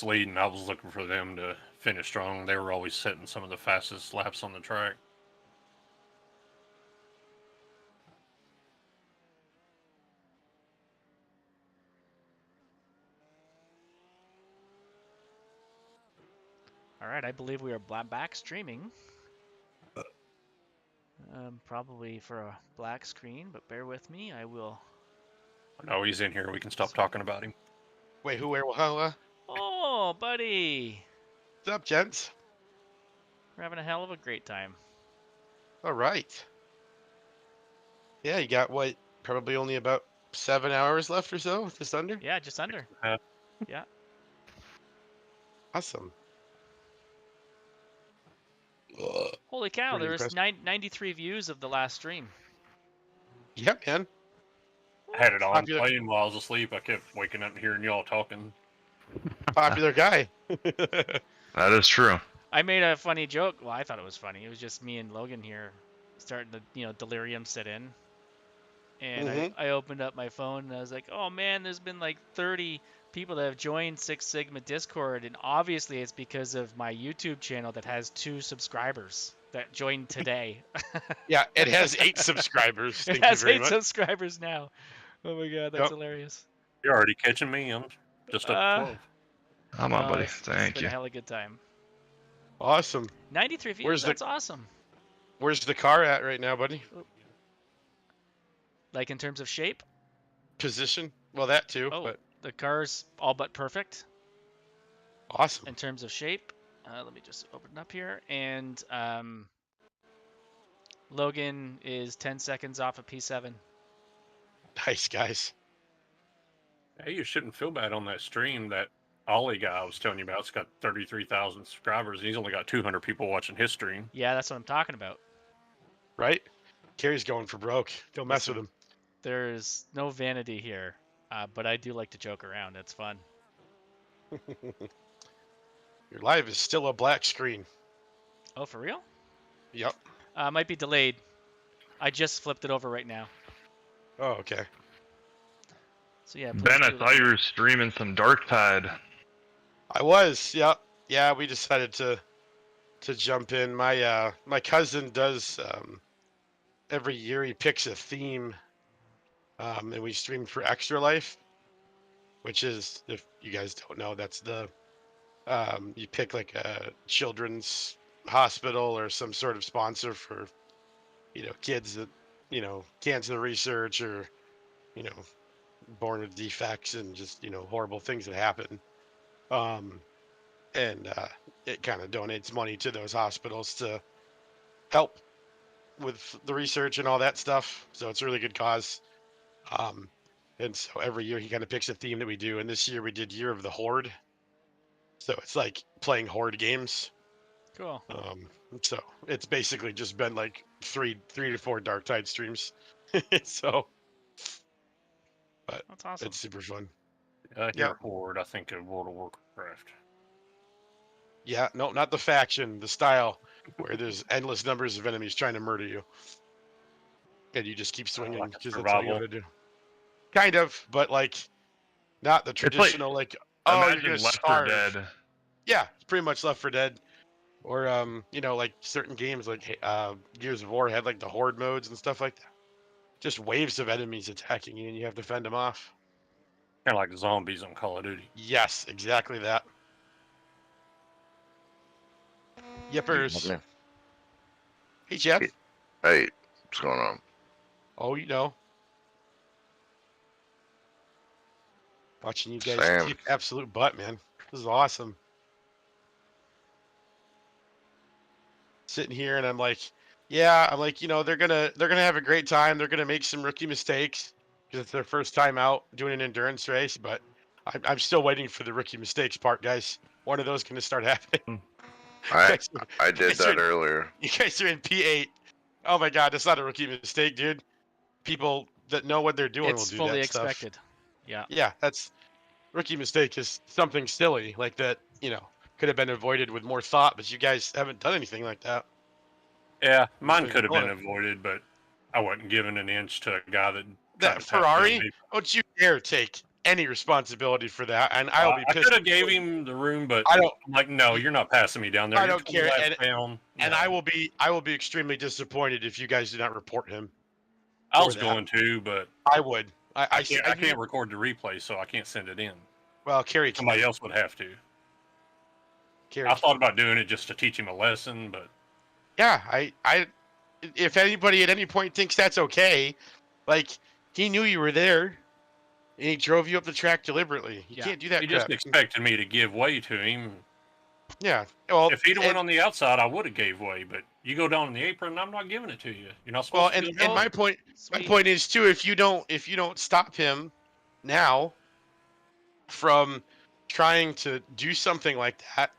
lead, and I was looking for them to finish strong. They were always setting some of the fastest laps on the track. All right, I believe we are back streaming. Probably for a black screen, but bear with me. I will. No, he's in here. We can stop talking about him. Wait, who, where, how? Oh, buddy. What's up, gents? We're having a hell of a great time. All right. Yeah, you got what? Probably only about 7 hours left or so, just under? Yeah, just under. Yeah. Awesome. Holy cow, Pretty there was impressive. 93 views of the last stream. Yeah, man. I had it on Popular- playing while I was asleep. I kept waking up and hearing y'all talking. Popular guy. That is true. I made a funny joke. Well, I thought it was funny. It was just me and Logan here starting to, delirium set in. And I opened up my phone and I was like, oh man, there's been like 30 people that have joined Six Sigma Discord. And obviously it's because of my YouTube channel that has 2 subscribers that joined today. Yeah, it has 8 subscribers. It has 8 subscribers now. Oh my god, that's hilarious. You're already catching me. I'm just up to 12. Come on, buddy. It's Thank been you. a hell of a good time. Awesome. 93 views, that's awesome. Where's the car at right now, buddy? Like in terms of shape? Position? Well, that too. Oh, but the car's all but perfect. Awesome. In terms of shape. Let me just open it up here. And Logan is 10 seconds off of P7. Nice, guys. Hey, you shouldn't feel bad on that stream. That Ollie guy I was telling you about, it's got 33,000 subscribers. He's only got 200 people watching his stream. Yeah, that's what I'm talking about. Right? Kerry's going for broke. Don't mess with him. There's no vanity here, but I do like to joke around. It's fun. Your live is still a black screen. Oh, for real? Yep. Might be delayed. I just flipped it over right now. Oh, okay. So yeah. Ben, I thought you were streaming some Dark Tide. I was, yep. Yeah, we decided to jump in. My my cousin does every year he picks a theme, and we stream for Extra Life, which is, if you guys don't know, that's the you pick like a children's hospital or some sort of sponsor for kids that cancer research or born with defects and just horrible things that happen. And it kind of donates money to those hospitals to help with the research and all that stuff. So it's a really good cause. And so every year he kind of picks a theme that we do. And this year we did Year of the Horde. So it's like playing horde games. Cool. So it's basically just been like three to four Dark Tide streams. So, but that's awesome. It's super fun. Yeah, Horde, I think of World of Warcraft. Yeah, no, not the faction, the style, where there's endless numbers of enemies trying to murder you, and you just keep swinging because that's all you gotta do. Kind of, but like, not the traditional you're gonna Left starve. 4 Dead. Yeah, it's pretty much Left 4 Dead, or like certain games like Gears of War had like the horde modes and stuff like that. Just waves of enemies attacking you, and you have to fend them off. Kind of like zombies on Call of Duty. Yes, exactly that. Yippers. Hey, Jeff. Hey, what's going on? Oh, watching you guys kick absolute butt, man. This is awesome. Sitting here and I'm like, they're gonna have a great time. They're gonna make some rookie mistakes because it's their first time out doing an endurance race. But I'm still waiting for the rookie mistakes part, guys. One of those gonna start happening. I did that earlier. You guys are in P8. Oh my God, that's not a rookie mistake, dude. People that know what they're doing will do that stuff. It's fully expected. Yeah. Yeah, that's rookie mistake is something silly like that. Could have been avoided with more thought, but you guys haven't done anything like that. Yeah, mine could have been avoided, but I wasn't giving an inch to a guy that Ferrari. Don't you dare take any responsibility for that, and I'll be I pissed. could have gave him the room, but I don't. I'm like, no, you're not passing me down there. I You're don't 20 care, laps down. and No. I will be extremely disappointed if you guys do not report him. I was that. going to, but I would. I can't record the replay, so I can't send it in. Well, Carrie, Somebody else would have to. Carrie, I thought about doing it just to teach him a lesson, but yeah, if anybody at any point thinks that's okay, like he knew you were there, and he drove you up the track deliberately. You can't do that. he crap. just expected me to give way to him. Yeah. Well, If he'd went on the outside, I would have gave way. But you go down in the apron, I'm not giving it to you. You're not supposed to. And my point is too, if you don't stop him now from trying to do something like that,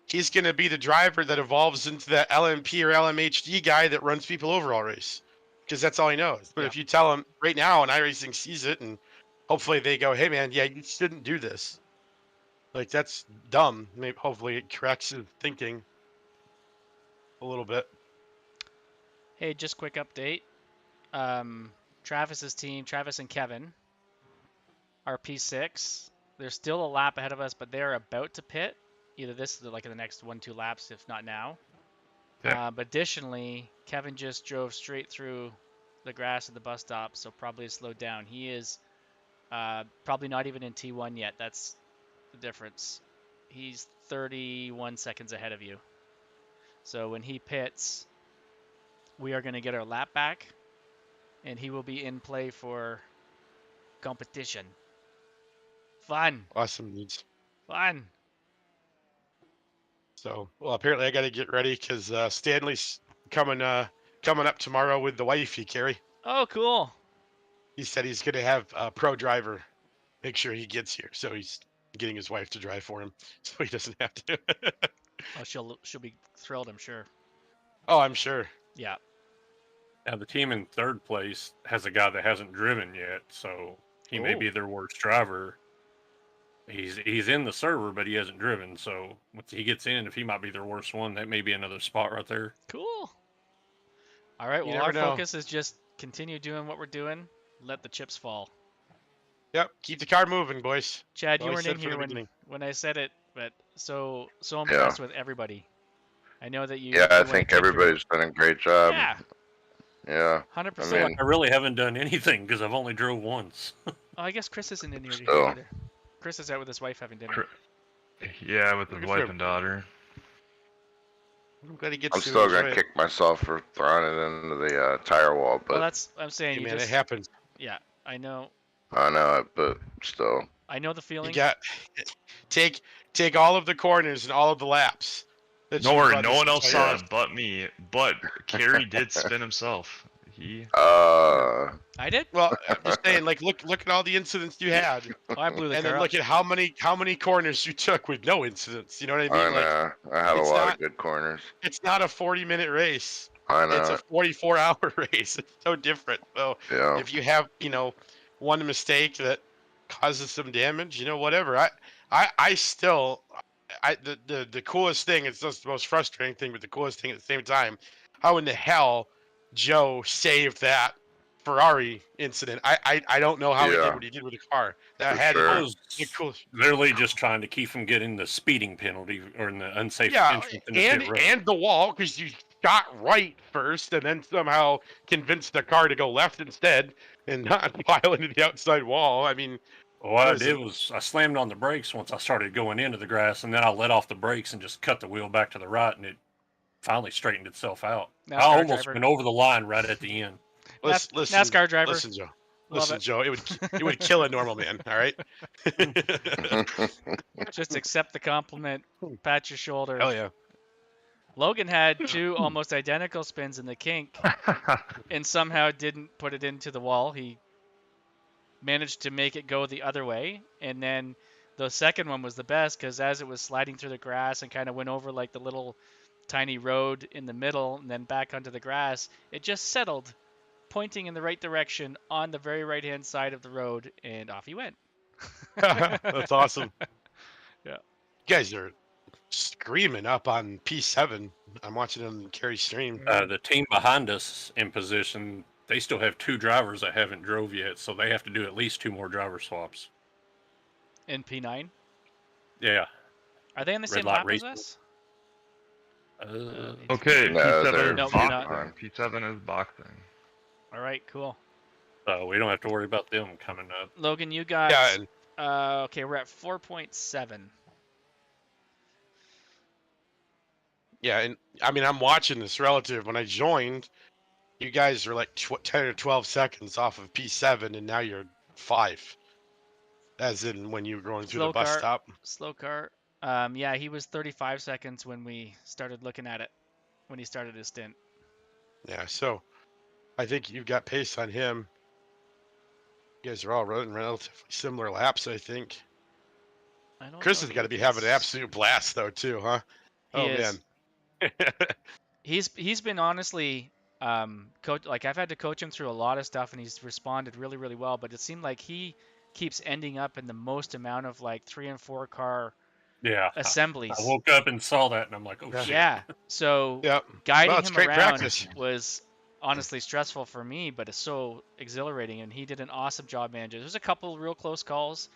he's going to be the driver that evolves into that LMP or LMHD guy that runs people over all race, because that's all he knows. But if you tell him right now, and iRacing sees it, and hopefully they go, hey man, yeah, you shouldn't do this. Like, that's dumb. Maybe hopefully it corrects his thinking a little bit. Hey, just quick update. Travis's team, Travis and Kevin, are P6. They're still a lap ahead of us, but they're about to pit. Either this, like in the next 1-2 laps, if not now. Yeah. But additionally, Kevin just drove straight through the grass at the bus stop, so probably slowed down. He is probably not even in T1 yet. That's the difference. He's 31 seconds ahead of you. So when he pits, we are going to get our lap back, and he will be in play for competition. Fun. Awesome news. Fun. So, well, apparently I got to get ready because Stanley's coming up tomorrow with the wifey, Carrie. Oh, cool. He said he's going to have a pro driver make sure he gets here. So he's getting his wife to drive for him so he doesn't have to. Oh, she'll be thrilled, I'm sure. Oh, I'm sure. Yeah. Now the team in third place has a guy that hasn't driven yet, so he may be their worst driver. He's in the server, but he hasn't driven. So once he gets in, if he might be their worst one, that may be another spot right there. Cool. All right. You Well, our never know. focus is just continue doing what we're doing. Let the chips fall. Yep. Keep the car moving, boys. Chad, Well, you I weren't said in from the here beginning. when I said it, but so impressed with everybody. I know that you. Yeah, I you went think through- everybody's done a great job. Yeah. Yeah. 100%. I mean, I really haven't done anything because I've only drove once. Oh, I guess Chris isn't in here Still. either. Chris is out with his wife having dinner. Yeah, with his Good wife for and daughter. I'm glad he gets I'm to still enjoy gonna it. kick myself for throwing it into the tire wall, Well, but that's I'm saying. Hey, You man, just, it happens. yeah, I know. I know it. But still, I know the You feeling. got take all of the corners and all of the laps. that Don't you've worry, run no this one else entire saw race. it but me. But Kerry did spin himself. He I did. Well, I'm just saying, like, look at all the incidents you had, Oh, I blew the and car then up. look at how many corners you took with no incidents. You know what I mean? I Like, know. I had a it's lot not- of good corners. it's not a 40-minute race. I know. It's a 44-hour race. It's so different. So Yeah. if you have, one mistake that causes some damage, whatever. I still, the coolest thing, it's just the most frustrating thing, but the coolest thing at the same time, how in the hell Joe saved that Ferrari incident. I don't know how he did Yeah. what he did with the car. That For had sure. I to was be the coolest. literally just trying to keep from getting the speeding penalty or in the unsafe Yeah, entrance in the pit road. and the wall, because you shot right first and then somehow convinced the car to go left instead and not pile into the outside wall. I mean, What I was did it? was I slammed on the brakes once I started going into the grass, and then I let off the brakes and just cut the wheel back to the right, and it finally straightened itself out. NASCAR I almost driver. went over the line right at the end. listen, NASCAR driver. Listen, Joe. Love Listen, it. Joe. It would kill a normal man. All right. Just accept the compliment. Pat your shoulder. Hell yeah. Logan had 2 almost identical spins in the kink and somehow didn't put it into the wall. He managed to make it go the other way. And then the second one was the best because as it was sliding through the grass and kind of went over like the little tiny road in the middle and then back onto the grass, it just settled, pointing in the right direction on the very right-hand side of the road, and off he went. That's awesome. Yeah. You guys are screaming up on P7. I'm watching them carry stream. The team behind us in position, they still have 2 drivers that haven't drove yet, so they have to do at least 2 more driver swaps. In P9? Yeah. Are they on the Red same Light lap as Racing. us? Okay, No, P7 they're is No, they're not. boxing. P7 is boxing. All right, cool. So we don't have to worry about them coming up. Logan, you got. Yeah, and Okay, we're at 4.7. yeah, and I mean, I'm watching this relative. When I joined, you guys were like 10 or 12 seconds off of P7, and now you're 5. As in when you were going through the Slow bus car. stop. Slow car. Yeah, he was 35 seconds when we started looking at it. When he started his stint. Yeah, so I think you've got pace on him. You guys are all running relatively similar laps, I think. I don't Chris know has who got to be having an gets- absolute blast though, too, huh? He Oh is. man. He's been honestly coach, like I've had to coach him through a lot of stuff and he's responded really, really well, but it seemed like he keeps ending up in the most amount of like 3 and 4 car Yeah. assemblies. I woke up and saw that, and I'm like, oh Yeah. shit. Yeah. So Yep. guiding Well, it's him great around practice. was honestly stressful for me, but it's so exhilarating and he did an awesome job managing. There's a couple real close calls.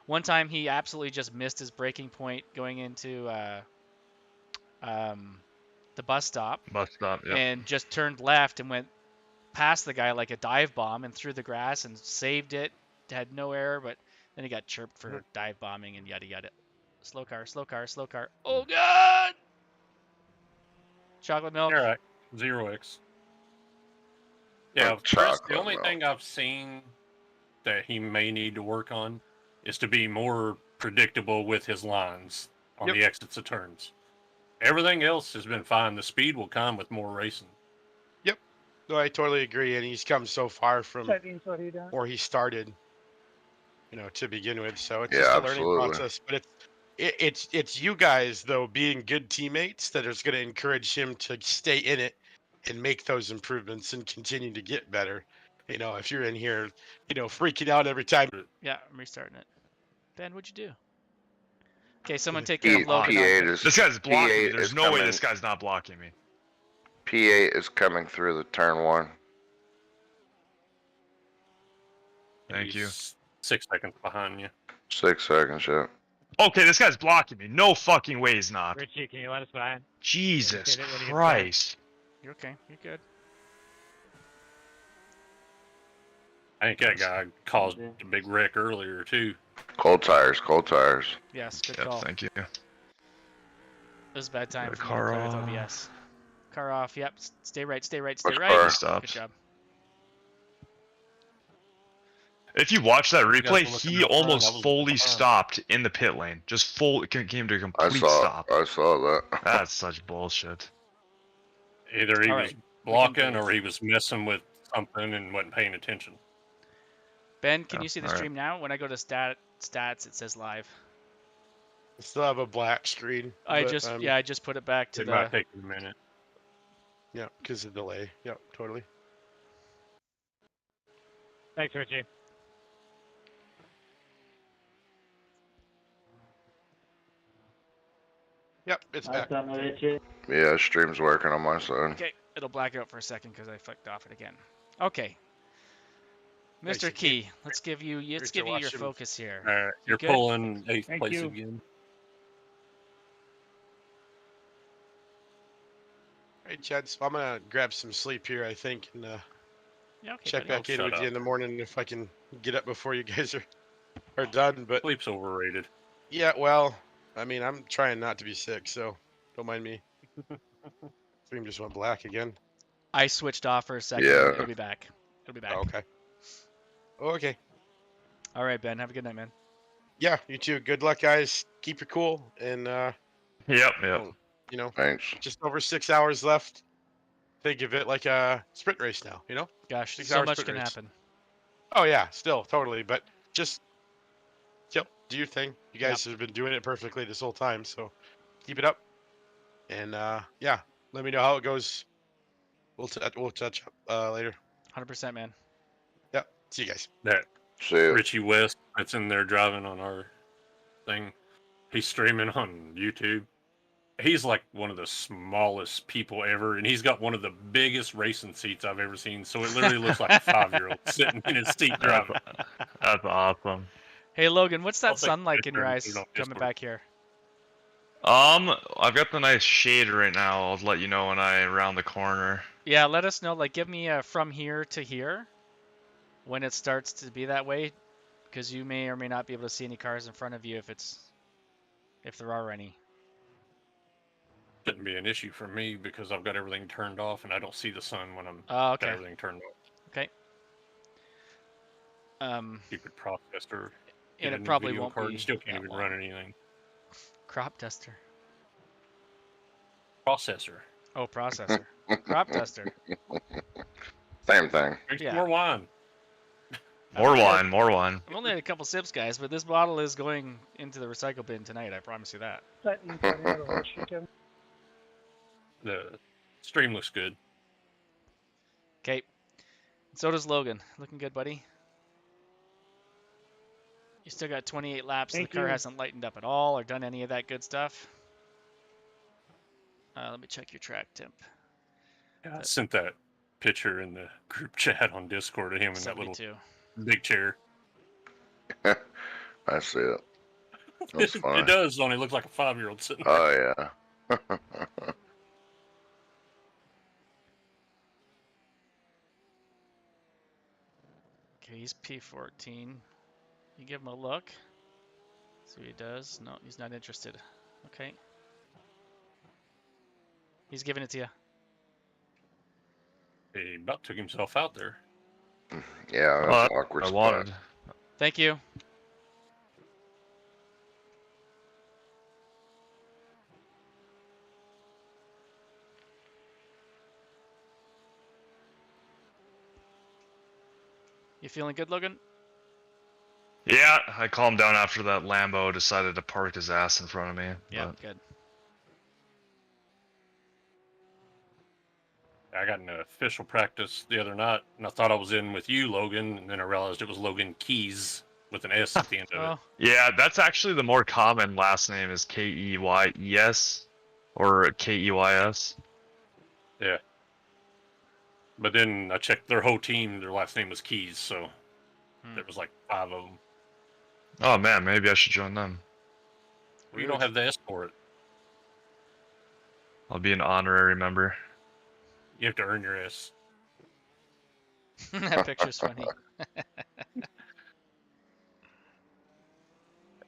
One time he absolutely just missed his braking point going into the bus stop Bus stop, yeah. and just turned left and went past the guy like a dive bomb and through the grass and saved it. Had no error, but then he got chirped for dive bombing and yada yada. Slow car, slow car, slow car. Oh god! Chocolate milk. All right. 0x. Yeah, Like Chris, the chocolate only milk. thing I've seen that he may need to work on is to be more predictable with his lines on Yep. the exits of turns. Everything else has been fine. The speed will come with more racing. No, I totally agree, and he's come so far from where he started, to begin with. So it's Yeah, just a learning absolutely. process. But it's you guys though being good teammates that is going to encourage him to stay in it and make those improvements and continue to get better. If you're in here, freaking out every time. Yeah, I'm restarting it. Ben, what'd you do? Okay, someone P- take care of Logan. P8 is This guy's blocking me. P8 There's is no way coming. this guy's not blocking me. P8 is coming through the turn 1. Thank you. He's 6 seconds behind you. 6 seconds, yeah. Okay, this guy's blocking me. No fucking way he's not. Richie, can you let us by? Jesus Hit it when you get Christ. You're okay. You're good. I think that guy caused a big wreck earlier, too. Cold tires, cold tires. Yes, good Yep, call. thank you. It was a bad time The for me to car play with off. OBS. Car off. Yep. Stay right. Stay right. Stay Which right. car? Good Stops. job. If you watch that You guys replay, were looking he up front, I almost was fully looking behind. stopped in the pit lane. Just came to a I complete saw stop. I saw that. That's such bullshit. Either he All was right, we can blocking do or this. he was messing with something and wasn't paying attention. Ben, can Yeah, you see the all right. stream now? When I go to stats, it says live. I still have a black screen. I but, just put it back to It might the. take a minute. Yeah, because of delay. Yep, totally. Thanks, Richie. Yep, it's back. Yeah, stream's working on my side. Okay, it'll black out for a second because I flicked off it again. Okay. Nice, Mr. you Key, let's give you Richard, your watch him. focus here. All right, you're good? pulling 8th Thank place you. again. All right, Chad. So I'm gonna grab some sleep here, I think, and Yeah, okay. check buddy. back in shut with up. you in the morning if I can get up before you guys are done. But Sleep's overrated. yeah, well, I mean, I'm trying not to be sick, so don't mind me. Stream just went black again. I switched off for a second. Yeah. It'll be back. It'll be back. Oh, okay. Oh, okay. All right, Ben. Have a good night, man. Yeah, you too. Good luck, guys. Keep it cool, and Yep. Thanks. just over 6 hours left. Think of it like a sprint race now. Gosh, 6 so hours much sprint can race. happen. Oh yeah, still totally. But just, do your thing. You guys have been doing it perfectly this whole time, so keep it up. And yeah, let me know how it goes. We'll touch up later. 100%, man. Yep. See you guys. That See ya. Richie West that's in there driving on our thing, he's streaming on YouTube. He's like one of the smallest people ever, and he's got one of the biggest racing seats I've ever seen. So it literally looks like a 5-year-old sitting in his seat driving. That's awesome. Hey Logan, what's I'll that take sun a like in picture your and put it eyes on coming Discord. back here? I've got the nice shade right now. I'll let you know when I round the corner. Yeah, let us know. Like, give me from here to here when it starts to be that way, because you may or may not be able to see any cars in front of you if there are any. Shouldn't be an issue for me because I've got everything turned off and I don't see the sun when I'm Oh, got okay. everything turned off. Okay. Stupid processor. And Get a it new probably video won't card be and still can't that even long. run anything. Crop duster. Processor. Oh, processor. Crop duster. Same thing. Drink Yeah. some more wine. More wine, more wine. I've only had a couple sips, guys, but this bottle is going into the recycle bin tonight. I promise you that. The stream looks good. Okay. So does Logan. Looking good, buddy. You still got 28 laps. Thank The car you. hasn't lightened up at all or done any of that good stuff. Let me check your track temp. Yeah, I sent that picture in the group chat on Discord of him in that little 72. big chair. I see it. That's funny. It does only look like a 5-year-old sitting there. Oh yeah. Okay, he's P14. You give him a look. See what he does. No, he's not interested. Okay. He's giving it to you. He about took himself out there. Yeah, Oh, that's that's an awkward what I spot. wanted. Thank you. You feeling good, Logan? Yeah, I calmed down after that Lambo decided to park his ass in front of me. Yeah, but- good. I got an official practice the other night, and I thought I was in with you, Logan, and then I realized it was Logan Keys with an S at the end of it. Oh, Yeah, that's actually the more common last name is Keyes or Keys. Yeah. But then I checked their whole team, their last name was Keys, so there was like 5 of them. Oh man, maybe I should join them. Well, you don't have the S for it. I'll be an honorary member. You have to earn your S. that picture's funny.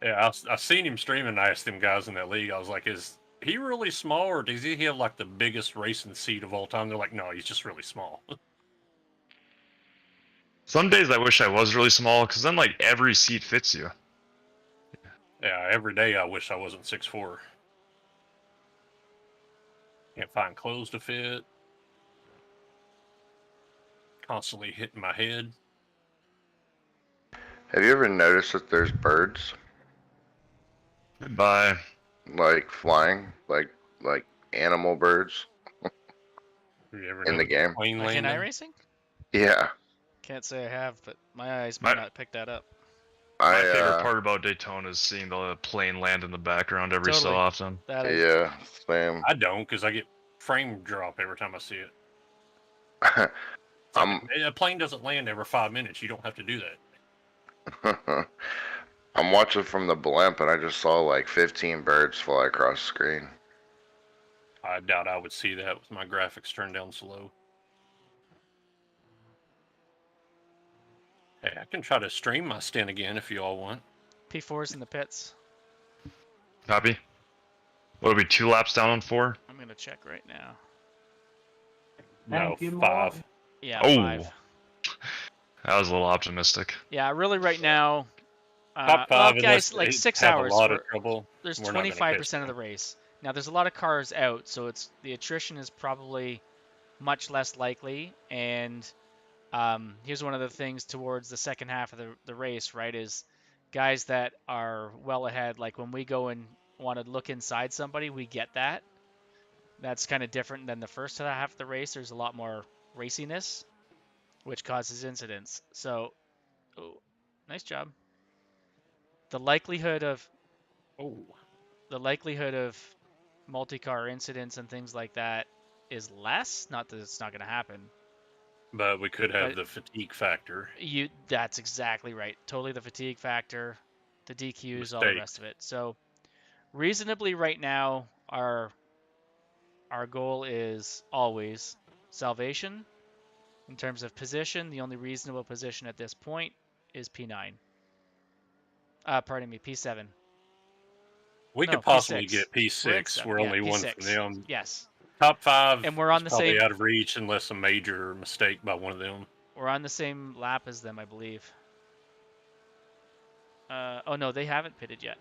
Yeah, I seen him streaming, and I asked them guys in that league, I was like, is he really small, or does he have like the biggest racing seat of all time? They're like, no, he's just really small. Some days I wish I was really small, because then like every seat fits you. Yeah, every day I wish I wasn't 6'4". Can't find clothes to fit. Constantly hitting my head. Have you ever noticed that there's birds Goodbye. like flying, like animal birds Have you ever in the noticed game? plane Like in landing? iRacing? Yeah. Can't say I have, but my eyes might not pick that up. My favorite part about Daytona is seeing the plane land in the background every so Totally. often. That is. Yeah, same. I don't, because I get frame drop every time I see it. A plane doesn't land every 5 minutes. You don't have to do that. I'm watching from the blimp and I just saw like 15 birds fly across the screen. I doubt I would see that with my graphics turned down slow. Hey, I can try to stream my stint again if you all want. P4's in the pits. Copy. What'll be 2 laps down on 4? I'm gonna check right now. No, Thank you, 5. Yeah, Oh. 5. That was a little optimistic. Yeah, really right now. Top 5, well, unless guys, like they 6 have hours. a lot of trouble. There's we're not gonna 25% of the catch race. Now there's a lot of cars out, so it's the attrition is probably much less likely. And here's one of the things towards the second half of the race, right? Is guys that are well ahead. Like when we go and want to look inside somebody, we get that. That's kind of different than the first half of the race. There's a lot more raciness, which causes incidents. So, oh, nice job. The likelihood of multi-car incidents and things like that is less. Not that it's not going to happen. But we could have the fatigue factor. That's exactly right. Totally the fatigue factor. the DQs, all the rest Mistakes. of it. So reasonably right now, our goal is always salvation. In terms of position, the only reasonable position at this point is P9. Pardon me, P7. We No, could possibly P6. get We're in P6. seven. We're Yeah, only one from P6. them. Yes. Top 5 And we're on is the probably same. out of reach unless a major mistake by one of them. We're on the same lap as them, I believe. Oh no, they haven't pitted yet,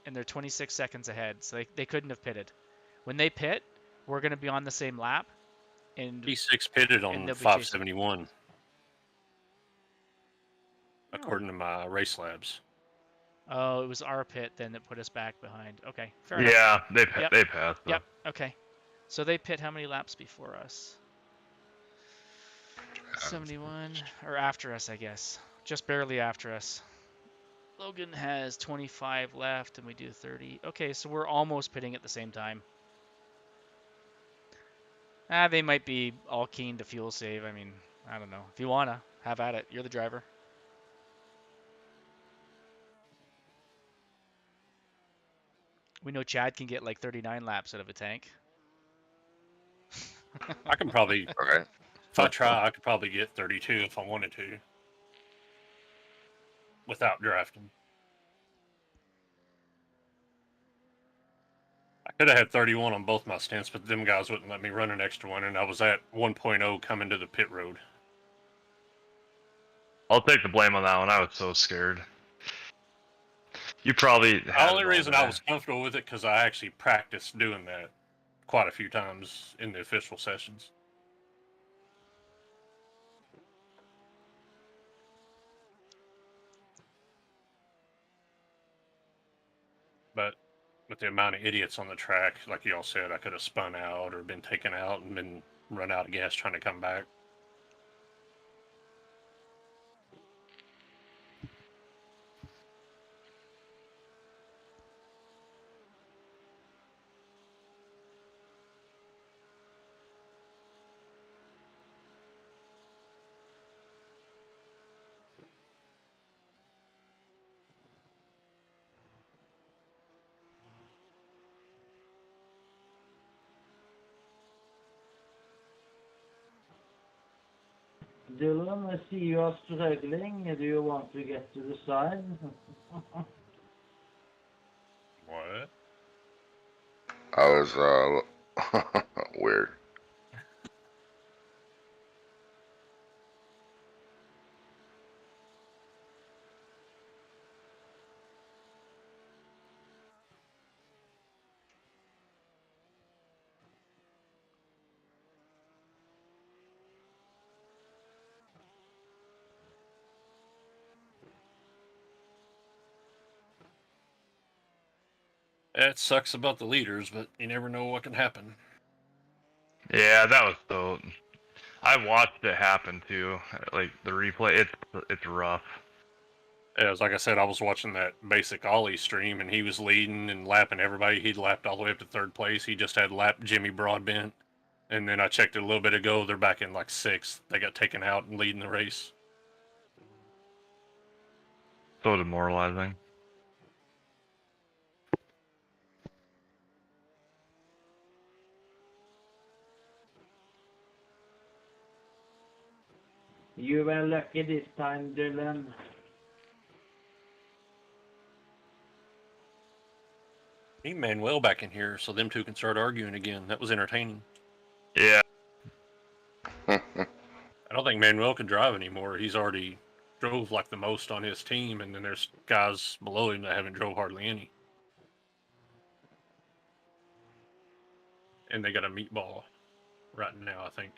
and they're 26 seconds ahead, so they couldn't have pitted. When they pit, we're going to be on the same lap, and P6 pitted on they'll be 571, according to my race labs. Oh, it was our pit then that put us back behind. Okay, fair enough. Yeah, they Yep. they passed. Yep. Okay. So they pit how many laps before us? 71 or after us, I guess. Just barely after us. Logan has 25 left and we do 30. Okay, so we're almost pitting at the same time. They might be all keen to fuel save. I mean, I don't know. If you wanna, have at it. You're the driver. We know Chad can get like 39 laps out of a tank. I can probably, Okay. if I try, I could probably get 32 if I wanted to, without drafting. I could have had 31 on both my stints, but them guys wouldn't let me run an extra one, and I was at 1.0 coming to the pit road. I'll take the blame on that one. I was so scared. You probably. The only reason I was comfortable with it because I actually practiced doing that quite a few times in the official sessions. But with the amount of idiots on the track, like y'all said, I could have spun out or been taken out and been run out of gas trying to come back. Dylan, I see you are struggling. Do you want to get to the side? What? I was weird. It sucks about the leaders, but you never know what can happen. Yeah, that was so. I watched it happen too. Like the replay, it's rough. Yeah, like I said, I was watching that basic Ollie stream, and he was leading and lapping everybody. He'd lapped all the way up to third place. He just had lapped Jimmy Broadbent. And then I checked it a little bit ago. They're back in like 6th. They got taken out and leading the race. So demoralizing. You were lucky this time, Dylan. Need Manuel back in here so them two can start arguing again. That was entertaining. Yeah. I don't think Manuel can drive anymore. He's already drove like the most on his team, and then there's guys below him that haven't drove hardly any. And they got a meatball right now, I think.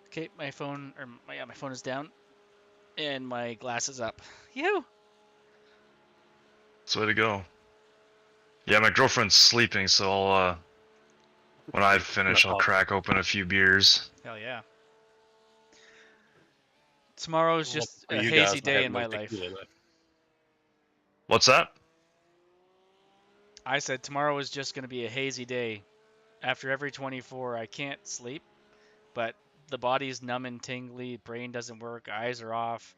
Okay, my phone my phone is down, and my glass is up. You. That's the way to go. Yeah, my girlfriend's sleeping, so I'll when I finish, I'll crack open a few beers. Hell yeah. Tomorrow's just a hazy day in my life. What's that? I said tomorrow is just going to be a hazy day After every 24, I can't sleep, but the body's numb and tingly, brain doesn't work, eyes are off,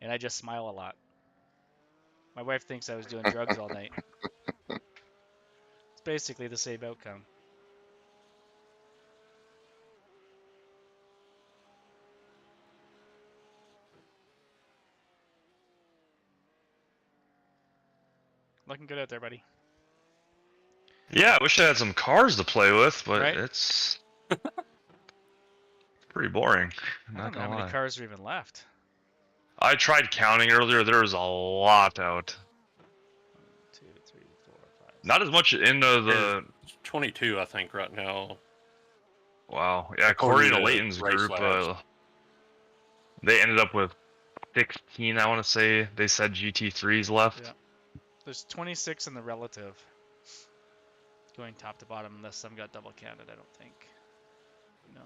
and I just smile a lot. My wife thinks I was doing drugs all night. It's basically the same outcome. Looking good out there, buddy. Yeah, I wish I had some cars to play with, but Right? it's pretty boring. I Not don't know how gonna many lie. cars are even left. I tried counting earlier. There was a lot out. 1, 2, 3, 4, 5, Not as 6. much into the. There's 22, I think, right now. Wow. Yeah, According according to to Leighton's Race group, Labs. they ended up with 16. I want to say they said GT3s left. Yeah. There's 26 in the relative. Going top to bottom, unless some got double counted, I don't think. No.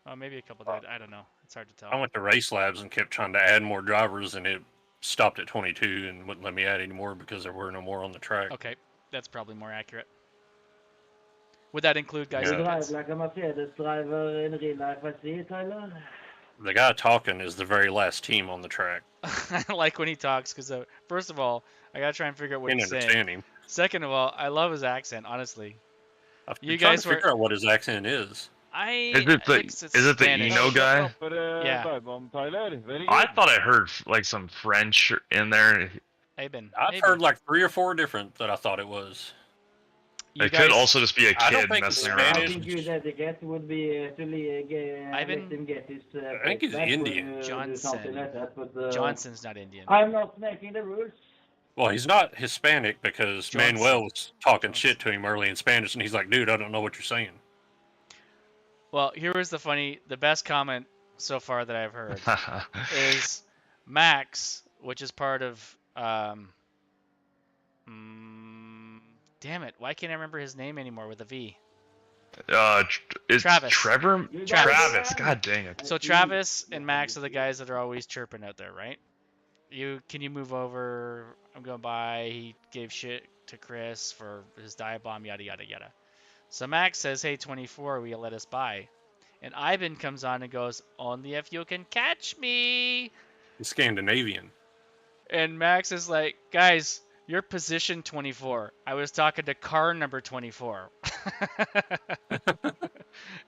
Oh, maybe a couple did. I don't know. It's hard to tell. I went to Race Labs and kept trying to add more drivers, and it stopped at 22 and wouldn't let me add any more because there were no more on the track. Okay, that's probably more accurate. Would that include guys Yeah. Du in driver pits? like a Mercedes driver in real life, I see, Tyler. The guy talking is the very last team on the track. I like when he talks because, first of all, I gotta try and figure out what Can't he's saying. understand him. Second of all, I love his accent. Honestly, I'm you trying guys to were. figure out what his accent is. Is it the It's Eno Spanish. guy? Yeah. I thought I heard like some French in there. Aben. I've Maybe. heard like 3 or 4 different that I thought it was. You It guys, could also just be a I don't kid think messing it's I around. Spanish. think good etiquette would be to let him get his I think he's back when Indian. you do Johnson. something like that, but Johnson's not Indian. I'm not making the rules. Well, he's not Hispanic because Johnson. Manuel was talking Johnson. shit to him early in Spanish, and he's like, "Dude, I don't know what you're saying." Well, here was the best comment so far that I've heard is Max, which is part of damn it, why can't I remember his name anymore with a V? Is Travis. Trevor? You Travis. guys- God dang it. So Travis and Max are the guys that are always chirping out there, right? Can you move over? I'm going by. He gave shit to Chris for his dive bomb, yada yada yada. So Max says, "Hey, 24, will you let us by?" And Ivan comes on and goes, "Only if you can catch me." He's Scandinavian. And Max is like, "Guys, you're position 24. I was talking to car number 24."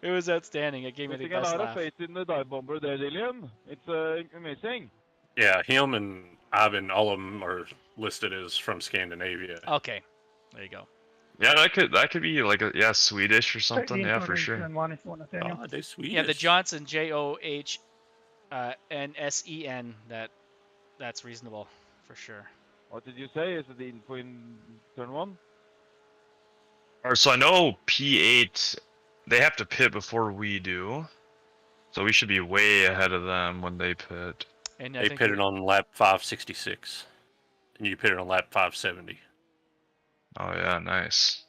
It was outstanding. It gave me the best laugh. in the dive bomber there, Dillian. It's amazing. Yeah, him and Ivan, all of them are listed as from Scandinavia. Okay, there you go. Yeah, that could be like a Swedish or something. Yeah, for sure. Oh, they Swedish. Yeah, the Johnson JOHNSEN. That's reasonable for sure. What did you say? Is it the info in turn 1? Alright, so I know P8, they have to pit before we do. So we should be way ahead of them when they pit. And They pitted on lap 566, and you pitted on lap 570. Oh yeah, nice.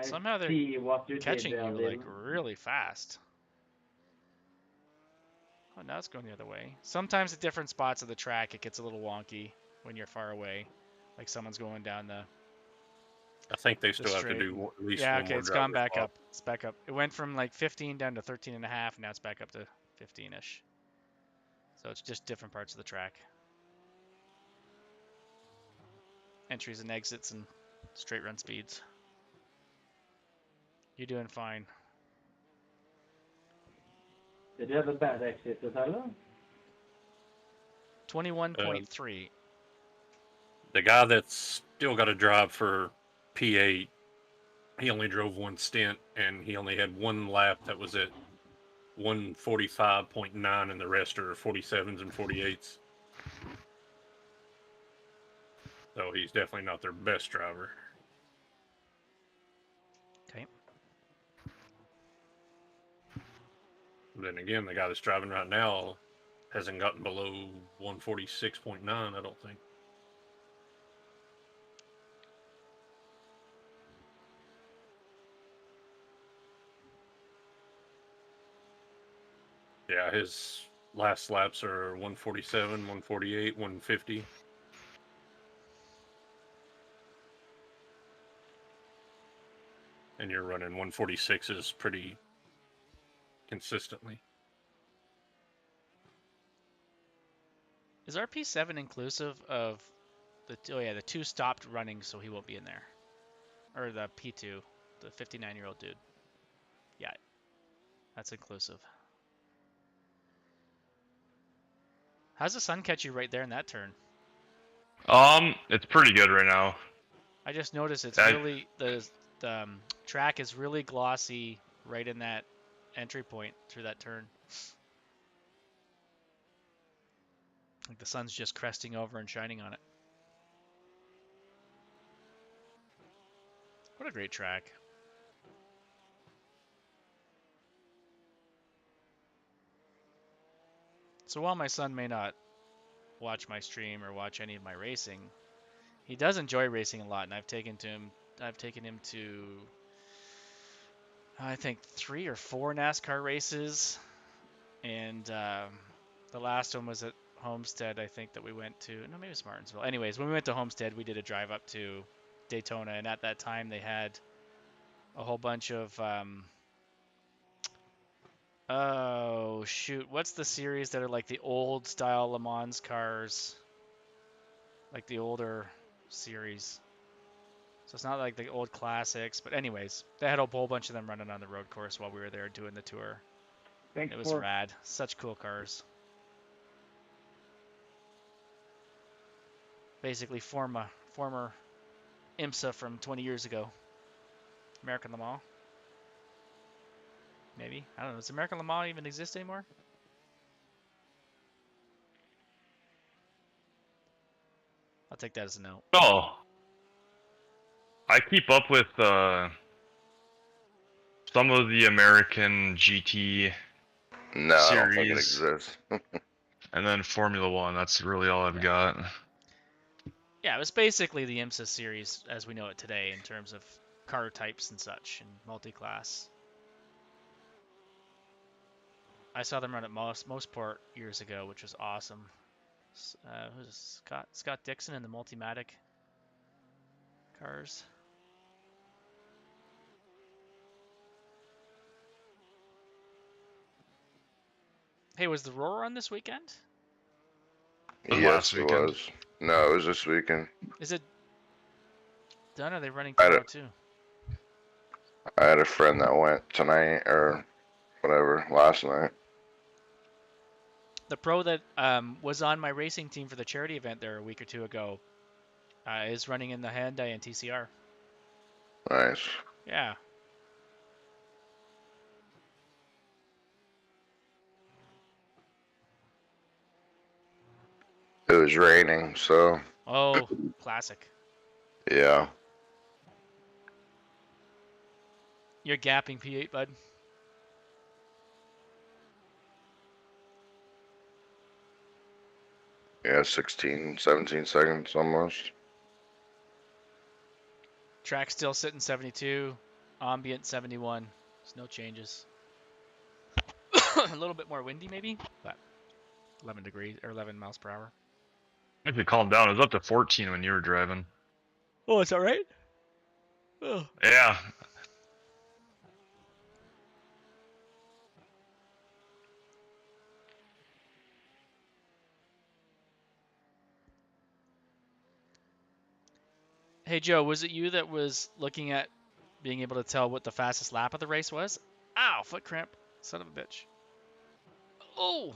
Somehow they're see what you catching did you there, like Dylan. really fast. Oh, now it's going the other way. Sometimes at different spots of the track, it gets a little wonky when you're far away, like someone's going down the. I think they still have to straight. do at least Yeah, one okay, more it's gone driver back swap. up. It's back up. It went from like 15 down to 13 and a half. Now it's back up to 15-ish. So it's just different parts of the track. Entries and exits and straight run speeds. You're doing fine. Did you have a bad exit, Tyler? 21.3. The guy that's still got to drive for P8, he only drove one stint, and he only had one lap that was at 145.9, and the rest are 47s and 48s. So he's definitely not their best driver. Okay. Then again, the guy that's driving right now hasn't gotten below 146.9, I don't think. Yeah, his last laps are 147, 148, 150. And you're running 146s pretty consistently. Is our P7 inclusive of the? Oh yeah, the 2 stopped running, so he won't be in there. Or the P2, the 59-year-old dude. Yeah, that's inclusive. How's the sun catch you right there in that turn? It's pretty good right now. I just noticed it's really the track is really glossy right in that entry point through that turn. Like the sun's just cresting over and shining on it. What a great track. So while my son may not watch my stream or watch any of my racing, he does enjoy racing a lot, and I've taken him to I think 3 or 4 NASCAR races, and the last one was at Homestead, I think, that we went to. No, maybe it was Martinsville. Anyways, when we went to Homestead, we did a drive up to Daytona, and at that time they had a whole bunch of oh shoot, what's the series that are like the old style Le Mans cars, like the older series? So it's not like the old classics, but anyways, they had a whole bunch of them running on the road course while we were there doing the tour. Thanks It was for rad. Such cool cars. Basically former IMSA from 20 years ago. American Le Mans. Maybe. I don't know. Does American Le Mans even exist anymore? I'll take that as a no. Oh, I keep up with some of the American GT No, I don't think it series, exists. and then Formula One. That's really all I've got. Yeah, it was basically the IMSA series as we know it today in terms of car types and such and multi-class. I saw them run at Mostport years ago, which was awesome. Who's Scott Dixon in the Multimatic cars. Hey, was the Roar on this weekend? Was Yes, last it weekend. was. No, it was this weekend. Is it done? Or are they running I tomorrow had too? I had a friend that went tonight or whatever last night. The pro that was on my racing team for the charity event there a week or two ago is running in the Hyundai and TCR. Nice. Yeah. It was raining, so Oh, classic. yeah. You're gapping P8, bud. Yeah, 16, 17 seconds almost. Track still sitting 72. Ambient 71. There's no changes. A little bit more windy maybe, but 11 degrees or 11 miles per hour. If you calm down, it was up to 14 when you were driving. Oh, it's all right. Oh. Yeah. Hey Joe, was it you that was looking at being able to tell what the fastest lap of the race was? Ow, foot cramp. Son of a bitch. Oh.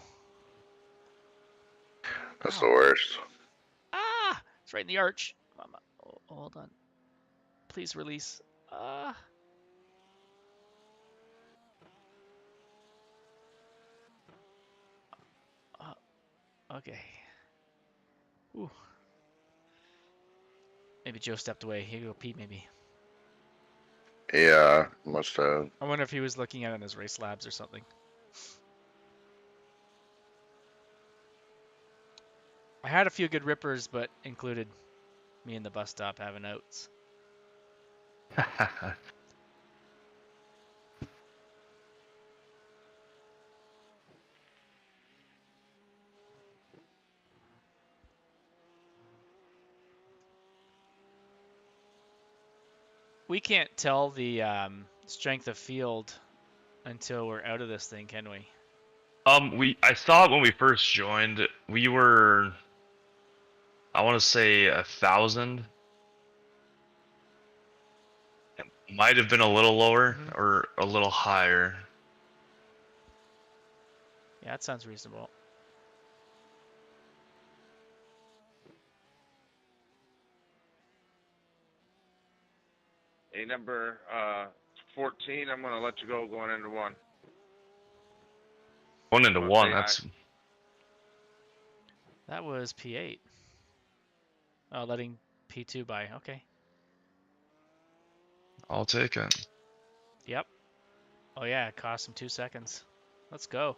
That's Ow. the worst. Ah! It's right in the arch. Oh, hold on. Please release. Okay. Ooh. Maybe Joe stepped away. He go pee maybe. Yeah, must have. I wonder if he was looking at it in his race labs or something. I had a few good rippers, but included me in the bus stop having outs. We can't tell the strength of field until we're out of this thing, can we? I saw it when we first joined. We were, I want to say 1,000. It might have been a little lower or a little higher. Yeah, that sounds reasonable. A number 14, I'm going to let you go going into 1. Going into Wanna 1, say that's... That was P8. Oh, letting P2 by. Okay. I'll take it. Yep. Oh yeah, it cost him 2 seconds. Let's go.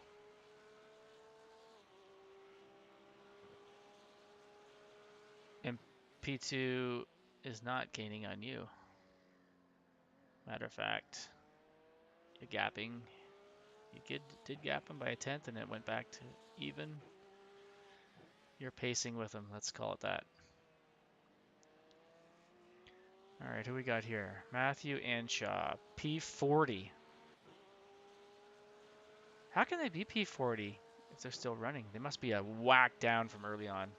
And P2 is not gaining on you. Matter of fact, you're gapping. You did gap him by a tenth, and it went back to even. You're pacing with him. Let's call it that. All right, who we got here? Matthew Anshaw, P40. How can they be P40 if they're still running? They must be a whack down from early on.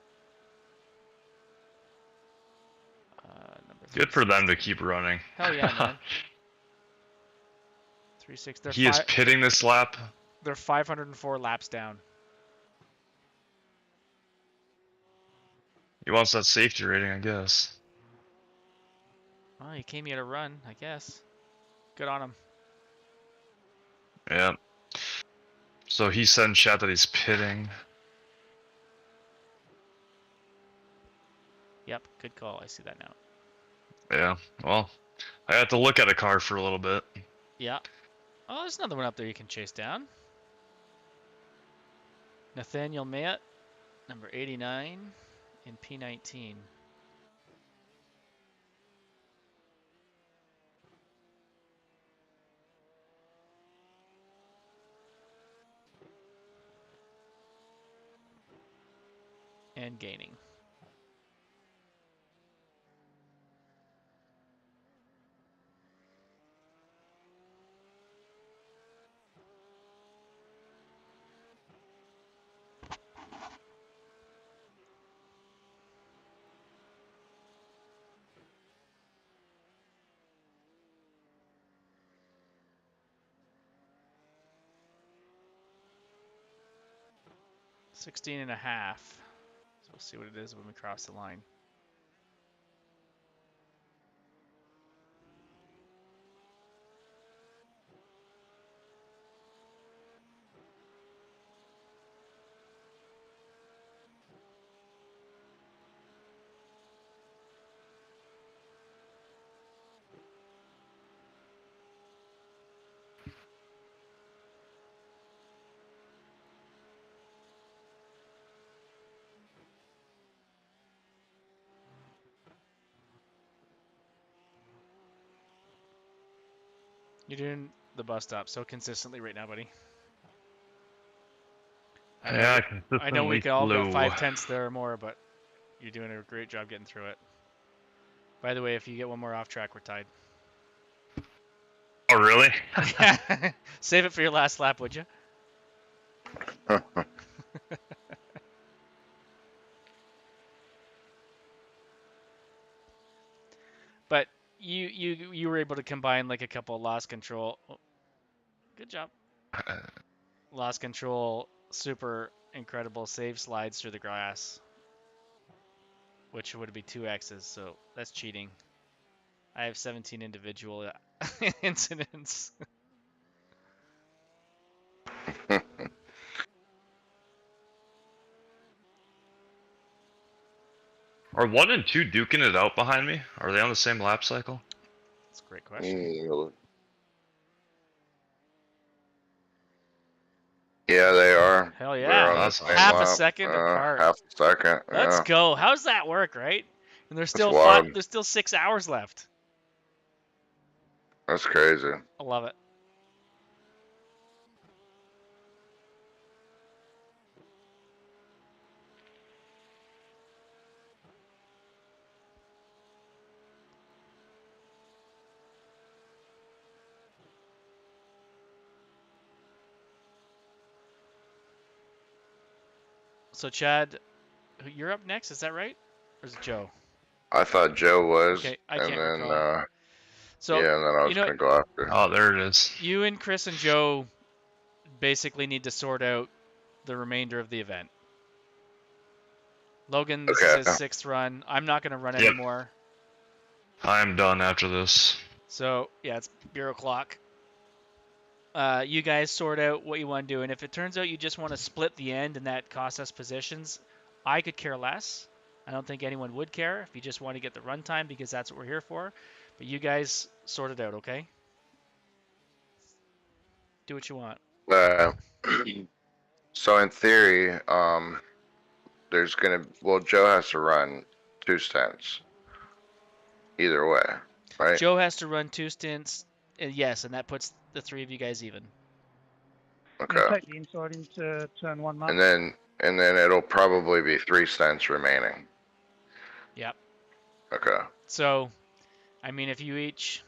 Number Good for them to keep running. Hell yeah, man. 3-6. He is pitting this lap. They're 504 laps down. He wants that safety rating, I guess. Well, he came here to run, I guess. Good on him. Yeah. So he said in chat that he's pitting. Yep, good call. I see that now. Yeah, well, I have to look at a car for a little bit. Yeah. Oh, there's another one up there you can chase down. Nathaniel Mayett, number 89 in P19. And gaining. $16.5. So we'll see what it is when we cross the line. You're doing the bus stop so consistently right now, buddy. Yeah, I know we consistently could all go slow. 5/10 there or more, but you're doing a great job getting through it. By the way, if you get one more off track, we're tied. Oh, really? Save it for your last lap, would you? But you were able to combine like a couple of lost control. Oh, good job. Lost control, super incredible save slides through the grass, which would be 2 X's. So that's cheating. I have 17 individual incidents. Are 1 and 2 duking it out behind me? Are they on the same lap cycle? That's a great question. Yeah, they are. Hell They're yeah. on the That's same Half a lap. second apart. Half a second. Let's Yeah. go. How's that work, right? And there's still wild. there's still 6 hours left. That's crazy. I love it. So Chad, you're up next. Is that right? Or is it Joe? I thought Joe was, Okay, I and can't then recall. So yeah, and then I you was know, gonna go after. Oh, there it is. you and Chris and Joe basically need to sort out the remainder of the event. Logan, this is Okay. his 6th run. I'm not going to run Yep. anymore. I'm done after this. So, yeah, it's Bureau Clock. You guys sort out what you want to do. And if it turns out you just want to split the end and that costs us positions, I could care less. I don't think anyone would care if you just want to get the runtime because that's what we're here for. But you guys sort it out, okay? Do what you want. Uh, so in theory, there's Joe has to run 2 stints. Either way, right? Joe has to run 2 stints. Yes, and that puts the 3 of you guys even. Okay. Take the inside into turn 1, Mark. And then it'll probably be 3 cents remaining. Yep. Okay. So, I mean, if you each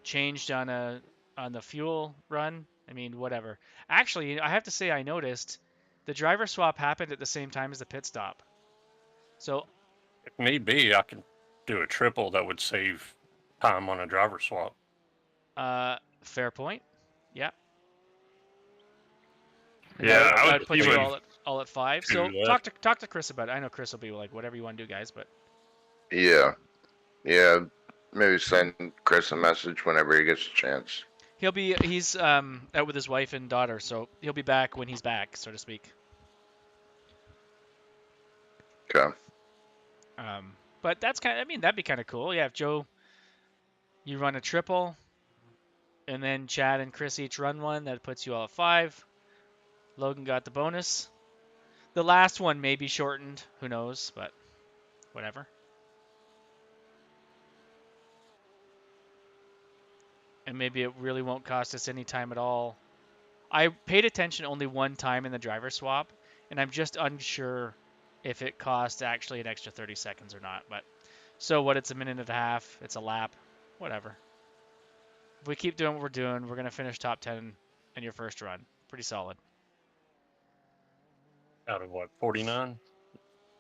changed on the fuel run, I mean, whatever. Actually, I have to say I noticed the driver swap happened at the same time as the pit stop. So, If need be, I can do a triple that would save time on a driver swap. fair point. Yeah. Yeah, I would put you even all at 5. do So that. talk to Chris about it. I know Chris will be like, whatever you want to do, guys. But Yeah. Yeah. Maybe send Chris a message whenever he gets a chance. he's out with his wife and daughter, so he'll be back when he's back, so to speak. Okay. But that's I mean, that'd be kind of cool. Yeah, if Joe, you run a triple, and then Chad and Chris each run one, that puts you all at 5. Logan got the bonus. The last one may be shortened, who knows, but whatever. And maybe it really won't cost us any time at all. I paid attention only one time in the driver swap, and I'm just unsure if it costs actually an extra 30 seconds or not. But so what? It's a minute and a half. It's a lap. Whatever. If we keep doing what we're doing, we're gonna finish top 10 in your first run. Pretty solid. Out of what, 49?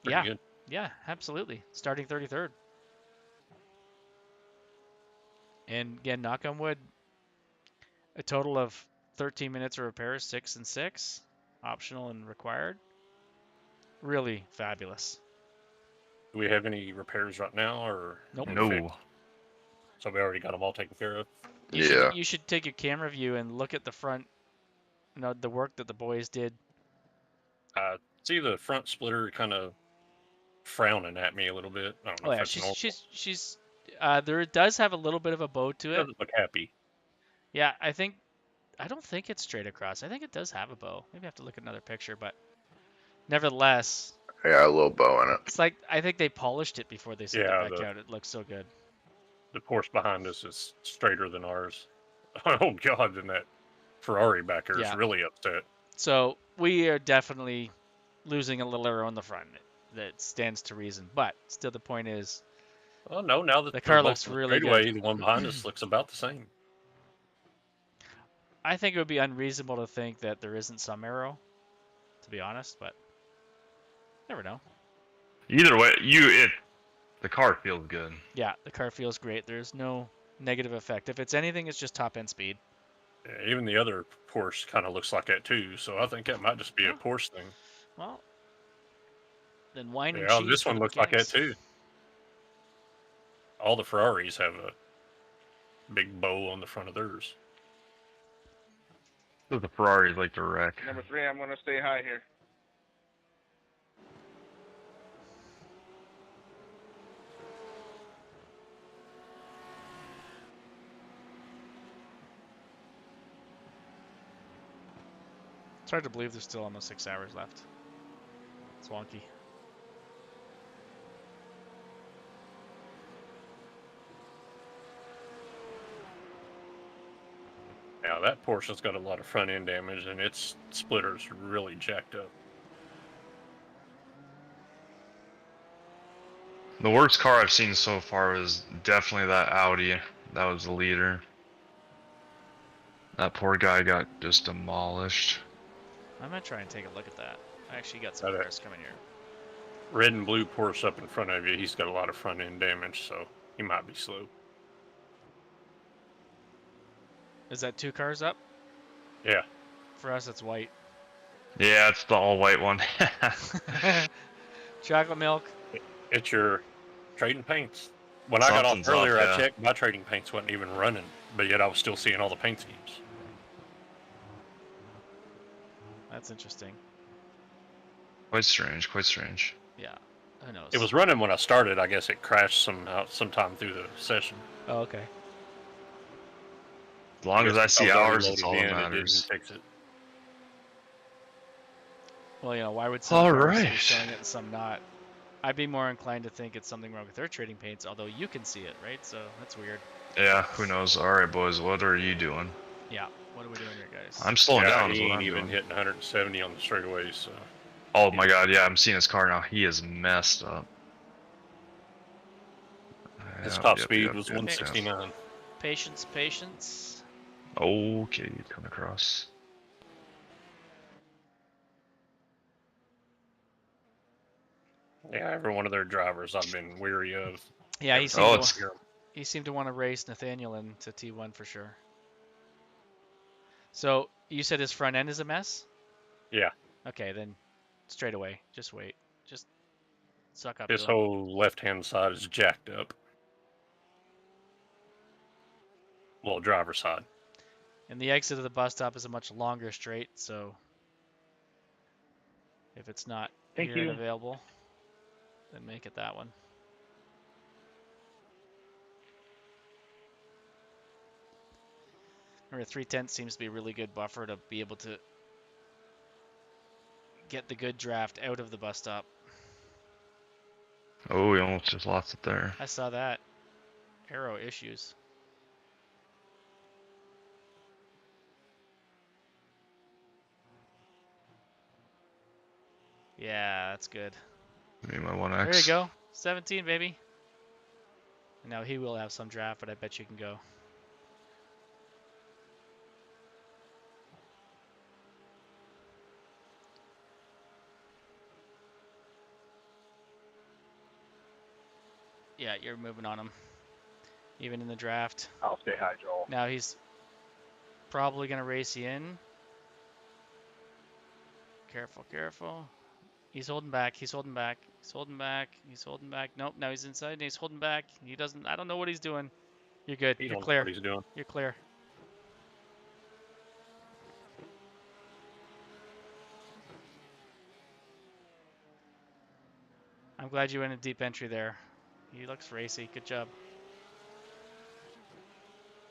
Yeah. Good. Yeah, absolutely. Starting 33rd. And again, knock on wood, a total of 13 minutes of repairs, 6 and 6, optional and required. Really fabulous. Do we have any repairs right now, or Nope. no. So we already got them all taken care of. You should take your camera view and look at the front, the work that the boys did. See the front splitter kind of frowning at me a little bit. I don't know if that's normal. she's there does have a little bit of a bow to It it. doesn't look happy. Yeah, I don't think it's straight across. I think it does have a bow. Maybe I have to look at another picture, but nevertheless, Yeah, a little bow in it. it's like I think they polished it before they sent Yeah, it back out. It looks so good. The Porsche behind us is straighter than ours. Oh God, then that Ferrari back there is really upset. So we are definitely losing a little air on the front. That stands to reason, but still, the point is. Oh no! Now that the car they're looks both really straightaway, good. the one behind us looks about the same. I think it would be unreasonable to think that there isn't some aero, to be honest, but never know. Either way, the car feels good. Yeah, the car feels great. There's no negative effect. If it's anything, it's just top end speed. Yeah, even the other Porsche kind of looks like that too, so I think that might just be a Porsche thing. Well, then wine and Yeah, cheese this for one the looks like that mechanics. too. All the Ferraris have a big bow on the front of theirs. The Ferrari's like the wreck. Number 3, I'm going to stay high here. It's hard to believe there's still almost 6 hours left. It's wonky. Now that Porsche's got a lot of front end damage, and its splitter's really jacked up. The worst car I've seen so far was definitely that Audi. That was the leader. That poor guy got just demolished. I'm gonna try and take a look at that. I actually got some cars coming here. Red and blue Porsche up in front of you. He's got a lot of front end damage, so he might be slow. Is that 2 cars up? Yeah. For us, it's white. Yeah, it's the all white one. Chocolate milk. It's your trading paints. When I got off earlier, I checked. My trading paints wasn't even running, but yet I was still seeing all the paint schemes. That's interesting. Quite strange, quite strange. Yeah, who knows? It was running when I started. I guess it crashed sometime through the session. Oh, okay. As long as I see hours, it's all that It matters. didn't fix it. Well, you know, why would some cars be showing it and some not? I'd be more inclined to think it's something wrong with their trading paints, although you can see it, right? So that's weird. Yeah, who knows? All right, boys, what are you doing? Yeah, what are we doing here, guys? I'm slowing down. He Is what ain't I'm even doing. hitting 170 on the straightaways. So. Oh my God, yeah, I'm seeing his car now. He is messed up. His top speed was 169. Patience, patience. Okay, coming across. Yeah, every one of their drivers I've been weary of. Yeah, he seemed to want to race Nathaniel into T1 for sure. So you said his front end is a mess? Yeah. Okay, then straight away, just wait, just suck up. His whole left-hand side is jacked up. Well, driver's side. And the exit of the bus stop is a much longer straight, so if it's not here and available, then make it that one. Remember, 310 seems to be a really good buffer to be able to get the good draft out of the bus stop. Oh, we almost just lost it there. I saw that. Arrow issues. Yeah, that's good. Me and my 1X. There you go. 17, baby. And now he will have some draft, but I bet you can go. Yeah, you're moving on him. Even in the draft. I'll stay high, Joel. Now he's probably going to race you in. Careful, careful. He's holding back. He's holding back. He's holding back. He's holding back. Nope, now he's inside and he's holding back. He doesn't. I don't know what he's doing. You're good. You're clear. What he's doing. You're clear. I'm glad you went a deep entry there. He looks racy. Good job.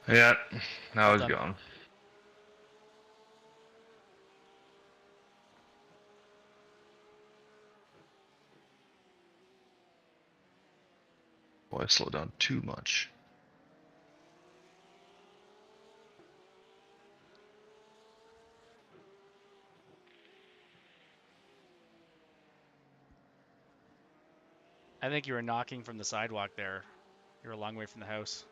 Yeah, now he's gone. Boy, I slowed down too much. I think you were knocking from the sidewalk there. You're a long way from the house.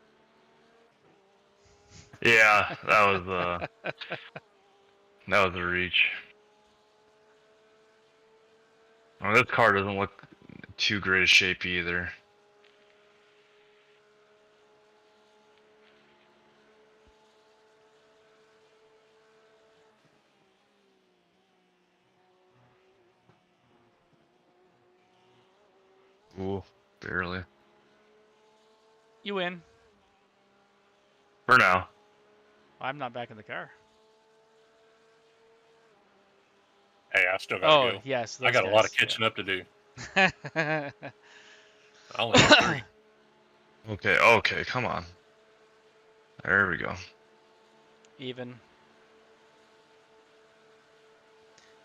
Yeah, that was a reach. Oh, this car doesn't look too great a shape either. Ooh, barely. You win. For now. I'm not back in the car. Hey, I still gotta go. Oh, yes. I got a lot of catching up to do. I only have 3. Okay, come on. There we go. Even.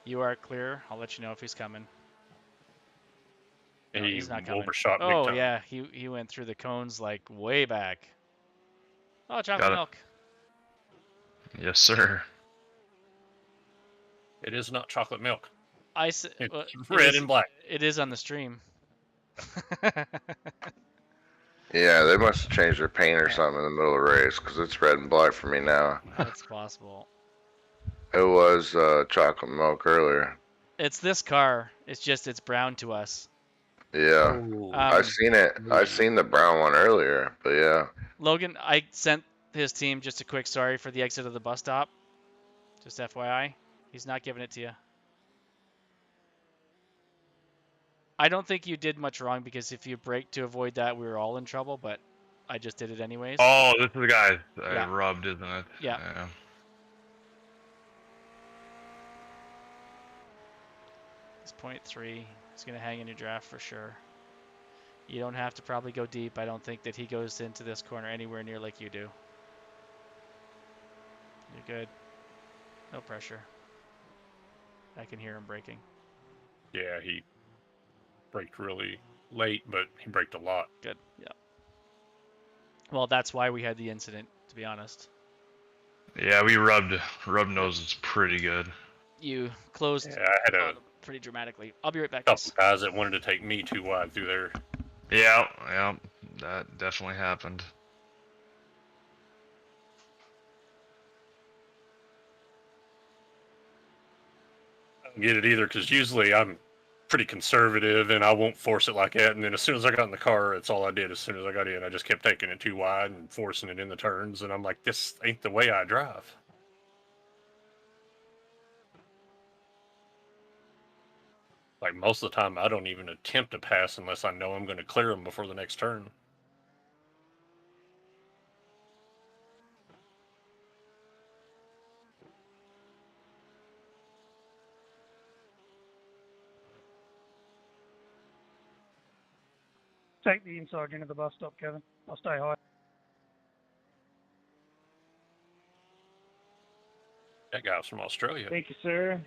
You are clear. I'll let you know if he's coming. No, he's not coming. Overshot big Oh, time. yeah. He went through the cones like way back. Oh, chocolate milk. Yes, sir. It is not chocolate milk. It's red and black. It is on the stream. Yeah, they must have changed their paint or something in the middle of the race, because it's red and black for me now. That's possible. It was chocolate milk earlier. It's this car. It's just it's brown to us. Yeah. I Um, seen it. I seen the brown one earlier, but yeah. Logan, I sent his team just a quick sorry for the exit of the bus stop. Just FYI, he's not giving it to you. I don't think you did much wrong because if you brake to avoid that, we were all in trouble. But I just did it anyways. Oh, this is the guy I Yeah. rubbed, isn't it? Yeah. It's 0.3. He's gonna hang in your draft for sure. You don't have to probably go deep. I don't think that he goes into this corner anywhere near like you do. You're good. No pressure. I can hear him braking. Yeah, he braked really late, but he braked a lot. Good. Yeah. Well, that's why we had the incident, to be honest. Yeah, we rubbed noses pretty good. You closed Yeah, I had a pretty dramatically. I'll be right back. couple guys that wanted to take me too wide through there. Yeah, that definitely happened. I don't get it either, because usually I'm pretty conservative and I won't force it like that. And then as soon as I got in the car, that's all I did. As soon as I got in, I just kept taking it too wide and forcing it in the turns. And I'm like, this ain't the way I drive. Like most of the time, I don't even attempt to pass unless I know I'm going to clear them before the next turn. Take the inside into the bus stop, Kevin. I'll stay high. That guy's from Australia. Thank you, sir.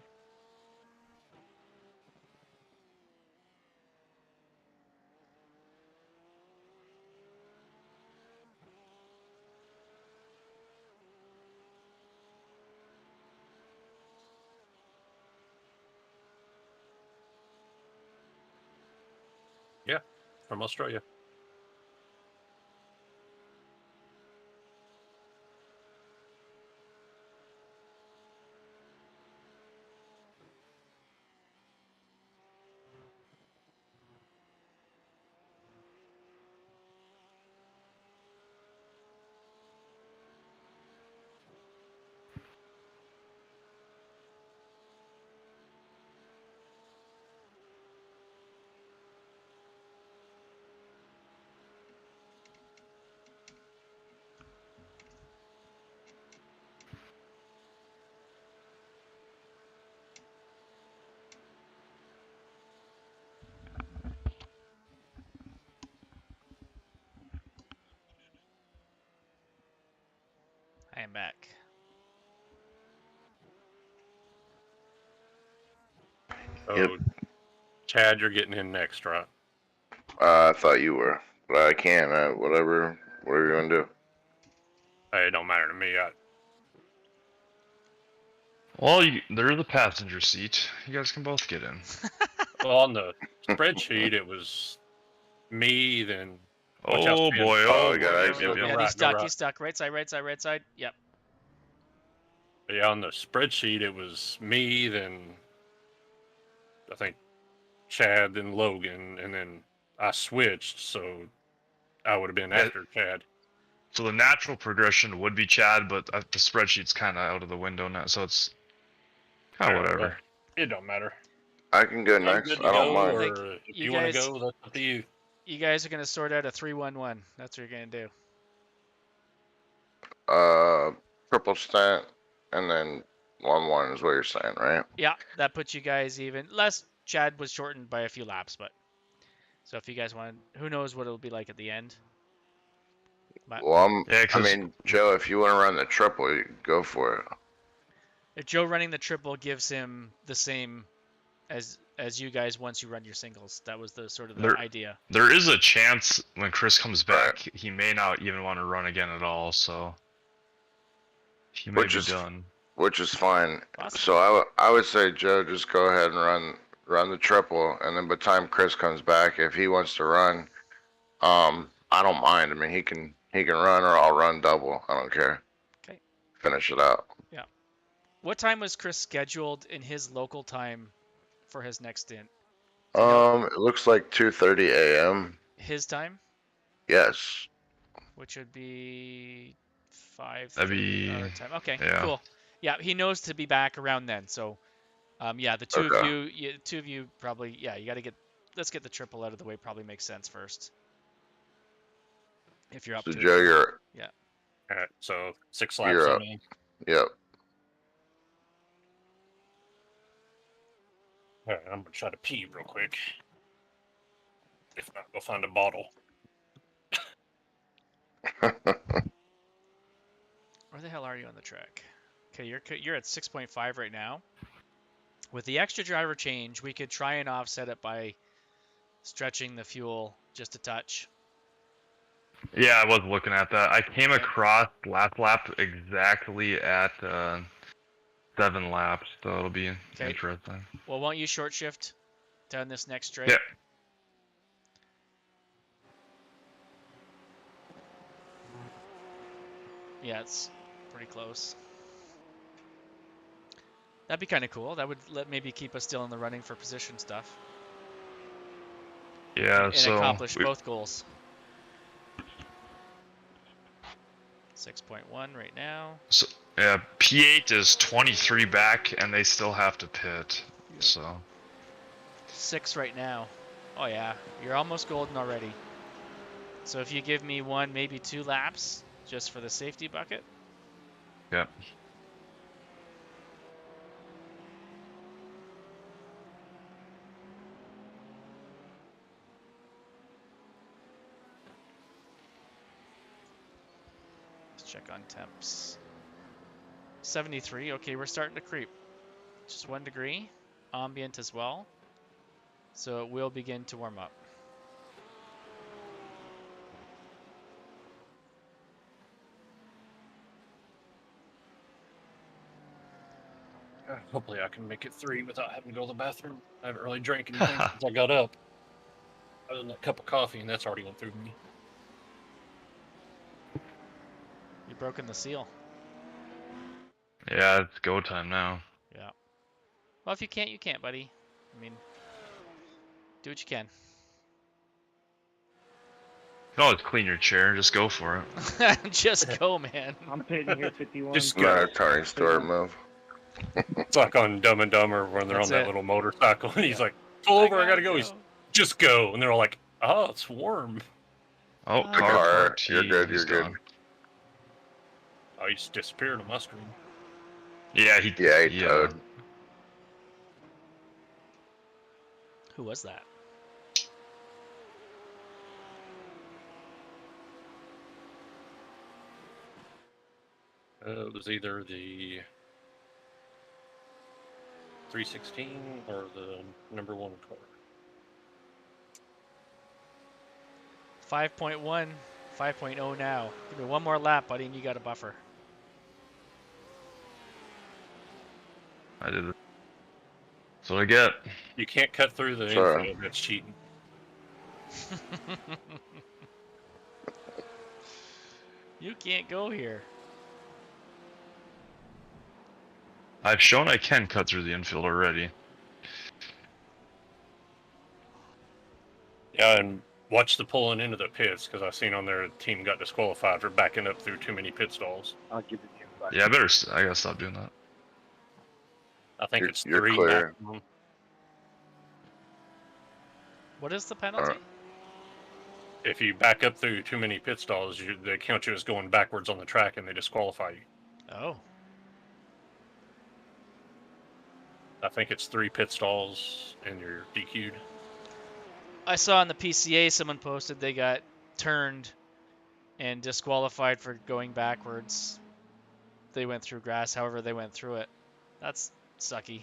Yeah, from Australia. I am back. So, Chad, you're getting in next, right? I thought you were, but I can't. Whatever you gonna do? Hey, it don't matter to me. Well, there's a passenger seat. You guys can both get in. Well, on the spreadsheet, it was me, then. Oh boy! Oh, God! Yeah, he's stuck. He's stuck. Right side. Right side. Right side. Yep. Yeah, on the spreadsheet, it was me, then I think Chad, then Logan, and then I switched, so I would have been after Chad. So the natural progression would be Chad, but the spreadsheet's kind of out of the window now, so it's kind of whatever. It don't matter. I can go next. I don't mind. Or if you want to go, that's up to you. You guys are gonna sort out a 3-1-1. That's what you're gonna do. Triple stat, and then 1-1 is what you're saying, right? Yeah, that puts you guys even. Less Chad was shortened by a few laps, but so if you guys want, who knows what it'll be like at the end. But, Well, I mean, Joe, if you want to run the triple, you go for it. If Joe running the triple gives him the same as you guys once you run your singles, that was the sort of the idea. There is a chance when Chris comes back, he may not even want to run again at all, so he may be done. Which is fine. Awesome. So I would say, Joe, just go ahead and run the triple, and then by the time Chris comes back, if he wants to run, I don't mind. I mean, he can run, or I'll run double. I don't care. Okay. Finish it out. Yeah. What time was Chris scheduled in his local time for his next stint? It looks like 2:30 a.m. His time, Yes. which would be 5:30 That'd be our time. Okay, yeah. cool. Yeah, he knows to be back around then. So, yeah, the two of Okay. you probably, yeah, you got to let's get the triple out of the way. Probably makes sense first. If you're up So to Joe, it. you're Yeah. All right, so 6 laps you're on up. me. Yep. All right, I'm gonna try to pee real quick. If not, go find a bottle. Where the hell are you on the track? Okay, you're at 6.5 right now. With the extra driver change, we could try and offset it by stretching the fuel just a touch. Yeah, I was looking at that. I came across last lap exactly at 7 laps, so it'll be interesting. Well, won't you short shift down this next straight? Yeah. Yeah, it's pretty close. That'd be kind of cool. That would maybe keep us still in the running for position stuff. Yeah, and so accomplish both goals. 6.1 right now. So yeah, P8 is 23 back, and they still have to pit. Yeah. So 6 right now. Oh yeah, you're almost golden already. So if you give me 1, maybe 2 laps, just for the safety bucket. Yep. Let's check on temps. 73. Okay, we're starting to creep. Just 1 degree. Ambient as well. So it will begin to warm up. Hopefully I can make it 3 without having to go to the bathroom. I haven't really drank anything since I got up. Other than that cup of coffee, and that's already went through me. You've broken the seal. yeah, it's go time now. Yeah. Well, if you can't, you can't, buddy. I mean, do what you can. You can always clean your chair. Just go for it. Just go, man. I'm pitting here 51. Just Not go. a Tony Stewart move. It's like on Dumb and Dumber when they're That's on that it. little motorcycle, and he's like, "Pull over, I gotta go." He's just go, and they're all like, "Oh, it's warm." Oh, The car car, parked. you're good, He's you're good. gone. Oh, he just disappeared on my screen. Yeah, he yeah. towed. Who was that? It was either the 316 or the number 1 car. 5.1, 5.0 now. Give me 1 more lap, buddy, and you got a buffer. I did it. That's what I get. You can't cut through the Sure. infield. That's cheating. You can't go here. I've shown I can cut through the infield already. Yeah, and watch the pulling into the pits, because I've seen on there the team got disqualified for backing up through too many pit stalls. I'll give it to you. Bye. Yeah, I gotta stop doing that. I think You're- it's you're 3 clear. maximum. What is the penalty? If you back up through too many pit stalls, they count you as going backwards on the track, and they disqualify you. Oh. I think it's 3 pit stalls, and you're DQ'd. I saw on the PCA someone posted they got turned and disqualified for going backwards. They went through grass, however they went through it. That's sucky.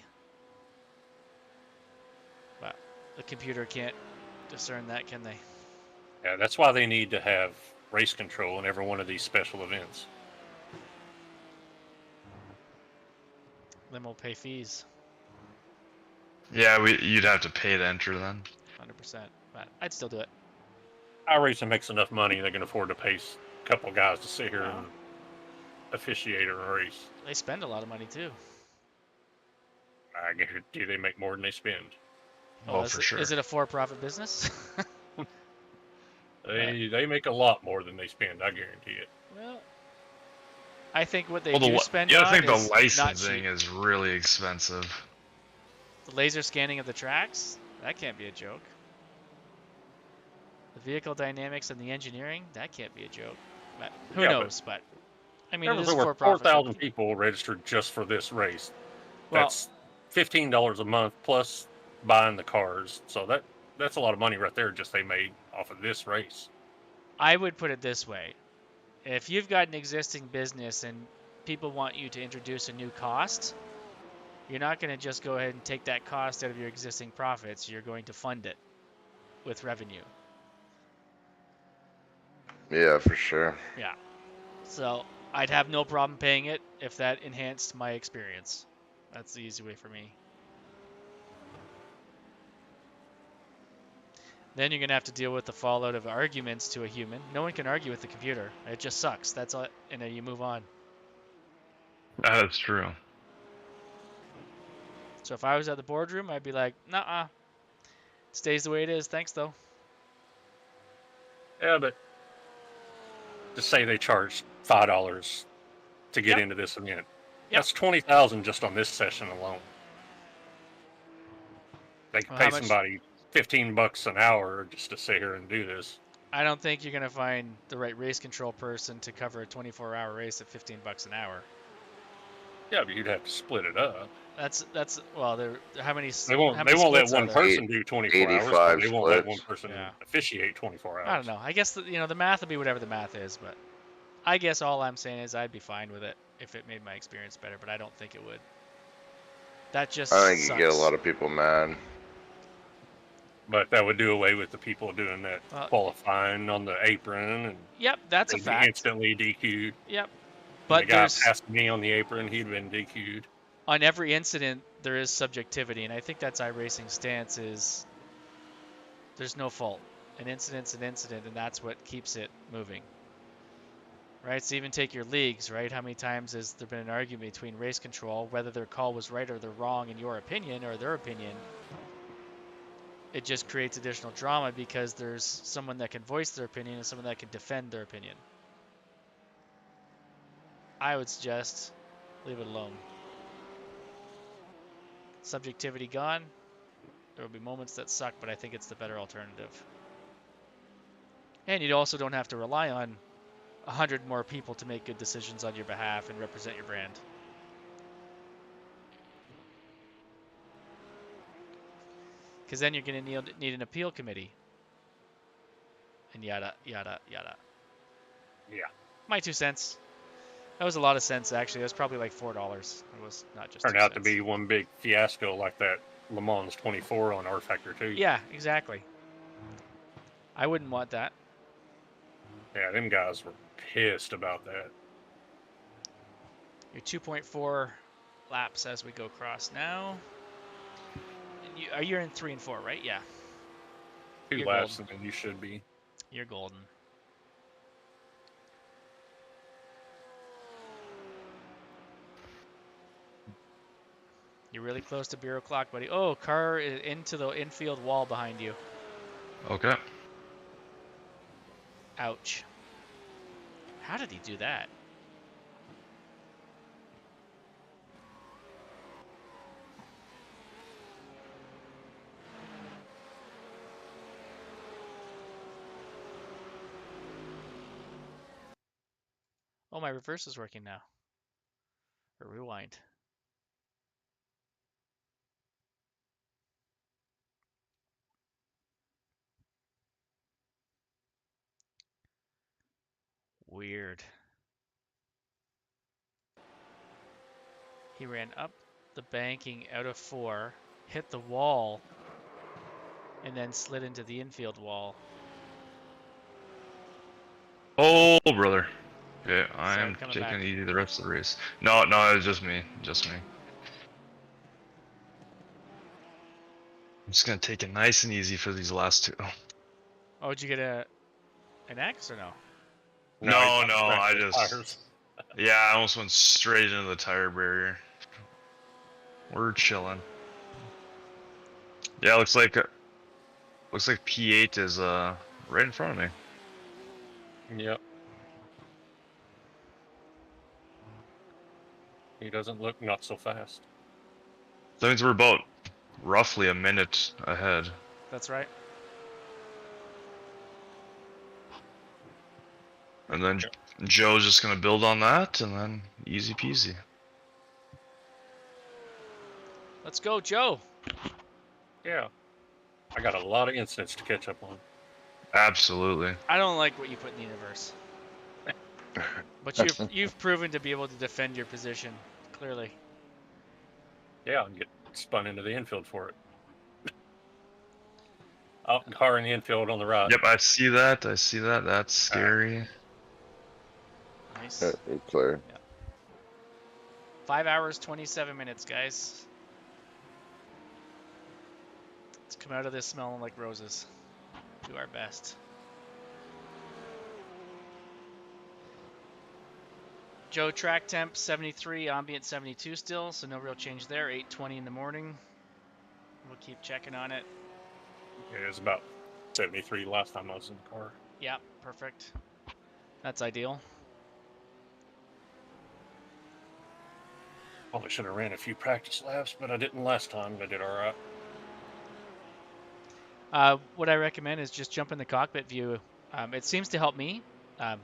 But the computer can't discern that, can they? Yeah, that's why they need to have race control in every one of these special events. Then we'll pay fees. Yeah, you'd have to pay to enter then. 100%. But I'd still do it. iRacing makes enough money they can afford to pay a couple guys to sit here and officiate a race. They spend a lot of money too. I guarantee they make more than they spend. Oh, for sure. Is it a for-profit business? They make a lot more than they spend. I guarantee it. Well, I think what they Well, do spend I on think the is not licensing cheap. is really expensive. The laser scanning of the tracks? That can't be a joke. The vehicle dynamics and the engineering? That can't be a joke. But who knows? But I mean, there it was is over for-profit. 4,000 people registered just for this race. Well, That's $15 a month plus buying the cars. So that's a lot of money right there just they made off of this race. I would put it this way. If you've got an existing business and people want you to introduce a new cost, you're not going to just go ahead and take that cost out of your existing profits. You're going to fund it with revenue. Yeah, for sure. Yeah. So I'd have no problem paying it if that enhanced my experience. That's the easy way for me. Then you're going to have to deal with the fallout of arguments to a human. No one can argue with the computer. It just sucks. That's all, and then you move on. That's true. So if I was at the boardroom, I'd be like, "Nuh-uh. Stays the way it is. Thanks, though." Yeah, but just say they charge $5 to get into this event. That's $20,000 just on this session alone. They could pay somebody $15 an hour just to sit here and do this. I don't think you're going to find the right race control person to cover a 24-hour race at $15 an hour. Yeah, but you'd have to split it up. That's well, how many? They won't let one person do 24 hours. But they won't let one person officiate 24 hours. I don't know. I guess the math will be whatever the math is, but I guess all I'm saying is I'd be fine with it if it made my experience better, but I don't think it would. That just I think sucks. you get a lot of people mad. But that would do away with the people doing that qualifying on the apron. And yep, that's a fact. Instantly DQ'd. Yep. But the guy passed me on the apron, he'd been DQ'd. On every incident, there is subjectivity, and I think that's iRacing's stance is there's no fault. An incident's an incident, and that's what keeps it moving. Right? So even take your leagues, right? How many times has there been an argument between race control, whether their call was right or they're wrong in your opinion or their opinion? It just creates additional drama because there's someone that can voice their opinion and someone that can defend their opinion. I would suggest leave it alone. Subjectivity gone. There will be moments that suck, but I think it's the better alternative. And you also don't have to rely on 100 more people to make good decisions on your behalf and represent your brand. Because then you're going to need an appeal committee. And yada, yada, yada. Yeah. My 2 cents. That was a lot of cents, actually. That was probably like $4. It was not just Turned out to be one big fiasco like that Le Mans 24 on R Factor 2. Yeah, exactly. I wouldn't want that. Yeah, them guys were pissed about that. Your 2.4 laps as we go across now. And you're in 3 and 4, right? Yeah. 2 laps, and then you should be. You're golden. You're really close to Bureau Clock, buddy. Oh, car is into the infield wall behind you. Okay. Ouch. How did he do that? Oh, my reverse is working now. Or rewind. Weird. He ran up the banking out of 4, hit the wall, and then slid into the infield wall. Oh, brother. Okay, I am taking it easy the rest of the race. No, it was just me. Just me. I'm just going to take it nice and easy for these last 2. Oh, did you get an X or no? No, I just... Yeah, I almost went straight into the tire barrier. We're chilling. Yeah, looks like P8 is right in front of me. Yep. He doesn't look not so fast. That means we're about roughly a minute ahead. That's right. And then Joe's just gonna build on that, and then easy peasy. Let's go, Joe. Yeah. I got a lot of incidents to catch up on. Absolutely. I don't like what you put in the universe. But you've proven to be able to defend your position, clearly. Yeah, I'll get spun into the infield for it. Oh, car in the infield on the right. Yep, I see that. That's scary. Nice. It's clear. Yeah. 5 hours, 27 minutes, guys. Let's come out of this smelling like roses. Do our best. Joe, track temp 73, ambient 72 still, so no real change there. 8:20 in the morning. We'll keep checking on it. Yeah, it was about 73 last time I was in the car. Yeah, perfect. That's ideal. Probably should have ran a few practice laps, but I didn't last time. I did all right. What I recommend is just jump in the cockpit view. It seems to help me.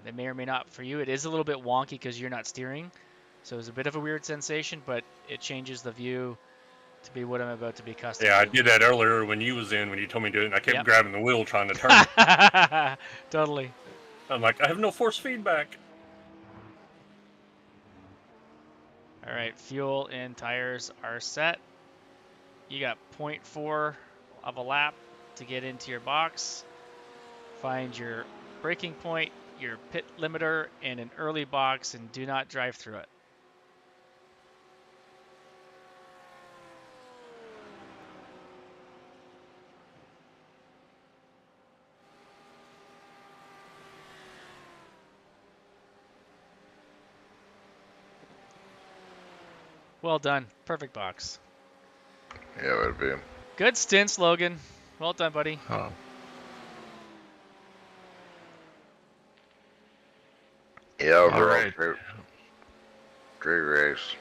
It may or may not for you. It is a little bit wonky because you're not steering. So it's a bit of a weird sensation, but it changes the view to be what I'm about to be accustomed to. Yeah, I did that earlier when you was in, when you told me to do it, and I kept grabbing the wheel trying to turn it. Totally. I'm like, I have no force feedback. All right, fuel and tires are set. You got 0.4 of a lap to get into your box. Find your braking point, your pit limiter, and an early box, and do not drive through it. Well done. Perfect box. Yeah, it would be. Good stints, Logan. Well done, buddy. Oh. Yeah, overall, great race.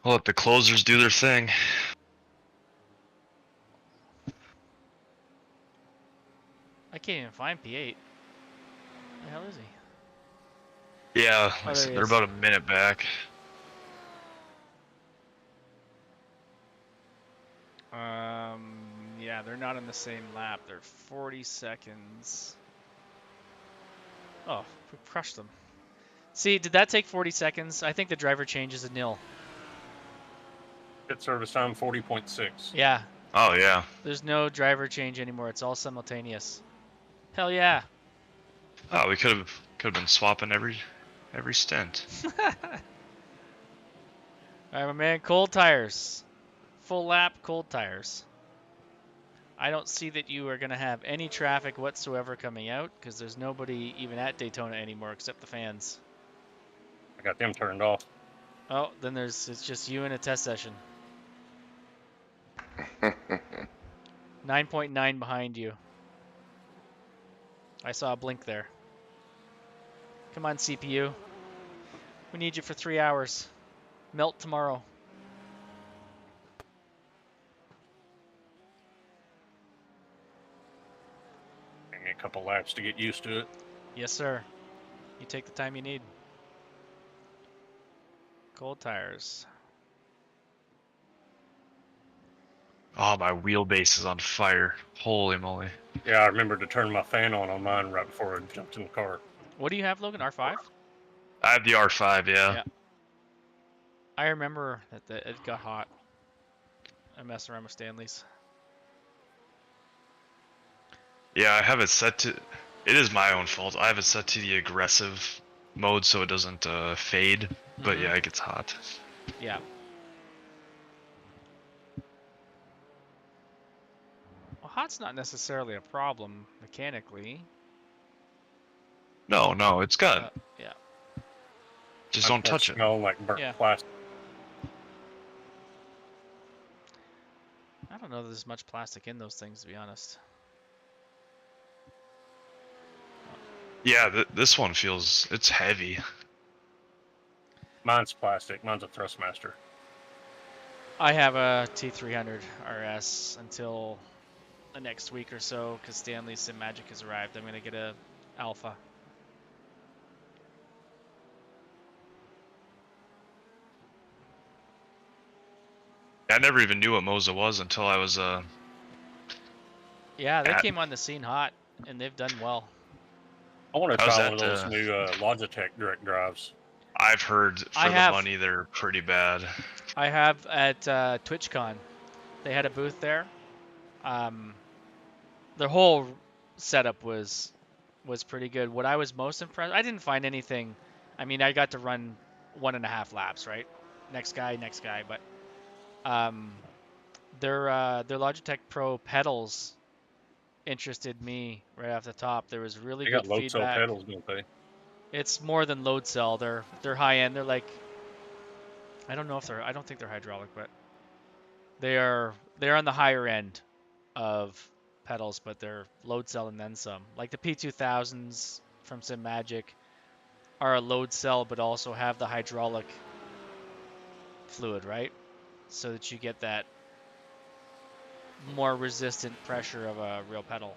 I'll let the closers do their thing. I can't even find P8. Where the hell is he? Yeah, Oh, there he they're is. about a minute back. Yeah, they're not in the same lap. They're 40 seconds. Oh, we crushed them. See, did that take 40 seconds? I think the driver change is a nil. Pit service time 40.6. Yeah. Oh yeah. There's no driver change anymore. It's all simultaneous. Hell yeah. Oh, we could have been swapping every stint. All right, my man. Cold tires. Full lap, cold tires. I don't see that you are going to have any traffic whatsoever coming out because there's nobody even at Daytona anymore except the fans. I got them turned off. Oh, then it's just you in a test session. 9.9 behind you. I saw a blink there. Come on, CPU. We need you for 3 hours. Melt tomorrow. Give me a couple laps to get used to it. Yes, sir. You take the time you need. Cold tires. Oh, my wheelbase is on fire. Holy moly. Yeah, I remember to turn my fan on mine right before I jumped in the car. What do you have, Logan? R5? I have the R5, yeah. I remember that it got hot. I messed around with Stanley's. Yeah, I have it set to... It is my own fault. I have it set to the aggressive mode so it doesn't fade. But yeah, it gets hot. Yeah. Well, hot's not necessarily a problem mechanically. No, it's got... Yeah. Just don't touch it. Smelling like burnt plastic. I don't know that there's much plastic in those things, to be honest. Yeah, this one feels, it's heavy. Mine's plastic. Mine's a Thrustmaster. I have a T300 RS until the next week or so because Stanley's Sim Magic has arrived. I'm going to get a Alpha. I never even knew what Moza was until I was Yeah, they came on the scene hot, and they've done well. I want to try one of those new Logitech direct drives. I've heard for the money they're pretty bad. I have at TwitchCon. They had a booth there. Their whole setup was pretty good. What I was most impressed, I didn't find anything. I mean, I got to run 1.5 laps, right? Next guy, but their Logitech Pro pedals interested me right off the top. There was really good feedback. They got load cell pedals, don't they? It's more than load cell. They're high end. They're like, I don't think they're hydraulic, but they're on the higher end of pedals, but they're load cell and then some. Like the P2000s from Sim Magic are a load cell, but also have the hydraulic fluid, right? So that you get that more resistant pressure of a real pedal.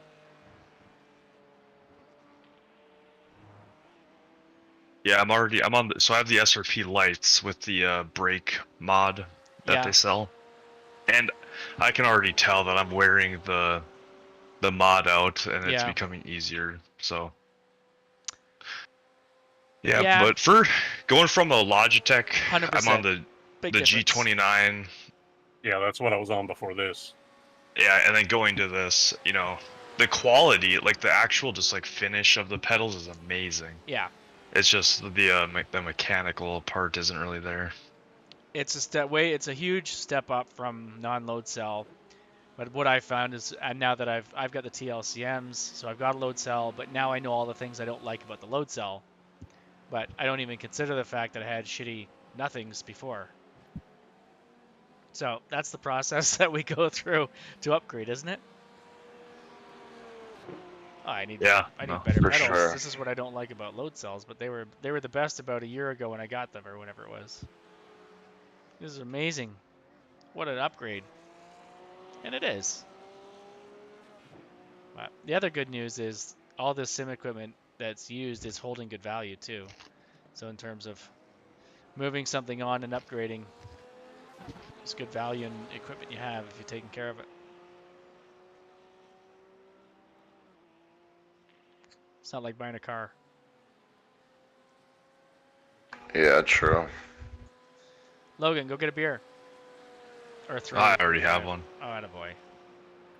Yeah, I'm on so I have the SRP lights with the brake mod that they sell. And I can already tell that I'm wearing the mod out and it's becoming easier. So yeah, but for going from a Logitech, 100%. I'm on the G29. Yeah, that's what I was on before this. Yeah, and then going to this, you know, the quality, like the actual just like finish of the pedals is amazing. Yeah. It's just the mechanical part isn't really there. It's a huge step up from non-load cell. But what I found is, and now that I've got the TLCMs, so I've got a load cell, but now I know all the things I don't like about the load cell. But I don't even consider the fact that I had shitty nothings before. So that's the process that we go through to upgrade, isn't it? Oh, I need better pedals. Sure. This is what I don't like about load cells, but they were the best about a year ago when I got them, or whenever it was. This is amazing. What an upgrade. And it is. But the other good news is all this sim equipment that's used is holding good value too. So in terms of moving something on and upgrading, it's good value in equipment you have if you're taking care of it. It's not like buying a car. Yeah, true. Logan, go get a beer. Or 3. I already have one. Oh, attaboy.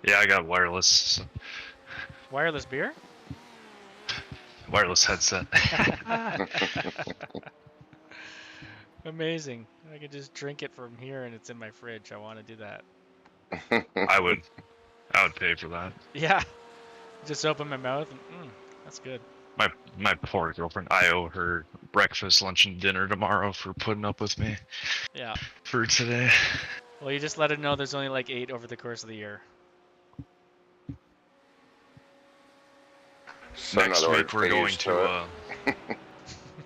Yeah, I got wireless. So. Wireless beer? Wireless headset. Amazing. I could just drink it from here and it's in my fridge. I want to do that. I would pay for that. Yeah. Just open my mouth and that's good. My poor girlfriend. I owe her breakfast, lunch, and dinner tomorrow for putting up with me. Yeah. For today. Well, you just let her know there's only like 8 over the course of the year. So next week we're going to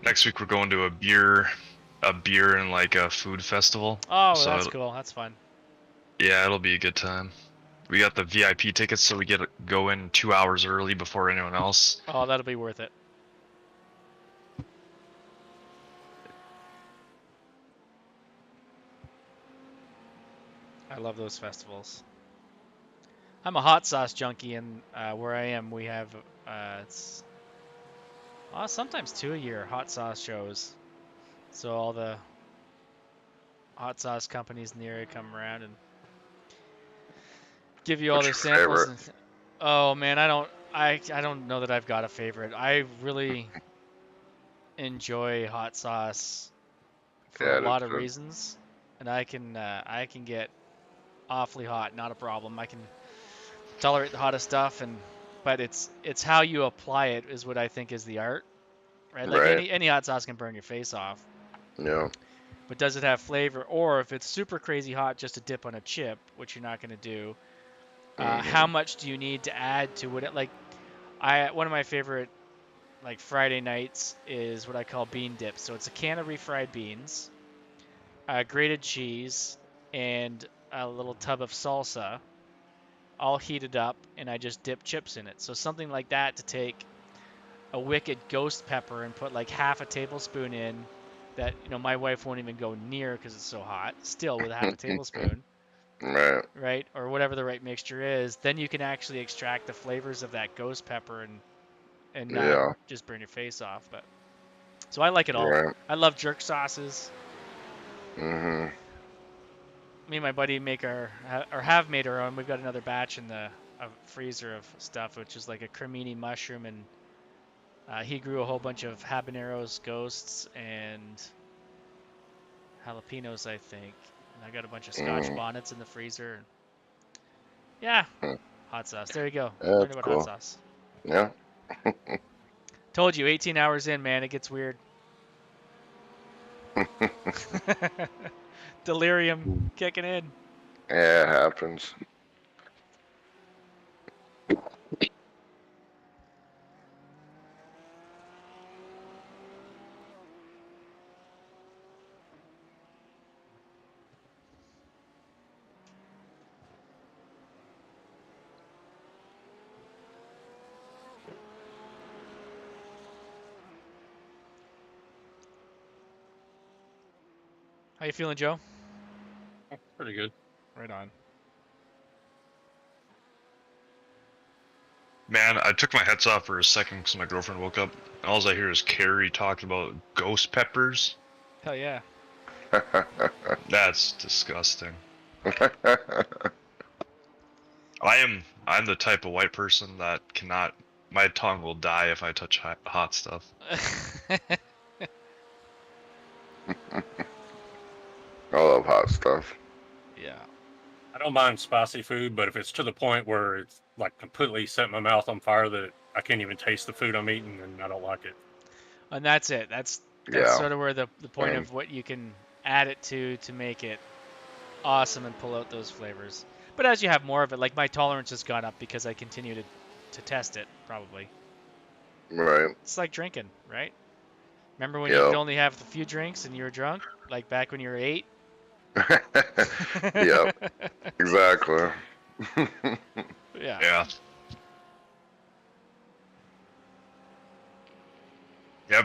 next week we're going to a beer and like a food festival. Oh, so that's cool. That's fun. Yeah, it'll be a good time. We got the VIP tickets, so we get to go in 2 hours early before anyone else. Oh, that'll be worth it. I love those festivals. I'm a hot sauce junkie, and where I am, we have it's sometimes 2 a year hot sauce shows. So all the hot sauce companies in the area come around and give you all their samples. And, oh man, I don't know that I've got a favorite. I really enjoy hot sauce for a lot of reasons, and I can get awfully hot, not a problem. I can tolerate the hottest stuff, but it's how you apply it is what I think is the art, right? Like any hot sauce can burn your face off, Yeah. But does it have flavor? Or if it's super crazy hot, just to dip on a chip, which you're not going to do. How much do you need to add to it? Like, one of my favorite like Friday nights is what I call bean dip. So it's a can of refried beans, grated cheese, and a little tub of salsa, all heated up, and I just dip chips in it. So something like that, to take a wicked ghost pepper and put like half a tablespoon in, that my wife won't even go near because it's so hot. Still with a half a tablespoon. Right, or whatever the right mixture is, then you can actually extract the flavors of that ghost pepper and not just burn your face off. But so I like it all. Right. I love jerk sauces. Mhm. Me and my buddy have made our own. We've got another batch in the freezer of stuff, which is like a cremini mushroom, and he grew a whole bunch of habaneros, ghosts, and jalapenos, I think. And I got a bunch of Scotch bonnets in the freezer. Yeah, hot sauce. There you go. Yeah, Learn that's about cool. hot sauce. Yeah. Told you, 18 hours in, man, it gets weird. Delirium kicking in. Yeah, it happens. How you feeling, Joe? Pretty good. Right on. Man, I took my heads off for a second because my girlfriend woke up. And all I hear is Carrie talking about ghost peppers. Hell yeah. That's disgusting. I'm the type of white person that cannot. My tongue will die if I touch hot stuff. I love hot stuff. Yeah. I don't mind spicy food, but if it's to the point where it's like completely set my mouth on fire that I can't even taste the food I'm eating, then I don't like it. And that's it. That's sort of where the point of what you can add it to make it awesome and pull out those flavors. But as you have more of it, like my tolerance has gone up because I continue to test it, probably. Right. It's like drinking, right? Remember when you could only have a few drinks and you were drunk? Like back when you were 8? Yep. Exactly. Yeah. Yeah,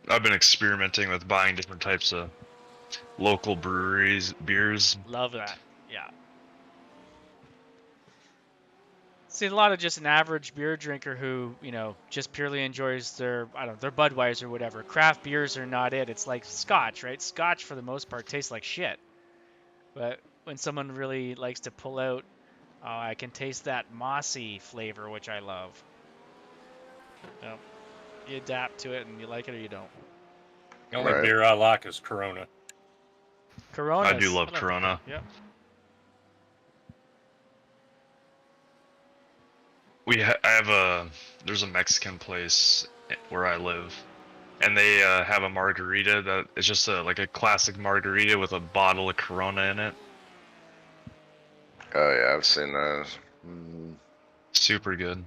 I've been experimenting with buying different types of local beers. Love that. Yeah. See, a lot of just an average beer drinker who, just purely enjoys their Budweiser or whatever. Craft beers are not it. It's like Scotch, right? Scotch, for the most part, tastes like shit. But when someone really likes to pull out, I can taste that mossy flavor, which I love. You adapt to it and you like it or you don't. The only beer I like is Corona. Corona. I do love Corona. Yeah. There's a Mexican place where I live, and they have a margarita that is just like a classic margarita with a bottle of Corona in it. Oh yeah, I've seen those. Super good.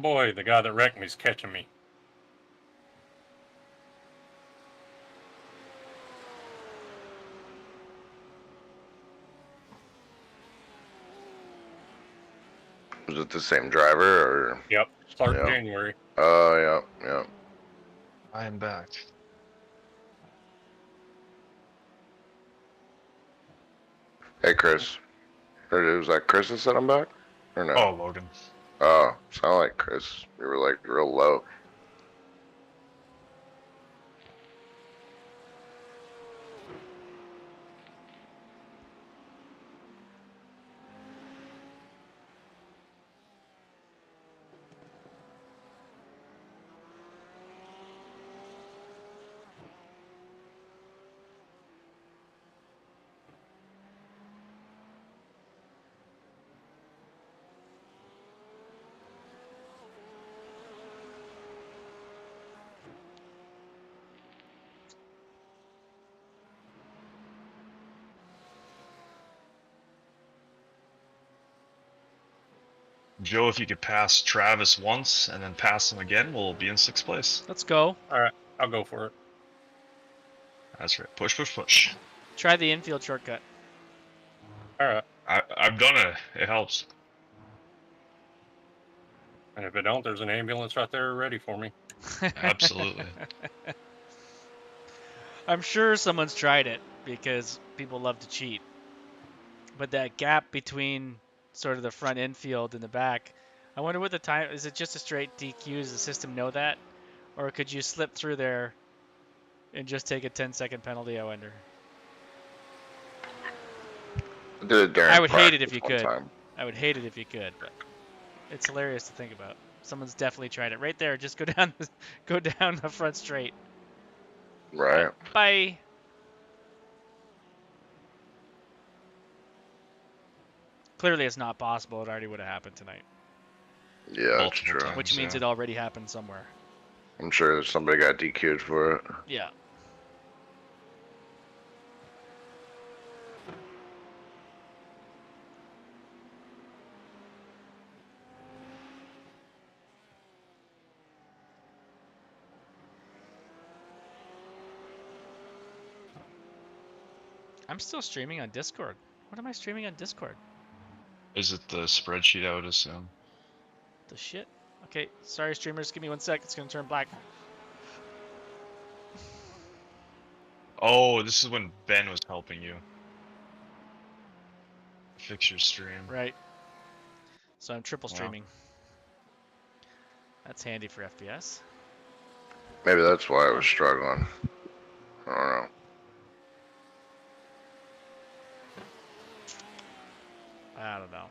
boy, the guy that wrecked me is catching me. Was it the same driver or? Yep, starting Yeah. January. Oh, yeah. I am back. Hey, Chris. Was that Chris that said I'm back? Or no? Oh, Logan. Oh, sound like Chris. You were like real low. Joe, if you could pass Travis once and then pass him again, we'll be in 6th place. Let's go. All right, I'll go for it. That's right. Push, push, push. Try the infield shortcut. All right. I've done it. It helps. And if it don't, there's an ambulance right there ready for me. Absolutely. I'm sure someone's tried it because people love to cheat. But that gap between sort of the front infield and the back, I wonder what the time is. It just a straight DQ? Does the system know that, or could you slip through there and just take a 10-second penalty? I wonder. I did it during I would hate it if practice you one could. time. I would hate it if you could, but it's hilarious to think about. Someone's definitely tried it. Right there, just go down the front straight. Right. Bye. Clearly, it's not possible. It already would have happened tonight. Yeah, that's Multiple true. times, Which means yeah. it already happened somewhere. I'm sure somebody got DQ'd for it. Yeah. I'm still streaming on Discord. What am I streaming on Discord? Is it the spreadsheet, I would assume? The shit? Okay, sorry streamers, give me 1 sec. It's gonna turn black. Oh, this is when Ben was helping you. Fix your stream. Right. So I'm triple Wow. streaming. That's handy for FPS. Maybe that's why I was struggling. I don't know. I don't know.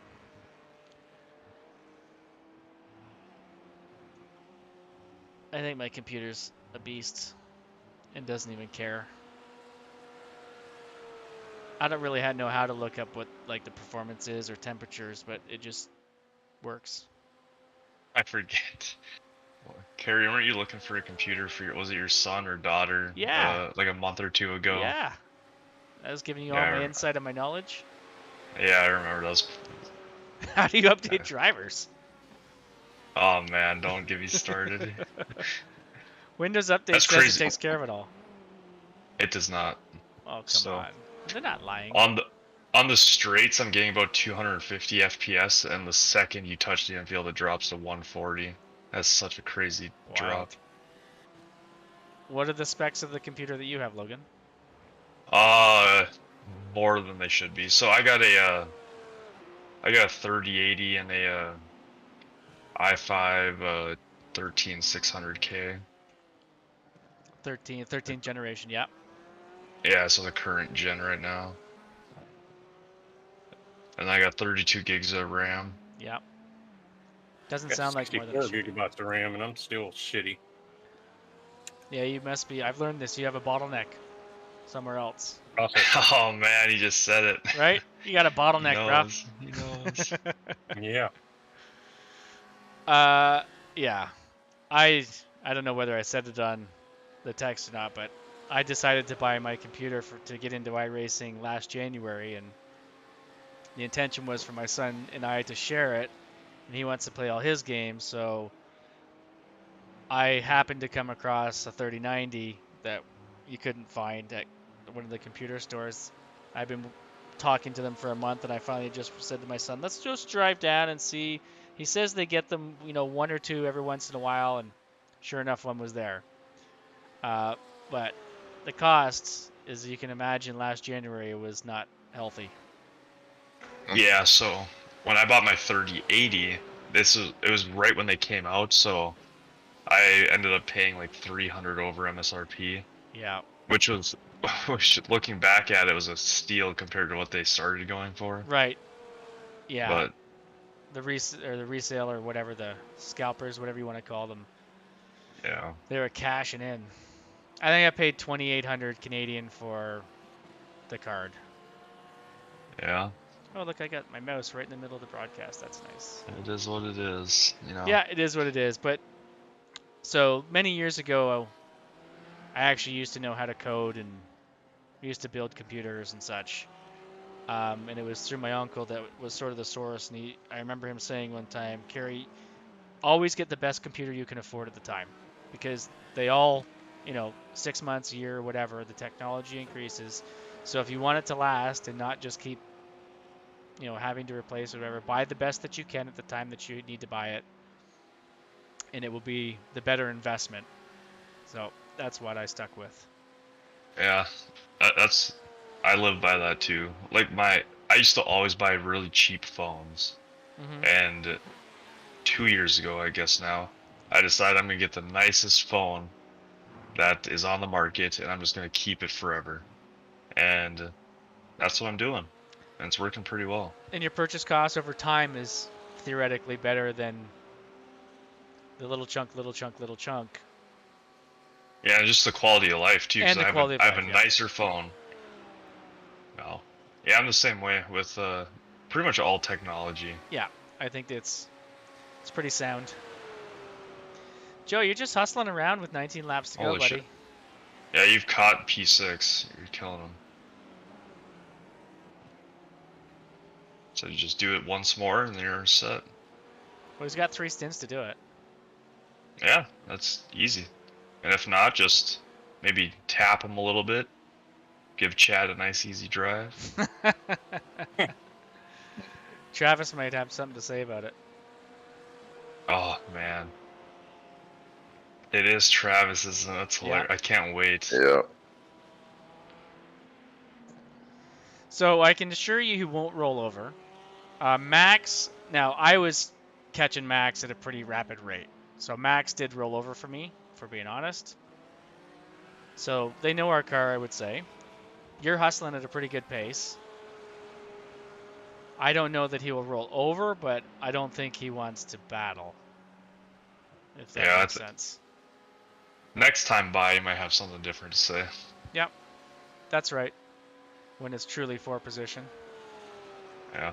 I think my computer's a beast and doesn't even care. I don't really know how to look up what like the performance is or temperatures, but it just works. I forget. Carrie, weren't you looking for a computer for was it your son or daughter? Yeah. Like a month or two ago. Yeah. I was giving you Yeah, all my insight and my knowledge. Yeah, I remember those. How do you update drivers? Oh man, don't get me started. Windows Update That's says crazy. it takes care of it all. It does not. Oh, come on. They're not lying. On the straights, I'm getting about 250 FPS, and the second you touch the infield, it drops to 140. That's such a crazy drop. What are the specs of the computer that you have, Logan? More than they should be. So I got a 3080 and a i5 13600K. 13th generation, yeah. Yeah, so the current gen right now. And I got 32 gigs of RAM. Yeah. Doesn't sound like more than 64 gigabytes of RAM, and I'm still shitty. Yeah, you must be. I've learned this. You have a bottleneck somewhere else. Oh man, he just said it. Right? You got a bottleneck, bro. He knows. Yeah. Yeah. I don't know whether I said it on the text or not, but I decided to buy my computer to get into iRacing last January, and the intention was for my son and I to share it, and he wants to play all his games, so I happened to come across a 3090 that you couldn't find at one of the computer stores. I've been talking to them for a month, and I finally just said to my son, let's just drive down and see. He says they get them, one or two every once in a while, and sure enough, one was there. But the costs, as you can imagine, last January was not healthy. Yeah, so when I bought my 3080, it was right when they came out, so I ended up paying like 300 over MSRP. Yeah. Which was, looking back at it, was a steal compared to what they started going for. Right. Yeah. But the resale or whatever, the scalpers, whatever you want to call them. Yeah. They were cashing in. I think I paid 2,800 Canadian for the card. Yeah. Oh, look, I got my mouse right in the middle of the broadcast. That's nice. It is what it is, Yeah, it is what it is. But so many years ago, I actually used to know how to code and used to build computers and such. And it was through my uncle that was sort of the source. And I remember him saying one time, Kerry, always get the best computer you can afford at the time, because they all, 6 months, a year, whatever, the technology increases. So if you want it to last and not just keep, having to replace or whatever, buy the best that you can at the time that you need to buy it, and it will be the better investment. So that's what I stuck with. Yeah, I live by that too. Like I used to always buy really cheap phones, and 2 years ago, I guess now, I decided I'm gonna get the nicest phone that is on the market, and I'm just gonna keep it forever. And that's what I'm doing, and it's working pretty well. And your purchase cost over time is theoretically better than the little chunk. Yeah, just the quality of life too, because And the quality of I have life, a yeah. nicer phone. No, yeah, I'm the same way with pretty much all technology. Yeah, I think it's pretty sound. Joe, you're just hustling around with 19 laps to go, Holy buddy. shit. Yeah, you've caught P6. You're killing him. So you just do it once more and you're set. Well, he's got 3 stints to do it. Yeah, that's easy. And if not, just maybe tap him a little bit. Give Chad a nice easy drive. Travis might have something to say about it. Oh, man. It is Travis, isn't it? That's hilarious. I can't wait. Yeah. So I can assure you he won't roll over. Max, now I was catching Max at a pretty rapid rate. So Max did roll over for me, for being honest. So they know our car, I would say. You're hustling at a pretty good pace. I don't know that he will roll over, but I don't think he wants to battle. If that makes sense. Next time by, you might have something different to say. Yep, that's right. When it's truly 4 position. Yeah.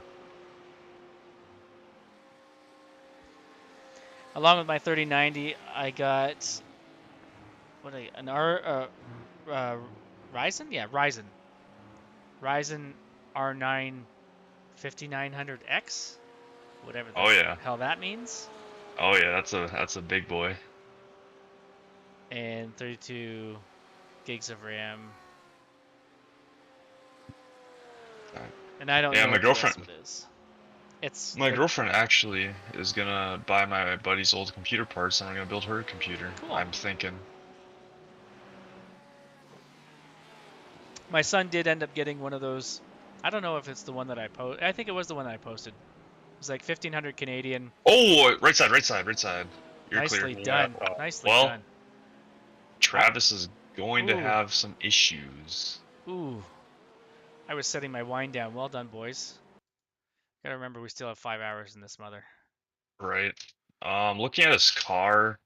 Along with my 3090, I got an Ryzen? Yeah, Ryzen. Ryzen R9 5900X, whatever the hell that means. Oh yeah, that's a big boy. And 32 gigs of RAM. And I don't know my girlfriend. what it is. It's my girlfriend actually is gonna buy my buddy's old computer parts, and we're gonna build her a computer. Cool. I'm thinking. My son did end up getting one of those. I don't know if it's the one that I posted. I think it was the one that I posted. It was like 1,500 Canadian. Oh, right side. You're Nicely clear. done. Nicely done. Travis is going to have some issues. Ooh. I was setting my wind down. Well done, boys. Gotta remember we still have 5 hours in this mother. Right. Looking at his car,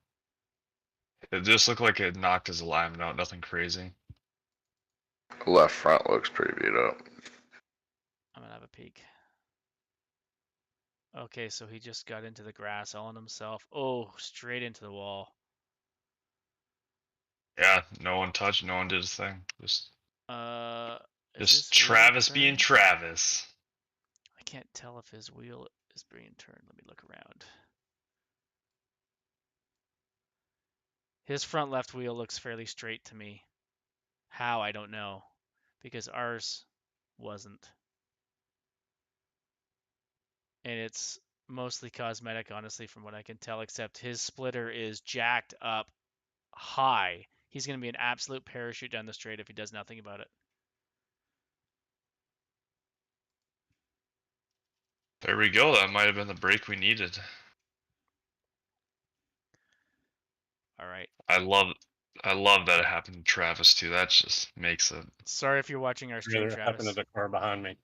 it just looked like it knocked his alignment out. Nothing crazy. Left front looks pretty beat up. I'm gonna have a peek. Okay, so he just got into the grass all on himself. Oh, straight into the wall. Yeah, no one touched, no one did his thing. Just Travis being Travis. I can't tell if his wheel is being turned. Let me look around. His front left wheel looks fairly straight to me. How, I don't know, because ours wasn't. And it's mostly cosmetic, honestly, from what I can tell, except his splitter is jacked up high. He's going to be an absolute parachute down the straight if he does nothing about it. There we go. That might have been the break we needed. All right. I love that it happened to Travis too. That just makes it. Sorry if you're watching our stream, It happened to Travis. the car behind me.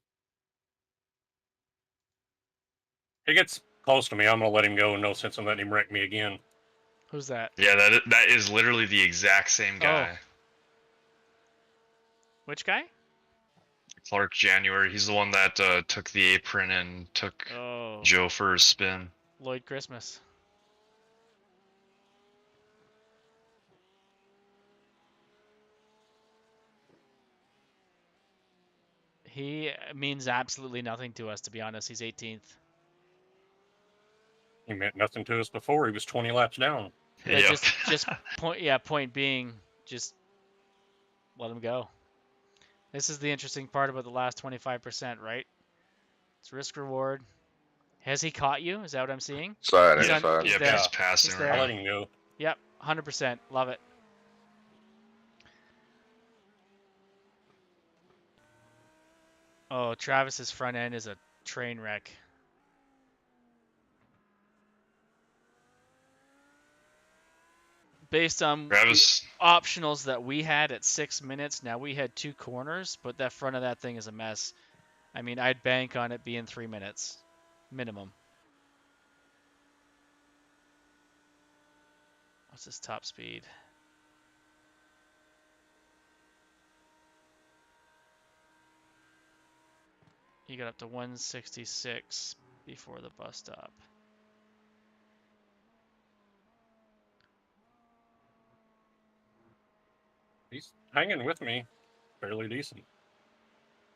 He gets close to me, I'm gonna let him go. No sense in letting him wreck me again. Who's that? Yeah, that is literally the exact same guy. Oh. Which guy? Clark January. He's the one that took the apron and took Joe for a spin. Lloyd Christmas. He means absolutely nothing to us, to be honest. He's 18th. He meant nothing to us before. He was 20 laps down. Yeah, yep. just point. Yeah, point being, just let him go. This is the interesting part about the last 25%, right? It's risk reward. Has he caught you? Is that what I'm seeing? Side, he's he's passing. He's there. I'll let him go. Yep, 100%. Love it. Oh, Travis's front end is a train wreck. Based on the optionals that we had at 6 minutes, now we had 2 corners, but that front of that thing is a mess. I mean, I'd bank on it being 3 minutes, minimum. What's his top speed? He got up to 166 before the bus stop. He's hanging with me fairly decent.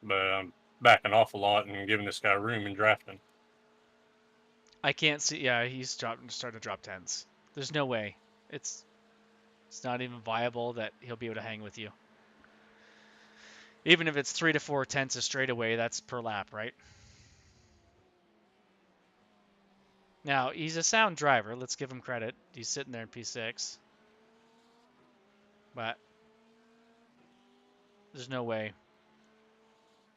But I'm backing off a lot and giving this guy room and drafting. I can't see. Yeah, he's starting to drop tens. There's no way. It's not even viable that he'll be able to hang with you. Even if it's 3 to 4 tenths a straightaway, that's per lap, right? Now, he's a sound driver. Let's give him credit. He's sitting there in P6. But there's no way.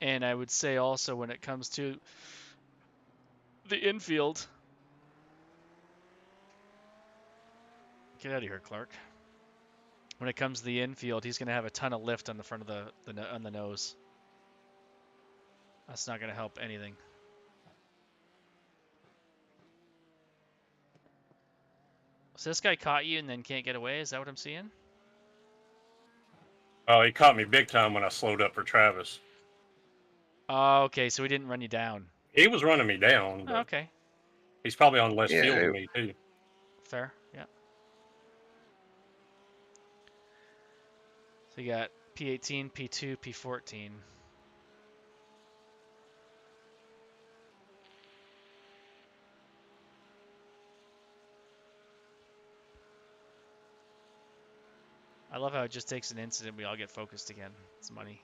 And I would say also when it comes to the infield. Get out of here, Clark. When it comes to the infield, he's going to have a ton of lift on the front of on the nose. That's not going to help anything. So this guy caught you and then can't get away? Is that what I'm seeing? Oh, he caught me big time when I slowed up for Travis. Oh, okay. So he didn't run you down. He was running me down. Oh, okay. He's probably on less fuel than me, too. Fair, yeah. So you got P18, P2, P14. I love how it just takes an incident, we all get focused again. It's money.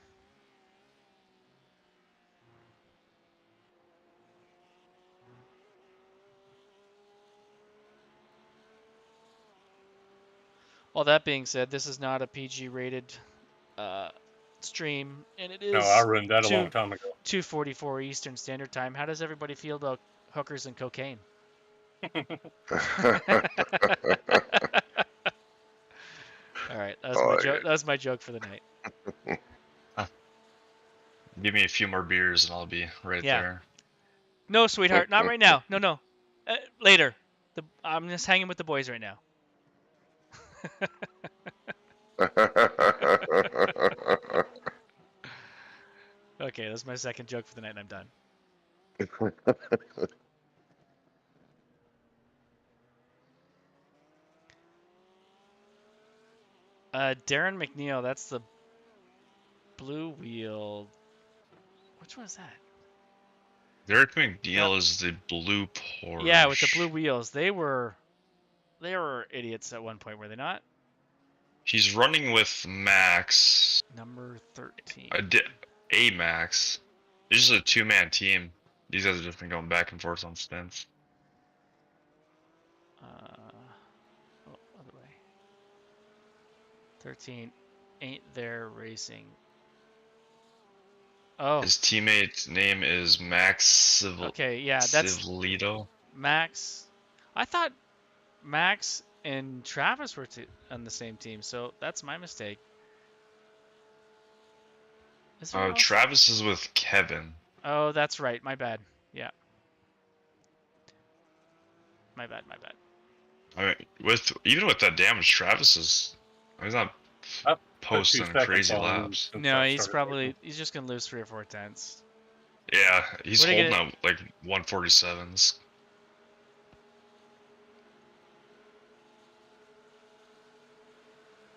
Well, that being said, this is not a PG-rated stream, and it is. No, I ruined that a long time ago. 2:44 Eastern Standard Time. How does everybody feel about hookers and cocaine? All right, that was my joke for the night. Give me a few more beers and I'll be right there. No, sweetheart, not right now. No. Later. I'm just hanging with the boys right now. Okay, that's my second joke for the night, and I'm done. Darren McNeil, that's the blue wheel. Which one is that? Derek McNeil is the blue Porsche. Yeah, with the blue wheels. They were idiots at one point, were they not? He's running with Max. Number 13. A Max. It's just a two-man team. These guys have just been going back and forth on stints. Other way. 13 ain't there racing. Oh. His teammate's name is Max Okay, yeah, that's Civlito. Max. I thought Max and Travis were on the same team, so that's my mistake. Travis is with Kevin. Oh, that's right. My bad. Yeah. My bad. I mean, even with that damage, Travis he's not posting crazy laps. No, he's just gonna lose 3 or 4 tenths. Yeah, he's holding up like 147s.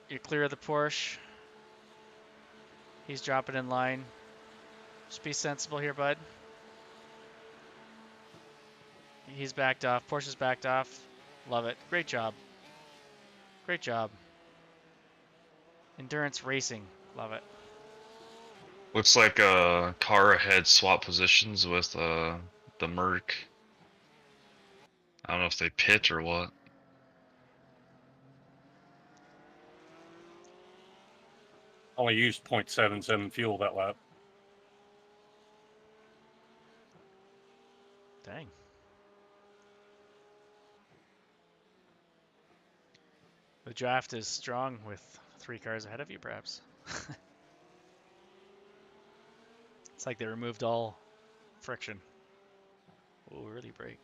You're clear of the Porsche. He's dropping in line. Just be sensible here, bud. He's backed off. Porsche's backed off. Love it. Great job. Great job. Endurance racing. Love it. Looks like a car ahead swap positions with the Merc. I don't know if they pit or what. Only used 0.77 fuel that lap. Dang. The draft is strong with 3 cars ahead of you, perhaps. It's like they removed all friction. Oh, early brake.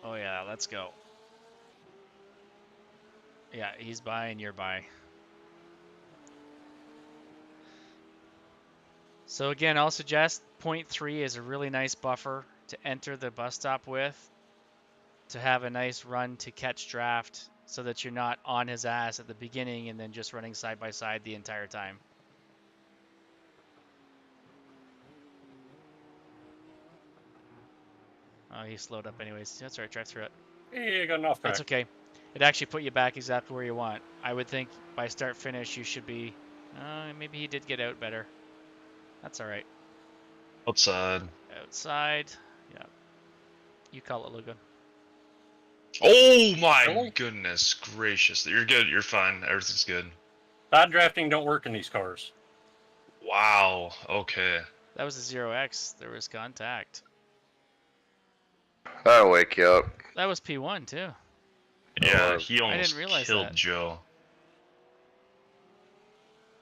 Oh yeah, let's go. Yeah, he's by and you're by. So again, I'll suggest 0.3 is a really nice buffer to enter the bus stop with, to have a nice run to catch draft so that you're not on his ass at the beginning and then just running side by side the entire time. Oh, he slowed up anyways. That's all right, drive through it. Yeah, got an off track. That's okay. It actually put you back exactly where you want. I would think by start finish you should be. Maybe he did get out better. That's all right. Outside. Outside. Yeah. You call it, Logan. Oh my goodness gracious! You're good. You're fine. Everything's good. Side drafting don't work in these cars. Wow. Okay. That was a 0x. There was contact. That'll wake you up. That was P1 too. Yeah, he I almost didn't realize killed that. Joe.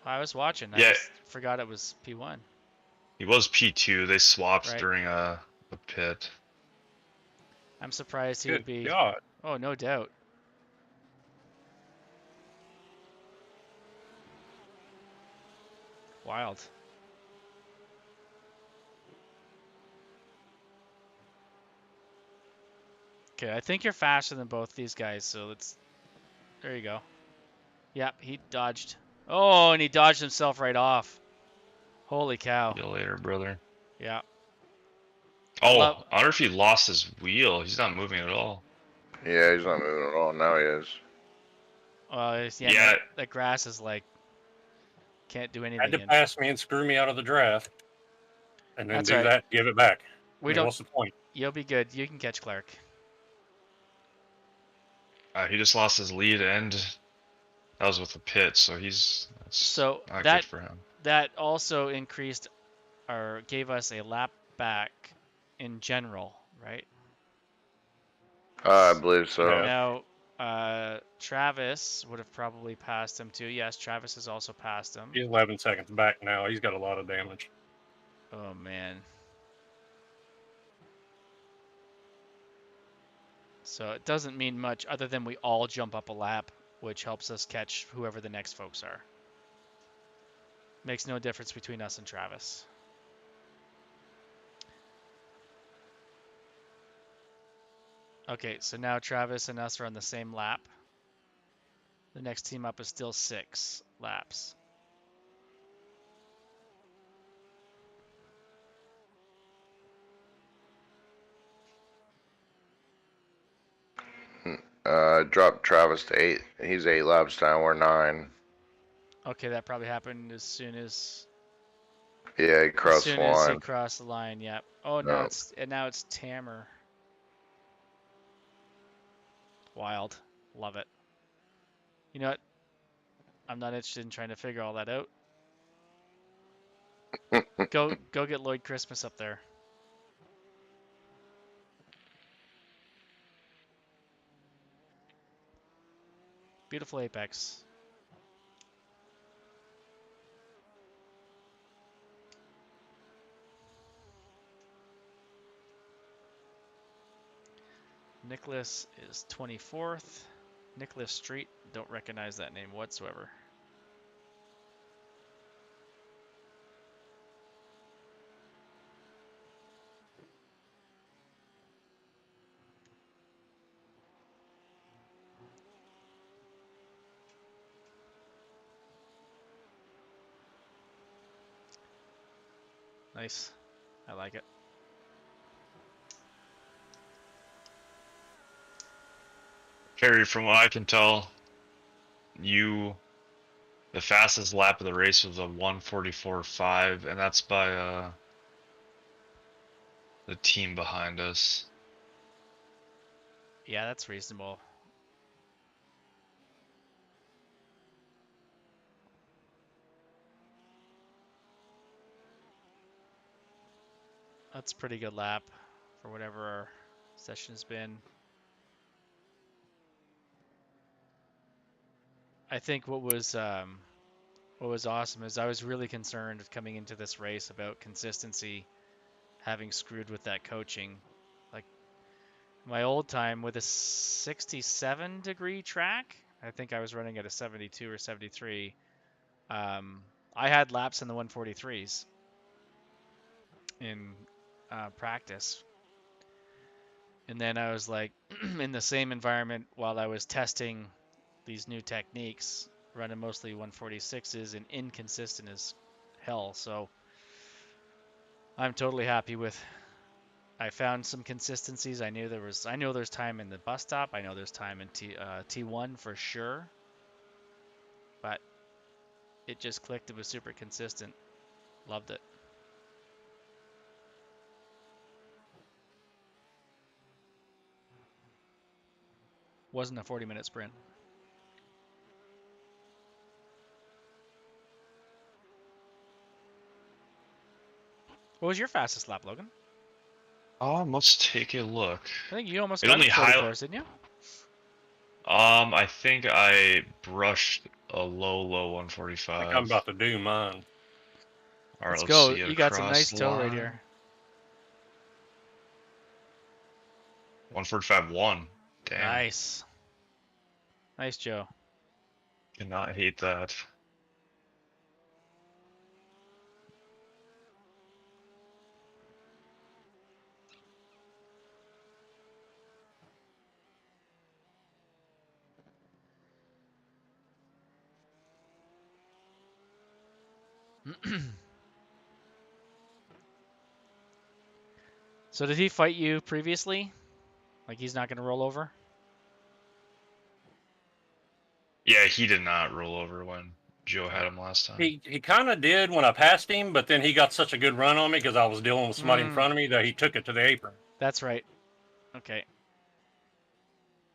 I was watching. I Yeah. just forgot it was P1. He was P2. They swapped during a pit. I'm surprised he Good would be. God. Oh, no doubt. Wild. Okay, I think you're faster than both these guys, so let's... There you go. Yep, he dodged. Oh, and he dodged himself right off. Holy cow. See you later, brother. Yeah. Oh, I wonder if he lost his wheel. He's not moving at all. Yeah, he's not moving at all. Now he is. Yeah. That grass is like... Can't do anything. Had to pass me and screw me out of the draft. And then That's do right. that, give it back. What's the point? You'll be good. You can catch Clark. He just lost his lead and that was with the pit, so not good for him. That also increased or gave us a lap back in general, right? I believe so. Now, Travis would have probably passed him too. Yes, Travis has also passed him. He's 11 seconds back now. He's got a lot of damage. Oh, man. So it doesn't mean much other than we all jump up a lap, which helps us catch whoever the next folks are. Makes no difference between us and Travis. Okay, so now Travis and us are on the same lap. The next team up is still 6 laps. dropped Travis to 8. He's 8 laps down. We're 9. Okay, that probably happened as soon as. Yeah, he crossed the line. As soon as he crossed the line, yep. Oh, now it's Tammer. Wild, love it. You know what? I'm not interested in trying to figure all that out. Go get Lloyd Christmas up there. Beautiful apex. Nicholas is 24th. Nicholas Street, don't recognize that name whatsoever. Nice. I like it. Kerry, from what I can tell, the fastest lap of the race was a 1:44.5, and that's by the team behind us. Yeah, that's reasonable. That's a pretty good lap for whatever our session's been. I think what was awesome is I was really concerned coming into this race about consistency, having screwed with that coaching. Like my old time with a 67 degree track, I think I was running at a 72 or 73. I had laps in the 143s in practice. And then I was like in the same environment while I was testing these new techniques, running mostly 146s and inconsistent as hell. So I'm totally happy with. I found some consistencies. I know there's time in the bus stop. I know there's time in T1 for sure. But it just clicked. It was super consistent. Loved it. Wasn't a 40-minute sprint. What was your fastest lap, Logan? Let's take a look. I think you almost got 44s, didn't you? I think I brushed a low 145. I think I'm about to do mine. All right, let's go. See you got some nice toe right here. 145.1. Damn. Nice. Nice, Joe. Cannot hate that. So did he fight you previously? Like he's not going to roll over? Yeah, he did not roll over when Joe had him last time. He kind of did when I passed him, but then he got such a good run on me because I was dealing with somebody in front of me that he took it to the apron. That's right. Okay.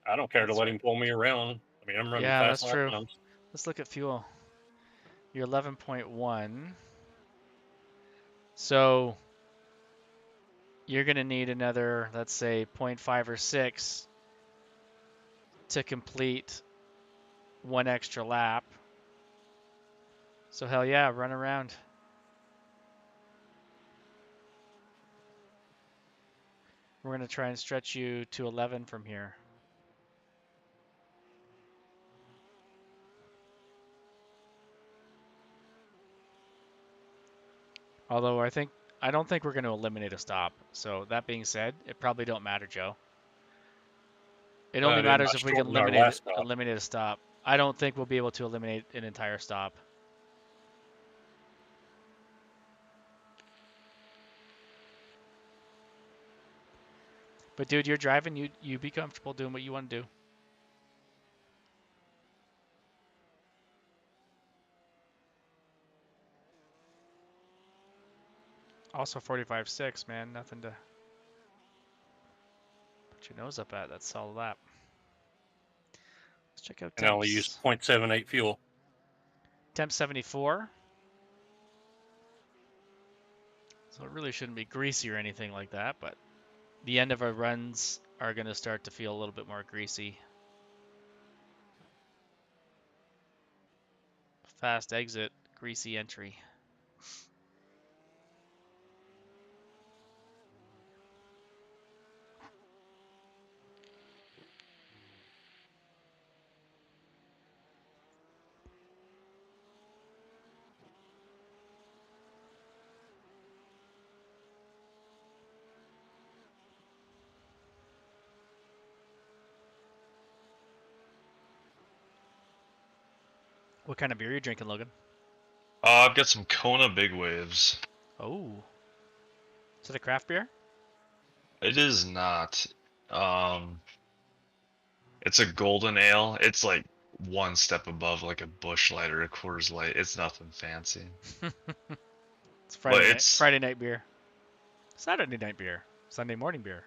I don't care to let him pull me around. I mean, I'm running fast. Yeah, that's true. Let's look at fuel. You're 11.1. So you're going to need another, let's say, 0.5 or 6 to complete one extra lap. So hell yeah, run around. We're going to try and stretch you to 11 from here. Although I don't think we're going to eliminate a stop. So that being said, it probably don't matter, Joe. It only matters if we can eliminate a stop. I don't think we'll be able to eliminate an entire stop. But dude, you're driving. You be comfortable doing what you want to do. Also 45.6, man. Nothing to put your nose up at. That's a solid lap. Let's check out temps. And I only used 0.78 fuel. Temp 74. So it really shouldn't be greasy or anything like that, but the end of our runs are going to start to feel a little bit more greasy. Fast exit, greasy entry. What kind of beer are you drinking, Logan? I've got some Kona Big Waves. Oh. Is it a craft beer? It is not. It's a golden ale. It's like one step above like a Busch Light or a Coors Light. It's nothing fancy. It's Friday night beer. Saturday night beer. Sunday morning beer.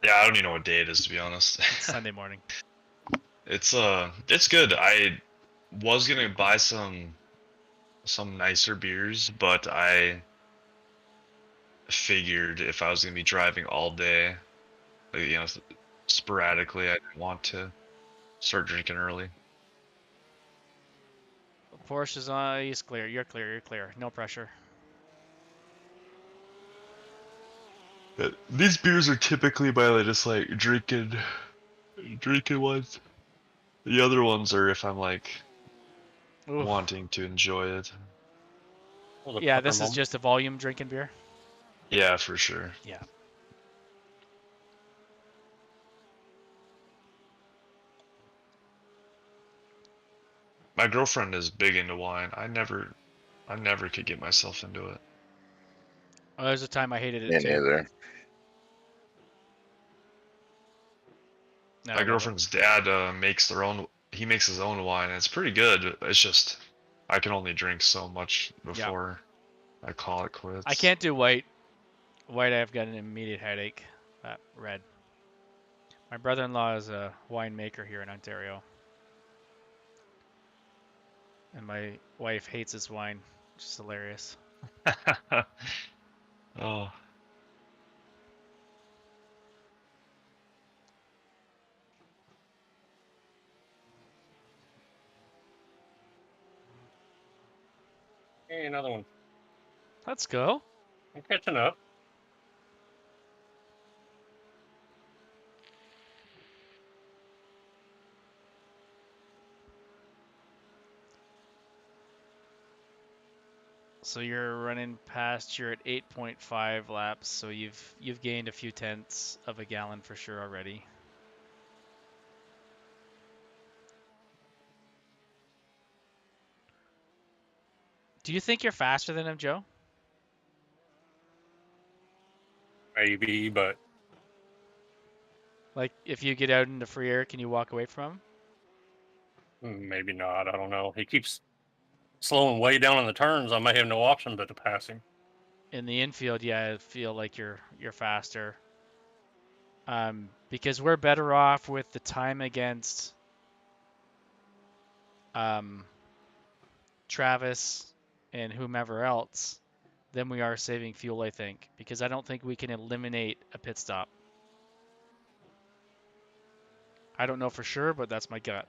Yeah, I don't even know what day it is, to be honest. It's Sunday morning. It's good. I was gonna buy some nicer beers, but I figured if I was gonna be driving all day, like, sporadically, I didn't want to start drinking early. Porsche's on. He's clear. You're clear. You're clear. No pressure. These beers are typically by just like drinking ones. The other ones are if I'm like wanting to enjoy it. Yeah, this is just a volume drinking beer. Yeah, for sure. Yeah. My girlfriend is big into wine. I never could get myself into it. Oh, there's a time I hated it too. Me neither. My girlfriend's dad makes he makes his own wine, and it's pretty good. It's just I can only drink so much before I call it quits. I can't do white. White, I've got an immediate headache. Red. My brother-in-law is a winemaker here in Ontario. And my wife hates his wine, which is hilarious. Oh. Hey, another one. Let's go. I'm catching up. So you're running past. You're at 8.5 laps. So you've gained a few tenths of a gallon for sure already. Do you think you're faster than him, Joe? Maybe, but like if you get out into free air, can you walk away from him? Maybe not. I don't know. He keeps slowing way down on the turns. I may have no option but to pass him. In the infield, yeah, I feel like you're faster. Because we're better off with the time against Travis and whomever else than we are saving fuel, I think, because I don't think we can eliminate a pit stop. I don't know for sure, but that's my gut.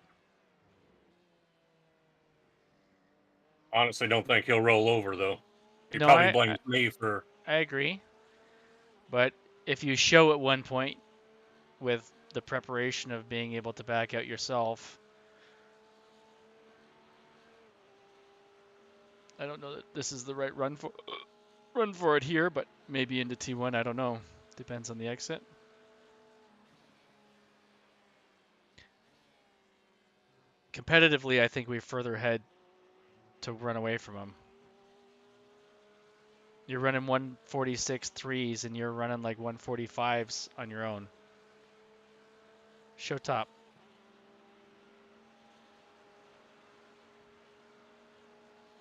Honestly, don't think he'll roll over though. He probably blames me for. I agree, but if you show at one point with the preparation of being able to back out yourself, I don't know that this is the right run for it here, but maybe into T1, I don't know. Depends on the exit. Competitively, I think we further ahead to run away from him. You're running 146 threes and you're running like 145s on your own. Show top.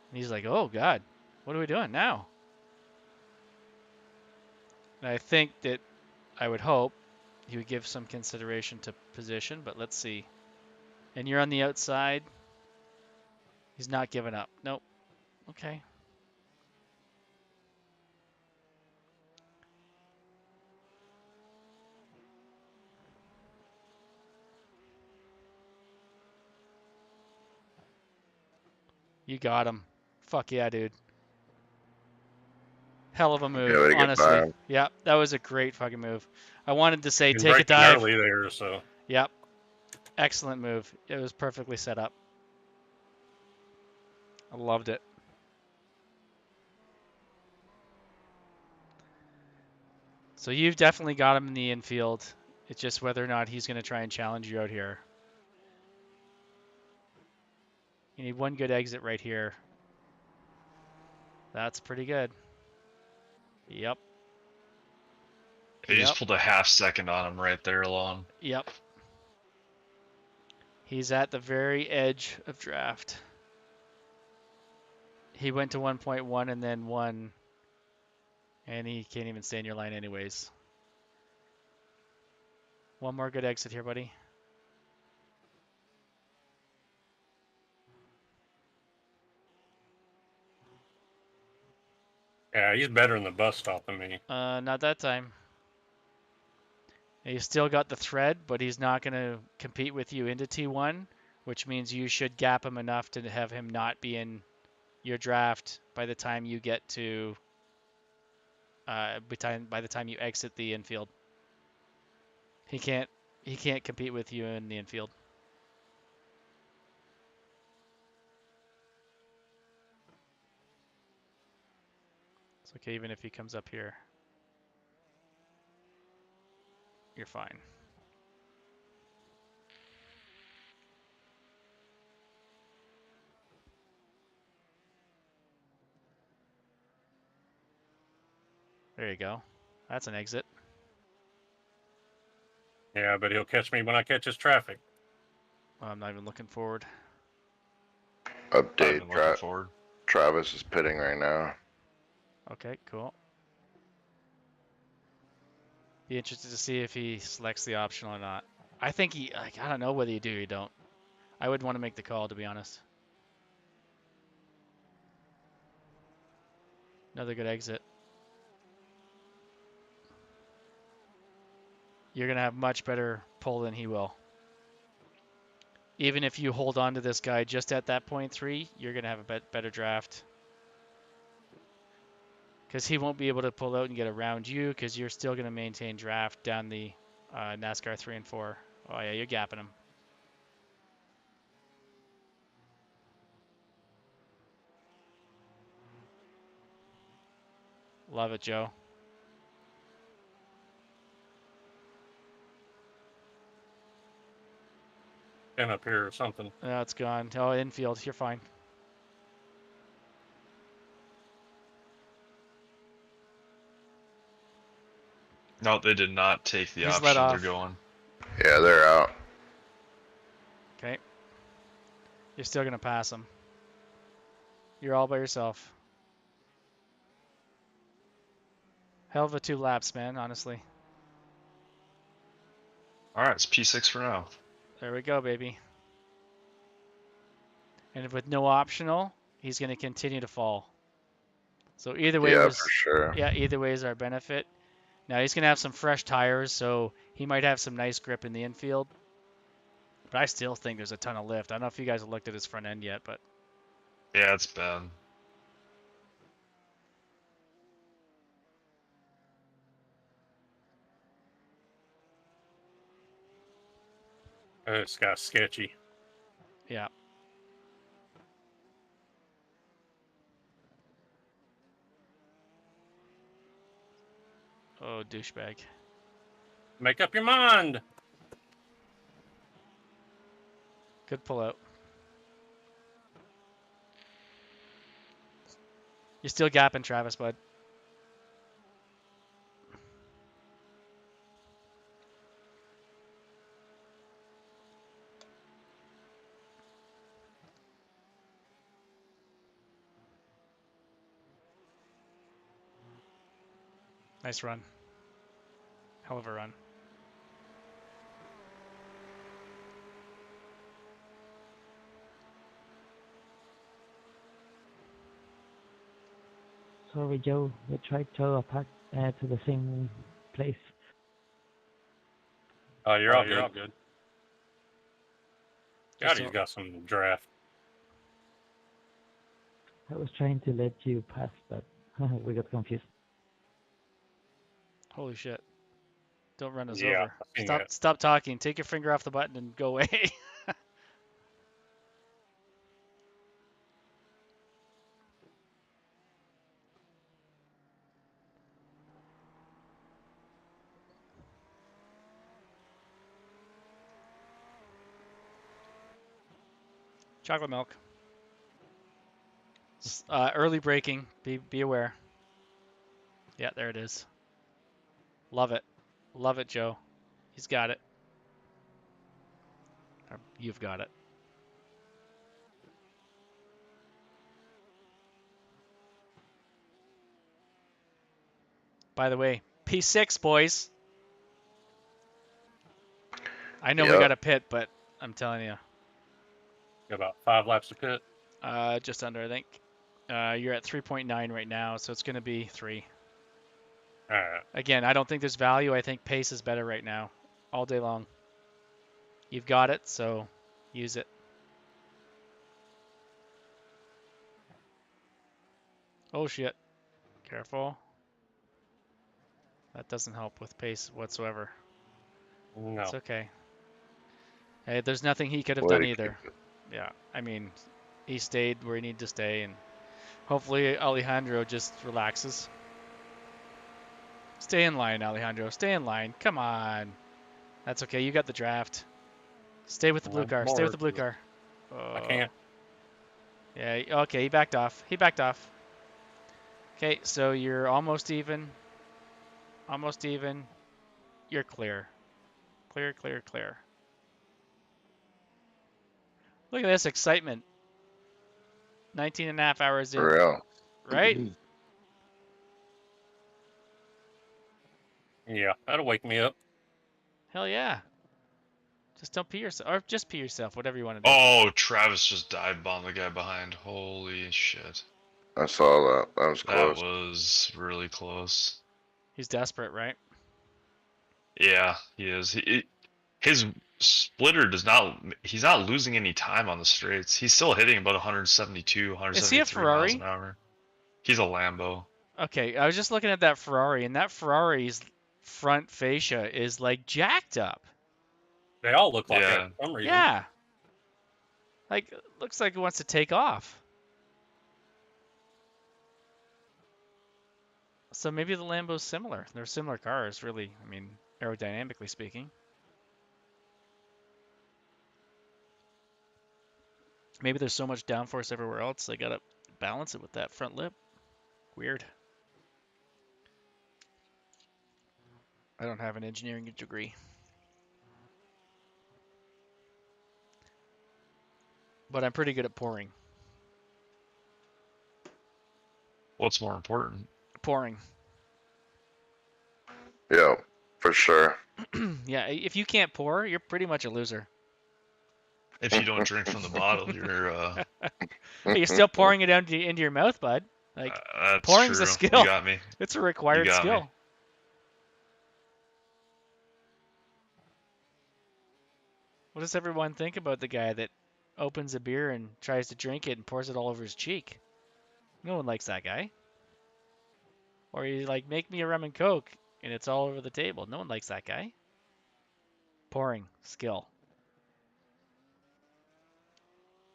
And he's like, oh God, what are we doing now? And I think that I would hope he would give some consideration to position, but let's see. And you're on the outside. He's not giving up. Nope. Okay. You got him. Fuck yeah, dude. Hell of a move, Be able to get by honestly. him. Yeah, that was a great fucking move. I wanted to say Been take a breaking dive. early there, so Yep. Excellent move. It was perfectly set up. I loved it. So you've definitely got him in the infield. It's just whether or not he's going to try and challenge you out here. You need one good exit right here. That's pretty good. Yep. He Yep. just pulled a half second on him right there alone. Yep. He's at the very edge of draft. He went to 1.1 and then 1, and he can't even stay in your line anyways. One more good exit here, buddy. yeah, he's better in the bus stop than me. Not that time. He's still got the thread, but he's not going to compete with you into T1, which means you should gap him enough to have him not be in your draft by the time you get to by the time you exit the infield. He can't compete with you in the infield. It's okay even if he comes up here. You're fine. There you go. That's an exit. Yeah, but he'll catch me when I catch his traffic. I'm not even looking forward. Update. Travis is pitting right now. Okay, cool. Be interested to see if he selects the optional or not. I think he, like, I don't know whether you do or you don't. I would want to make the call, to be honest. Another good exit. You're going to have much better pull than he will. Even if you hold on to this guy just at that 0.3, you're going to have a better draft. Because he won't be able to pull out and get around you because you're still going to maintain draft down the NASCAR 3 and 4. Oh, yeah, you're gapping him. Love it, Joe. Been up here or something. No, it's gone. Oh, infield. You're fine. No, they did not take the He's let option. They're off. going. Yeah, they're out. Okay. You're still going to pass him. You're all by yourself. Hell of a 2 laps, man, honestly. All right, it's P6 for now. There we go, baby. And with no optional, he's going to continue to fall. So either way for sure. Yeah, either way is our benefit. Now he's going to have some fresh tires, so he might have some nice grip in the infield. But I still think there's a ton of lift. I don't know if you guys have looked at his front end yet, but yeah, it's bad. It's got sketchy. Yeah. Oh, douchebag. Make up your mind. Good pull out. You're still gapping Travis, bud. Nice run. Hell of a run. Sorry, Joe. We tried to attack to the same place. Oh, you're all good. God, he's So- got some draft. I was trying to let you pass, but we got confused. Holy shit. Don't run us Yeah, over. I've seen Stop talking. Take your finger off the button and go away. Chocolate milk. Early braking. Be aware. Yeah, there it is. Love it. Love it, Joe. He's got it. Or you've got it. By the way, P6, boys. I know we got a pit, but I'm telling you. Got about 5 laps to pit. Just under, I think. You're at 3.9 right now, so it's going to be 3. All right. Again, I don't think there's value. I think pace is better right now, all day long. You've got it, so use it. Oh, shit. Careful. That doesn't help with pace whatsoever. No. It's okay. Hey, there's nothing he could have done either. Yeah, I mean, he stayed where he needed to stay, and hopefully Alejandro just relaxes. Stay in line, Alejandro. Stay in line. Come on. That's okay. You got the draft. Stay with the blue car. Stay with the blue car. I can't. Yeah, okay. He backed off. He backed off. Okay, so you're almost even. Almost even. You're clear. Clear, clear, clear. Look at this excitement. 19 and a half hours in. For real. Right? Yeah, that'll wake me up. Hell yeah. Just don't pee yourself. Or just pee yourself, whatever you want to do. Oh, Travis just dive bombed the guy behind. Holy shit. I saw that. That was close. That was really close. He's desperate, right? Yeah, he is. His splitter does not. He's not losing any time on the straights. He's still hitting about 172, 173 Is he a Ferrari? miles an hour. He's a Lambo. Okay, I was just looking at that Ferrari, and that Ferrari's front fascia is like jacked up. They all look like that for some reason. Yeah. Like, looks like it wants to take off. So maybe the Lambo's similar. They're similar cars, really. I mean, aerodynamically speaking. Maybe there's so much downforce everywhere else, they gotta balance it with that front lip. Weird. I don't have an engineering degree. But I'm pretty good at pouring. What's more important? Pouring. Yeah, for sure. Yeah, if you can't pour, you're pretty much a loser. If you don't drink from the bottle, you're You're still pouring it into your mouth, bud. Like, that's pouring's true. a skill. You got me. It's a required skill. Me. What does everyone think about the guy that opens a beer and tries to drink it and pours it all over his cheek? No one likes that guy. Or you like, make me a rum and coke, and it's all over the table. No one likes that guy. Pouring skill.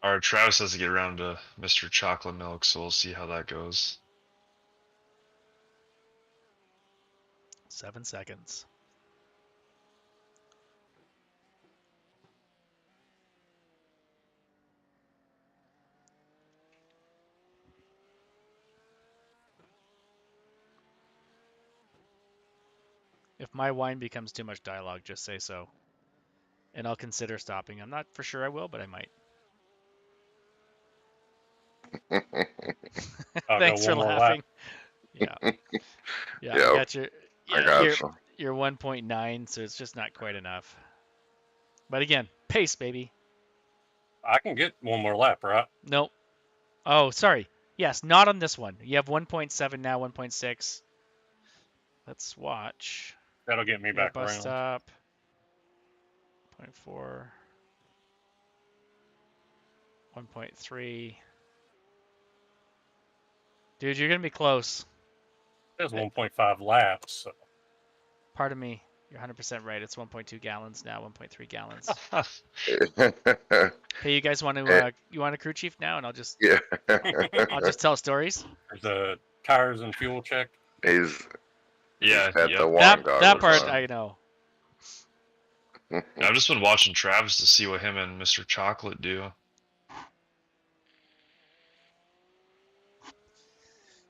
All right, Travis has to get around to Mr. Chocolate Milk, so we'll see how that goes. 7 seconds. If my wine becomes too much dialogue, just say so. And I'll consider stopping. I'm not for sure I will, but I might. Thanks for laughing. Yeah. Yeah, I got you. Yeah, I got you. You're 1.9, so it's just not quite enough. But again, pace, baby. I can get one more lap, right? Nope. Oh, sorry. Yes, not on this one. You have 1.7 now, 1.6. Let's watch. That'll get me Yeah, back bus around. stop. 0.4. 1.3. Dude, you're going to be close. There's 1.5 laps. So. Pardon me. You're 100% right. It's 1.2 gallons now, 1.3 gallons. Hey, you guys want to you want a crew chief now, and I'll just I'll just tell stories. There's the tires and fuel check. He's Yeah, at the that part on. I know. I've just been watching Travis to see what him and Mr. Chocolate do.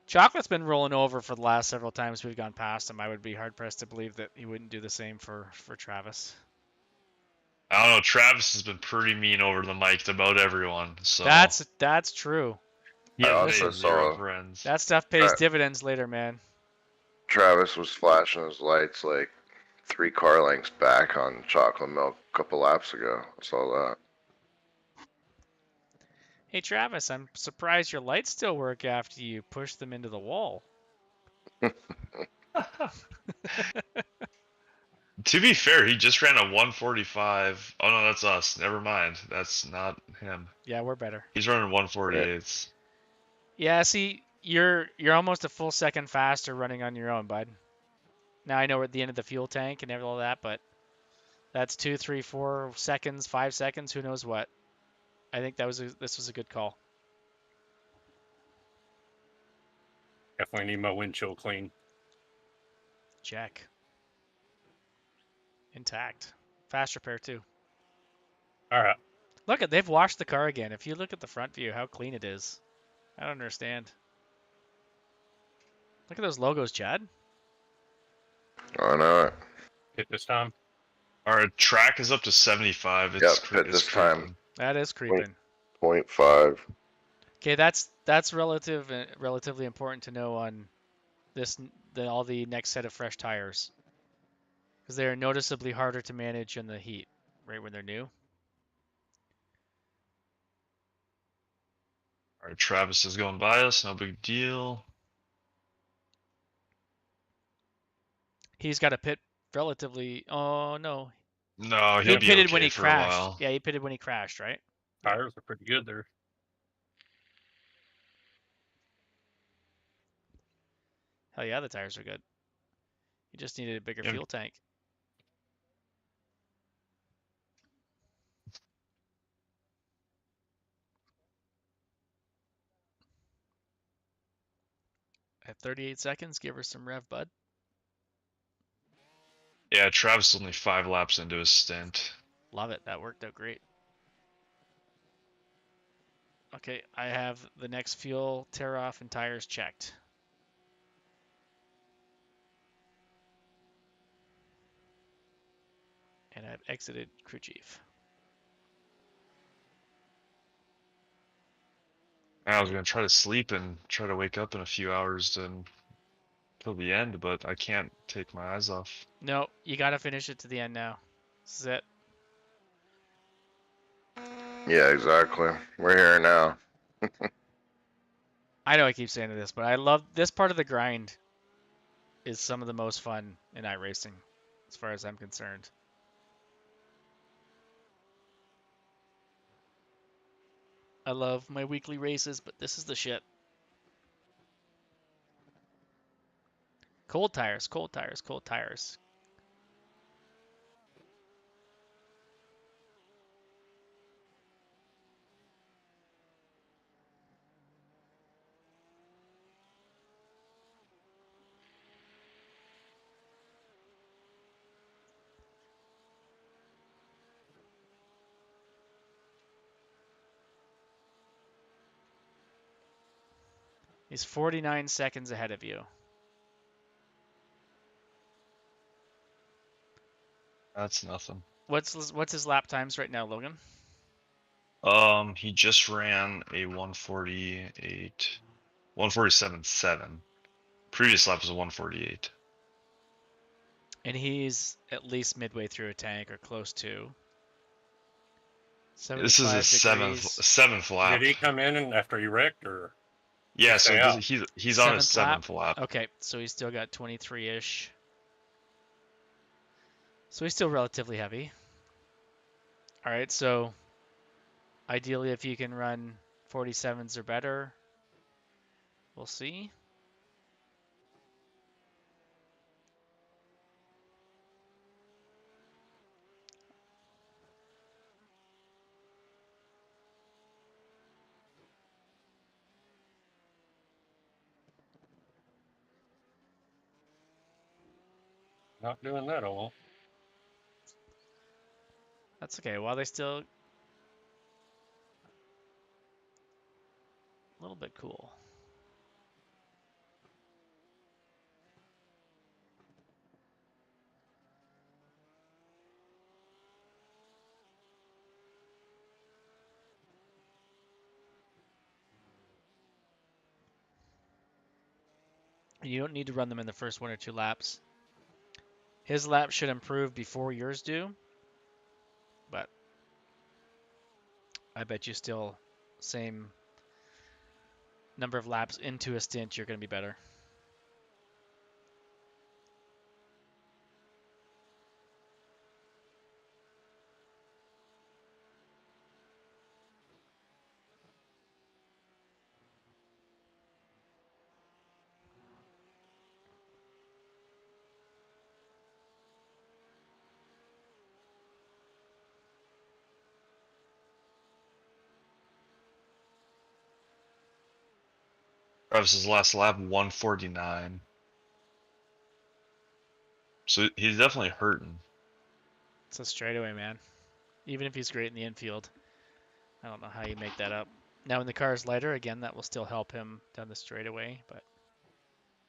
Chocolate's been rolling over for the last several times we've gone past him. I would be hard pressed to believe that he wouldn't do the same for Travis. I don't know. Travis has been pretty mean over the mic to about everyone. So that's true. He has zero friends. That stuff pays dividends later, man. Travis was flashing his lights like 3 car lengths back on Chocolate Milk a couple laps ago. I saw that. Hey Travis, I'm surprised your lights still work after you push them into the wall. To be fair, he just ran a 145. Oh no, that's us. Never mind. That's not him. Yeah, we're better. He's running 148s. Yeah, see, you're almost a full second faster running on your own, bud. Now I know we're at the end of the fuel tank and all that, but that's 2, 3, 4 seconds, 5 seconds, who knows what. I think this was a good call. Definitely need my windshield clean. Check. Intact. Fast repair too. All right. Look, they've washed the car again. If you look at the front view, how clean it is. I don't understand. Look at those logos, Chad. I know it. Hit this time. Our track is up to 75. It's hit this time. That is creeping. 0.5. Okay, that's relatively important to know on all the next set of fresh tires, because they are noticeably harder to manage in the heat, right when they're new. All right, Travis is going by us. No big deal. He's got to pit relatively. Oh no. No, he pitted when he for crashed. a while. Yeah, he pitted when he crashed, right? Tires are pretty good there. Hell yeah, the tires are good. You just needed a bigger fuel tank. At 38 seconds, give her some rev, bud. Yeah, Travis is only 5 laps into his stint. Love it. That worked out great. Okay, I have the next fuel tear off and tires checked. And I've exited crew chief. I was going to try to sleep and try to wake up in a few hours till the end, but I can't take my eyes off. No, you got to finish it to the end now. This is it. Yeah, exactly. We're here now. I know I keep saying this, but I love this part of the grind. Is some of the most fun in iRacing, as far as I'm concerned. I love my weekly races, but this is the shit. Cold tires, cold tires, cold tires. He's 49 seconds ahead of you. That's nothing. What's his lap times right now, Logan? He just ran a 147.7. Previous lap was a 148. And he's at least midway through a tank or close to. This is his 75 seventh lap. Did he come in after he wrecked, or? Yeah, so out? he's on his seventh lap. Okay, so he's still got 23-ish. So he's still relatively heavy. All right, so ideally if you can run 47s or better, we'll see. Not doing that, all. That's okay. While they still a little bit cool. You don't need to run them in the first 1 or 2 laps. His lap should improve before yours do, but I bet you still same number of laps into a stint, you're going to be better. Travis's last lap, 149. So he's definitely hurting. It's a straightaway, man. Even if he's great in the infield, I don't know how you make that up. Now, when the car is lighter, again, that will still help him down the straightaway, but...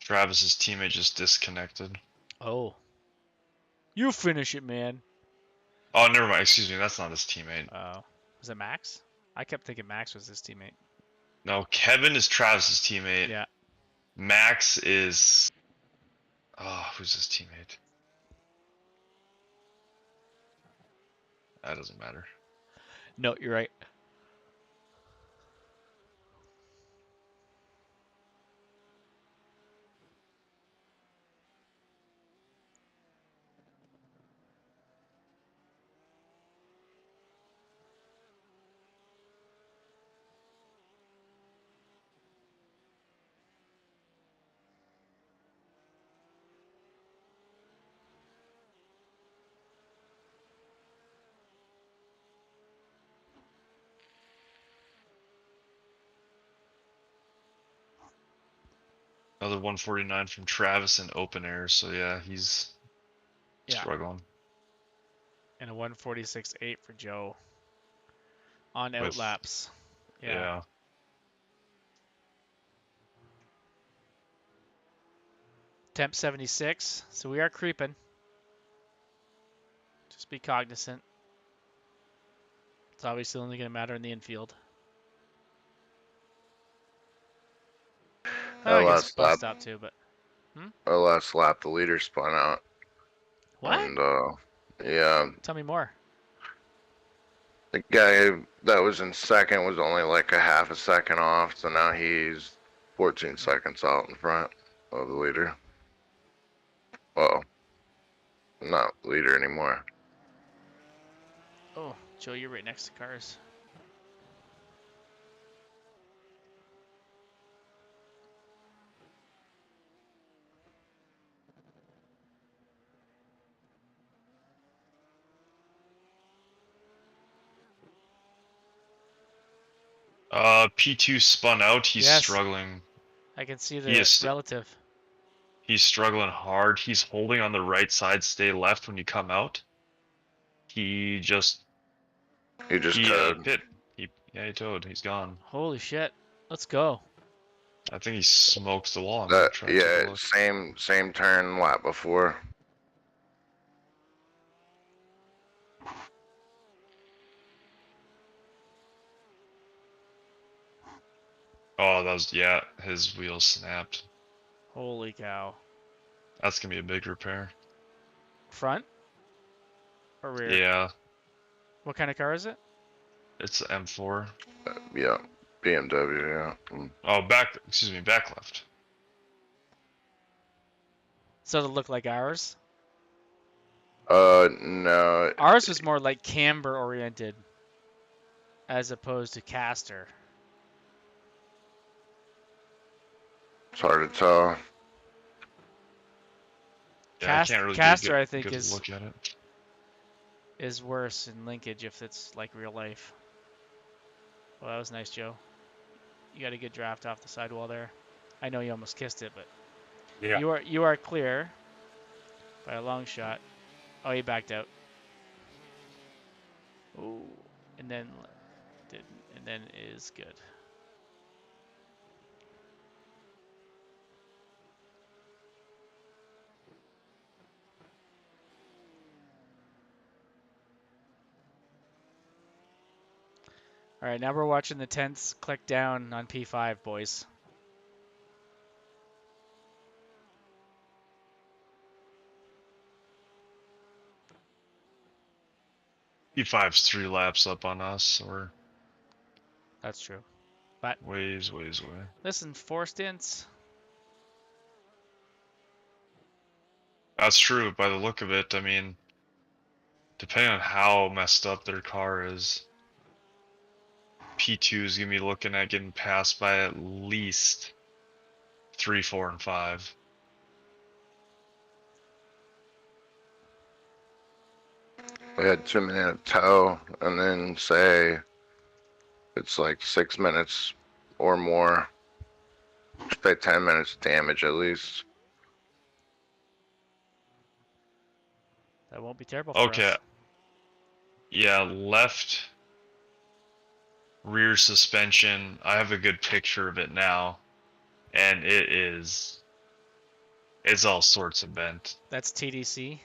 Travis's teammate just disconnected. Oh. You finish it, man. Oh, never mind. Excuse me. That's not his teammate. Oh. Was it Max? I kept thinking Max was his teammate. No, Kevin is Travis's teammate. Yeah. Max is... Oh, who's his teammate? That doesn't matter. No, you're right. Another 149 from Travis in open air. So yeah, he's struggling. And a 146.8 for Joe on out laps. Yeah. Temp 76, so we are creeping. Just be cognizant. It's obviously only going to matter in the infield. I guess bus stop too, but... Last lap, the leader spun out. What? And, yeah. Tell me more. The guy that was in second was only like a half a second off, so now he's 14 seconds out in front of the leader. Well, not leader anymore. Oh, Joe, you're right next to cars. P2 spun out. He's struggling. I can see the relative. He's struggling hard. He's holding on the right side, stay left when you come out. He just towed. He towed. He's gone. Holy shit. Let's go. I think he smokes the wall. Yeah, same turn lap before. Oh, that was, his wheels snapped. Holy cow. That's gonna be a big repair. Front or rear? Yeah. What kind of car is it? It's an M4. Yeah, BMW. Yeah. Oh, back left. So it'll look like ours? No. Ours was more like camber oriented as opposed to caster. It's hard to tell. Yeah, I can't really caster, I get a think, good look at it. Is worse in linkage if it's like real life. Well, that was nice, Joe. You got a good draft off the sidewall there. I know you almost kissed it, but Yeah. you are clear by a long shot. Oh, he backed out. Ooh, and then is good. All right, now we're watching the tents click down on P5, boys. P5's 3 laps up on us, or That's true. But ways away. listen, 4 stints. That's true. By the look of it, I mean, depending on how messed up their car is, P2 is gonna be looking at getting passed by at least 3, 4, and 5. We had 2-minute tow, and then say it's like 6 minutes or more. Say 10 minutes damage at least. That won't be terrible for us. Yeah, left rear suspension. I have a good picture of it now, and it's all sorts of bent. That's TDC.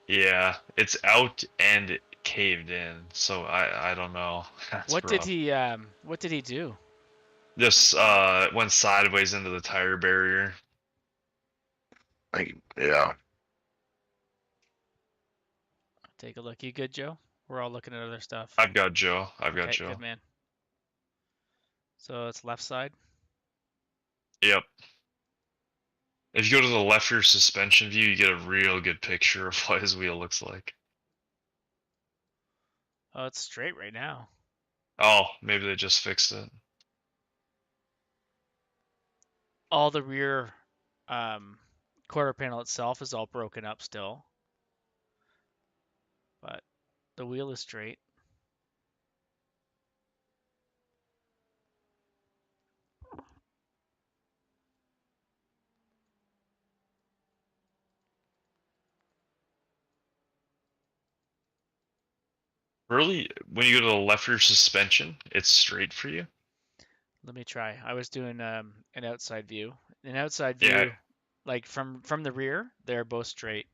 Yeah, it's out and caved in, so I don't know. That's What rough. did he do? Just went sideways into the tire barrier. Yeah. Take a look. You good, Joe? We're all looking at other stuff. I've got Joe. I've got Joe. Good man. So it's left side. Yep. If you go to the left rear suspension view, you get a real good picture of what his wheel looks like. Oh, it's straight right now. Oh, maybe they just fixed it. All the rear quarter panel itself is all broken up still. But the wheel is straight. Really, when you go to the left rear suspension, it's straight for you? Let me try. I was doing an outside view. An outside view, like from the rear, they're both straight.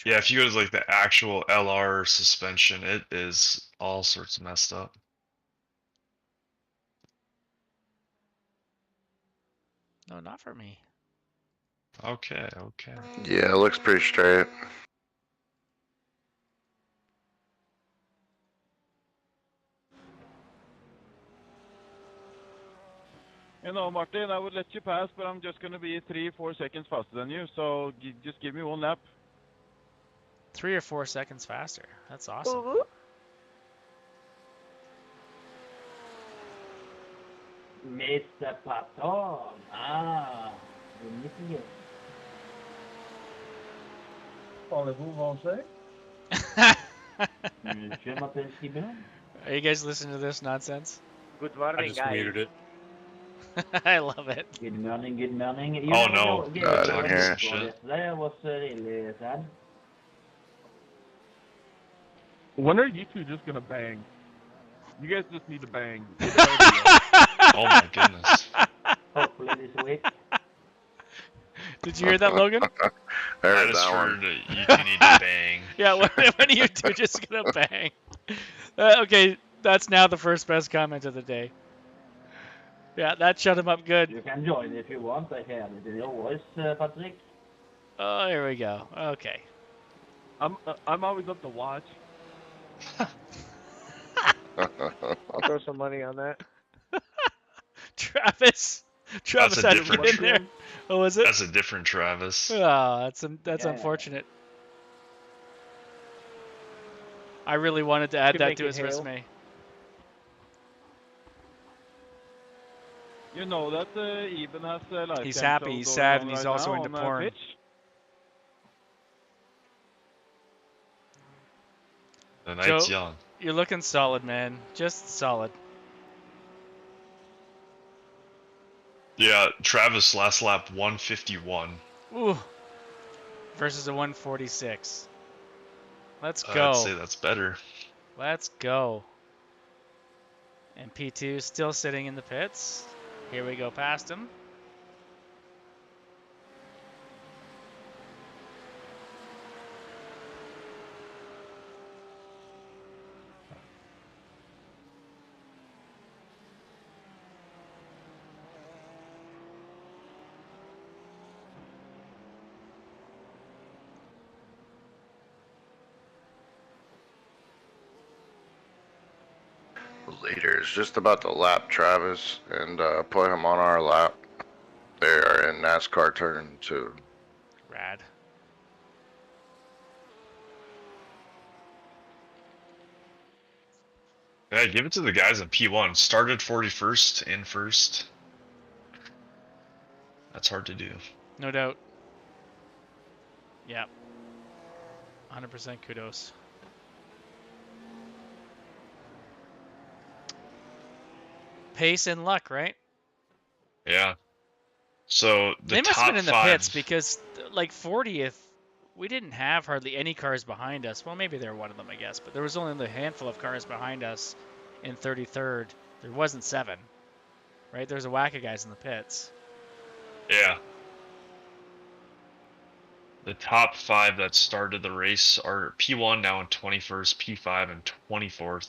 Yeah, if you go to like the actual LR suspension, it is all sorts of messed up. No, not for me. Okay. Yeah, it looks pretty straight. You know, Martin, I would let you pass, but I'm just going to be 3-4 seconds faster than you, so just give me one lap. 3 or 4 seconds faster. That's awesome. Mr. Patton. Bonito. Parlez-vous français? Je m'appelle Simon. Are you guys listening to this nonsense? Good morning, I just guys. muted it. I love it. Good morning, good morning. You Oh, never no. know. No, I don't hear. Yesterday was really sad. When are you two just going to bang? You guys just need to bang. Oh my goodness. Hopefully this week. Did you hear that, Logan? I just heard you two need to bang. Yeah, when are you two just gonna bang? Okay, that's now the first best comment of the day. Yeah, that shut him up good. You can join if you want. I hear it in your voice, Patrick. Oh, here we go. Okay. I'm always up to watch. I'll throw some money on that. Travis That's a had to different get in there. What was it? That's a different Travis. Oh, that's Yeah. unfortunate. I really wanted to add Could that make to it his hail. resume. You know that Eben has a live He's cam happy, show he's going sad, on and he's right also now into on porn. Twitch. The night's Joe, young. you're looking solid, man. Just solid. Yeah, Travis last lap 151. Ooh. Versus a 146. Let's I'd go. say that's better. Let's go. And P2 still sitting in the pits. Here we go past him. Leader is just about to lap Travis and put him on our lap. They are in NASCAR turn 2. Rad. Yeah, give it to the guys in P1. Started 41st in first. That's hard to do. No doubt. Yep. 100% kudos. Pace and luck, right? Yeah. So the they must have top been in the five, pits because, like, 40th, we didn't have hardly any cars behind us. Well, maybe they're one of them, I guess, but there was only a handful of cars behind us in 33rd. There wasn't 7, right? There's a whack of guys in the pits. yeah. The top 5 that started the race are P1 now in 21st, P5 and 24th,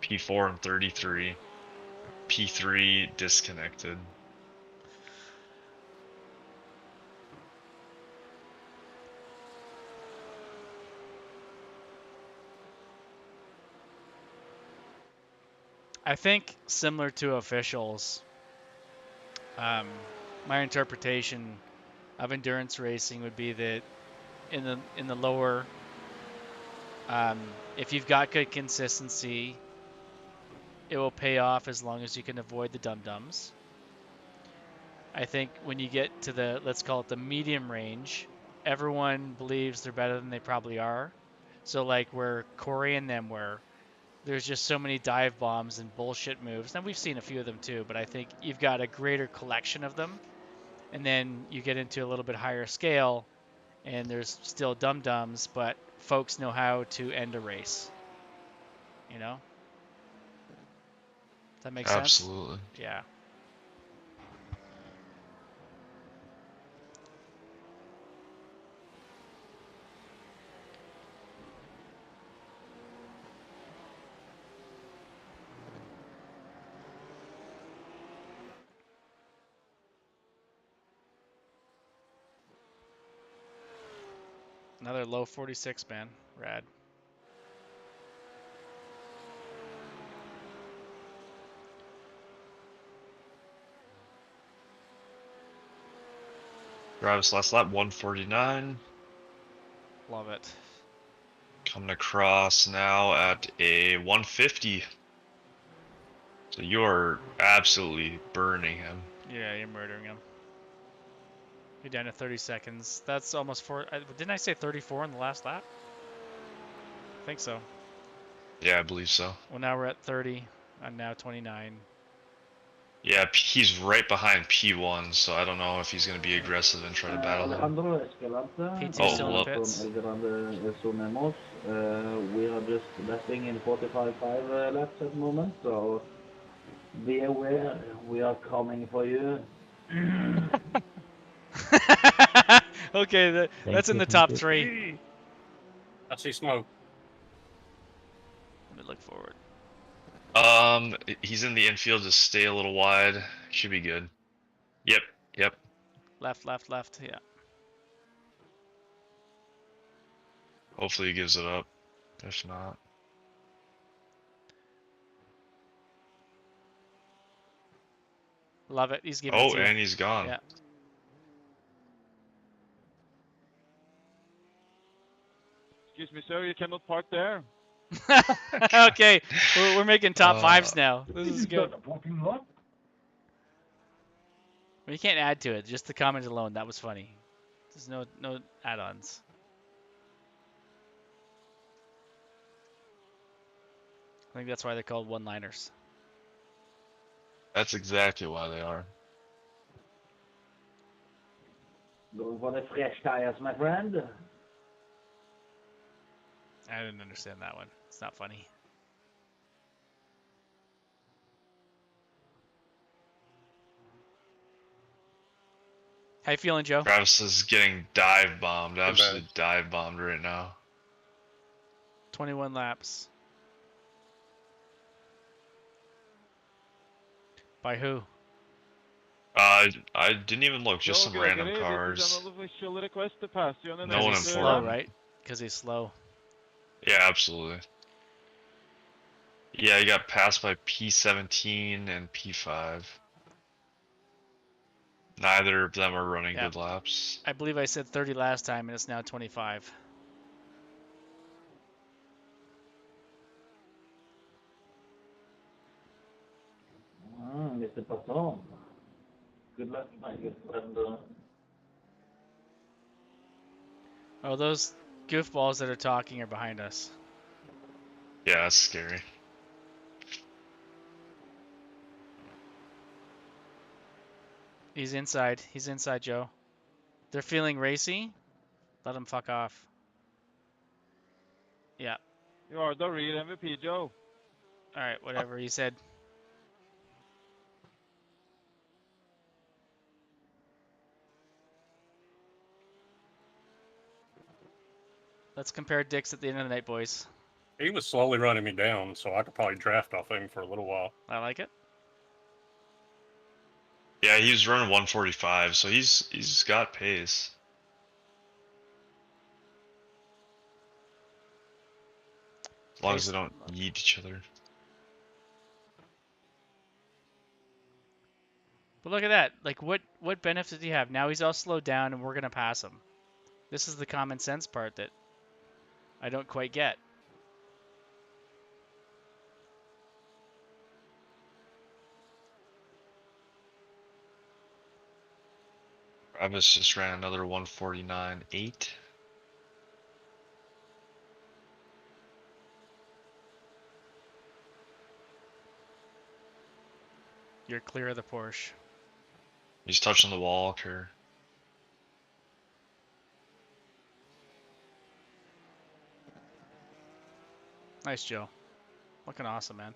P4 and 33, P3 disconnected. I think similar to officials, my interpretation of endurance racing would be that in the lower, if you've got good consistency, it will pay off as long as you can avoid the dum-dums. I think when you get to the, let's call it the medium range, everyone believes they're better than they probably are. So like where Corey and them were, there's just so many dive bombs and bullshit moves. And we've seen a few of them too, but I think you've got a greater collection of them. And then you get into a little bit higher scale, and there's still dum-dums, but folks know how to end a race. You know? Does that make sense? Absolutely. Yeah. Another low 46, man. Rad. Travis last lap 149. Love it. Coming across now at a 150. So you're absolutely burning him. Yeah, you're murdering him. You're down to 30 seconds. That's almost 4. Didn't I say 34 in the last lap? I think so. Yeah, I believe so. Well, now we're at 30. I'm now 29. Yeah, he's right behind P1, so I don't know if he's going to be aggressive and try to battle him. Alejandro Escalante, P2 still in the well. from pits. El Grande Sonemos. We are just lapping in 45.5 laps at the moment, so be aware we are coming for you. Okay, that's in the top 3. I see smoke. Let me look forward. He's in the infield. Just stay a little wide. Should be good. Yep. Left. Yeah. Hopefully he gives it up. If not. Love it. He's giving it to you. And he's gone. Yeah. Excuse me, sir. You cannot park there. Okay, we're making top fives now. This is good. We can't add to it. Just the comment alone. That was funny. There's no add-ons. I think that's why they're called one-liners. That's exactly why they are. Going for the fresh tires, my friend. I didn't understand that one. It's not funny. How you feeling, Joe? Travis is getting dive bombed. Absolutely dive bombed right now. 21 laps. By who? I didn't even look. Just Joe some random Gregory, cars. This is an official request to pass you on the No one next slow, important. right? Because he's slow. Yeah, absolutely. Yeah, he got passed by P17 and P5. Neither of them are running good laps. I believe I said 30 last time, and it's now 25. Mr. Patron. Good luck, my good friend. Oh, those goofballs that are talking are behind us. Yeah, that's scary. He's inside. He's inside, Joe. They're feeling racy. Let them fuck off. Yeah. You are the real MVP, Joe. All right, whatever he said. Let's compare dicks at the end of the night, boys. He was slowly running me down, so I could probably draft off him for a little while. I like it. Yeah, he's running 145, so he's got pace. As long as they don't eat each other. But look at that. Like, what benefit does he have? Now he's all slowed down, and we're gonna pass him. This is the common sense part that I don't quite get. Travis just ran another 149.8. You're clear of the Porsche. He's touching the wall, Kerr. Nice, Joe. Looking awesome, man.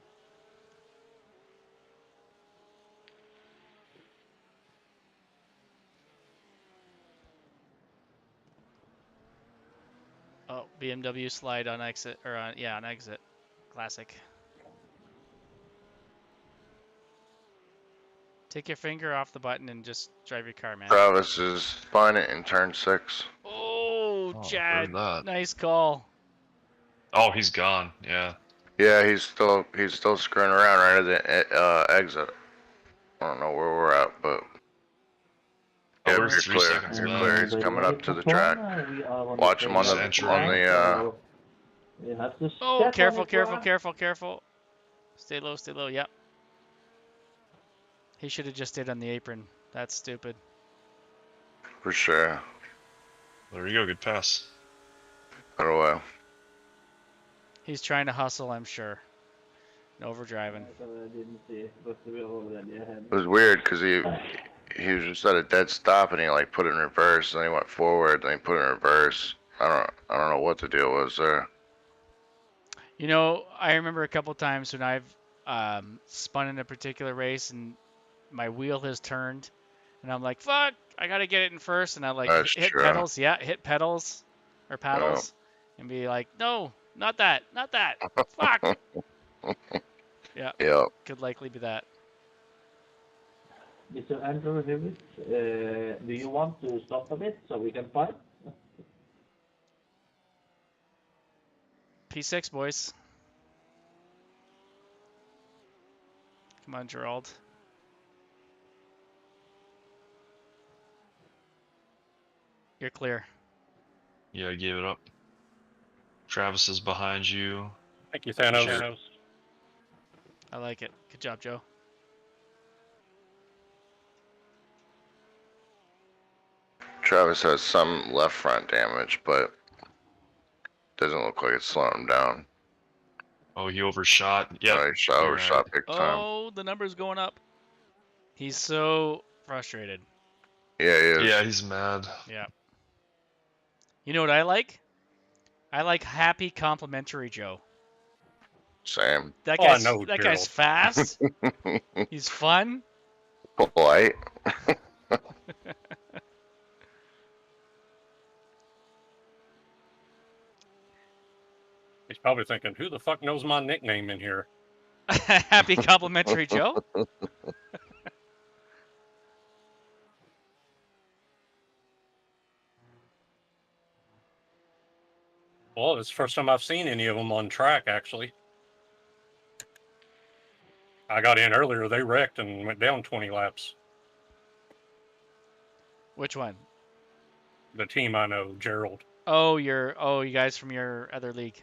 Oh, BMW slide on exit, or on, yeah, on exit. Classic. Take your finger off the button and just drive your car, man. Travis is finding it in turn 6. Oh, Chad. That. Nice call. Oh, he's gone. Yeah. Yeah, he's still screwing around right at the exit. I don't know where we're at, but yeah, we're you're 3 clear. seconds You're back. clear. He's coming up to the track. Watch him on the Oh, careful, careful, careful, careful. Stay low, stay low. Yep. He should have just stayed on the apron. That's stupid. For sure. There you go. Good pass. Put away. He's trying to hustle, I'm sure. Overdriving. It was weird because he was just at a dead stop and he like put it in reverse, and then he went forward, then he put it in reverse. I don't know what the deal was there. You know, I remember a couple times when I've spun in a particular race and my wheel has turned, and I'm like, "Fuck! I gotta get it in first," and I like hit pedals. Yeah, hit pedals or paddles, and be like, "No, not that, not that. Fuck!" Yeah. Yeah. Could likely be that. Mr. Andrew Hewitt, do you want to stop a bit so we can fight? P6, boys. Come on, Gerald. You're clear. Yeah, I gave it up. Travis is behind you. Thank you, Thanos. I like it. Good job, Joe. Travis has some left front damage, but doesn't look like it's slowing him down. Oh, he overshot. Yeah, He overshot big time. Oh, the number's going up. He's so frustrated. Yeah, he is. Yeah, he's mad. Yeah. You know what I like? I like happy complimentary Joe. Same. That Oh, I guy's know, that Gerald. guy's fast. He's fun. Polite. He's probably thinking, who the fuck knows my nickname in here? Happy complimentary Joe. Well, it's the first time I've seen any of them on track, actually. I got in earlier. They wrecked and went down 20 laps. Which one? The team I know, Gerald. Oh, you guys from your other league.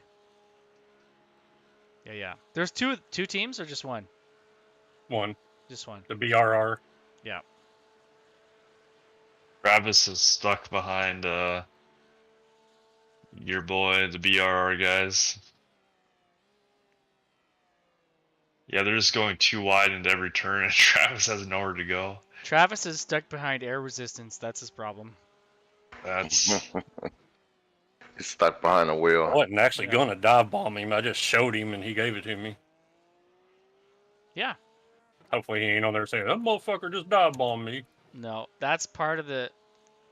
Yeah. There's two teams or just one? One. Just one. The BRR. Yeah. Travis is stuck behind your boy, the BRR guys. Yeah, they're just going too wide into every turn, and Travis has nowhere to go. Travis is stuck behind air resistance. That's his problem. That's He's stuck behind the wheel. I wasn't actually going to dive bomb him. I just showed him and he gave it to me. Yeah. Hopefully he ain't on there saying, that motherfucker just dive bombed me. No, that's part of the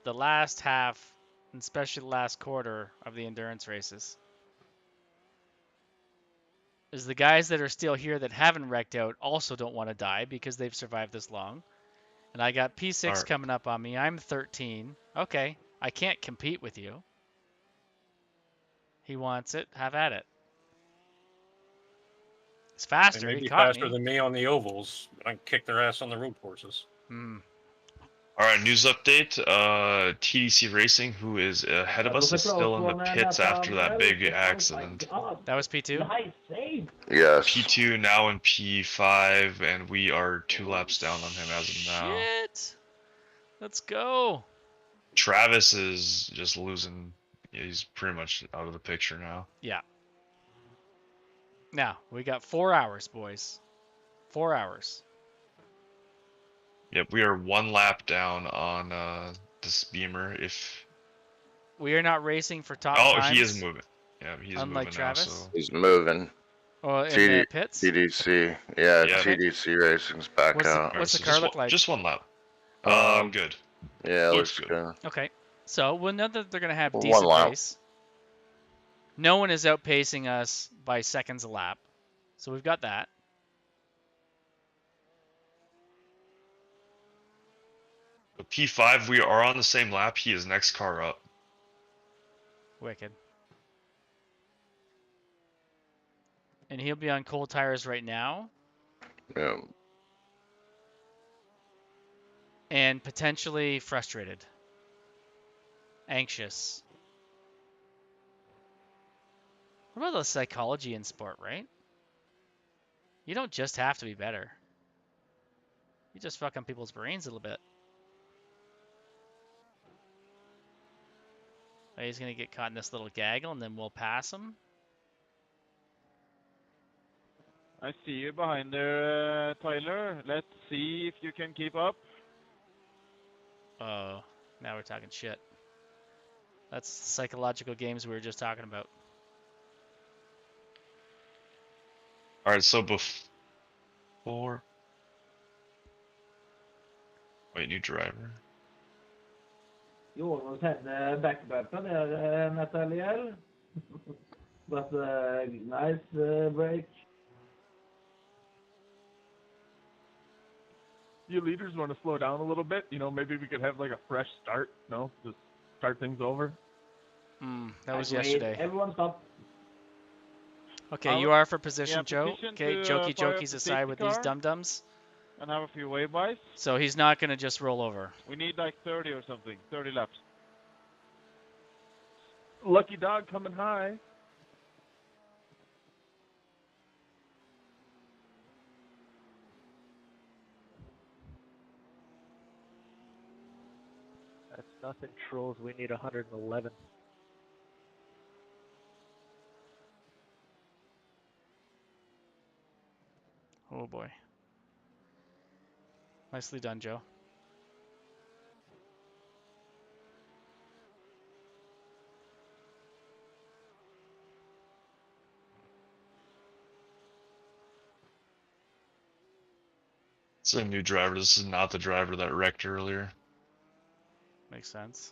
last half, and especially the last quarter of the endurance races. Is the guys that are still here that haven't wrecked out also don't want to die because they've survived this long. And I got P6 coming up on me. I'm 13. Okay, I can't compete with you. He wants it. Have at it. It's faster. They may He be caught faster me. than me on the ovals. I can kick their ass on the road courses. All right, news update. TDC Racing, who is ahead of us, is still in the pits after that big accident. That was P2? Nice save. Yes. P2 now in P5, and we are 2 laps down on him as of now. Shit. Let's go. Travis is just losing. He's pretty much out of the picture now. Yeah. Now, we got 4 hours, boys. 4 hours. Yep, we are 1 lap down on this Beamer. If we are not racing for top times. He is moving. Yeah, he's unlike moving Travis. now. So. He's moving. Oh, in the pits? TDC. Yeah, TDC Racing's back out. What's the car look like? Just 1 lap. Good. Yeah, looks good. Okay. So, we'll know that they're going to have One decent lap. pace. No one is outpacing us by seconds a lap. So, we've got that. P5, we are on the same lap. He is next car up. Wicked. And he'll be on cold tires right now. Yeah. And potentially frustrated. Anxious. What about the psychology in sport, right? You don't just have to be better. You just fuck on people's brains a little bit. Oh, he's going to get caught in this little gaggle, and then we'll pass him. I see you behind there, Tyler. Let's see if you can keep up. Oh, now we're talking shit. That's psychological games we were just talking about. All right, so before... Wait, new driver. You almost had the back bumper there, Nathaniel. But nice break. You leaders want to slow down a little bit? You know, maybe we could have like a fresh start, no? Just start things over. That was yesterday. Everyone stop. Okay, you are for position, Yeah, Joe. position Okay, to jokey fire up jokeys the aside safety with these car dum-dums. and have a few waybys. So he's not going to just roll over. We need like 30 or something, 30 laps. Lucky dog coming high. That's nothing, trolls. We need 111. Oh boy. Nicely done, Joe. It's a new driver. This is not the driver that wrecked earlier. Makes sense.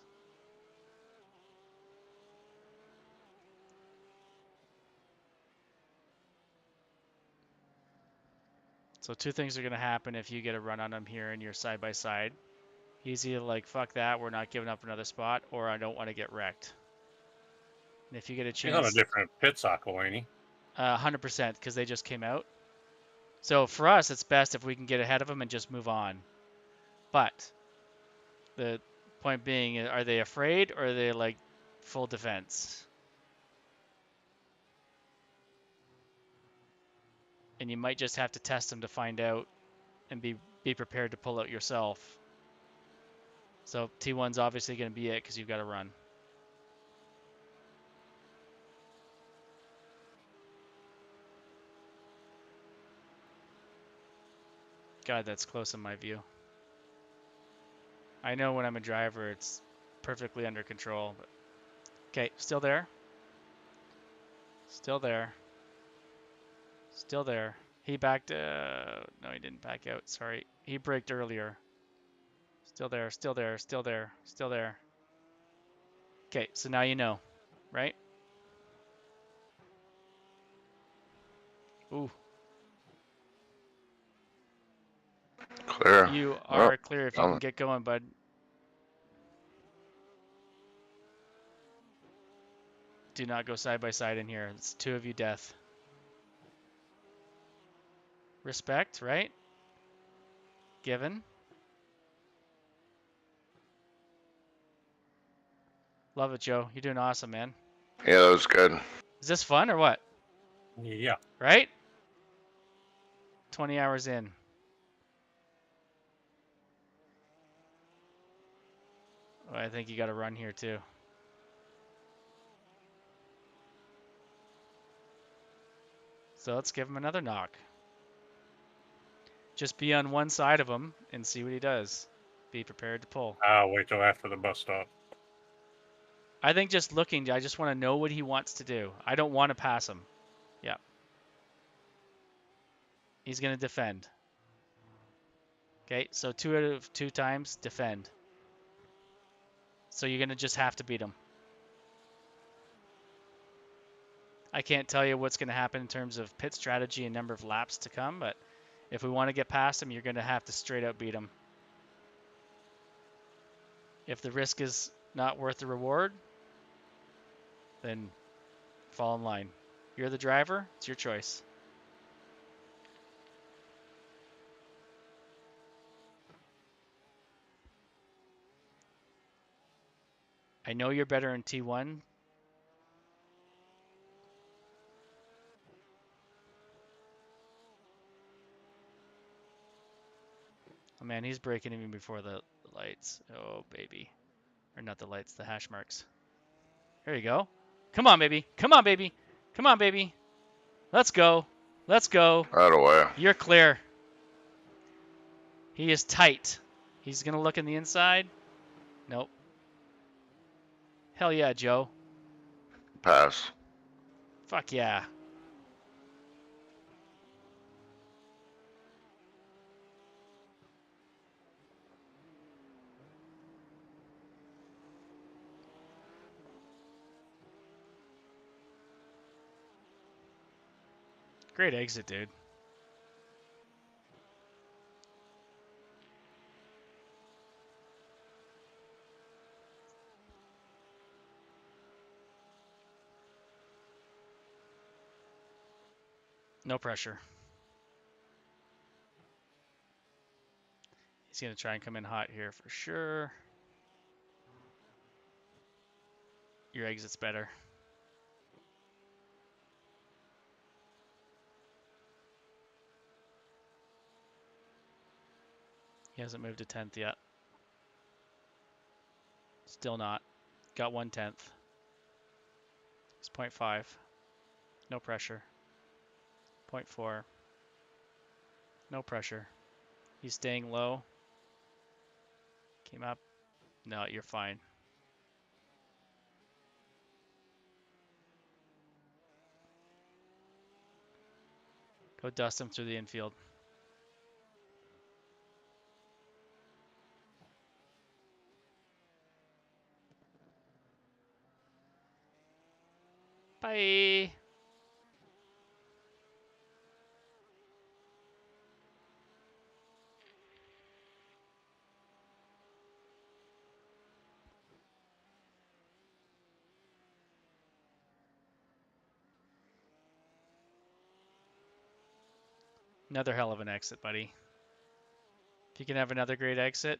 So two things are going to happen if you get a run on him here and you're side by side. He's either like, fuck that, we're not giving up another spot, or I don't want to get wrecked. And if you get a He's on a chance, different pit cycle, ain't he? 100%, because they just came out. So for us, it's best if we can get ahead of them and just move on. But the point being, are they afraid or are they like full defense? And you might just have to test them to find out and be prepared to pull out yourself. So T1's obviously going to be it because you've got to run. God, that's close in my view. I know when I'm a driver, it's perfectly under control. But... Okay, still there. Still there. Still there. He backed. No, he didn't back out. Sorry. He braked earlier. Still there. Still there. Still there. Still there. Okay, so now you know, right? Ooh. Clear. You are clear if you can get going, bud. Do not go side by side in here. It's two of you death. Respect, right? Given. Love it, Joe. You're doing awesome, man. Yeah, that was good. Is this fun or what? Yeah. Right? 20 hours in. Oh, I think you got to run here too. So let's give him another knock. Just be on one side of him and see what he does. Be prepared to pull. I'll wait till after the bus stop. I think just looking, I just want to know what he wants to do. I don't want to pass him. Yeah. He's going to defend. Okay, so 2 out of 2 times, defend. So you're going to just have to beat him. I can't tell you what's going to happen in terms of pit strategy and number of laps to come, but if we want to get past him, you're going to have to straight out beat him. If the risk is not worth the reward, then fall in line. You're the driver, it's your choice. I know you're better in T1. Oh man, he's braking even before the lights. Oh baby. Or not the lights, the hash marks. There you go. Come on, baby. Come on, baby. Come on, baby. Let's go. Let's go. Out of way. You're clear. He is tight. He's going to look in the inside. Nope. Hell yeah, Joe. Pass. Fuck yeah. Great exit, dude. No pressure. He's going to try and come in hot here for sure. Your exit's better. He hasn't moved to 10th yet. Still not. Got 1/10. It's 0.5. No pressure. 0.4. No pressure. He's staying low. Came up. No, you're fine. Go dust him through the infield. Bye. Another hell of an exit, buddy. If you can have another great exit.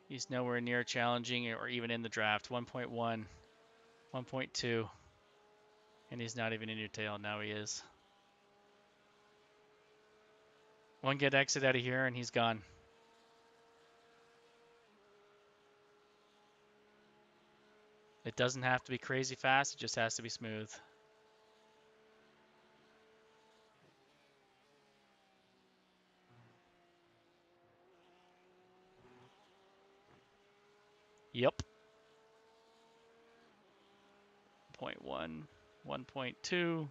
He's nowhere near challenging or even in the draft. 1.1, 1.2. And he's not even in your tail. Now he is. One good exit out of here and he's gone. It doesn't have to be crazy fast. It just has to be smooth. Yep. 0.1, 1.2.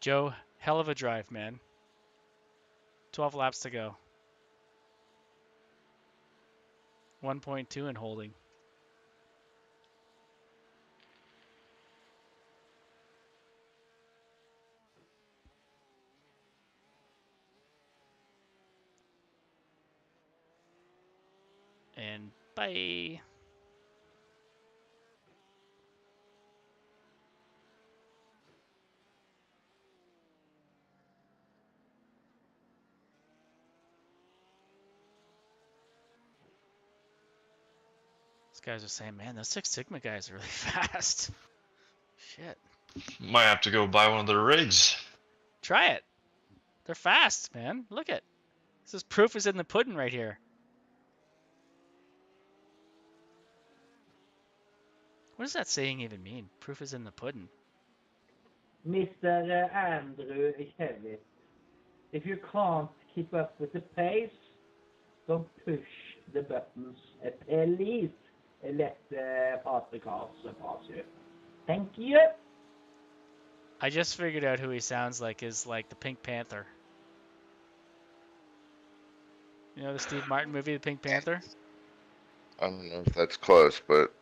Joe, hell of a drive, man. 12 laps to go. 1.2 and holding. And bye. These guys are saying, man, those Six Sigma guys are really fast. Shit. Might have to go buy one of their rigs. Try it. They're fast, man. Look at. This is proof is in the pudding right here. What does that saying even mean? Proof is in the pudding. Mr. Andrew Kevin, if you can't keep up with the pace, don't push the buttons. At least let pass the cars pass you. Thank you. I just figured out who he sounds like is like the Pink Panther. You know the Steve Martin movie, The Pink Panther? I don't know if that's close, but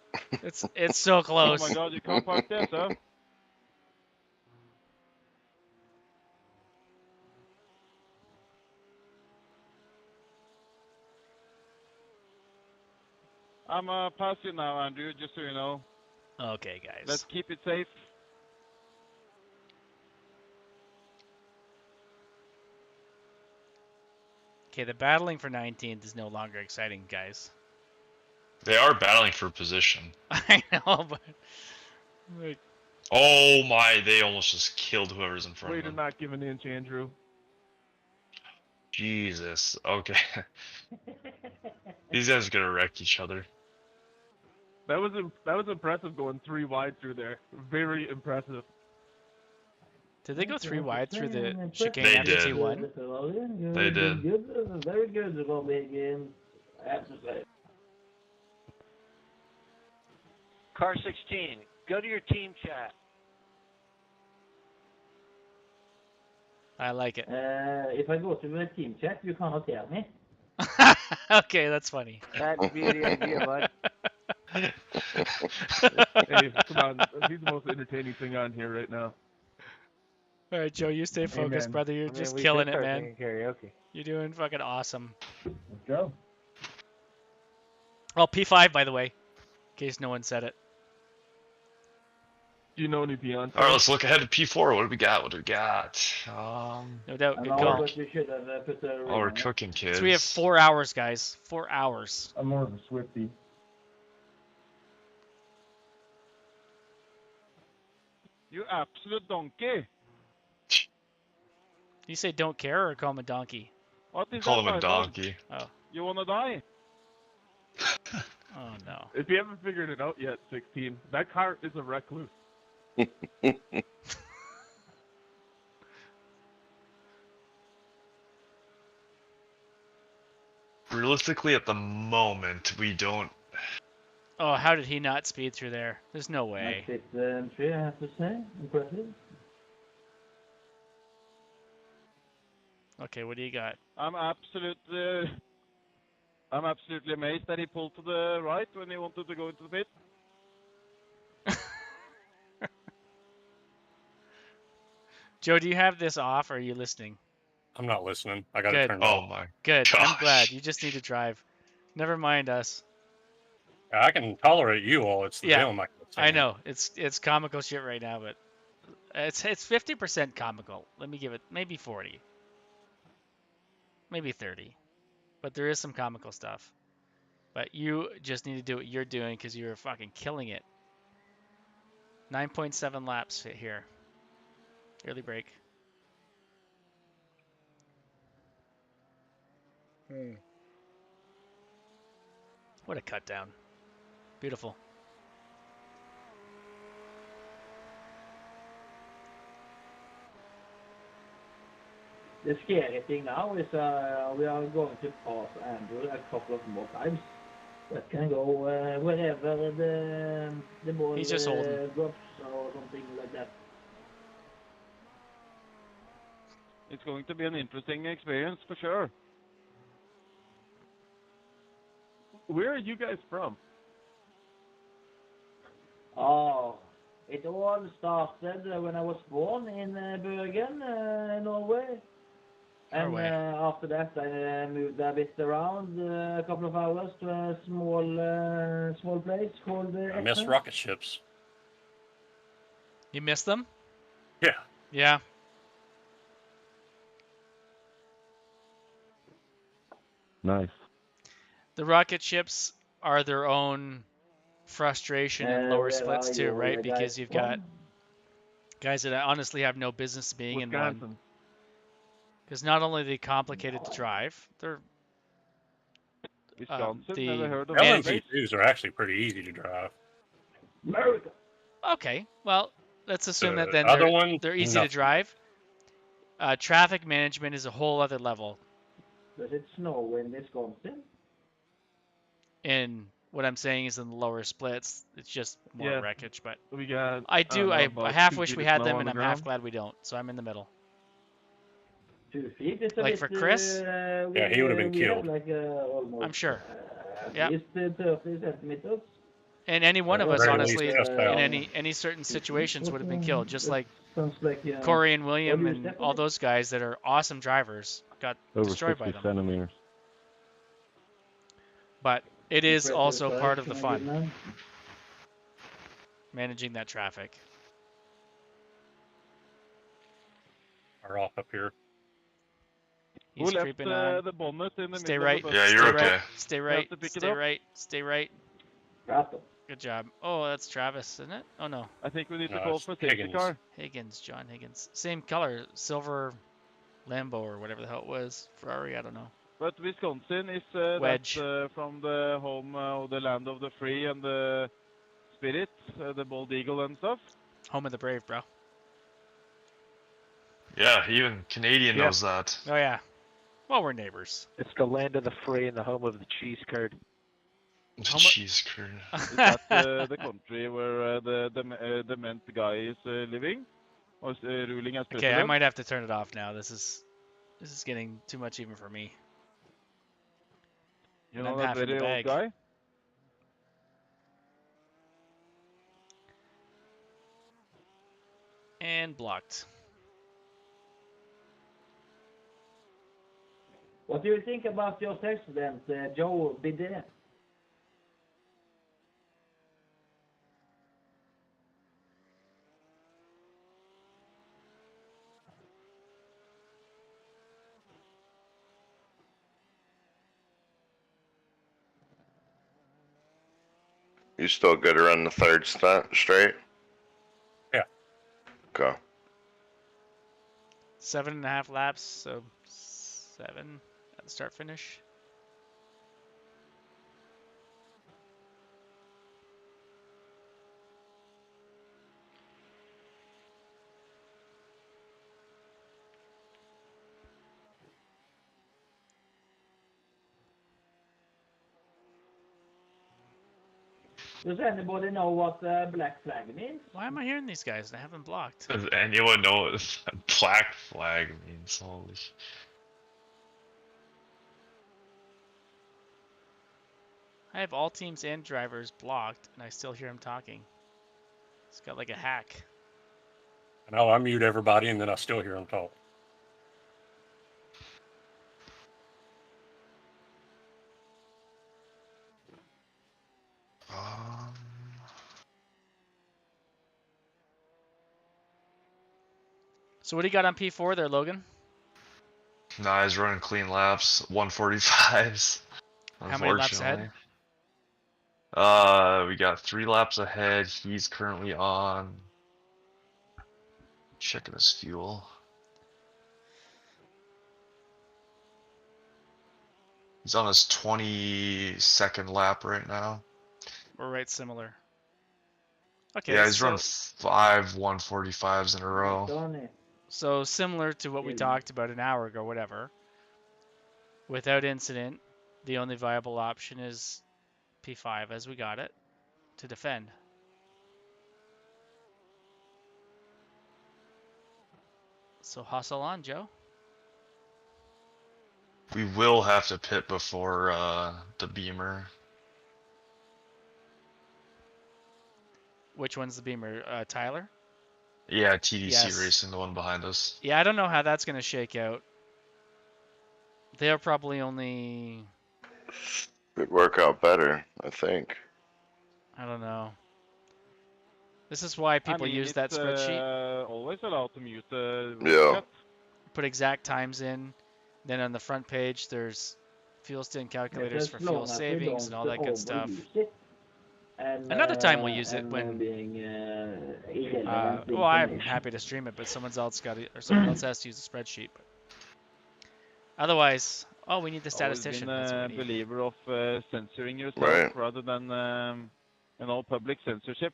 It's so close. Oh my god, you can't park this, huh? I'm past you now, Andrew, just so you know. Okay, guys. Let's keep it safe. Okay, the battling for 19th is no longer exciting, guys. They are battling for position. I know, but... Oh my, they almost just killed whoever's in front Way of to them. not give an inch, Andrew. Jesus. Okay. These guys are gonna wreck each other. That was impressive going 3 wide through there. Very impressive. Did they go 3 wide through the chicane They after did. T1? They did. Good, very good, Robbie. I have to say. Car 16, go to your team chat. I like it. If I go to the team chat, you cannot hear me. Okay, that's funny. That'd be the idea, bud. Hey, come on. He's the most entertaining thing on here right now. All right, Joe, you stay focused, Amen. brother. You're I mean, just we killing should it, start man. singing karaoke. You're doing fucking awesome. Let's go. Oh, P5, by the way, in case no one said it. Do you know anything on? All right, let's look ahead to P4. What do we got? No doubt, good No, call. but we should have put the Oh, we're ring on it. cooking, kids. So we have 4 hours, guys. 4 hours. I'm more of a Swiftie. You absolute donkey. You say don't care or call him a donkey? What is Call that, him a my donkey. Oh. You wanna die? Oh no. If you haven't figured it out yet, 16, that car is a recluse. Realistically, at the moment, we don't. Oh, how did he not speed through there? There's no way. Nice pit entry, I have to say. Impressive. Okay, what do you got? I'm absolutely amazed that he pulled to the right when he wanted to go into the pit. Joe, do you have this off or are you listening? I'm not listening. I got Good. it turned Oh off. my. Good. I'm Gosh. glad. You just need to drive. Never mind us. I can tolerate you all. It's the Yeah, film I can't I stand. know. It's comical shit right now, but it's 50% comical. Let me give it maybe 40. Maybe 30. But there is some comical stuff. But you just need to do what you're doing because you're fucking killing it. 9.7 laps here. Early break. What a cut down. Beautiful. The scary thing now is we are going to pass Andrew a couple of more times. That can go wherever the ball He's just holding. drops or something like that. It's going to be an interesting experience for sure. Where are you guys from? Oh, it all started when I was born in Bergen, Norway. And Norway. after that, I moved a bit around a couple of hours to a small place called I miss Essen. rocket ships. You missed them? Yeah. Yeah. Nice. The rocket ships are their own frustration in lower Where splits are too, you right? guys Because you've got from? guys that honestly have no business being in one. Wisconsin. Because not only are they complicated to drive, they're Wisconsin, the never heard of manage- that place. LMP2s are actually pretty easy to drive. America. Okay, well, let's assume that The then other one, they're easy to nothing. drive. Traffic management is a whole other level. Does it snow in Wisconsin? And what I'm saying is in the lower splits, it's just more Yeah. wreckage. But We got. I don't know, I about half 2 wish feet we of had snow them, on and the I'm half ground. glad we don't. So I'm in the middle. 2 feet is a Like bit, for Chris? Yeah, he would have been we have killed. like almost. I'm sure. At Yeah. least 30 centimeters. And any one of At us, very honestly, least, just in out. any certain situations would have been killed. Just like Sounds like Corey and William you and step on all it? those guys that are awesome drivers got Over destroyed 60 by them. centimeters. But it is Impressive also courage part of the from a good fun, man. managing that traffic. Are off up here. Who He's left creeping on. the bonnet in the Stay middle right. of the Yeah, bus? you're Stay okay. right. Stay right. to pick it Stay up? right. Stay right. Rato. Good job. Oh, that's Travis, isn't it? Oh no, I think we need to No, call it's for safety Higgins. car. Higgins, John Higgins. Same color, silver Lambo or whatever the hell it was. Ferrari, I don't know. But Wisconsin is Wedge. that's from the home of the land of the free and the spirit, the bald eagle and stuff. Home of the brave, bro. Yeah, even Canadian Yeah. knows that. Oh yeah. Well, we're neighbors. It's the land of the free and the home of the cheese curd. How mu- Cheese curd. Is that the country where the meant guy is living or ruling as Okay, president? I might have to turn it off now. This is getting too much even for me. You and know I'm that half in the very old bag. guy. And blocked. What do you think about your president, Joe Biden? You still good to run the third straight? Yeah. Go. 7.5 laps, so 7 at the start finish. Does anybody know what the black flag means? Why am I hearing these guys? I have them blocked. Does anyone know what black flag means? Holy sh... I have all teams and drivers blocked, and I still hear him talking. It's got like a hack. And I'll unmute everybody, and then I still hear them talk. So what do you got on P4 there, Logan? Nah, he's running clean laps, 145s. How many laps ahead? We got 3 laps ahead. He's currently on. Checking his fuel. He's on his 22nd lap right now. We're right similar. Okay. Yeah, he's run 5 145s in a row. So similar to what we talked about an hour ago, whatever. Without incident, the only viable option is P5 as we got it to defend. So hustle on, Joe. We will have to pit before the Beamer. Which one's the Beamer? Tyler? Yeah, TDC Yes. Racing, the one behind us. Yeah, I don't know how that's going to shake out. They're probably only... Could work out better, I think. I don't know. This is why people use that spreadsheet. Always allowed to mute the Yeah. Put exact times in. Then on the front page, there's fuel stand calculators for fuel savings and all that good stuff. Another time we'll use it when. Well, I'm happy to stream it, but someone else has to use the spreadsheet. But otherwise, we need the statistician. I've been a believer of censoring yourself Right. rather than public censorship.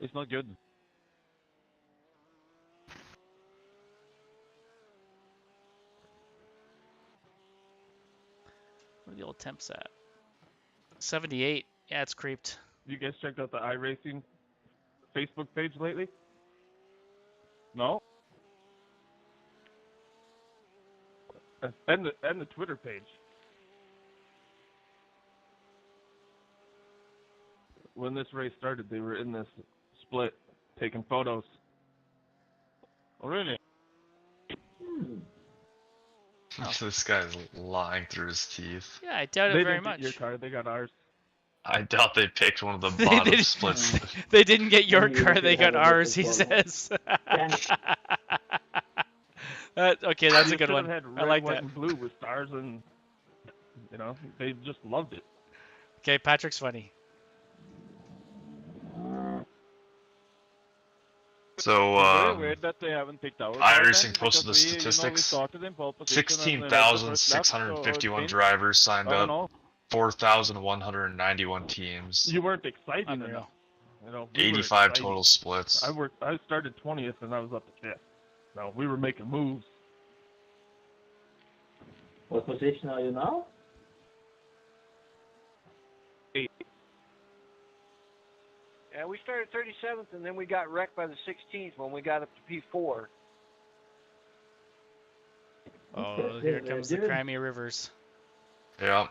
It's not good. Where are the old temps at? 78. Yeah, it's creeped. You guys checked out the iRacing Facebook page lately? No? And the Twitter page. When this race started, they were in this split, taking photos. Oh, really? This guy's lying through his teeth. Yeah, I doubt it very much. They didn't get your car, they got ours. I doubt they picked one of the bottom splits. They didn't get your car, they got ours, he says. Okay, that's a good one. I like that. And blue with stars, and they just loved it. Okay, Patrick's funny. So, very weird that they haven't picked our iRacing posted the statistics. 16,651 drivers signed up. 4,191 teams. You weren't excited Unreal. enough. 85 total splits. I started 20th and I was up to 5th. No, we were making moves. What position are you now? 8. Yeah, we started 37th, and then we got wrecked by the 16th when we got up to P4. Oh, here comes the Crimea Rivers. Yeah.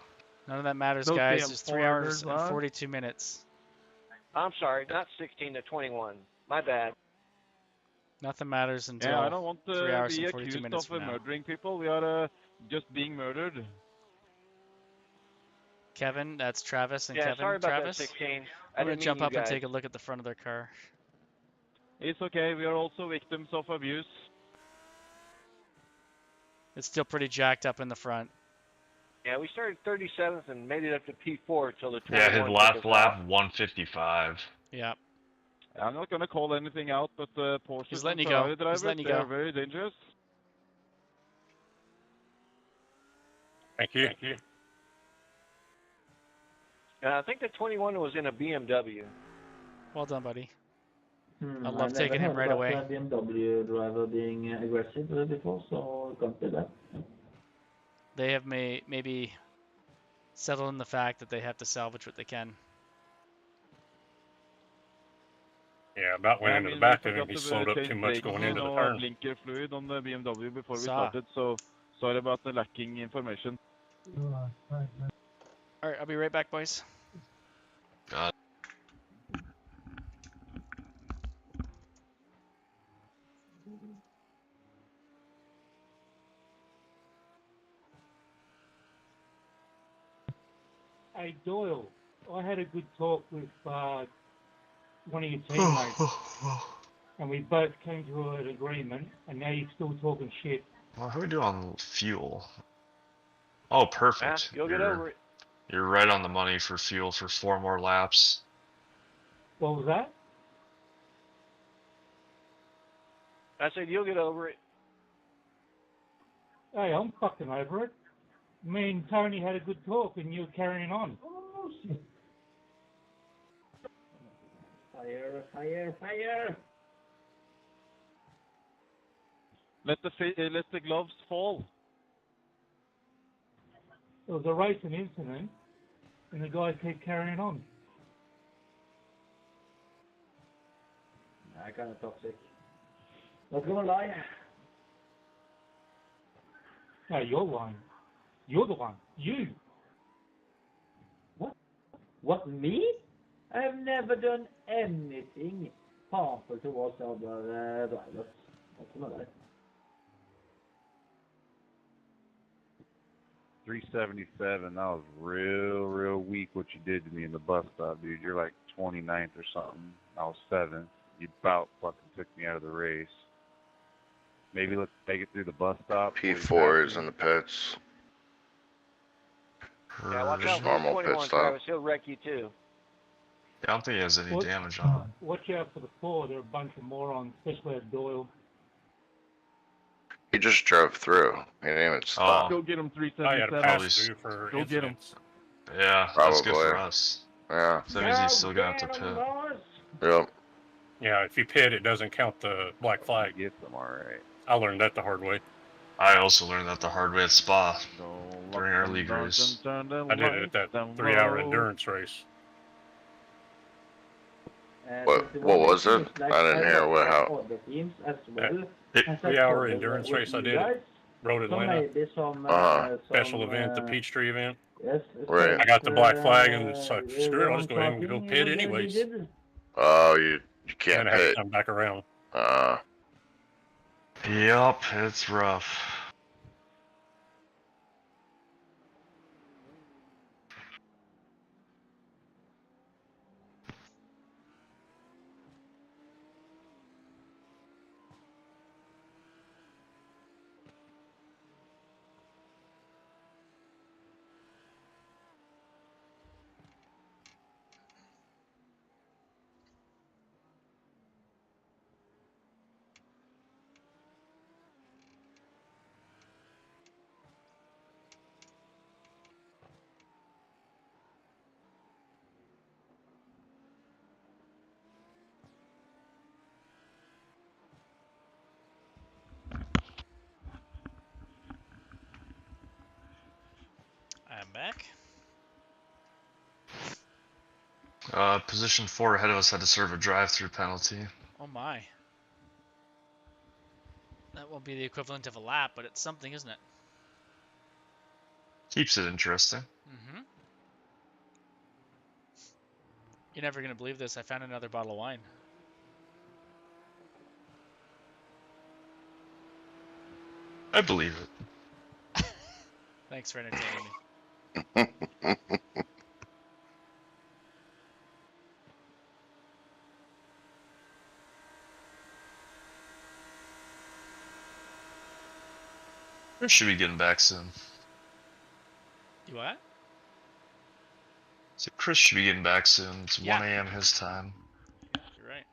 None of that matters, guys. It's 3 hours and 42 minutes. I'm sorry, not 16 to 21. My bad. Nothing matters until I don't want 3 hours be and 42 accused minutes of from now. murdering people. We are just being murdered. Kevin, that's Travis and Kevin. Sorry about Travis, that, 16. I'm going to jump up and take a look at the front of their car. It's okay. We are also victims of abuse. It's still pretty jacked up in the front. Yeah, we started 37th and made it up to P4 till the 21 Yeah, his took last us lap, out. 155. Yeah. I'm not gonna call anything out, but Porsche He's and letting you Ferrari go. He's drivers, letting you they're go. very dangerous. Thank you. I think the 21 was in a BMW. Well done, buddy. I I love never taking him heard right about away. a BMW driver being aggressive before, so can't do that. They have maybe settled in the fact that they have to salvage what they can. Yeah, about went I into the mean, back we of him. forgot He to slowed up change too much brakes going and into the turn. blinker fluid on the BMW before we Saw. started, so sorry about the lacking information. Alright, I'll be right back, boys. God. Hey Doyle, I had a good talk with one of your teammates, and we both came to an agreement, and now you're still talking shit. Well, how are we doing on fuel? Oh, perfect. You'll get over it. You're right on the money for fuel for 4 more laps. What was that? I said you'll get over it. Hey, I'm fucking over it. Me and Tony had a good talk, and you're carrying on. Oh, shit. Fire, fire, fire! Let the gloves fall. There was a racing incident, and the guys keep carrying on. That kind of toxic. Not gonna lie. No, you're lying. You're the one. You. What, me? I've never done anything harmful towards other drivers. Not gonna lie. 377. That was real weak what you did to me in the bus stop, dude. You're like 29th or something. I was 7th. You about fucking took me out of the race. Maybe let's take it through the bus stop. P4 is in the pits. Yeah, watch Just out for normal the pit 21, stop. Travis. He'll wreck you too. Yeah, I don't think he has any What? damage on him. Watch out for the 4. They're a bunch of morons, especially at Doyle. He just drove through. He didn't even stop. Go get him I had 377. to pass through for Go get him. incidents. Yeah, that's good Probably. for us. Yeah. So that means he's still gonna have to pit. Yep. Yeah, if you pit, it doesn't count the black flag. Get them, alright. I learned that the hard way. I also learned that the hard way at Spa during our league race. I did it at that 3-hour endurance race. What was it? I didn't hear what how. That 3-hour endurance race I did at Road Atlanta. Special event, the Peachtree event. Yes. Right. I got the black flag and so screw it, I'll just go ahead and go pit anyways. Oh, you can't And I had to pit. come back around. Yup, it's rough. I'm back. Position 4 ahead of us had to serve a drive-through penalty. Oh my. That won't be the equivalent of a lap, but it's something, isn't it? Keeps it interesting. Mm-hmm. You're never going to believe this. I found another bottle of wine. I believe it. Thanks for entertaining me. We should be getting back soon. You what? So Chris should be getting back soon. It's Yeah. 1 a.m. his time. Yeah, you're right.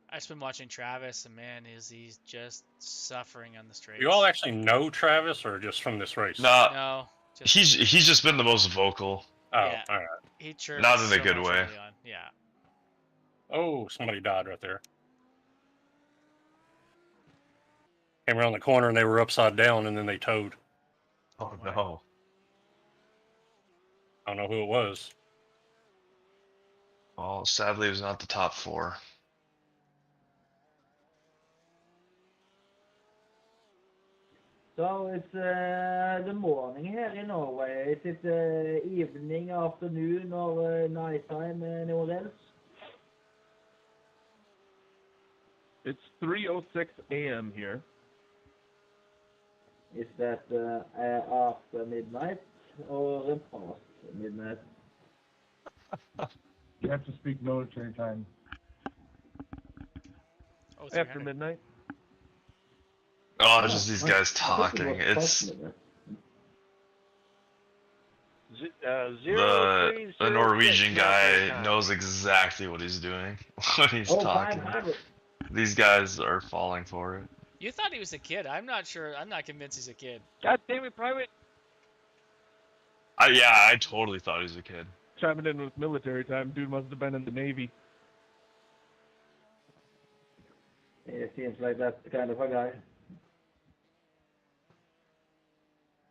I've just been watching Travis, and man, he's just suffering on the straights. You all actually know Travis, or just from this race? No, he's just been the most vocal. Oh, yeah. all right. He chirps Not in a so good much way. early on. Yeah. Oh, somebody died right there. Came around the corner and they were upside down, and then they towed. Oh no. I don't know who it was. Well, sadly, it was not the top 4. So it's the morning here in Norway. Is it evening, afternoon, or nighttime anywhere else? It's 3:06 a.m. here. Is that after midnight or past midnight? You have to speak military time. Oh, after midnight. Oh, just these guys talking. It's the Norwegian guy knows exactly what he's doing when he's talking. These guys are falling for it. You thought he was a kid. I'm not sure. I'm not convinced he's a kid. God damn it, Private! Yeah, I totally thought he was a kid. Chiming in with military time. Dude must have been in the Navy. It seems like that's the kind of a guy.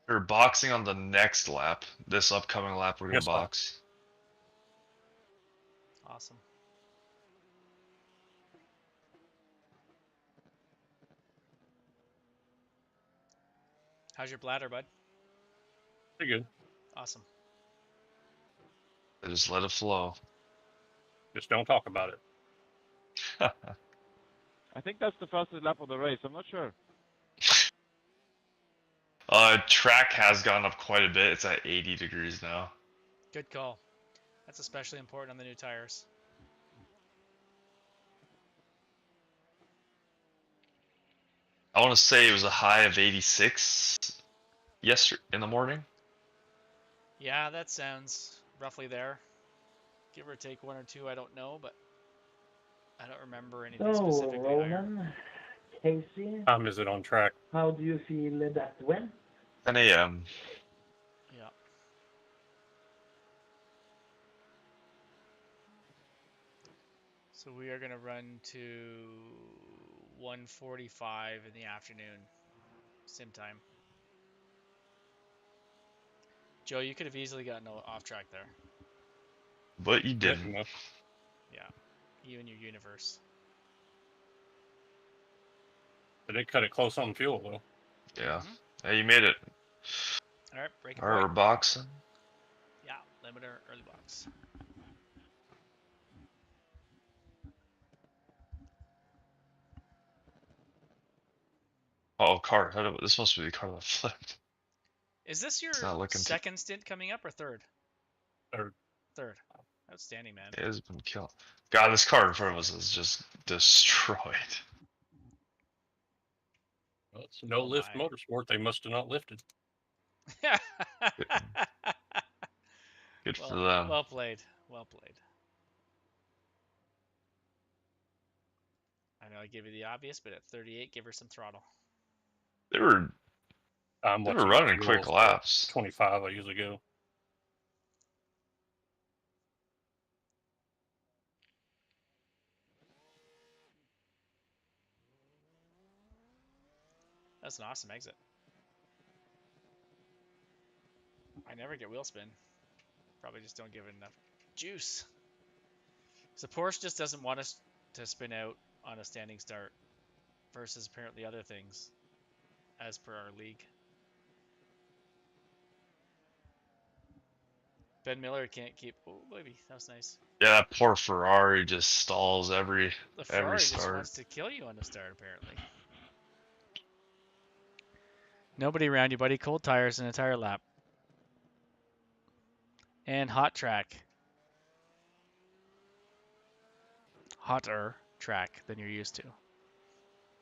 We're boxing on the next lap. This upcoming lap, we're gonna box. Awesome. How's your bladder, bud? Pretty good. Awesome. Just let it flow. Just don't talk about it. I think that's the fastest lap of the race. I'm not sure. Track has gone up quite a bit. It's at 80 degrees now. Good call. That's especially important on the new tires. I want to say it was a high of 86 yesterday in the morning. Yeah, that sounds roughly there. Give or take 1 or 2, I don't know, but I don't remember anything specifically Ronan, Casey. Is it on track? How do you feel that went? 10 a.m. Yeah. So we are going to run to 1:45 in the afternoon, sim time. Joe, you could have easily gotten off track there. But you didn't. Yeah, you and your universe. But they cut it close on fuel, though. Yeah. Hey, you made it. All right, breaking Alright, we're boxing. Yeah, limiter, early box. Oh, car. This must be the car that flipped. Is this your second stint coming up or third? Third. Third. Outstanding, man. It has been killed. God, this car in front of us is just destroyed. Well, it's no lift motorsport. They must have not lifted. Good for them. Well played. Well played. I know I gave you the obvious, but at 38, give her some throttle. They were running quick laps. 25 I usually go. That's an awesome exit. I never get wheel spin. Probably just don't give it enough juice. So Porsche just doesn't want us to spin out on a standing start versus apparently other things as per our league. Ben Miller can't keep. Oh, baby, that was nice. Yeah, that poor Ferrari just stalls every The Ferrari start. just wants to kill you on the start, apparently. Nobody around you, buddy. Cold tires an entire lap. And hot track. Hotter track than you're used to.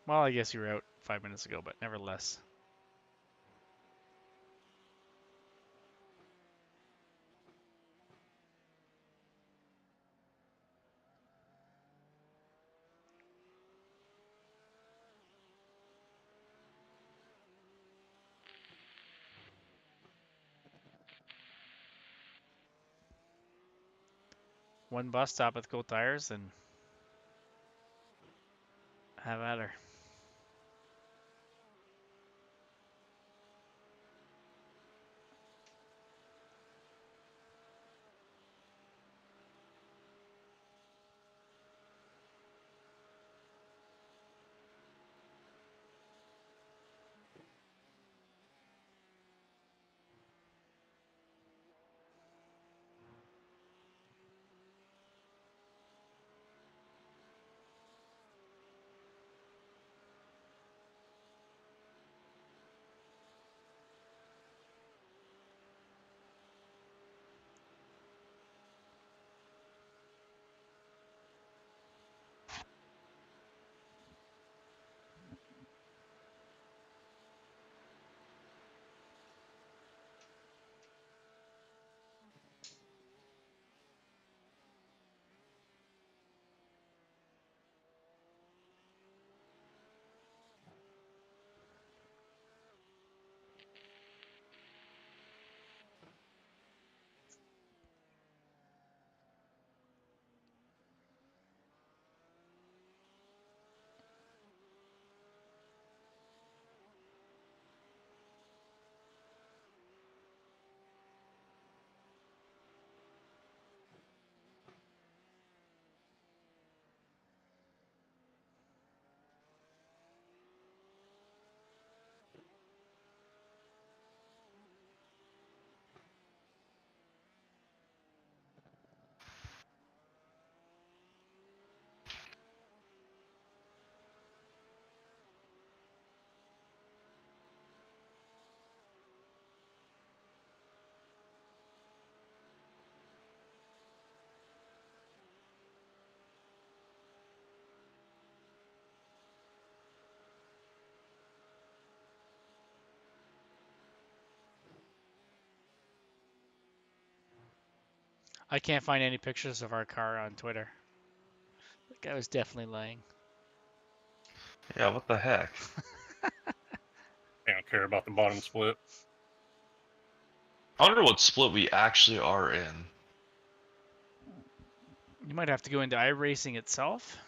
Well, I guess you were out 5 minutes ago, but nevertheless. one bus stop with cool tires and have at her. I can't find any pictures of our car on Twitter. The guy was definitely lying. Yeah, what the heck? I don't care about the bottom split. I wonder what split we actually are in. You might have to go into iRacing itself.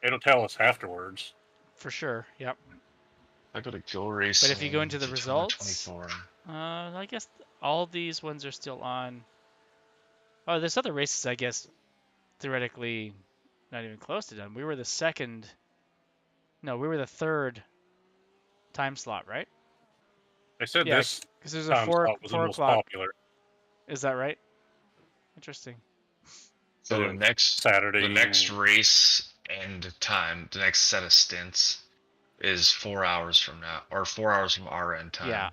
It'll tell us afterwards. For sure, yep. I go to Go Racing. But if you go into the Daytona results, 24. I guess all these ones are still on. Oh, there's other races, I guess, theoretically not even close to done. We were the second. No, we were the third time slot, right? They said Yeah, this because there's a time four slot was the most o'clock. popular. Is that right? Interesting. So the next race and time, the next set of stints is 4 hours from now, or 4 hours from our end time. Yeah.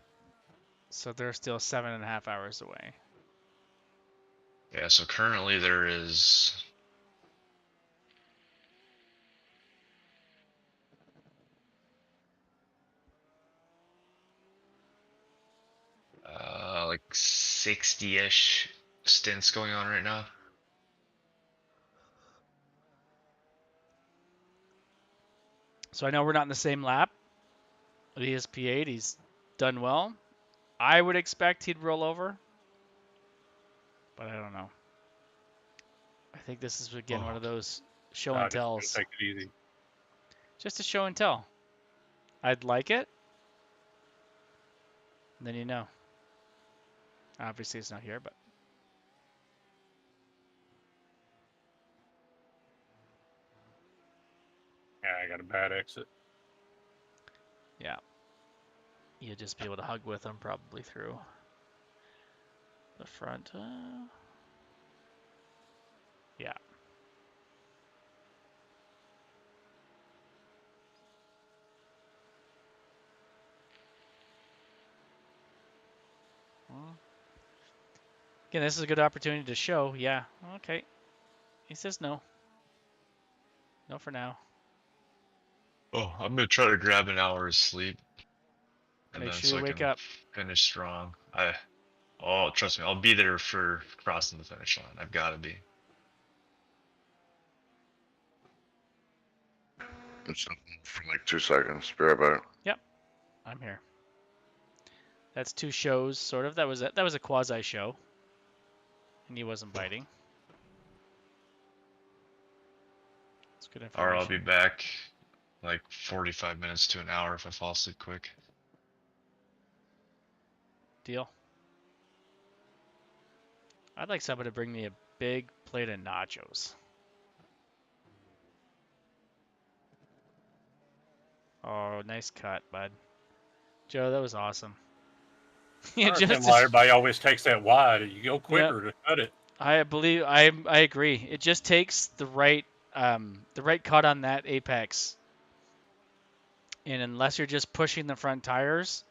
So they're still 7.5 hours away. Yeah, so currently there is like 60-ish stints going on right now. So I know we're not in the same lap. At ESP8, he's done well. I would expect he'd roll over, but I don't know. I think this is again one of those show and tells. Take it easy. Just a show and tell. I'd like it. And then you know. Obviously it's not here, but Yeah, I got a bad exit. yeah. You'll just be able to hug with him probably through the front. Yeah. Well, again, this is a good opportunity to show. Yeah. Okay. He says no. No for now. Oh, I'm gonna try to grab an hour of sleep, and Make then sure so you I wake can up. finish strong. Trust me, I'll be there for crossing the finish line. I've got to be. It's for like 2 seconds. Be right back. Yep. I'm here. That's 2 shows, sort of. That was a quasi show, and he wasn't biting. good Or I'll information. be back like 45 minutes to an hour if I fall asleep quick. Deal. I'd like somebody to bring me a big plate of nachos. Oh, nice cut, bud. Joe, that was awesome. I understand why everybody always takes that wide. You go quicker to cut it. I agree. It just takes the right cut on that apex. And unless you're just pushing the front tires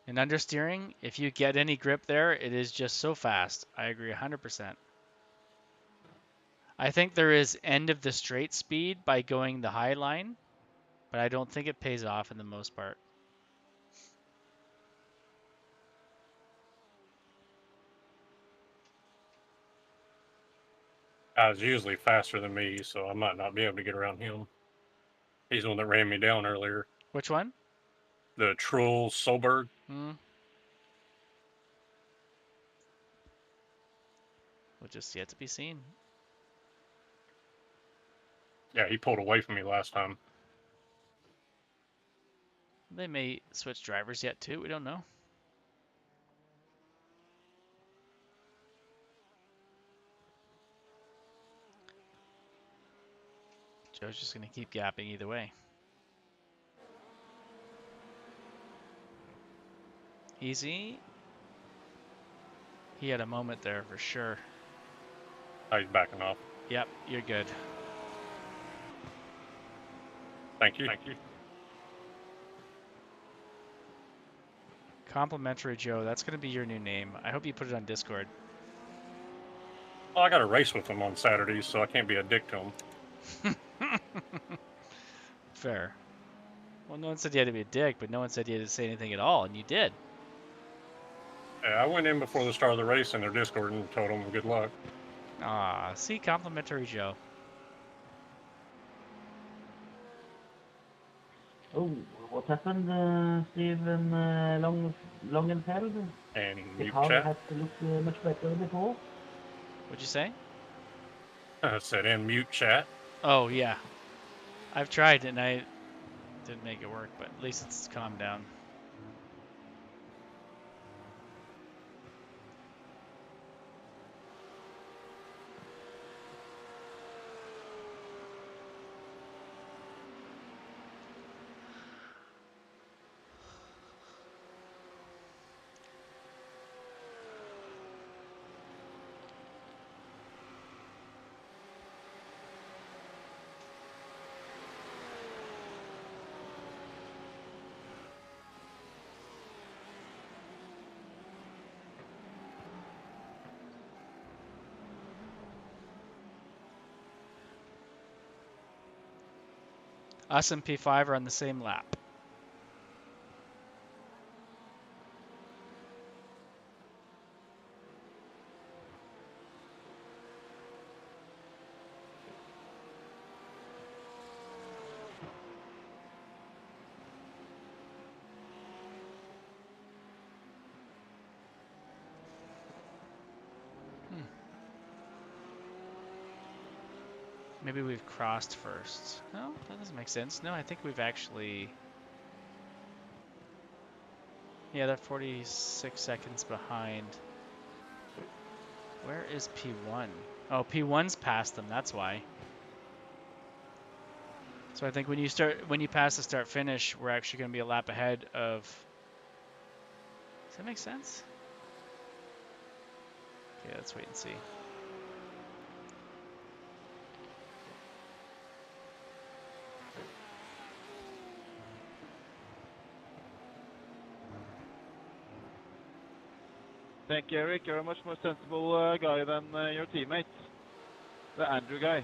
and understeering, if you get any grip there, it is just so fast. I agree 100%. I think there is end of the straight speed by going the high line, but I don't think it pays off in the most part. Guy's usually faster than me, so I might not be able to get around him. He's the one that ran me down earlier. Which one? The Trull Solberg. We'll just yet to be seen. Yeah, he pulled away from me last time. They may switch drivers yet too. We don't know. Joe's just going to keep gapping either way. Easy. He had a moment there for sure. Oh, he's backing off. Yep, you're good. Thank you. Thank you. Complimentary Joe. That's going to be your new name. I hope you put it on Discord. Well, I got a race with him on Saturday, so I can't be a dick to him. Fair. Well, no one said you had to be a dick, but no one said you had to say anything at all, and you did. Yeah, I went in before the start of the race in their Discord and told them good luck. Ah, see, complimentary Joe. Oh, what happened, Steven Longenfeld? And The mute car chat. has to look much better than before. What'd you say? I said and mute chat. Oh, yeah. I've tried and I didn't make it work, but at least it's calmed down. Us and P5 are on the same lap. Maybe we've crossed first. No, that doesn't make sense. No, I think we've actually... Yeah, they're 46 seconds behind. Where is P1? Oh, P1's past them, that's why. So I think when you pass the start finish, we're actually going to be a lap ahead of... Does that make sense? Okay, let's wait and see. Thank you, Eric. You're a much more sensible guy than your teammate, the Andrew guy.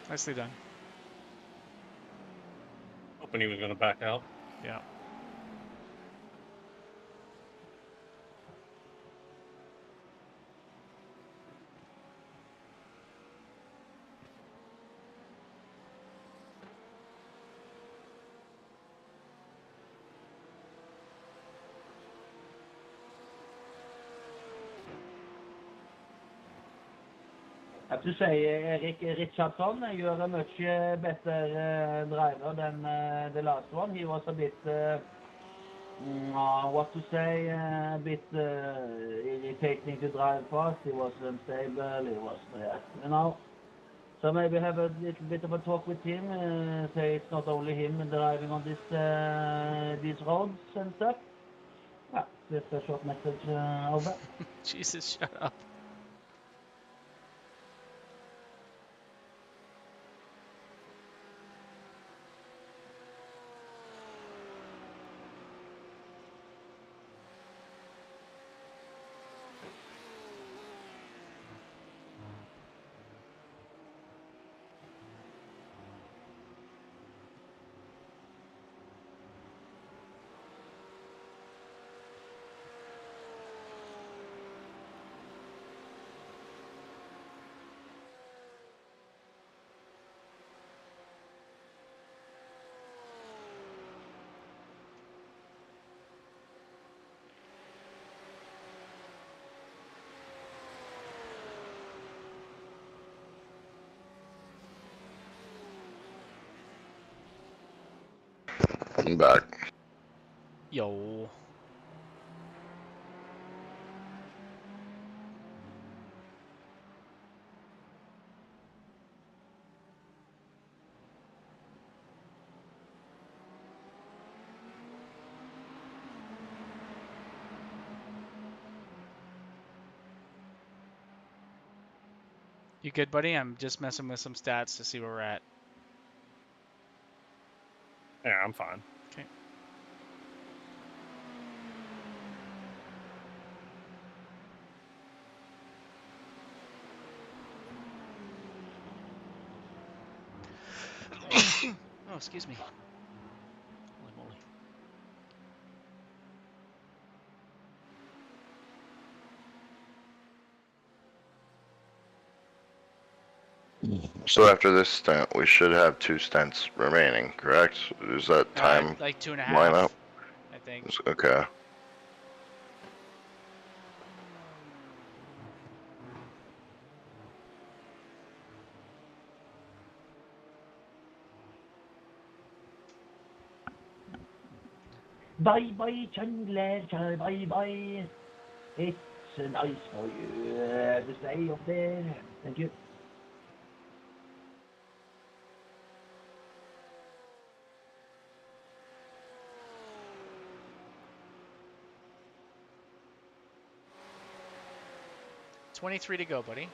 Nicely done. Hoping he was going to back out. Yeah. Jeg have to say, Erik Richardson gjør en much better driver than the last one. He was a bit, what to say, a bit irritating to drive fast. He was unstable. He was, you know. So maybe have a little bit of a talk with him. Say it's not only him driving on these roads and stuff. Yeah, just a short message over. Jesus, shut up. I'm back. Yo. You good, buddy? I'm just messing with some stats to see where we're at. Yeah, I'm fine. Okay. Oh, excuse me. Holy moly. So after this stint, we should have 2 stints remaining, correct? Is that time Like 2.5, line up? I think. Okay. Bye bye, Chandler. Bye bye. It's nice for you to stay up there. Thank you. $23 to go, buddy.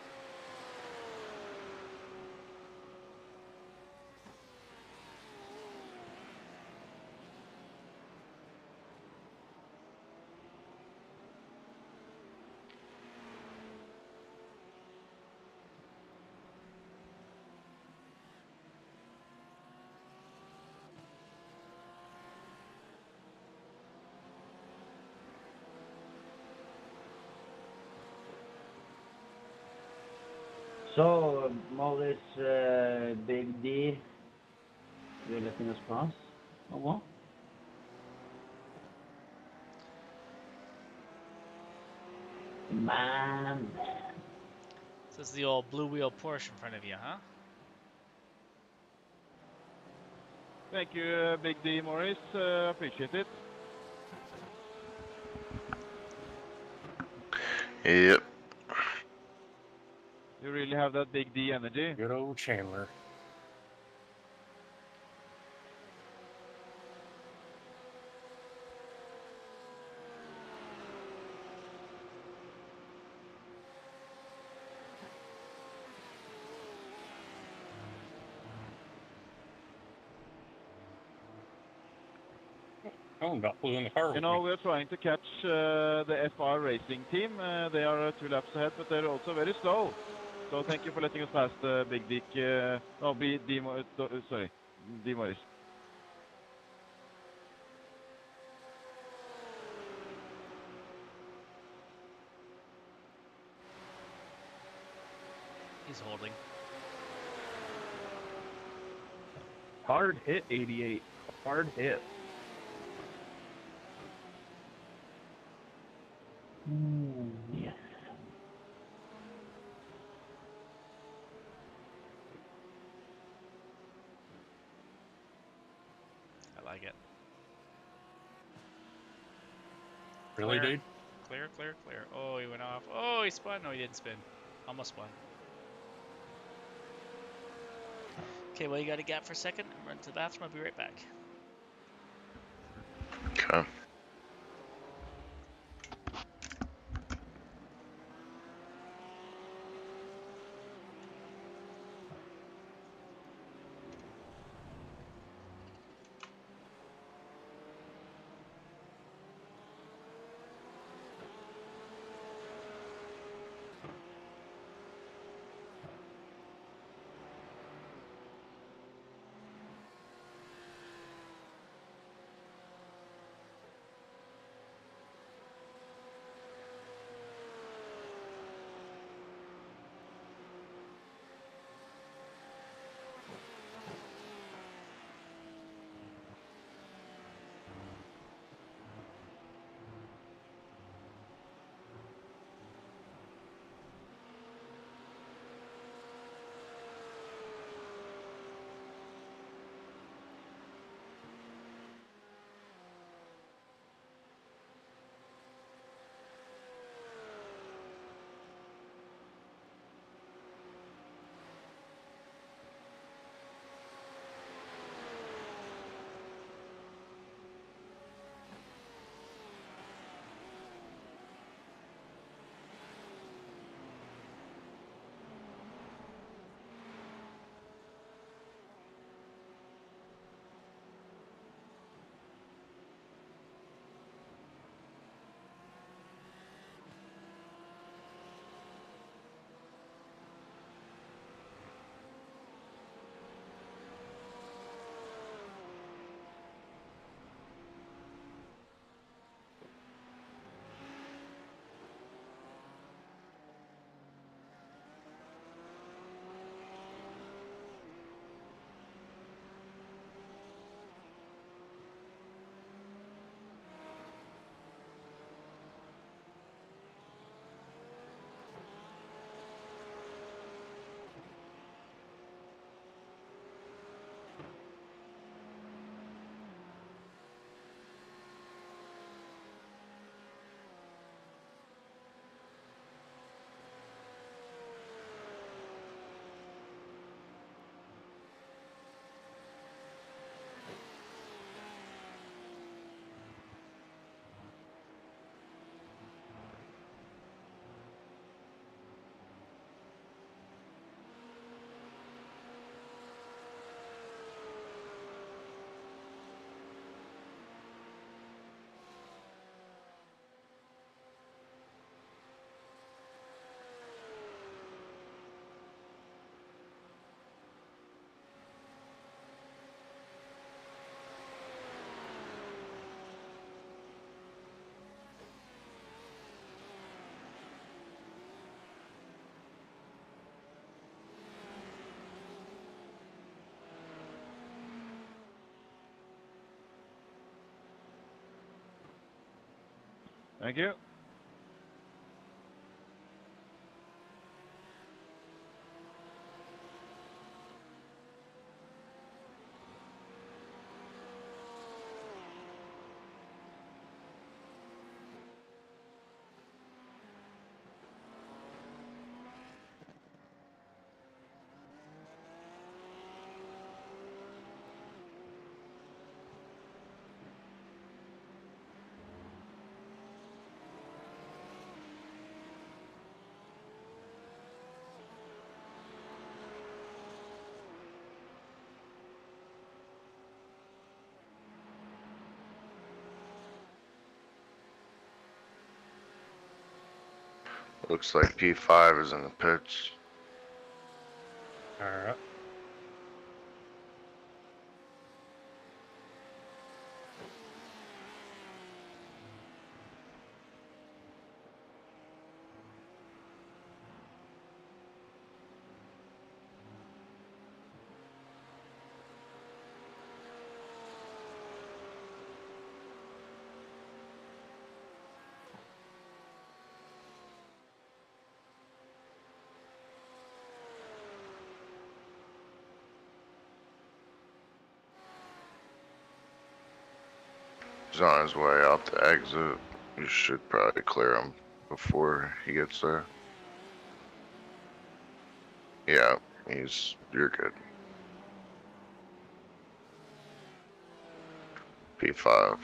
So, Morris, Big D, you're letting us pass? Or what? Man. This is the old blue wheel Porsche in front of you, huh? Thank you, Big D Morris. Appreciate it. Yep. You really have that Big D energy. Good old Chandler. Oh, about flew in the car with You know, me. we're trying to catch the FR racing team. They are 2 laps ahead, but they're also very slow. So thank you for letting us pass the Big Dick. Sorry, D Morris. He's holding. Hard hit, 88. Hard hit. Yes. Really, Clear. dude? Clear, clear, clear. Oh, he went off. Oh, he spun. No, he didn't spin. Almost spun. Okay, well, you got a gap for a second. I'm running to the bathroom. I'll be right back. Okay. Thank you. Looks like P5 is in the pits. All right. He's on his way out the exit. You should probably clear him before he gets there. Yeah, you're good. P5.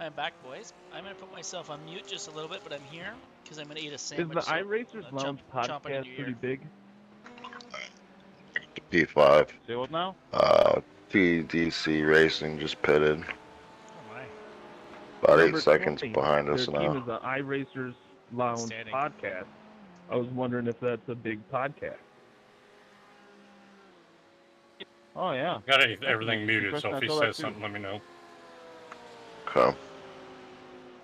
I'm back, boys. I'm gonna put myself on mute just a little bit, but I'm here because I'm gonna eat a Is sandwich. the iRacers Lounge chomp into podcast your pretty ear. big? P5. Say what now? TDC Racing just pitted. Oh my. About Number 8 seconds 20, behind their us team now. is the iRacers Lounge Outstanding. podcast. I was wondering if that's a big podcast. Oh yeah. Got That's an everything interesting muted, question. so I if he saw that says too. something, let me know. Okay.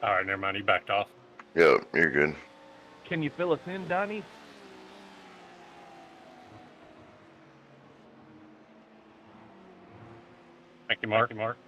All right, never mind. He backed off. Yep, you're good. Can you fill us in, Donnie? Thank you, Mark. Mark.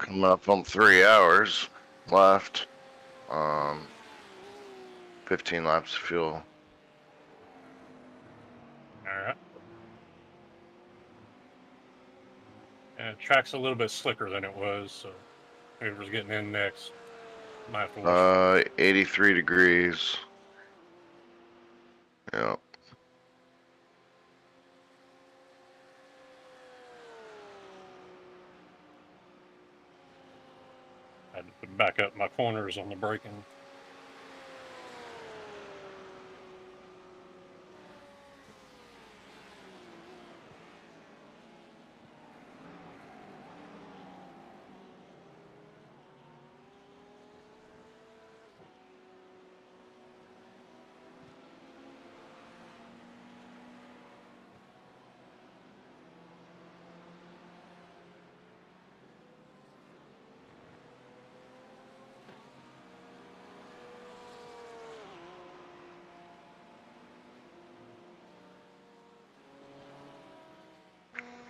Coming up on 3 hours left. 15 laps of fuel. All right. And the track's a little bit slicker than it was, so whoever's getting in next might have to watch. 83 degrees. Yeah. I had to back up my corners on the braking.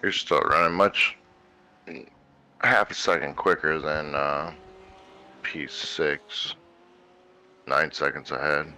You're still running much half a second quicker than P6. 9 seconds ahead.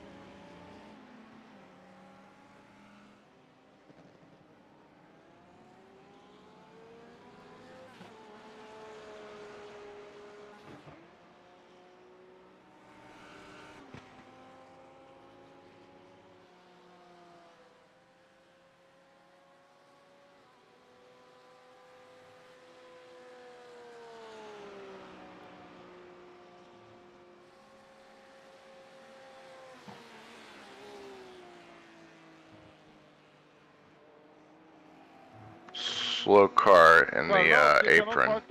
Slow car in the apron.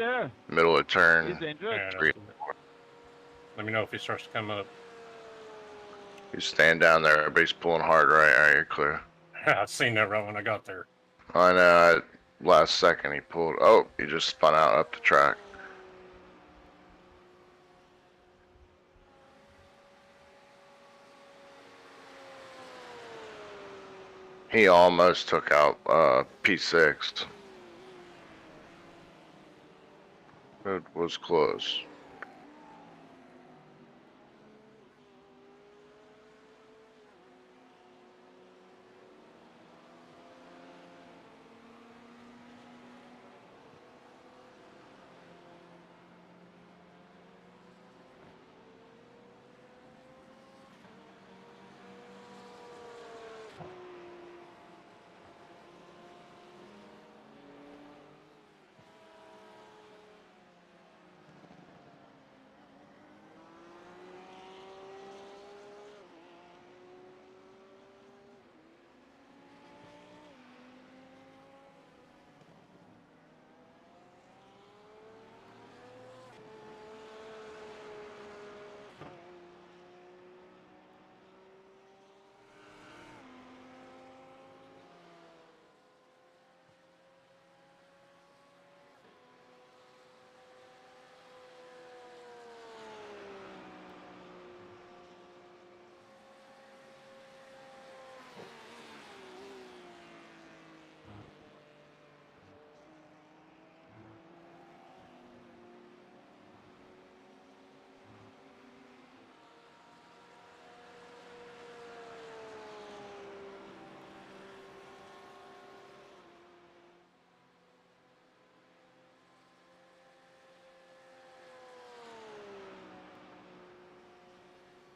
Middle of turn. Yeah, 3. let me know if he starts to come up. You stand down there, everybody's pulling hard, right? Alright, you're clear. I seen that right when I got there. I know, last second he pulled. Oh, he just spun out up the track. He almost took out P6. It was close.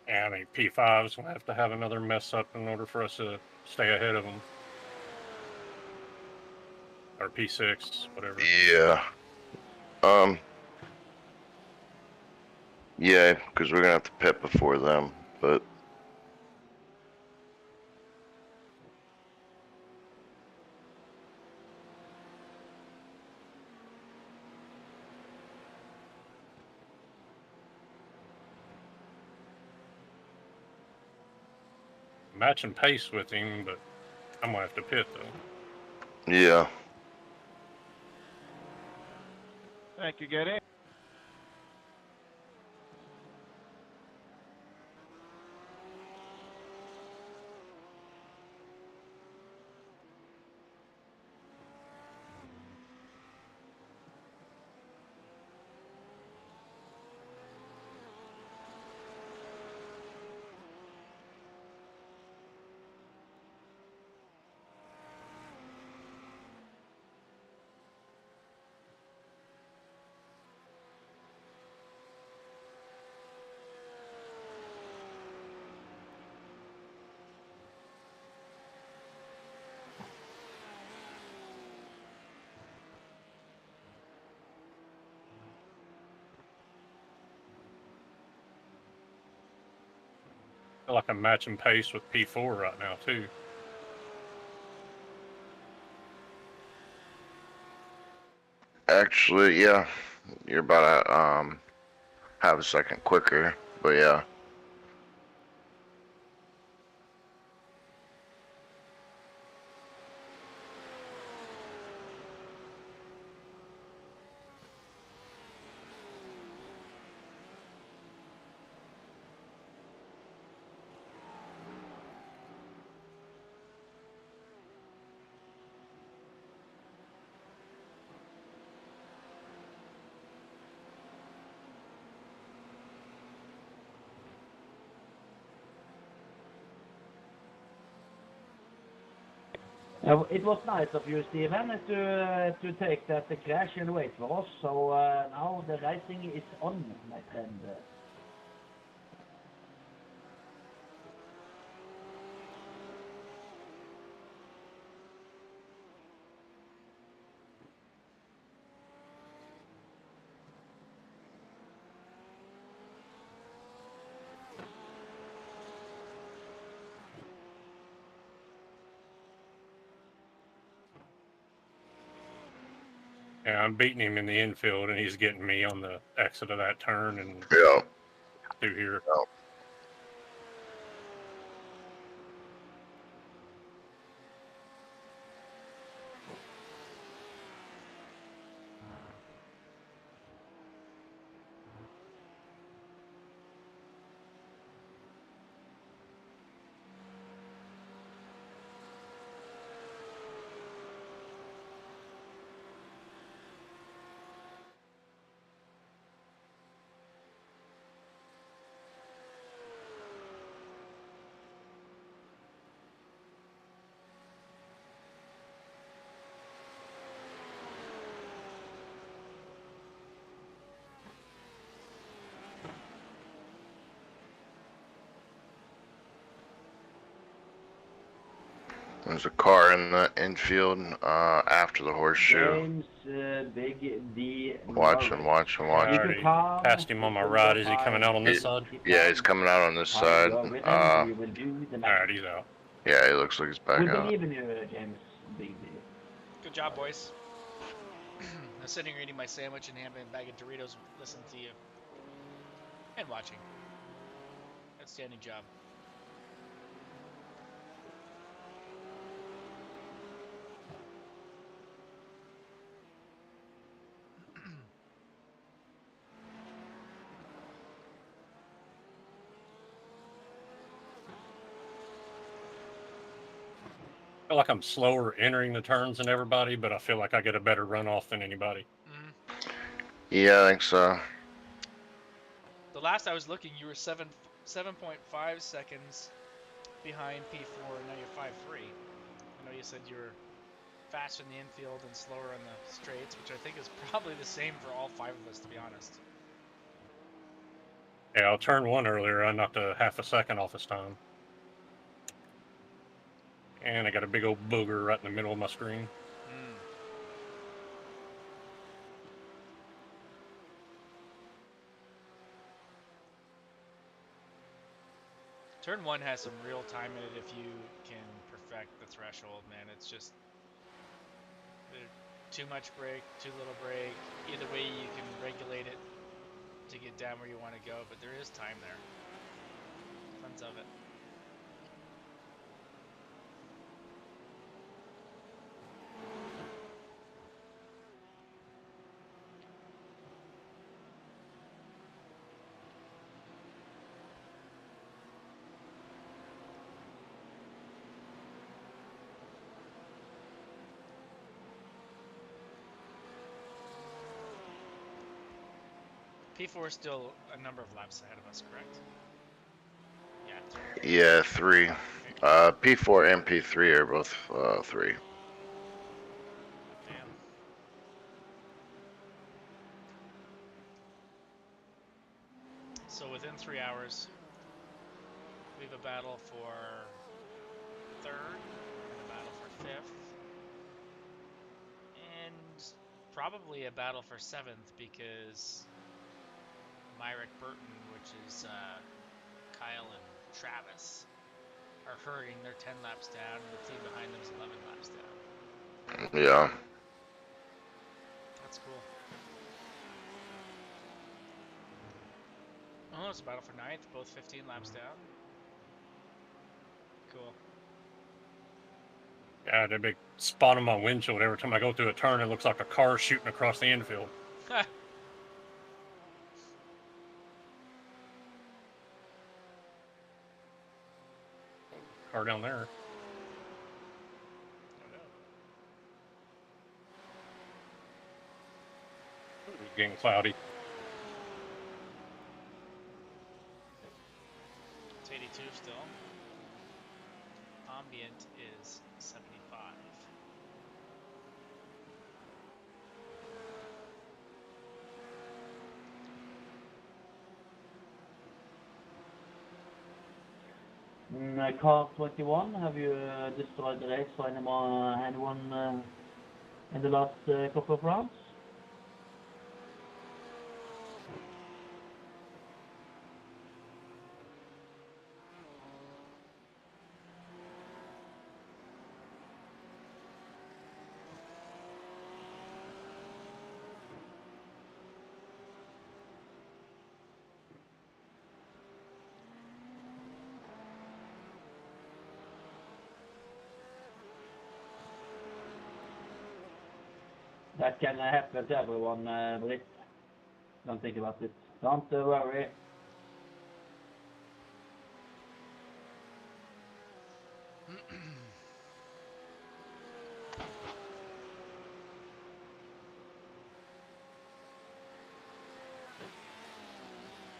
And I mean, P5's going to have another mess up in order for us to stay ahead of them. Or P6, whatever. Yeah. Yeah, because we're gonna have to pit before them, but matching pace with him, but I'm going to have to pit, though. yeah. Thank you, get in. feel like I'm matching pace with P4 right now too. Actually, yeah, you're about to have a second quicker, but yeah. It was nice of you, Stephen, to take that crash and wait for us. So now the racing is on, my friend. Yeah, I'm beating him in the infield, and he's getting me on the exit of that turn and through here. Yeah. There's a car in the infield after the horseshoe. James Big D. Watch him. I already passed him on my right. Is he coming out on this side? Yeah, he's coming out on this side. Alright, he's out. Yeah, he looks like he's back we out. believe in you, James Big D. Good job, boys. I'm sitting here eating my sandwich and having a bag of Doritos, listening to you and watching. Outstanding job. I feel like I'm slower entering the turns than everybody, but I feel like I get a better runoff than anybody. Yeah, I think so. The last I was looking, you were 7.5 seconds behind P4, and now you're 5.3. I know you said you were faster in the infield and slower on the straights, which I think is probably the same for all 5 of us, to be honest. Yeah, I'll turn 1 earlier. I knocked a half a second off his time. And I got a big old booger right in the middle of my screen. Turn 1 has some real time in it if you can perfect the threshold, man. It's just too much brake, too little brake. Either way, you can regulate it to get down where you want to go, but there is time there. Tons of it. P4 is still a number of laps ahead of us, correct? Yeah, 3. P4 and P3 are both 3. Damn. So within 3 hours, we have a battle for 3rd and a battle for 5th. And probably a battle for 7th because Myrick Burton, which is Kyle and Travis are hurrying. They're 10 laps down, and the team behind them is 11 laps down. Yeah. That's cool. Oh, it's a battle for ninth, both 15 laps down. Cool. Yeah, that big spot on my windshield. Every time I go through a turn, it looks like a car shooting across the infield. Car down there. It's getting cloudy. It's 82 still. Ambient is 75. Car 21, have you destroyed the race for anyone in the last couple of rounds? That can happen to everyone, Britt. Don't think about it. Don't worry.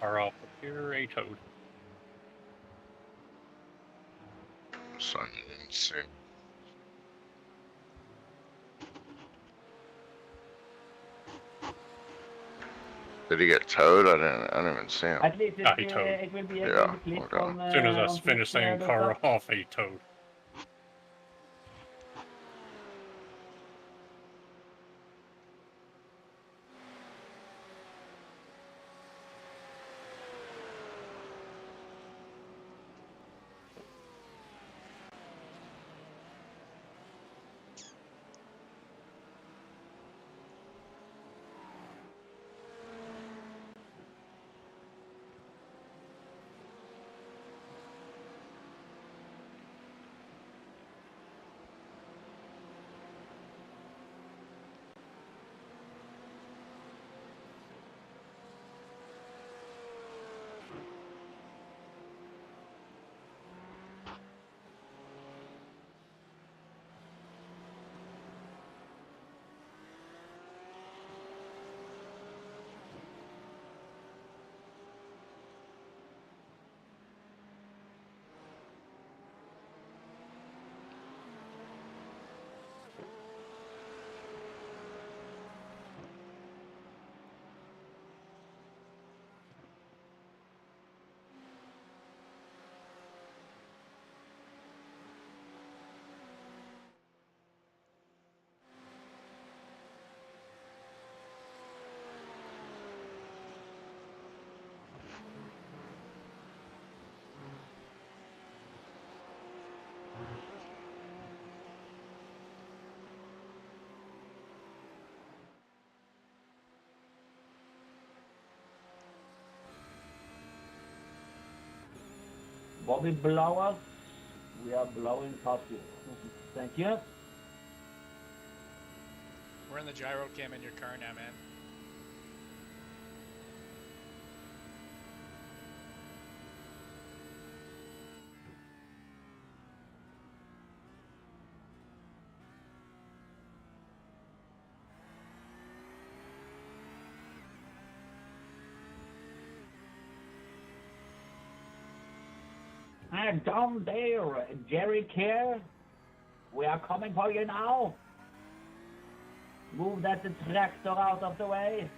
Are off here a toad. Son, didn't see. Did he get towed? I didn't even see him. At least he towed. It will be a Yeah, good clip okay. on. As soon as I on finished saying this, car off, he towed. Bobby blowers. We are blowing past you. Thank you. We're in the gyro cam in your car now, man. And down there, Jerry Care. We are coming for you now. Move that tractor out of the way.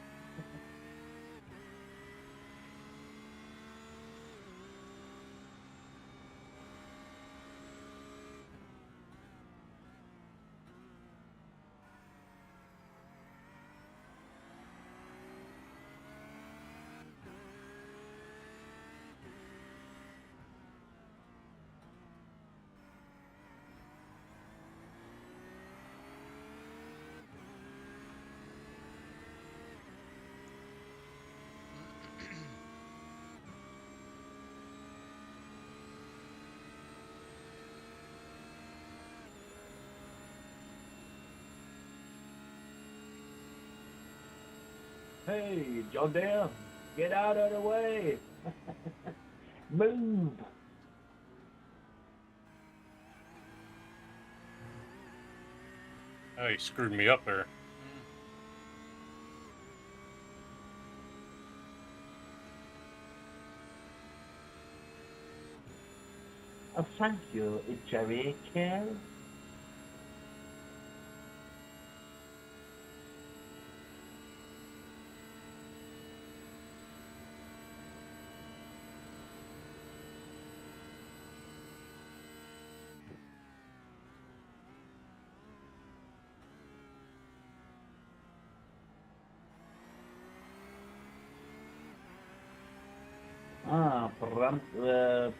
Hey, John Dan, get out of the way. Move. Oh, he screwed me up there. Oh, thank you, Jerry Care.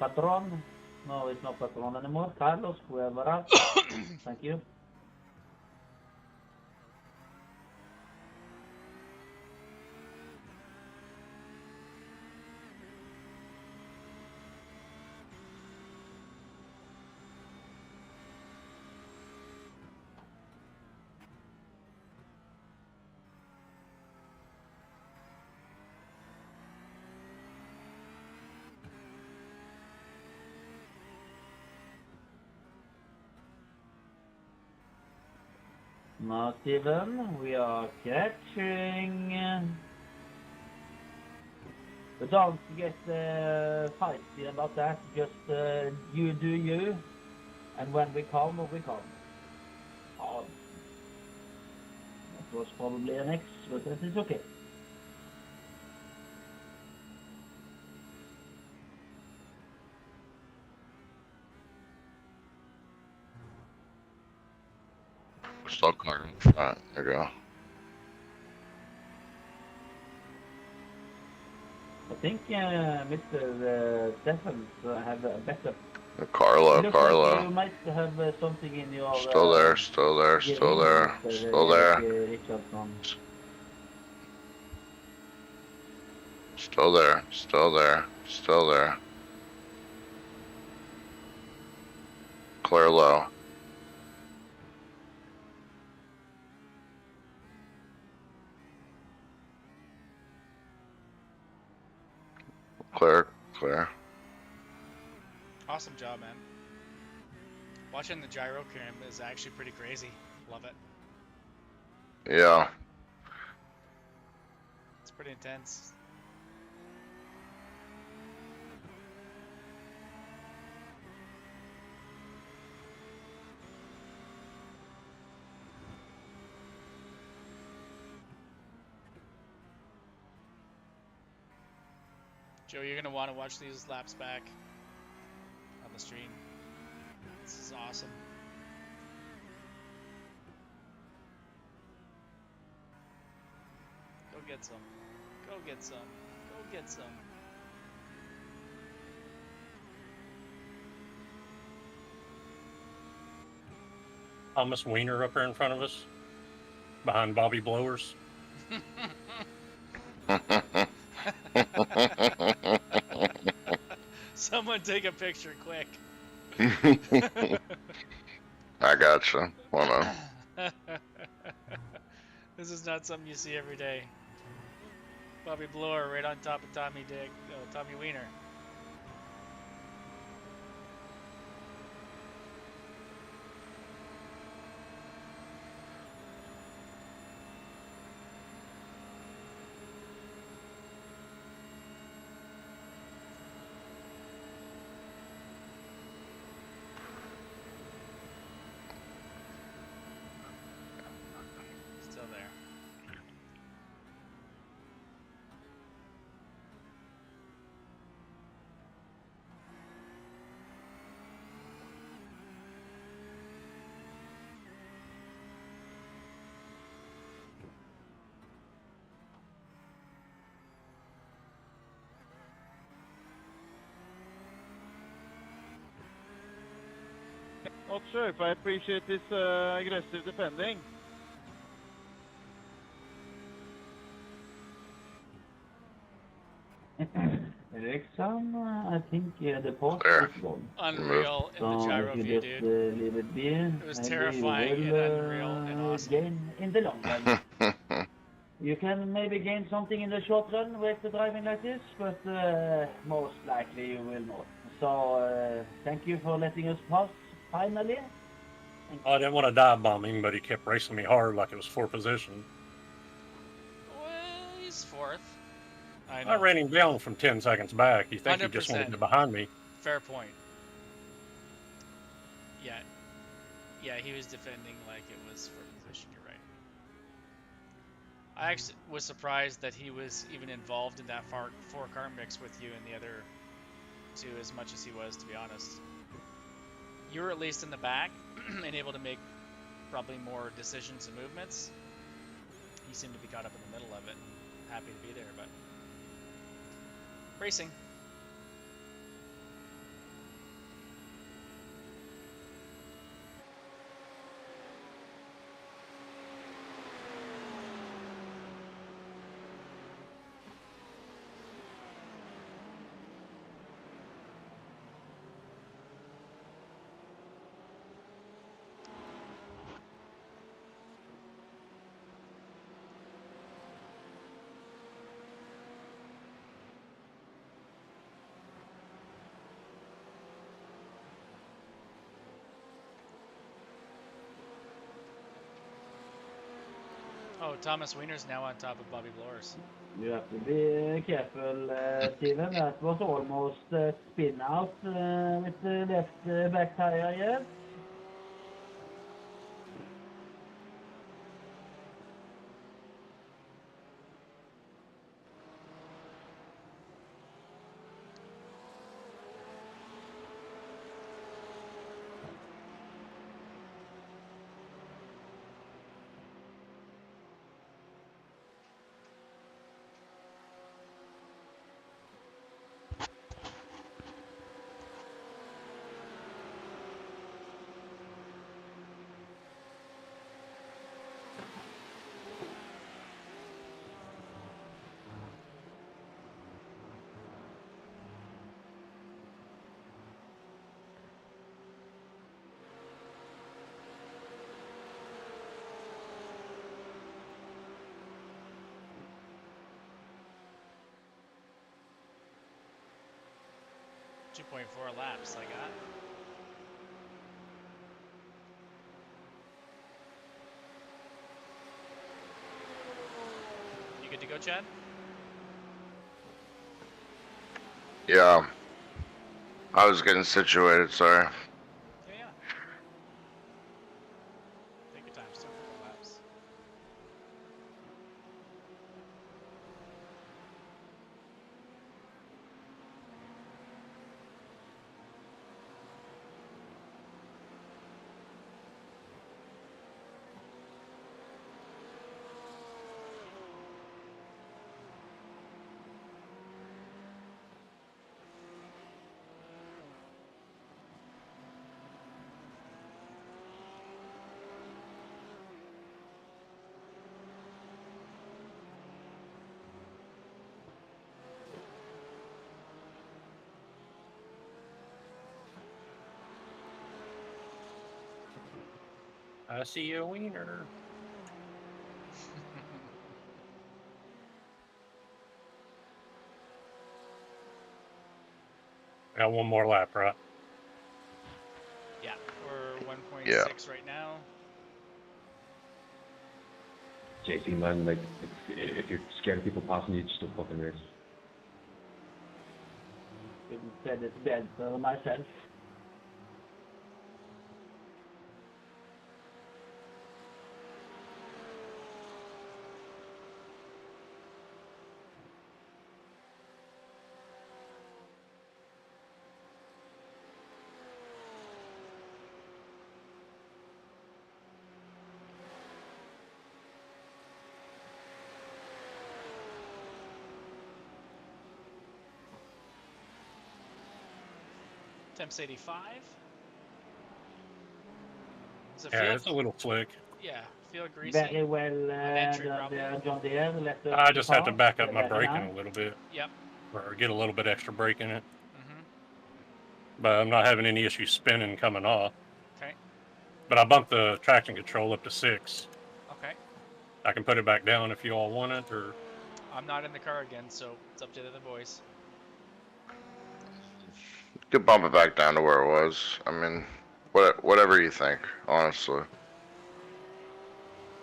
Patron. No, it's not Patron anymore. Carlos, whoever else. Thank you. Now, Steven, we are catching. But don't get feisty about that. Just you do you. And when we come, we come. Oh, that was probably an X, but that is okay. Stock car in front. There you go. I think Mr. Stephens have a better. Carlo. Like you might have something in your. Still there. Still there. Still there. Still there. Still there. Still there. Still there. Clear low. Clear. Clear. Awesome job, man. Watching the gyro cam is actually pretty crazy. Love it. Yeah. It's pretty intense. Joe, you're going to want to watch these laps back on the stream. This is awesome. Go get some. Go get some. Go get some. Thomas Wiener up here in front of us, behind Bobby Blowers. Someone take a picture quick. I gotcha. Hold on. This is not something you see every day. Bobby Blower right on top of Tommy Wiener. Still there. Not sure if I appreciate this aggressive defending. Ericsson, I think the post There. is gone. Unreal in the gyro view, just dude. leave it be. It was terrifying and unreal and awesome. Gain in the long run. You can maybe gain something in the short run with the driving like this, but most likely you will not. So thank you for letting us pass finally. I didn't want to dive bomb him, but he kept racing me hard like it was 4th position. Well, he's 4th. I ran him down from 10 seconds back. You think he just wanted to get behind me? Fair point. Yeah. Yeah, he was defending like it was 4th position. You're right. I actually was surprised that he was even involved in that 4-car mix with you and the other 2 as much as he was, to be honest. You were at least in the back and able to make probably more decisions and movements. He seemed to be caught up in the middle of it. Happy to be there, but racing. Oh, Thomas Wiener's now on top of Bobby Blores. You have to be careful, Steven. That was almost a spin out with the left back tire, yes? .4 laps I got. You good to go, Chad? Yeah. I was getting situated, sorry. Yeah. Take your time, still a couple laps. I see a wiener. Got one more lap, right? Yeah, we're 1.6 right now. JC, man, like, if you're scared of people passing you, just don't fucking race. Couldn't said it better myself. Temps 85. It's a little slick. Yeah, feel greasy. Very well John Deere. I just have to back up my braking a little bit. Yep. Or get a little bit extra brake in it. But I'm not having any issues spinning coming off. Okay. But I bumped the traction control up to 6. Okay. I can put it back down if you all want it, or... I'm not in the car again, so it's up to the other boys. You could bump it back down to where it was. I mean, whatever you think, honestly.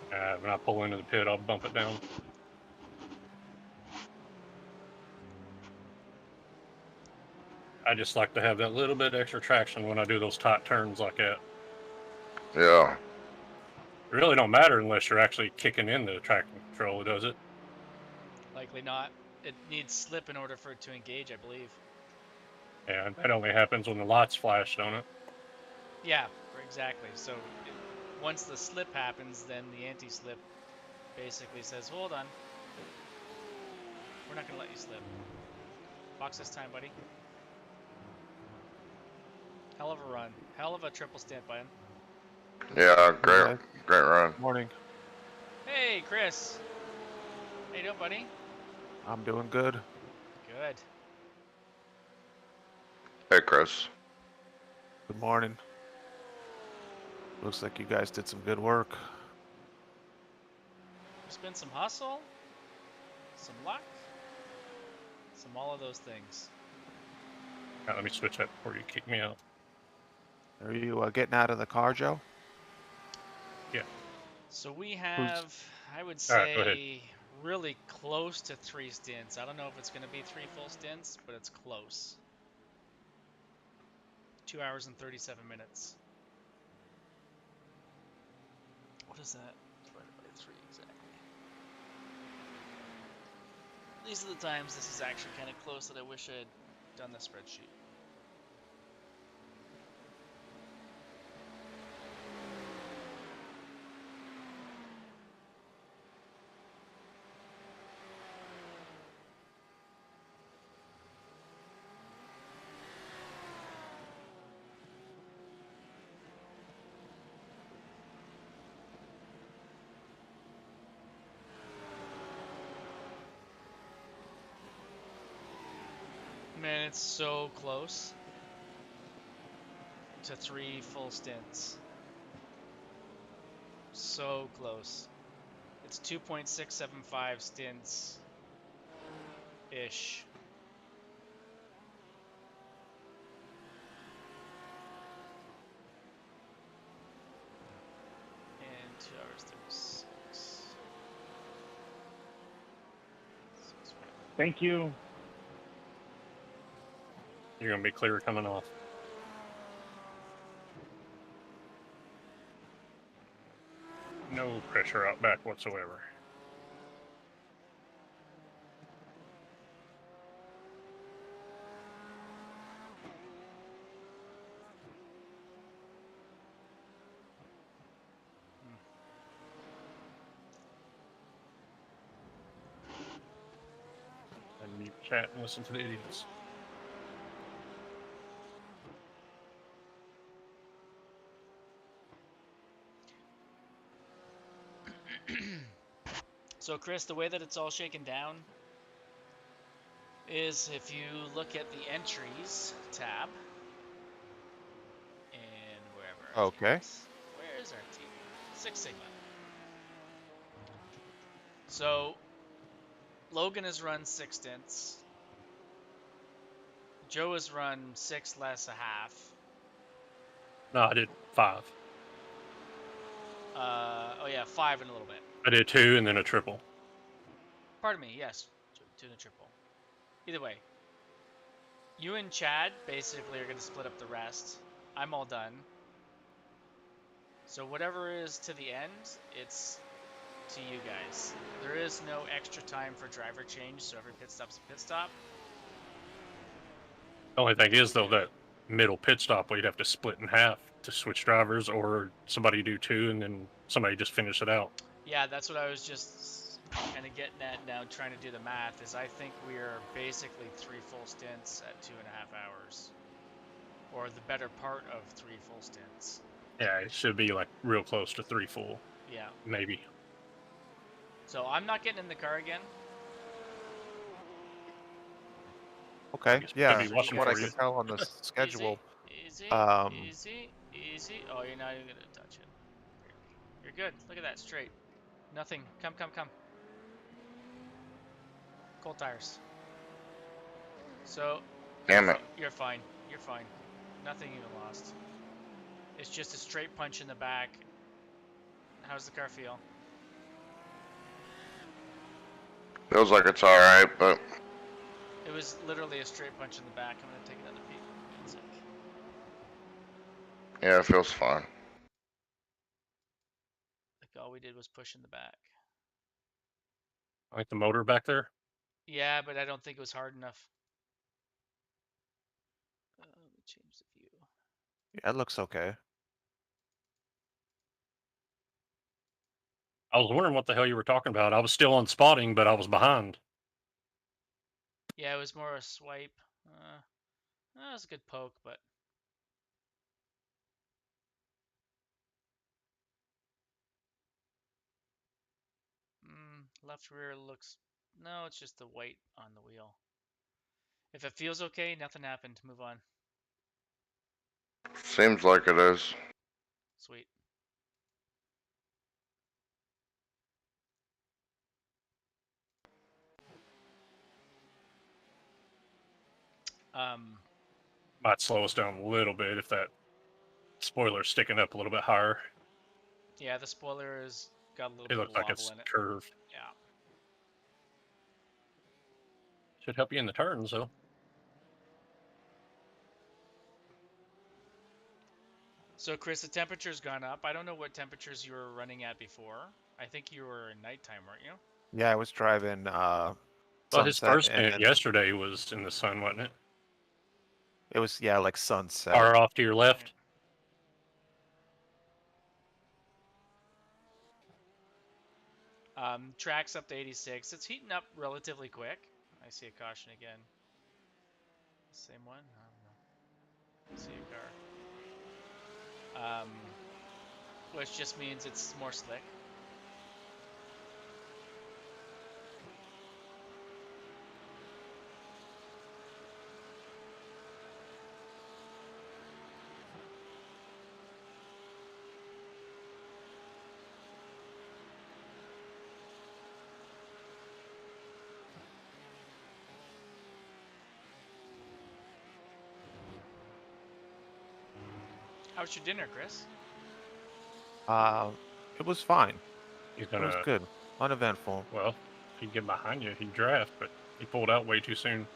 When I pull into the pit, I'll bump it down. I just like to have that little bit extra traction when I do those tight turns like that. Yeah. It really don't matter unless you're actually kicking in the traction control, does it? Likely not. It needs slip in order for it to engage, I believe. Yeah, that only happens when the lights flash, don't it? Yeah, exactly. So once the slip happens, then the anti-slip basically says, hold on. We're not going to let you slip. Box this time, buddy. Hell of a run. Hell of a triple stint by him. Yeah, great run. Morning. Hey, Chris. How you doing, buddy? I'm doing good. Good. Hey, Chris. Good morning. Looks like you guys did some good work. There's been some hustle, some luck, some all of those things. Right, let me switch that before you kick me out. Are you getting out of the car, Joe? Yeah. So we have, I would say, really close to 3 stints. I don't know if it's going to be 3 full stints, but it's close. 2 hours and 37 minutes. What is that? Divided by 3 exactly. These are the times this is actually kind of close that I wish I had done the spreadsheet. Man, it's so close to 3 full stints. So close. It's 2.675 stints ish. And 2 hours 36. Thank you. You're going to be clear coming off. No pressure out back whatsoever. And mute chat and listen to the idiots. So Chris, the way that it's all shaken down is if you look at the entries tab and wherever. Okay. Where is our team? Six Sigma. So Logan has run 6 stints. Joe has run 6 less a half. No, I did 5. Oh yeah, 5 in a little bit. I did 2 and then a triple. Pardon me, yes. 2 and a triple. Either way. You and Chad basically are going to split up the rest. I'm all done. So whatever is to the end, it's to you guys. There is no extra time for driver change, so every pit stop's a pit stop. The only thing is, though, that middle pit stop, we'd have to split in half to switch drivers, or somebody do 2 and then somebody just finish it out. Yeah, that's what I was just kind of getting at now, trying to do the math, is I think we are basically 3 full stints at 2.5 hours. Or the better part of 3 full stints. Yeah, it should be like real close to 3 full. Yeah. Maybe. So I'm not getting in the car again. Okay, yeah, be watching what I for you. can tell on the schedule. Easy. Oh, you're not even going to touch it. You're good. Look at that, straight. Nothing. Come. Cold tires. So. Damn it. You're fine. You're fine. Nothing even lost. It's just a straight punch in the back. How's the car feel? Feels like it's alright, but... It was literally a straight punch in the back. I'm going to take another peek. 1 sec. Yeah, it feels fine. Like all we did was push in the back. Like the motor back there? Yeah, but I don't think it was hard enough. Let me change the view. Yeah, it looks okay. I was wondering what the hell you were talking about. I was still on spotting, but I was behind. Yeah, it was more a swipe. That was a good poke, but... left rear looks... No, it's just the white on the wheel. If it feels okay, nothing happened. Move on. Seems like it is. Sweet. Might slow us down a little bit if that spoiler's sticking up a little bit higher. Yeah, the spoiler has got a little It bit of looks like wobble it's in it. curved. Yeah. Should help you in the turns, though. So, Chris, the temperature's gone up. I don't know what temperatures you were running at before. I think you were in nighttime, weren't you? Yeah, I was driving Well, his sunset first and stint yesterday was in the sun, wasn't it? it was, yeah, like sunset. Far off to your left. Track's up to 86. It's heating up relatively quick. I see a caution again. Same one? I don't know. I see a car. Which just means it's more slick. How was your dinner, Chris? It was fine. He's It was gonna... good. Uneventful. Well, if he'd get behind you, he'd draft, but he pulled out way too soon.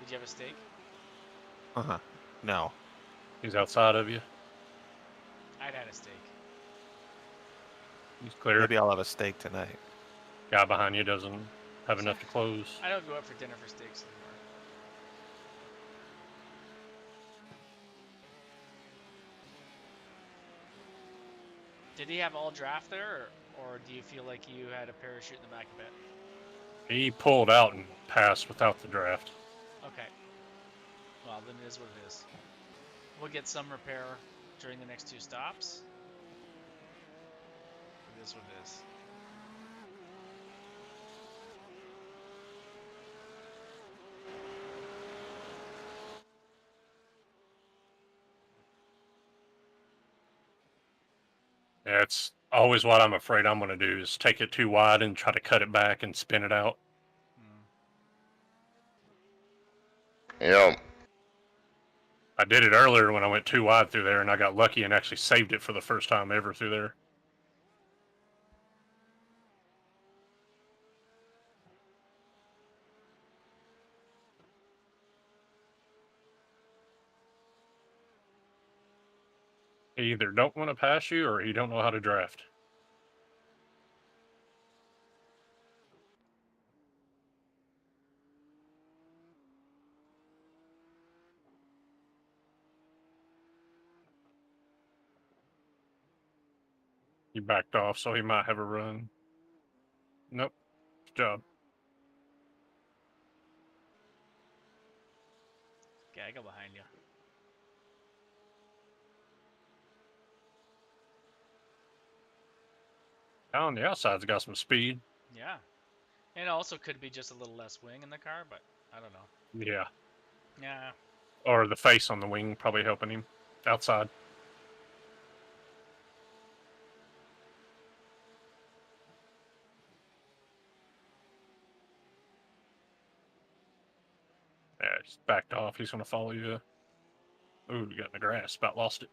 Did you have a steak? No. He's outside of you. I'd had a steak. He's clear. Maybe I'll have a steak tonight. Guy behind you doesn't have enough to close. I don't go out for dinner for steaks anymore. Did he have all draft there, or do you feel like you had a parachute in the back a bit? He pulled out and passed without the draft. Okay. Well, then it is what it is. We'll get some repair during the next 2 stops. It is what it is. Yeah, it's always what I'm afraid I'm going to do is take it too wide and try to cut it back and spin it out. Yeah. I did it earlier when I went too wide through there, and I got lucky and actually saved it for the first time ever through there. He either don't want to pass you or he don't know how to draft. He backed off, so he might have a run. Nope. Good job. Okay, I go behind you. On the outside's got some speed. Yeah. And it also could be just a little less wing in the car, but I don't know. Yeah. Yeah. Or the face on the wing probably helping him. Outside. He's backed off. He's going to follow you. Ooh, you got in the grass. About lost it.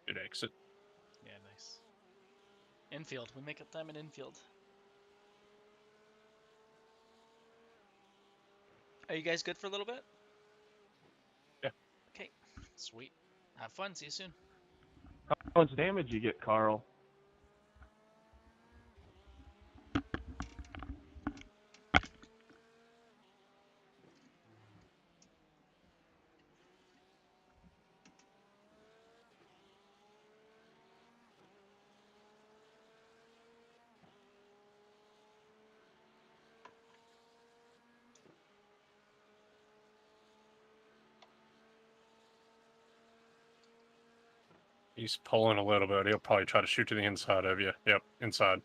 Good exit. Yeah, nice. Infield. We make up time in infield. Are you guys good for a little bit? Yeah. Okay. Sweet. Have fun. See you soon. How much damage you get, Carl? He's pulling a little bit. He'll probably try to shoot to the inside of you. Yep, inside.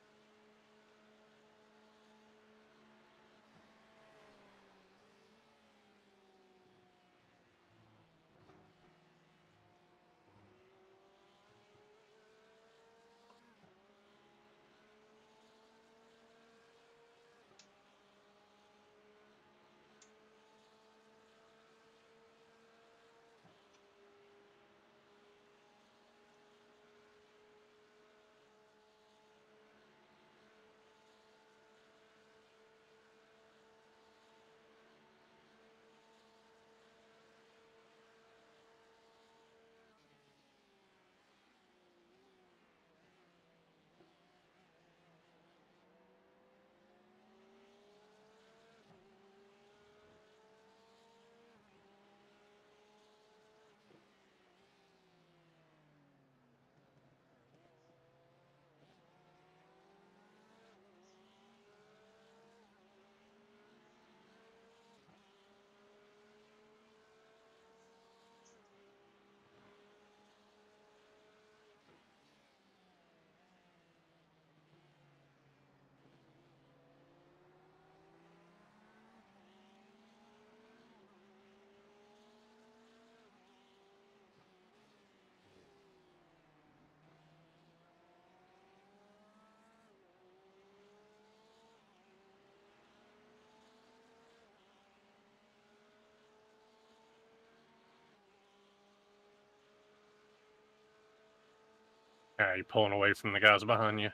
Yeah, you're pulling away from the guys behind you.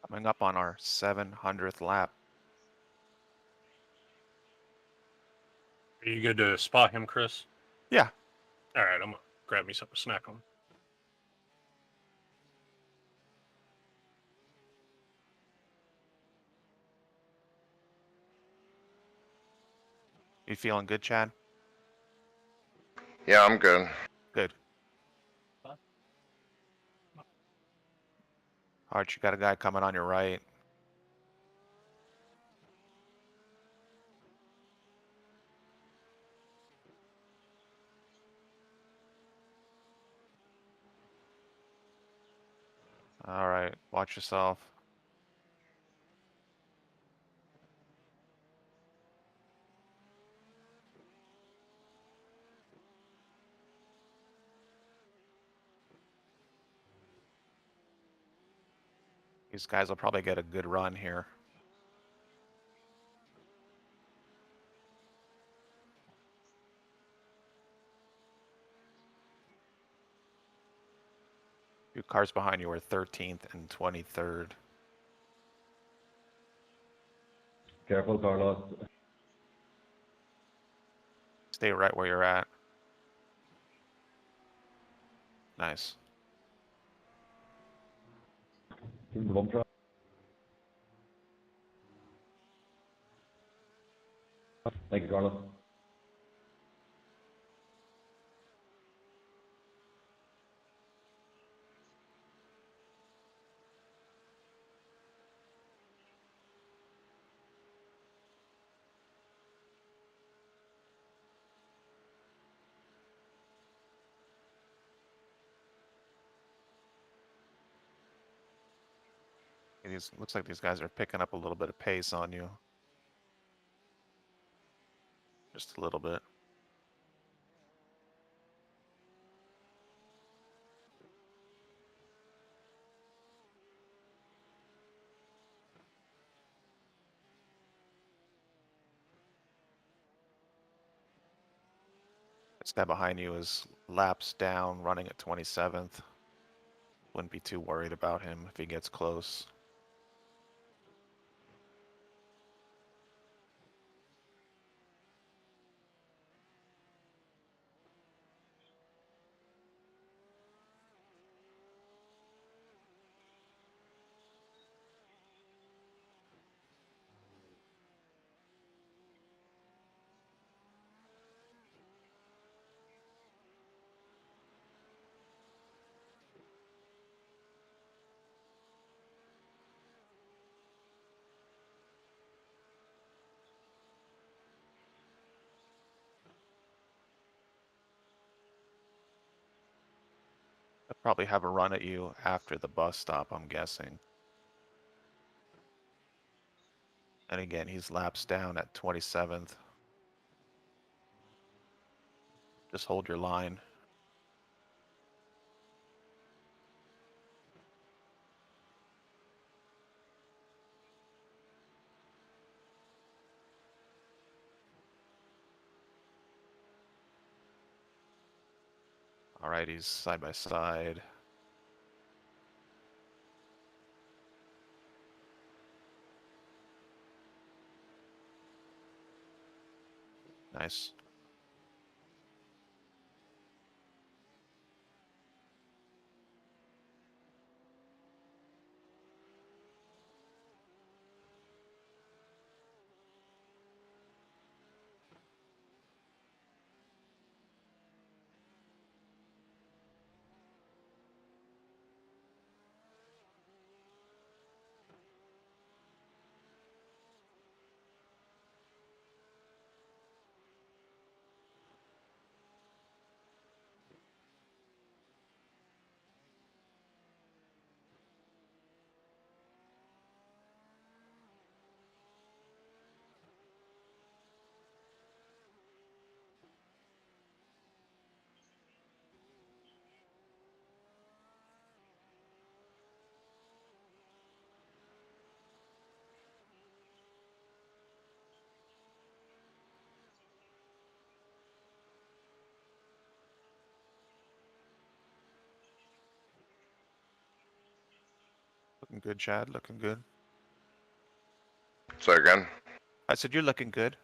Coming up on our 700th lap. Are you good to spot him, Chris? Yeah. All right, I'm going to grab me something to snack on. You feeling good, Chad? Yeah, I'm good. Good. Arch, you got a guy coming on your right. All right, watch yourself. These guys will probably get a good run here. Two cars behind you are 13th and 23rd. Careful, Carlos. Stay right where you're at. Nice. In the bump track. Thank you, Carlos. looks like these guys are picking up a little bit of pace on you. Just a little bit. This guy behind you is laps down, running at 27th. Wouldn't be too worried about him if he gets close. I'll probably have a run at you after the bus stop, I'm guessing. And again, he's laps down at 27th. Just hold your line. All right, he's side by side. Nice. Looking good, Chad. Looking good. Say again? I said you're looking good.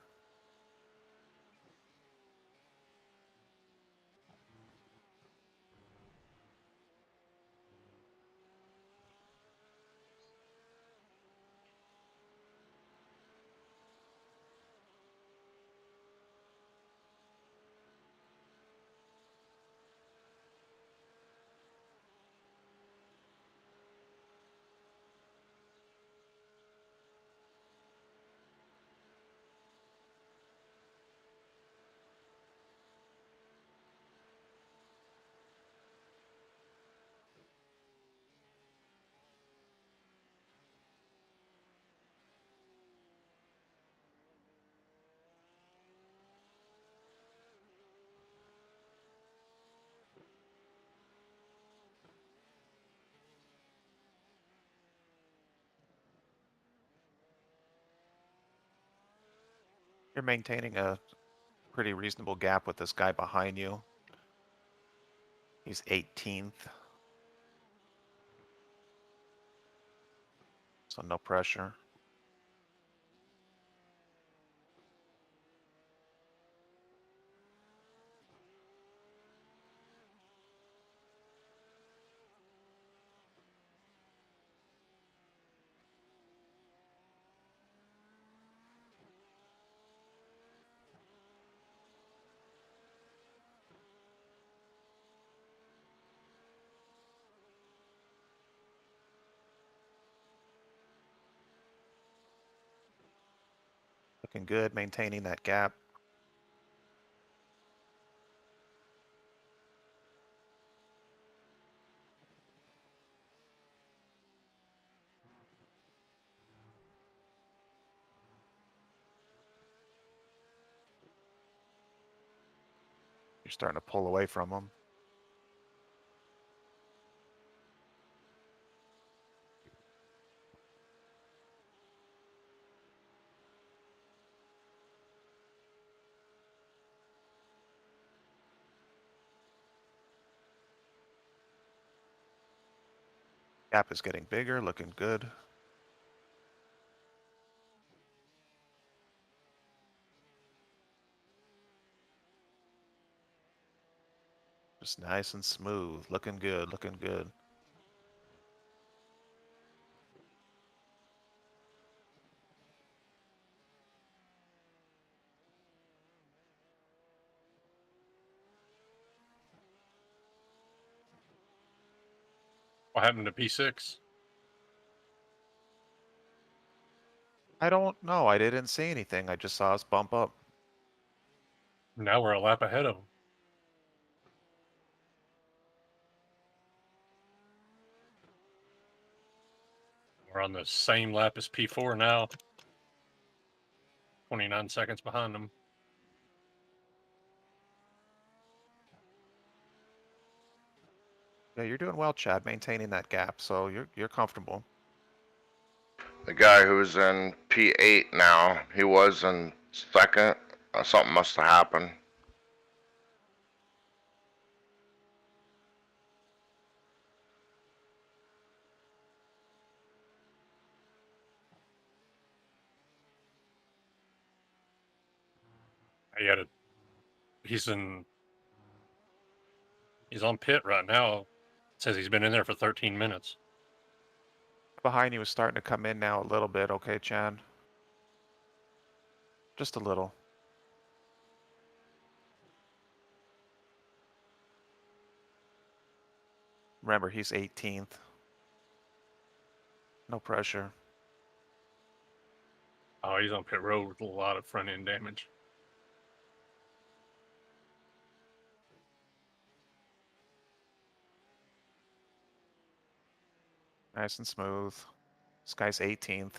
You're maintaining a pretty reasonable gap with this guy behind you. He's 18th. So no pressure. Looking good, maintaining that gap. You're starting to pull away from him. Gap is getting bigger, looking good. Just nice and smooth, looking good, looking good. What happened to P6? I don't know. I didn't see anything. I just saw us bump up. Now we're a lap ahead of him. We're on the same lap as P4 now. 29 seconds behind him. Yeah, you're doing well, Chad, maintaining that gap, so you're comfortable. The guy who's in P8 now, he was in second. Something must have happened. He's on pit right now. It says he's been in there for 13 minutes. Behind you is starting to come in now a little bit, okay, Chad? Just a little. Remember, he's 18th. No pressure. Oh, he's on pit road with a lot of front end damage. Nice and smooth. This guy's 18th.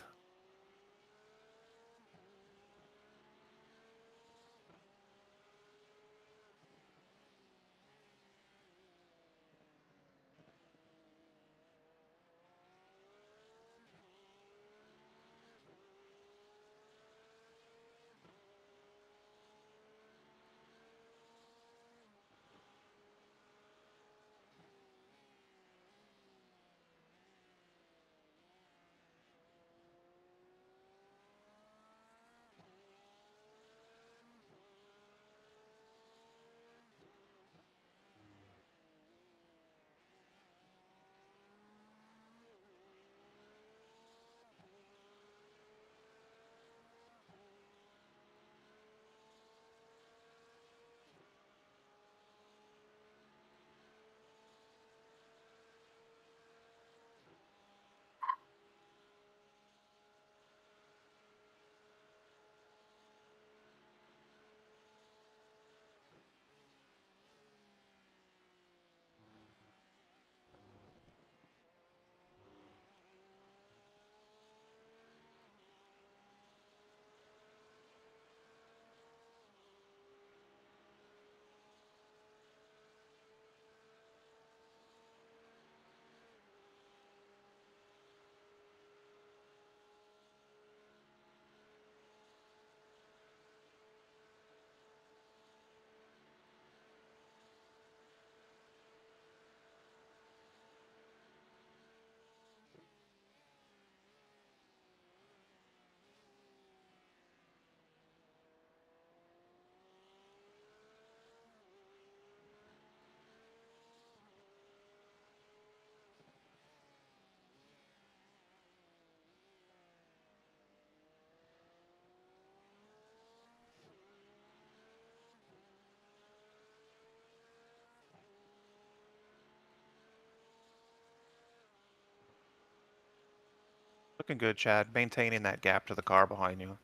Looking good, Chad. Maintaining that gap to the car behind you.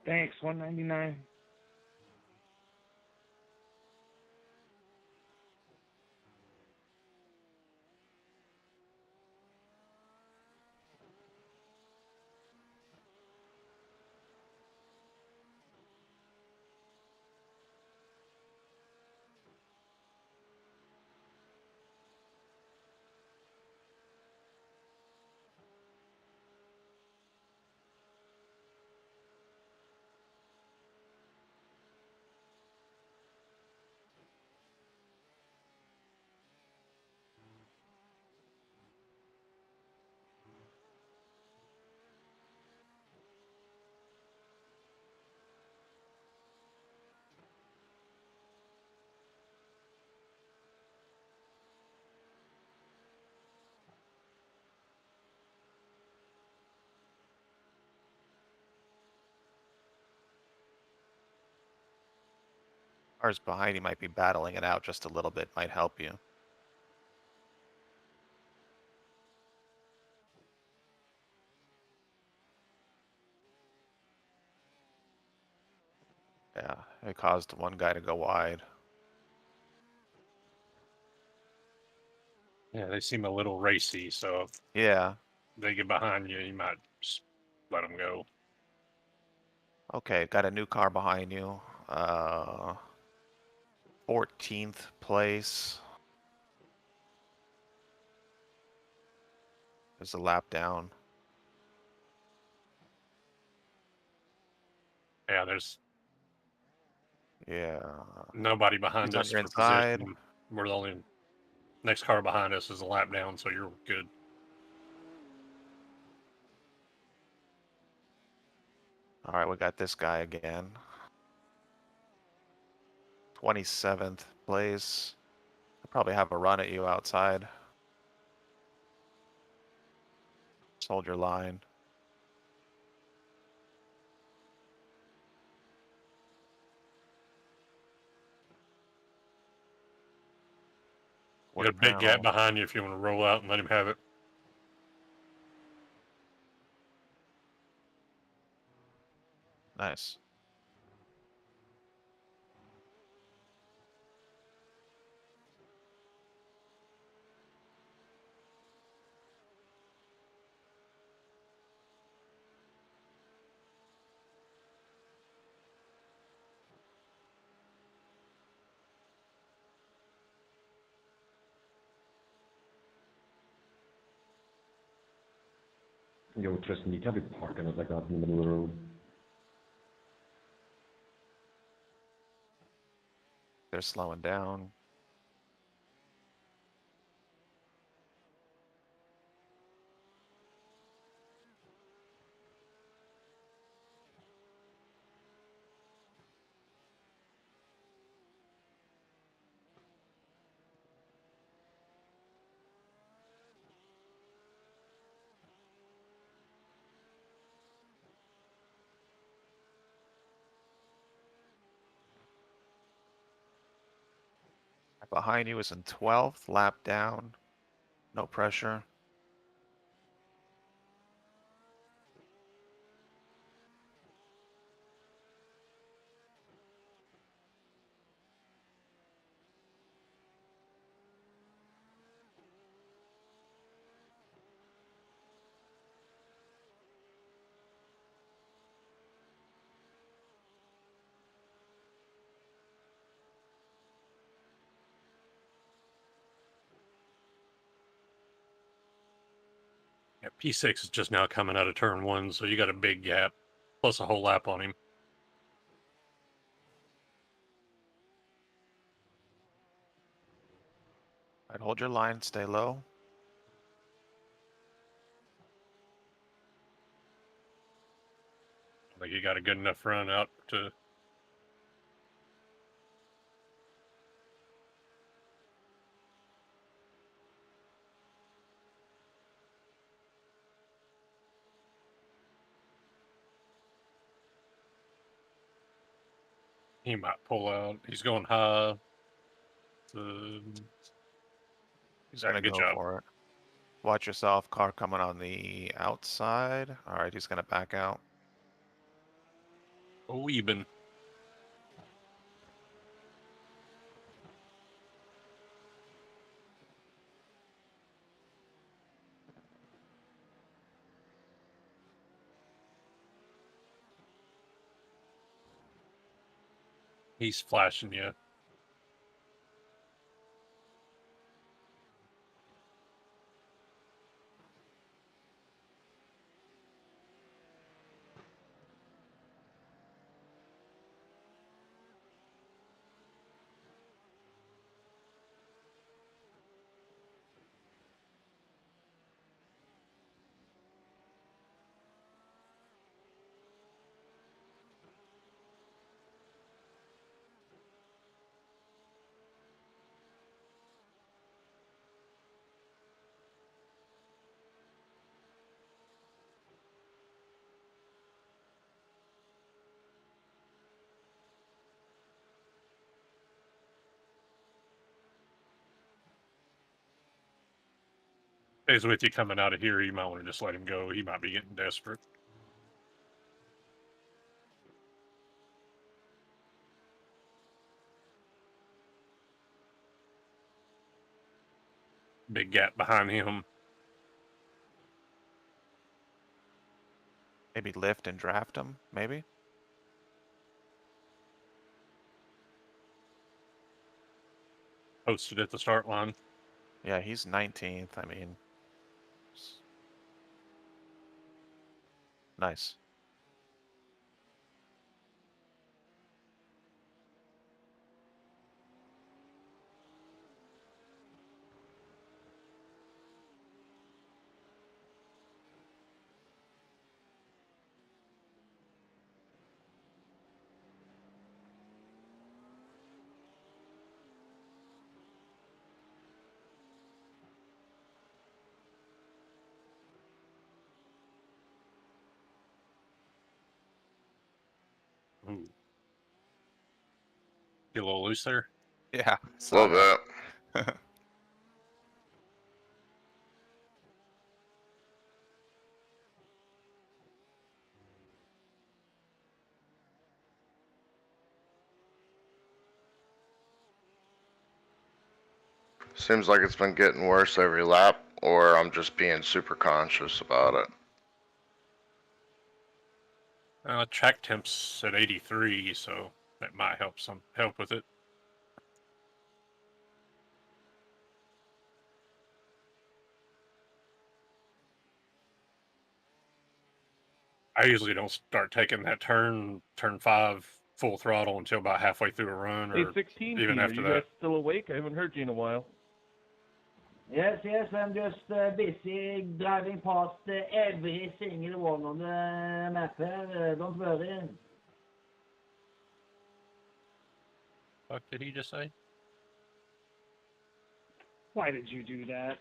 Thanks, 199. Cars behind you might be battling it out just a little bit, might help you. Yeah, it caused one guy to go wide. Yeah, they seem a little racy, so if Yeah. they get behind you, you might just let them go. Okay, got a new car behind you. 14th place. There's a lap down. Yeah, there's Yeah. nobody behind He's on us your for inside. position. We're the only next car behind us is a lap down, so you're good. All right, we got this guy again. 27th place. I'll probably have a run at you outside. Just hold your line. You got a big gap behind you if you want to roll out and let him have it. Nice. Yo, Tristan, you can't be parking it like that in the middle of the road. They're slowing down. Behind you is in 12th, lap down. No pressure. Yeah, P6 is just now coming out of turn 1, so you got a big gap, plus a whole lap on him. All right, hold your line, stay low. Like you got a good enough run out to. He might pull out. He's going high. He's gonna good go job. for it. Watch yourself, car coming on the outside. All right, he's gonna back out. Oh, even. He's flashing you. stays with you coming out of here, you might want to just let him go. He might be getting desperate. Big gap behind him. Maybe lift and draft him, maybe? Posted at the start line. Yeah, he's 19th. I mean, nice. Ooh. Get a little loose there. Yeah. Love that. Seems like it's been getting worse every lap, or I'm just being super conscious about it. Track temps at 83, so that might help with it. I usually don't start taking that turn 5 full throttle until about halfway through a run, or 816 even team, after are you that. guys still awake? I haven't heard you in a while. Yes, I'm just busy driving past every single one on the map here. Don't worry. What did he just say? Why did you do that?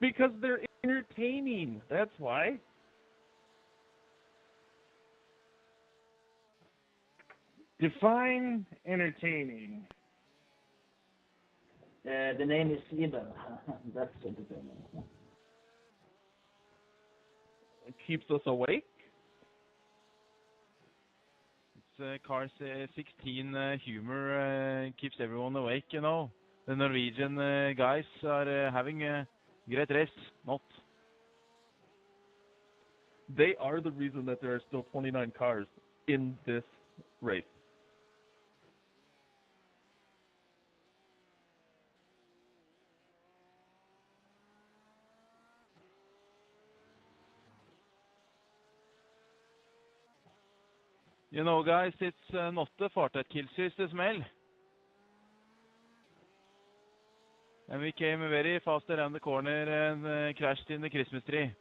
Because they're entertaining. That's why. Define entertaining. The name is Iben. That's entertaining. It keeps us awake. It's Cars 16 humor keeps everyone awake, you know. The Norwegian guys are having a great race, not. They are the reason that there are still 29 cars in this race. You know, guys, it's not the fartøykilser, it's the smell. And we came very fast around the corner and crashed in the Christmas tree.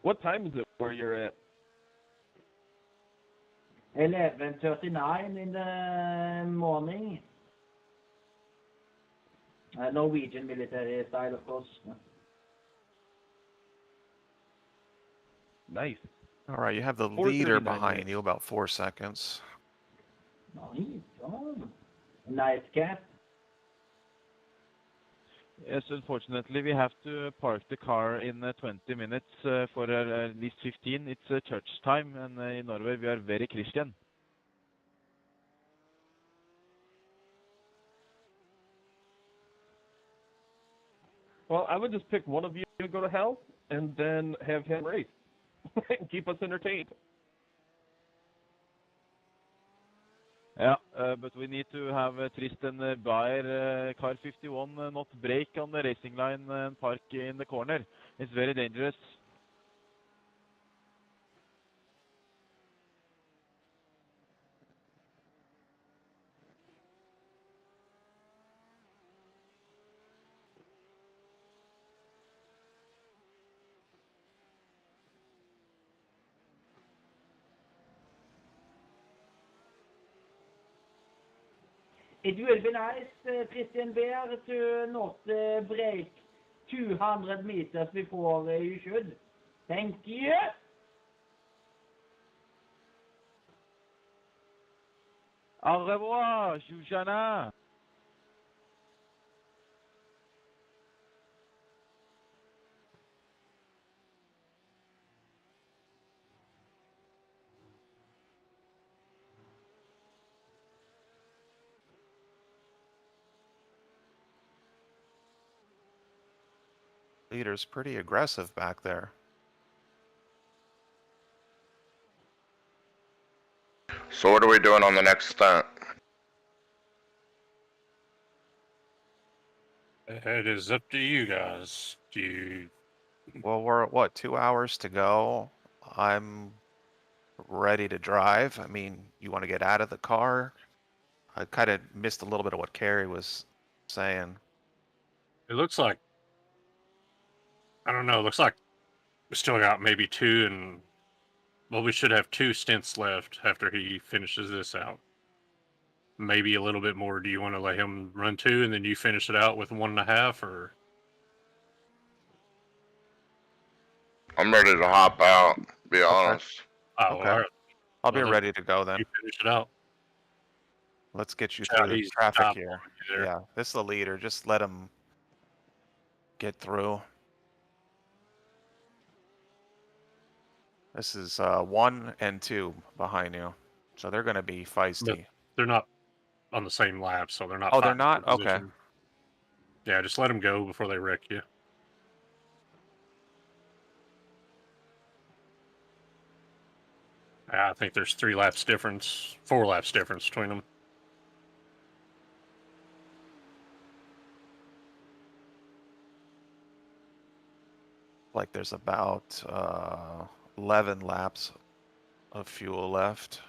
What time is it where you're at? 11:39 in the morning. Norwegian military style, of course. Nice. All right, you have the leader 4:39 behind minutes. you, about 4 seconds. Nice. Oh. Nice cap. Yes, unfortunately, we have to park the car in 20 minutes for at least 15. It's church time, and in Norway we are very Christian. Well, I would just pick one of you to go to hell and then have him race and keep us entertained. Yeah, but we need to have Tristan Bayer, car 51, not brake on the racing line and park in the corner. It's very dangerous. It will be nice, Christian Bear, to not break 200 meters before you should. Thank you. Au revoir, Shoshana. Leader's pretty aggressive back there. So what are we doing on the next stunt? It is up to you guys. Do you... Well, we're at what, 2 hours to go? I'm ready to drive. I mean, you want to get out of the car? I kind of missed a little bit of what Carrie was saying. It looks like, I don't know, it looks like we still got maybe two and, well, we should have 2 stints left after he finishes this out. Maybe a little bit more. Do you want to let him run 2 and then you finish it out with 1.5, or? I'm ready to hop out, be honest. Oh, Okay. all right. I'll be Well, ready to go then. you finish it out. Let's get you Yeah, through the he's traffic top here. on you there. Yeah, this is the leader. Just let him get through. This is 1 and 2 behind you. So they're going to be feisty. But they're not on the same lap, so they're not. Oh, they're fighting not? for Okay. position. Yeah, just let them go before they wreck you. I think there's 3 laps difference, 4 laps difference between them. Like there's about 11 laps of fuel left.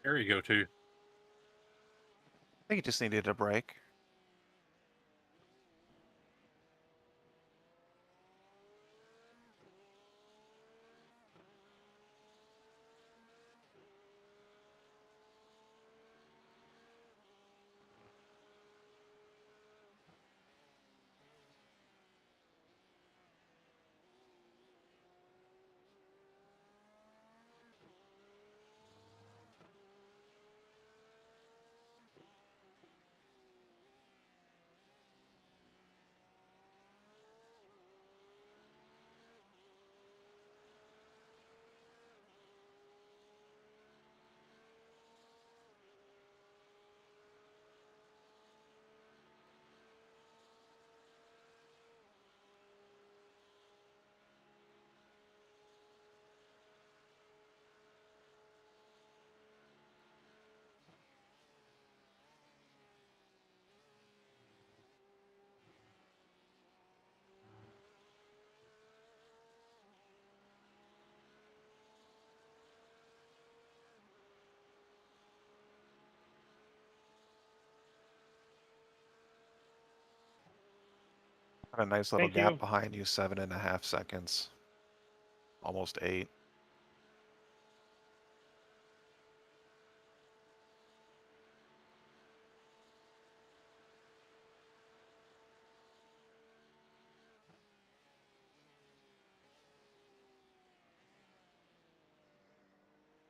There you go, too. I think he just needed a break. Got a nice little Thank gap you. behind you, 7.5 seconds. Almost 8.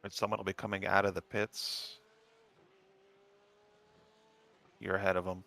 And someone will be coming out of the pits. You're ahead of them.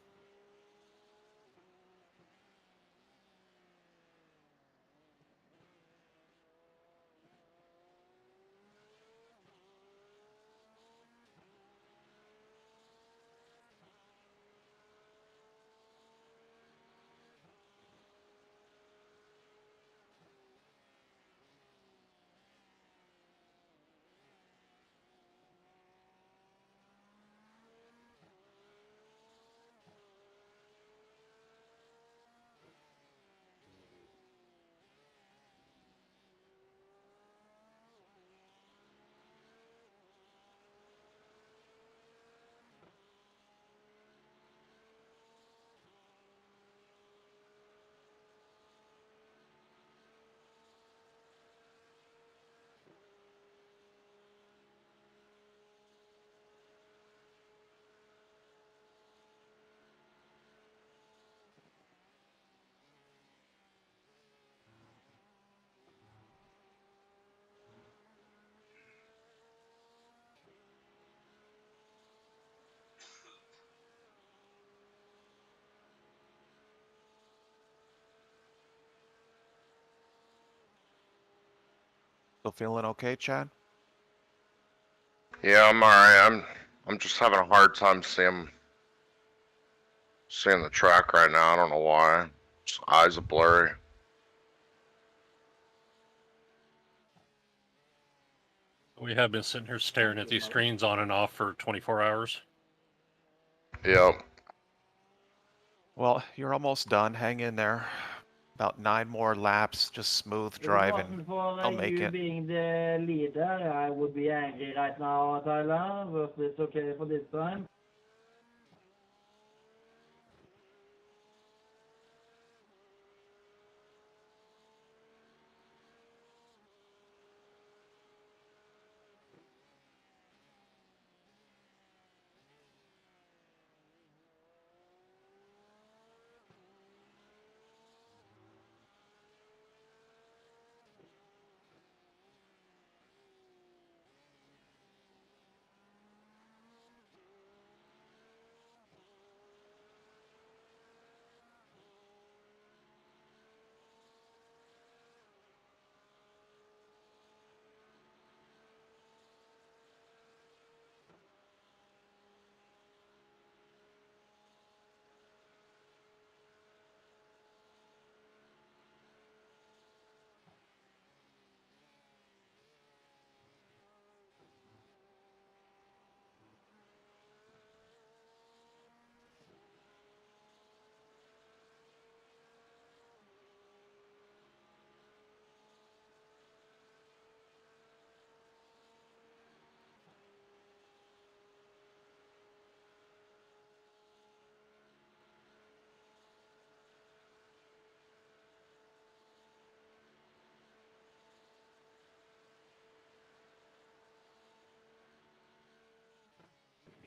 Still feeling okay, Chad? Yeah, I'm alright. I'm just having a hard time seeing the track right now. I don't know why. Just eyes are blurry. We have been sitting here staring at these screens on and off for 24 hours. Yep. Well, you're almost done. Hang in there. About 9 more laps, just smooth If it driving. wasn't for I'll make you it. being the leader, I would be angry right now, Tyler, but it's okay for this time.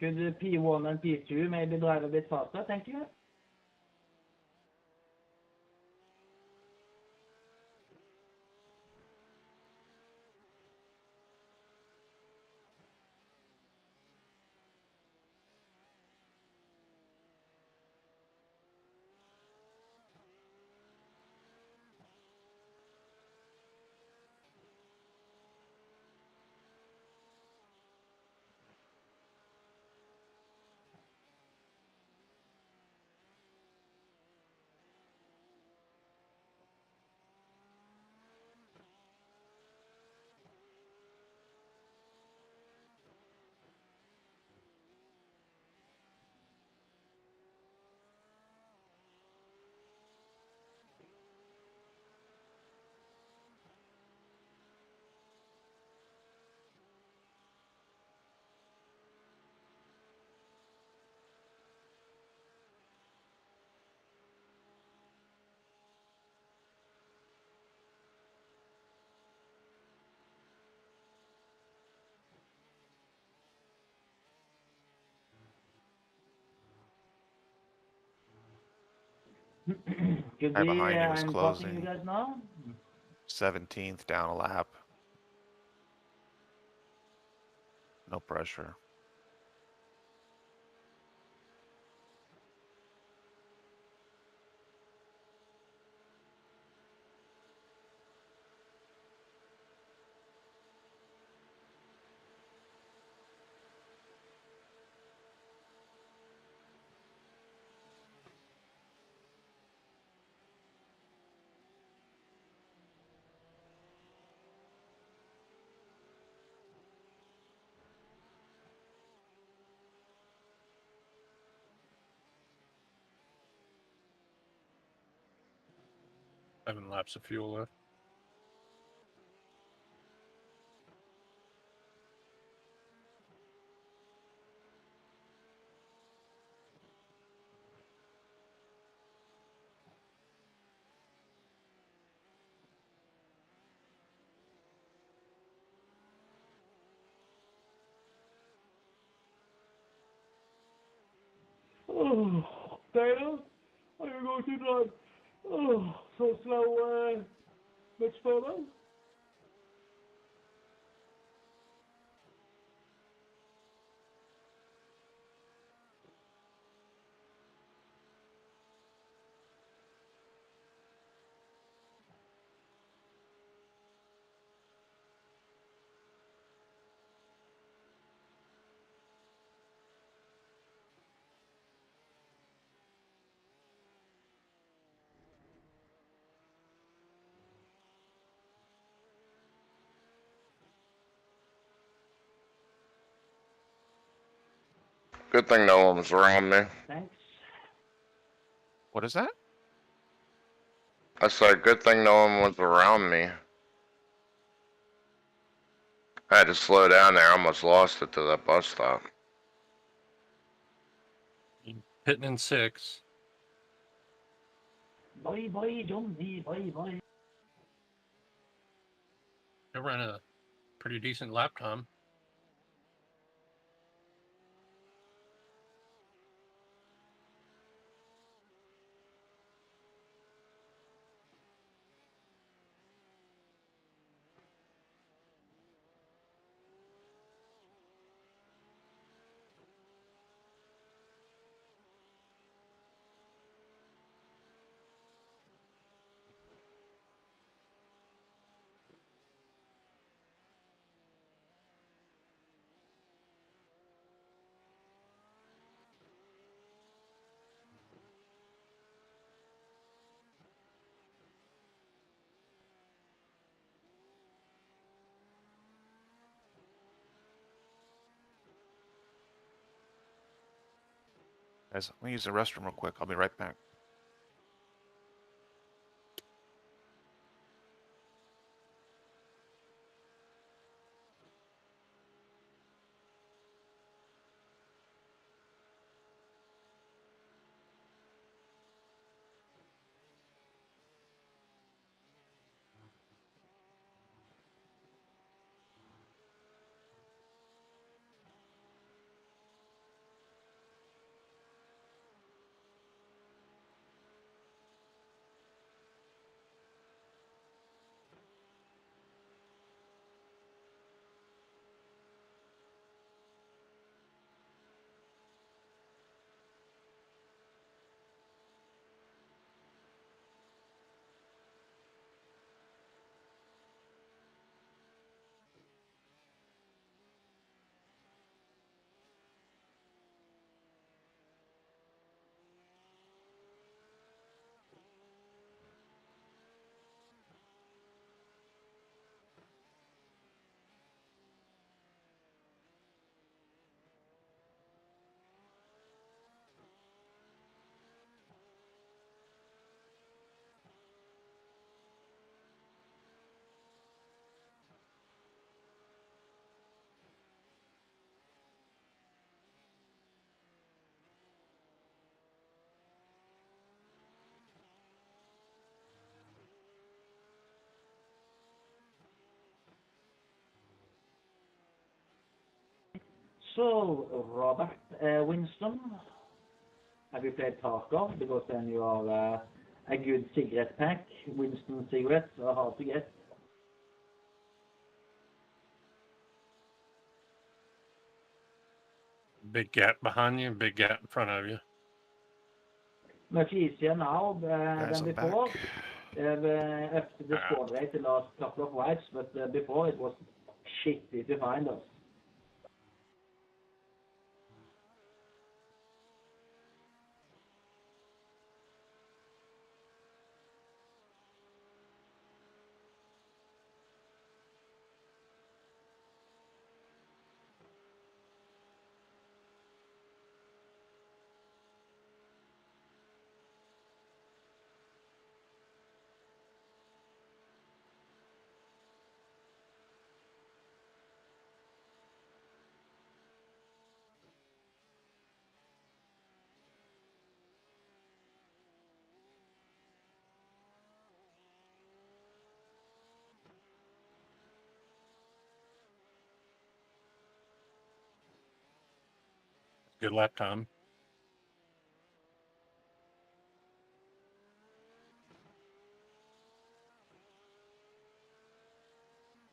Could P1 and P2 maybe drive a bit faster, thank you? Could Guy be, behind you was I'm passing you closing. guys now. 17th down a lap. No pressure. Seven laps of fuel left. Oh, Dana, are you going to drive so slow much further? Good thing no one was around me. Thanks. What is that? I said, good thing no one was around me. I had to slow down there. I almost lost it to that bus stop. Hitting in 6. Bye bye, Johnny. Bye bye. I ran a pretty decent lap time. Guys, let me use the restroom real quick. I'll be right back. So, Robert Winston, have you played Tarkov? Because then you are a good cigarette pack. Winston cigarettes are hard to get. Big gap behind you, big gap in front of you. Much easier now than before. Up to the squad rate the last couple of wipes, but before it was shitty to find us. Good lap time.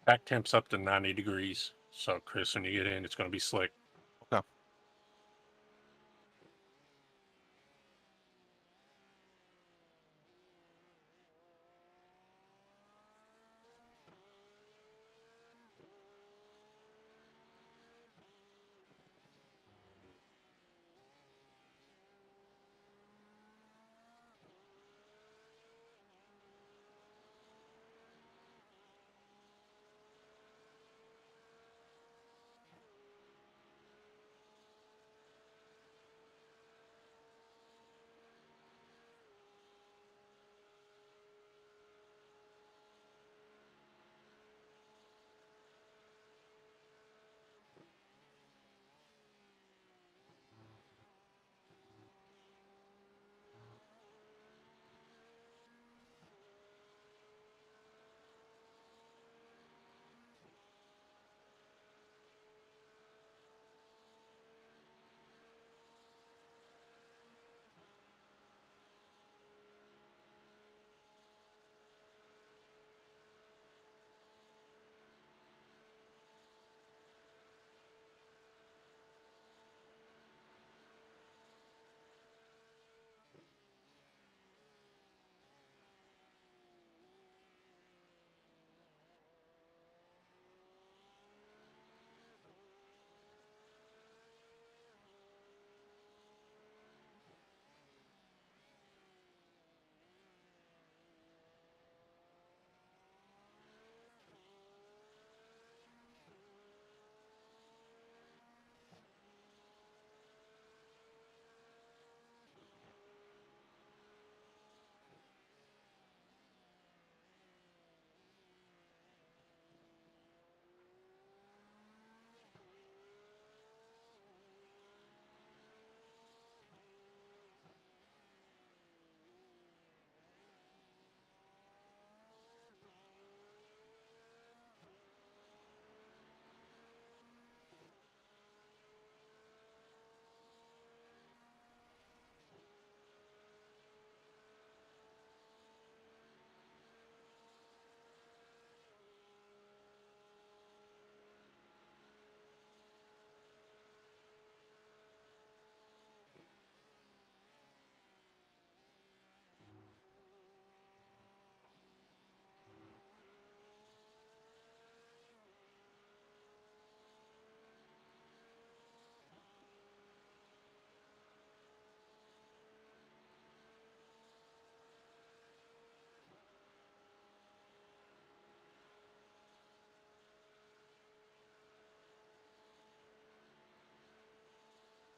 Back temp's up to 90 degrees. So, Chris, when you get in, it's going to be slick. Okay.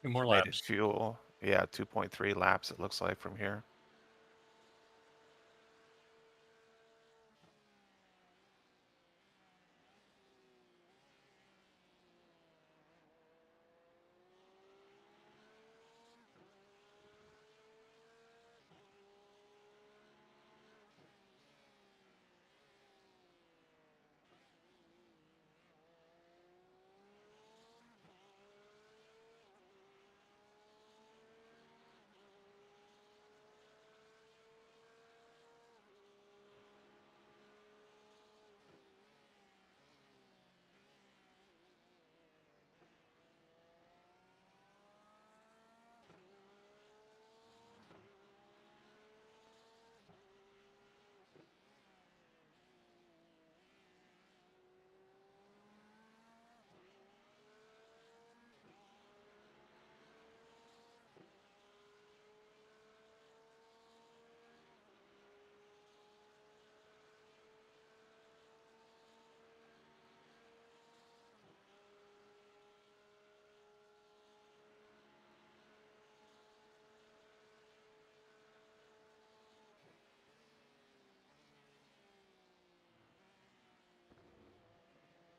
2 more Made it laps. fuel. Yeah, 2.3 laps it looks like from here.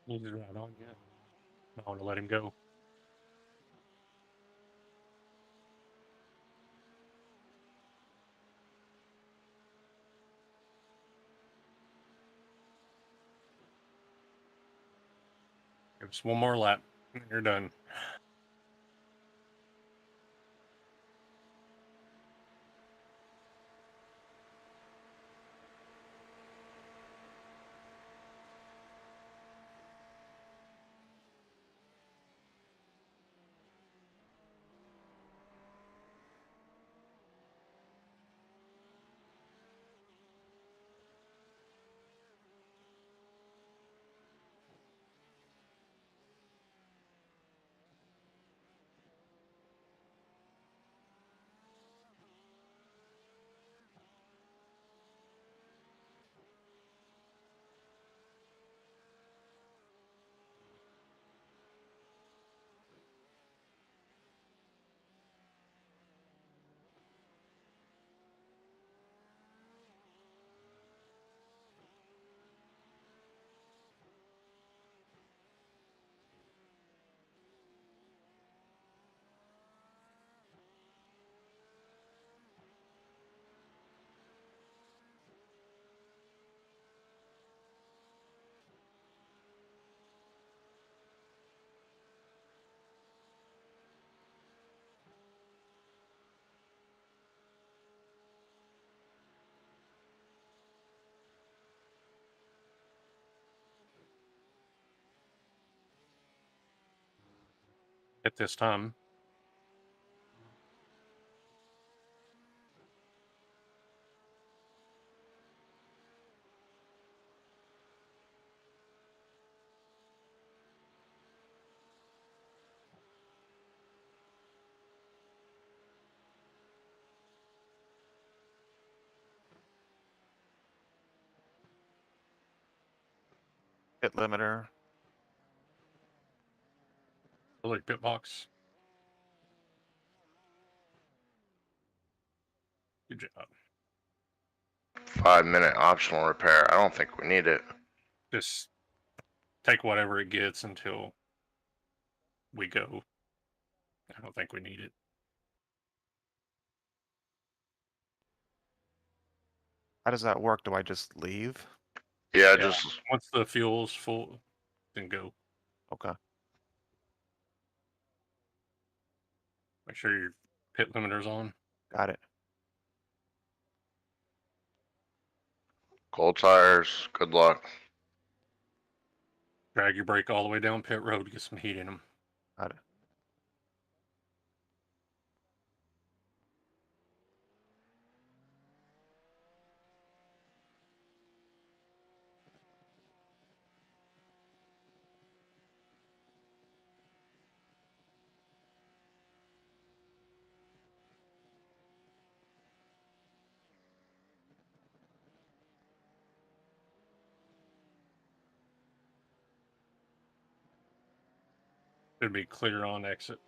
He's right on yet. I want to let him go. Give us one more lap, and you're done. At this time. Pit limiter. Like pit box. Good job. 5-minute optional repair. I don't think we need it. Just take whatever it gets until we go. I don't think we need it. How does that work? Do I just leave? Yeah, just once the fuel's full, then go. Okay. Make sure your pit limiter's on. Got it. cold tires. Good luck. Drag your brake all the way down pit road to get some heat in them. Got it. Should be clear on exit.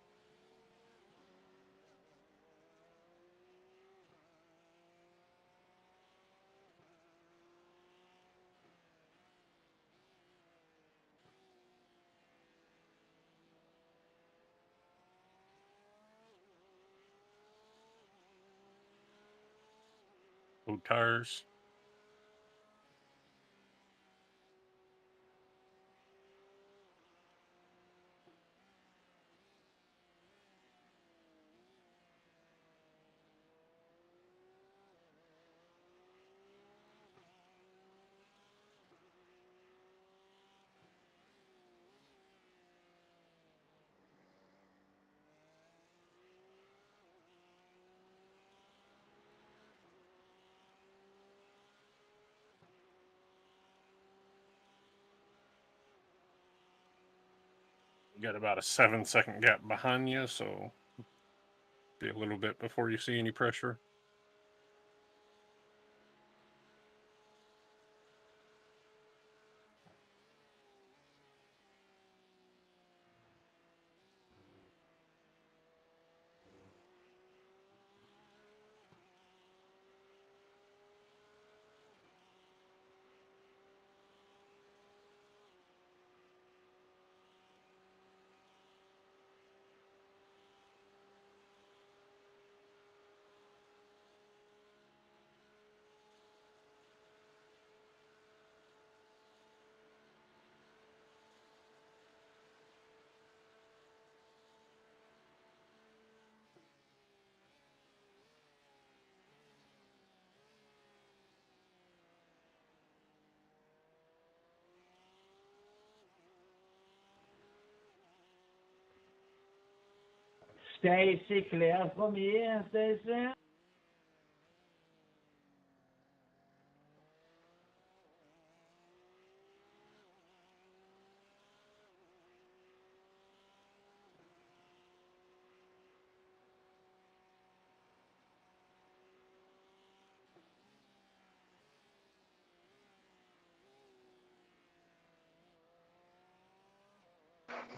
Old tires. You got about a 7-second gap behind you, so be a little bit before you see any pressure. Stacy, clear for me, Stacy.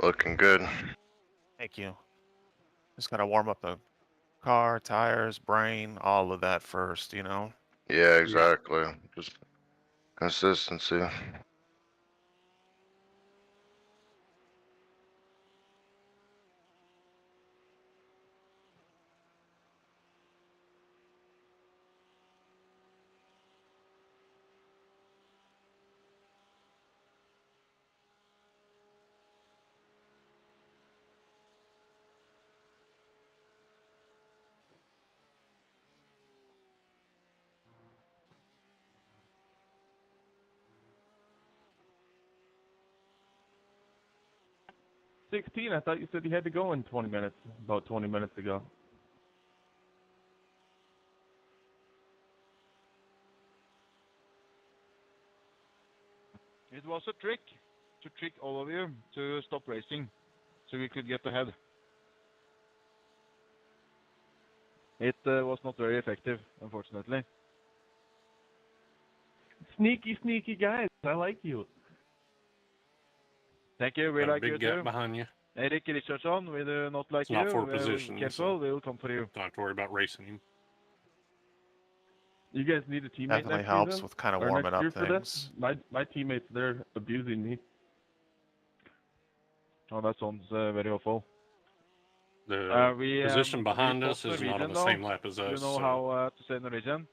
Looking good. Thank you. Just gotta warm up the car, tires, brain, all of that first, you know? Yeah, exactly. Just consistency. I thought you said you had to go in 20 minutes, about 20 minutes ago. It was a trick to trick all of you to stop racing so we could get ahead. It was not very effective, unfortunately. Sneaky, sneaky guys. I like you. Thank you. We Got a like you big gap too. behind you. Eric Richardson, we do not like It's not you. for position. Careful, we will come for you. Don't have to worry about racing him. You guys need a teammate Definitely next helps season? with kind of Or warming next up year for things. this? My teammates, they're abusing me. Oh, that sounds very awful. The We position behind we us spoke is not on Norwegian the now. same lap as Do you us. know So how to say Norwegian?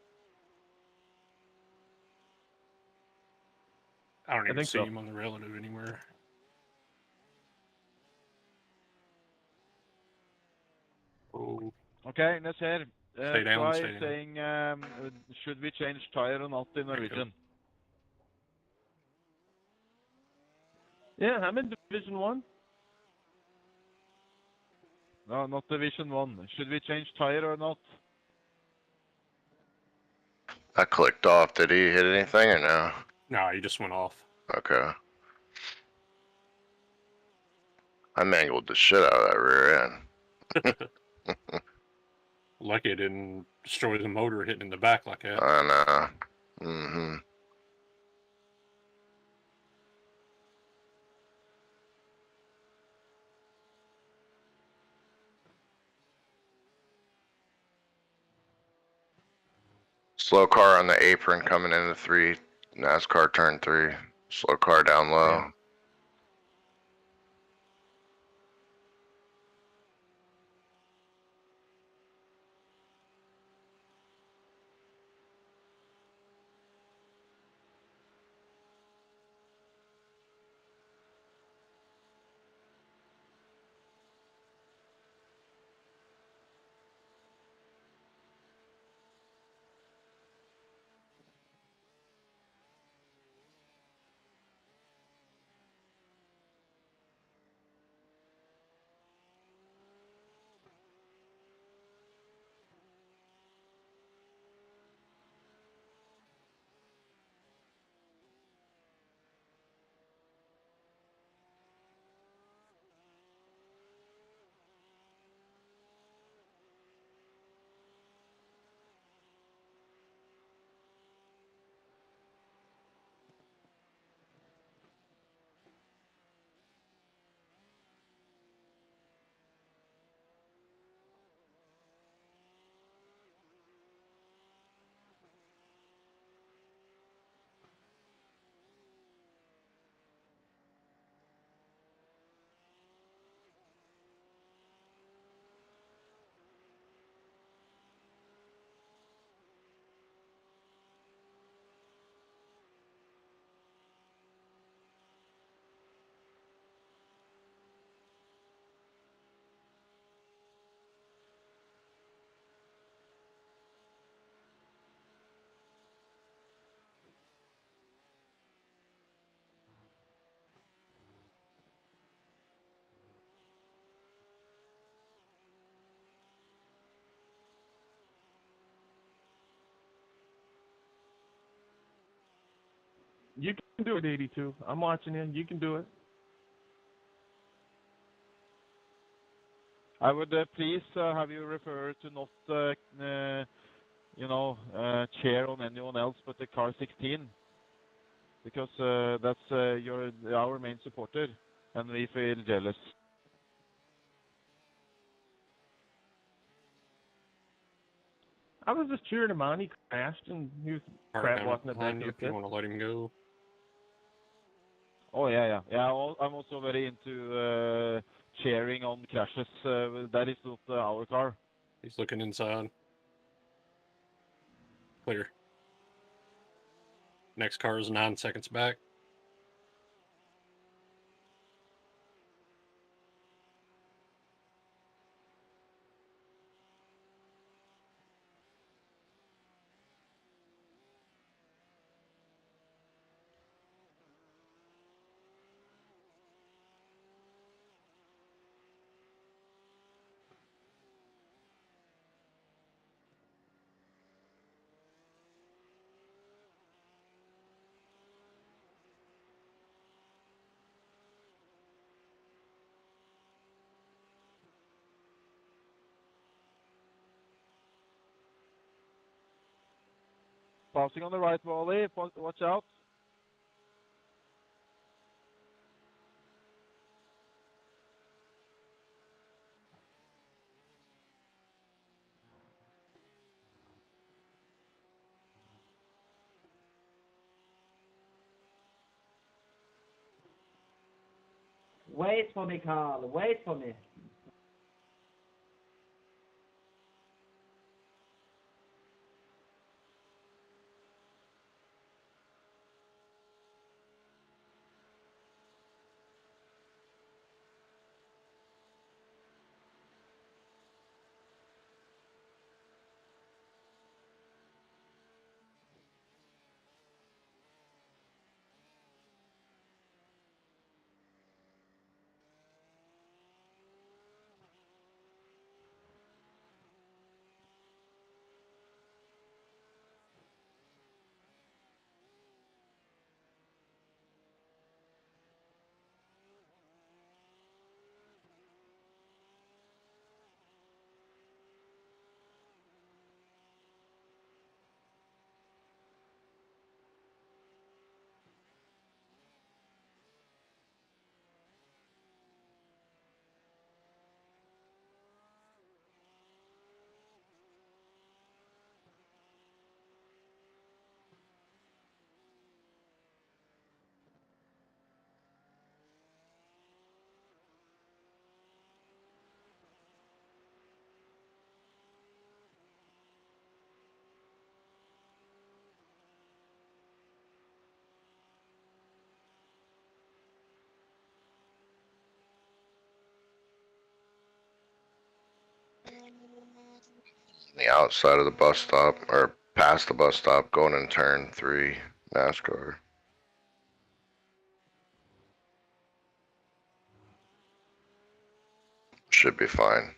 I don't even think see so. him on the relative anywhere. Oh, Okay, let's hear. Stay down, Try stay down. saying, should we change tire or not in Norwegian? Yeah, I'm in Division 1. No, not Division 1. Should we change tire or not? I clicked off. Did he hit anything or no? No, he just went off. Okay. I mangled the shit out of that rear end. Lucky it didn't destroy the motor hitting in the back like that. I know. Mm-hmm. Slow car on the apron coming into 3. NASCAR turn 3. Slow car down low. Yeah. can do it, 82. I'm watching you. You can do it. I would please have you refer to not, cheer on anyone else but the car 16, because that's our main supporter, and we feel jealous. I was just cheering him on. He crashed and he was crab walking the back of the if pit. you want to let him go. Oh yeah. I'm also very into cheering on crashes. That is not our car. He's looking inside. Clear. Next car is 9 seconds back. Passing on the right, Wally. Watch out. Wait for me, Carl. Wait for me. The outside of the bus stop, or past the bus stop, going in turn 3, NASCAR. Should be fine.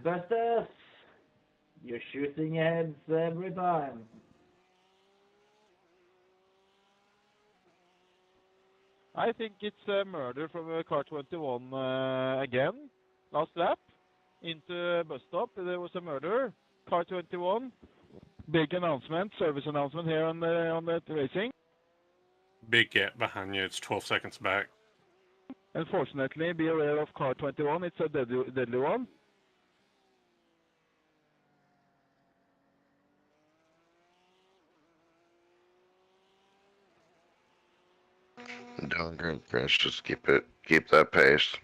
Busters, you're shooting heads every time. I think it's a murder from car 21 again. Last lap into bus stop. There was a murder. Car 21. Big announcement, service announcement here on the racing. Big gap behind you. It's 12 seconds back. Unfortunately, be aware of car 21. It's a deadly one. Doing good, Chris. Just keep that pace.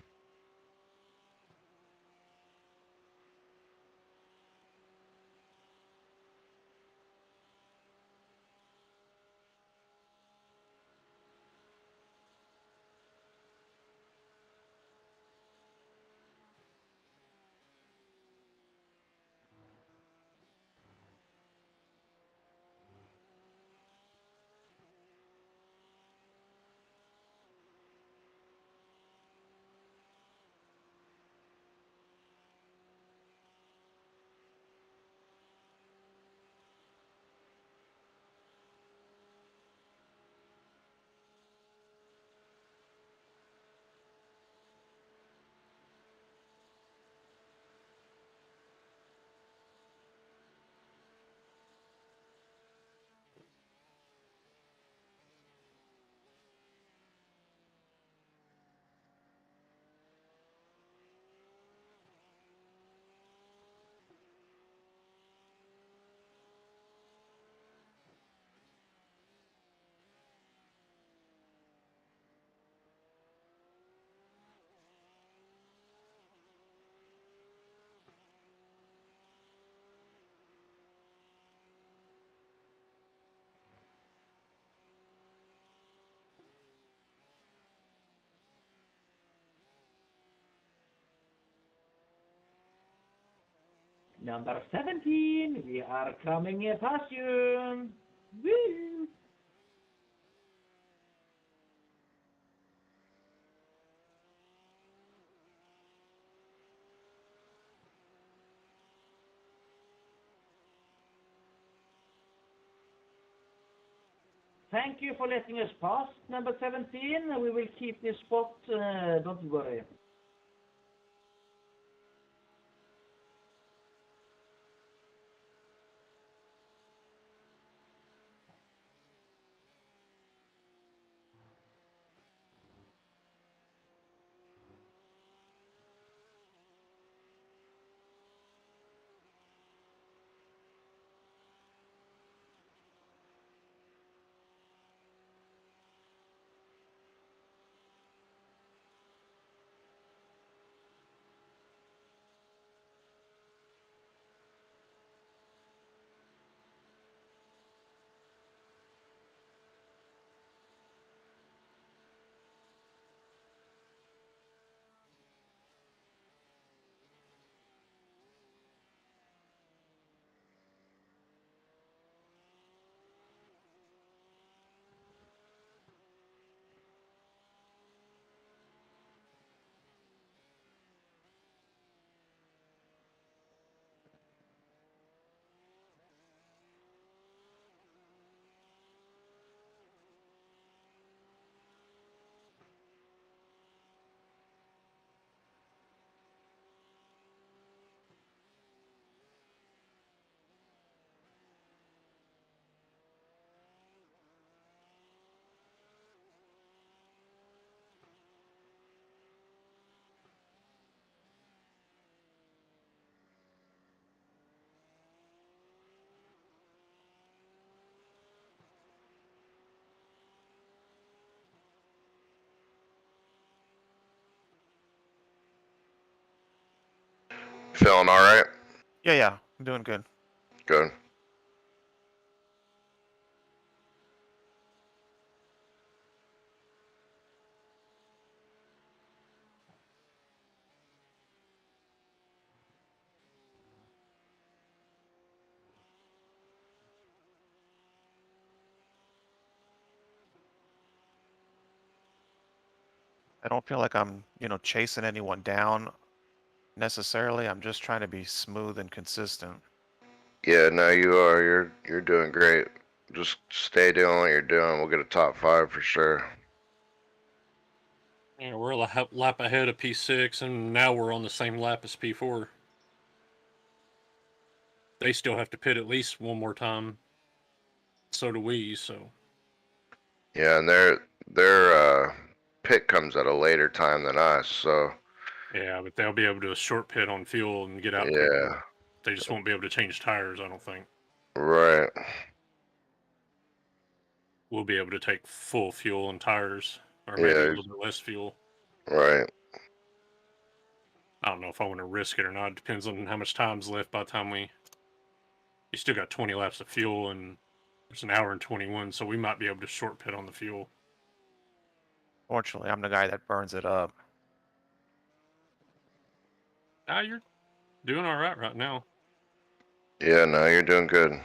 Number 17, we are coming past you. Woo! Thank you for letting us pass, number 17. We will keep this spot, don't worry. Feeling all right? Yeah, I'm doing good. Good. I don't feel like I'm, chasing anyone down necessarily. I'm just trying to be smooth and consistent. Yeah, no, you are. You're doing great. Just stay doing what you're doing. We'll get a top 5 for sure. Yeah, we're a lap ahead of P6, and now we're on the same lap as P4. They still have to pit at least one more time. So do we. So. Yeah, and their pit comes at a later time than us. So. Yeah, but they'll be able to do a short pit on fuel and get out quicker. Yeah. They just won't be able to change tires, I don't think. Right. we'll be able to take full fuel and tires, or maybe a Yeah, little bit less fuel. right. I don't know if I want to risk it or not. It depends on how much time's left by the time we still got 20 laps of fuel, and it's an hour and 21, so we might be able to short pit on the fuel. Fortunately, I'm the guy that burns it up. Ah, you're doing all right now. Yeah, no, you're doing good.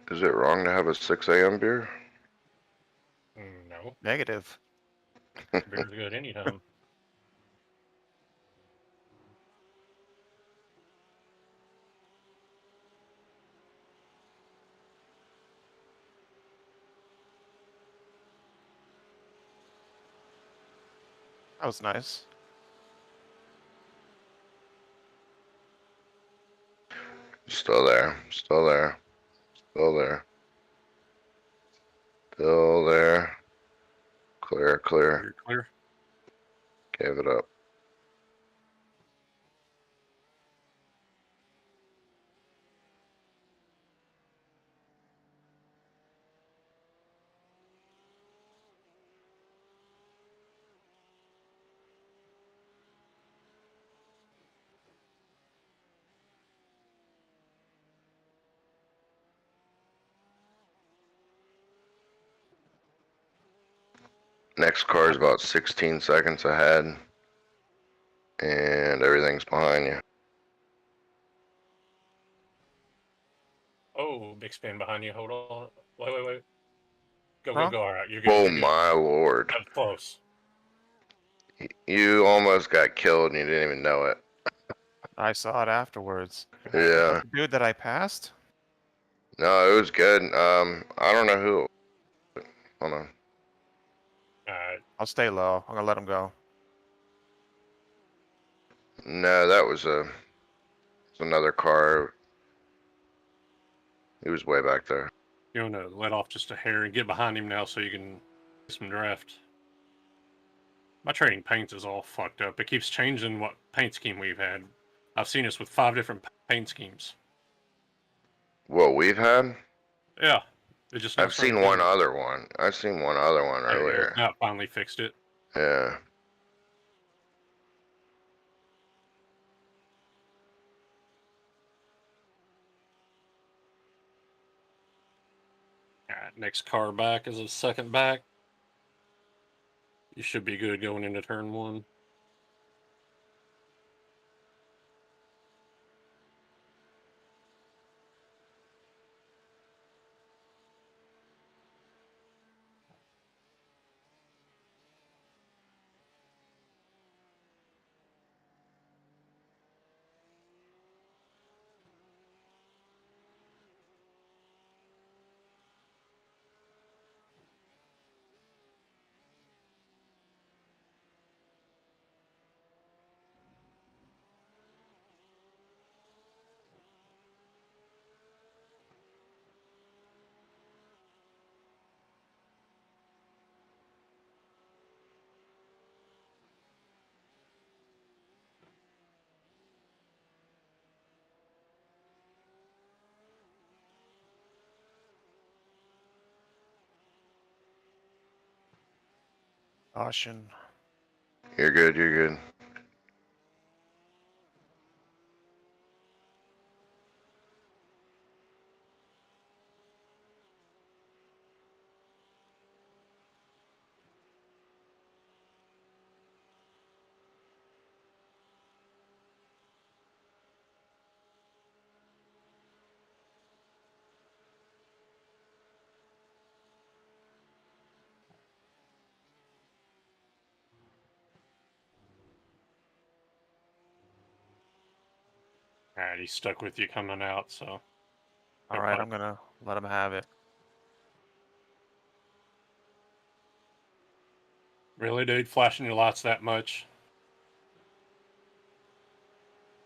Is it wrong to have a 6 a.m. beer? No. Negative. Beer's good anytime. That was nice. Still there. Still there. Still there. Still there. Clear, clear. You're clear. Gave it up. Next car is about 16 seconds ahead. And everything's behind you. Oh, big spin behind you. Hold on. Wait. Go, Huh? go, go. All right, you're good. Oh You're good. my lord. That was close. You almost got killed and you didn't even know it. I saw it afterwards. Yeah. Dude that I passed? No, it was good. I don't know who. Hold on. Alright. I'll stay low. I'm gonna let him go. No, that was another car. He was way back there. You want to let off just a hair and get behind him now so you can get some draft. My trading paints is all fucked up. It keeps changing what paint scheme we've had. I've seen us with 5 different paint schemes. What we've had? Yeah. It just not I've seen starting one to- other one. I've seen one other one There it is. earlier. Now it finally fixed it. Yeah. Alright, next car back is a second back. You should be good going into turn 1. Caution. You're good. You're good. Alright, he's stuck with you coming out, so. Alright, I'm gonna let him have it. Really, dude? Flashing your lights that much?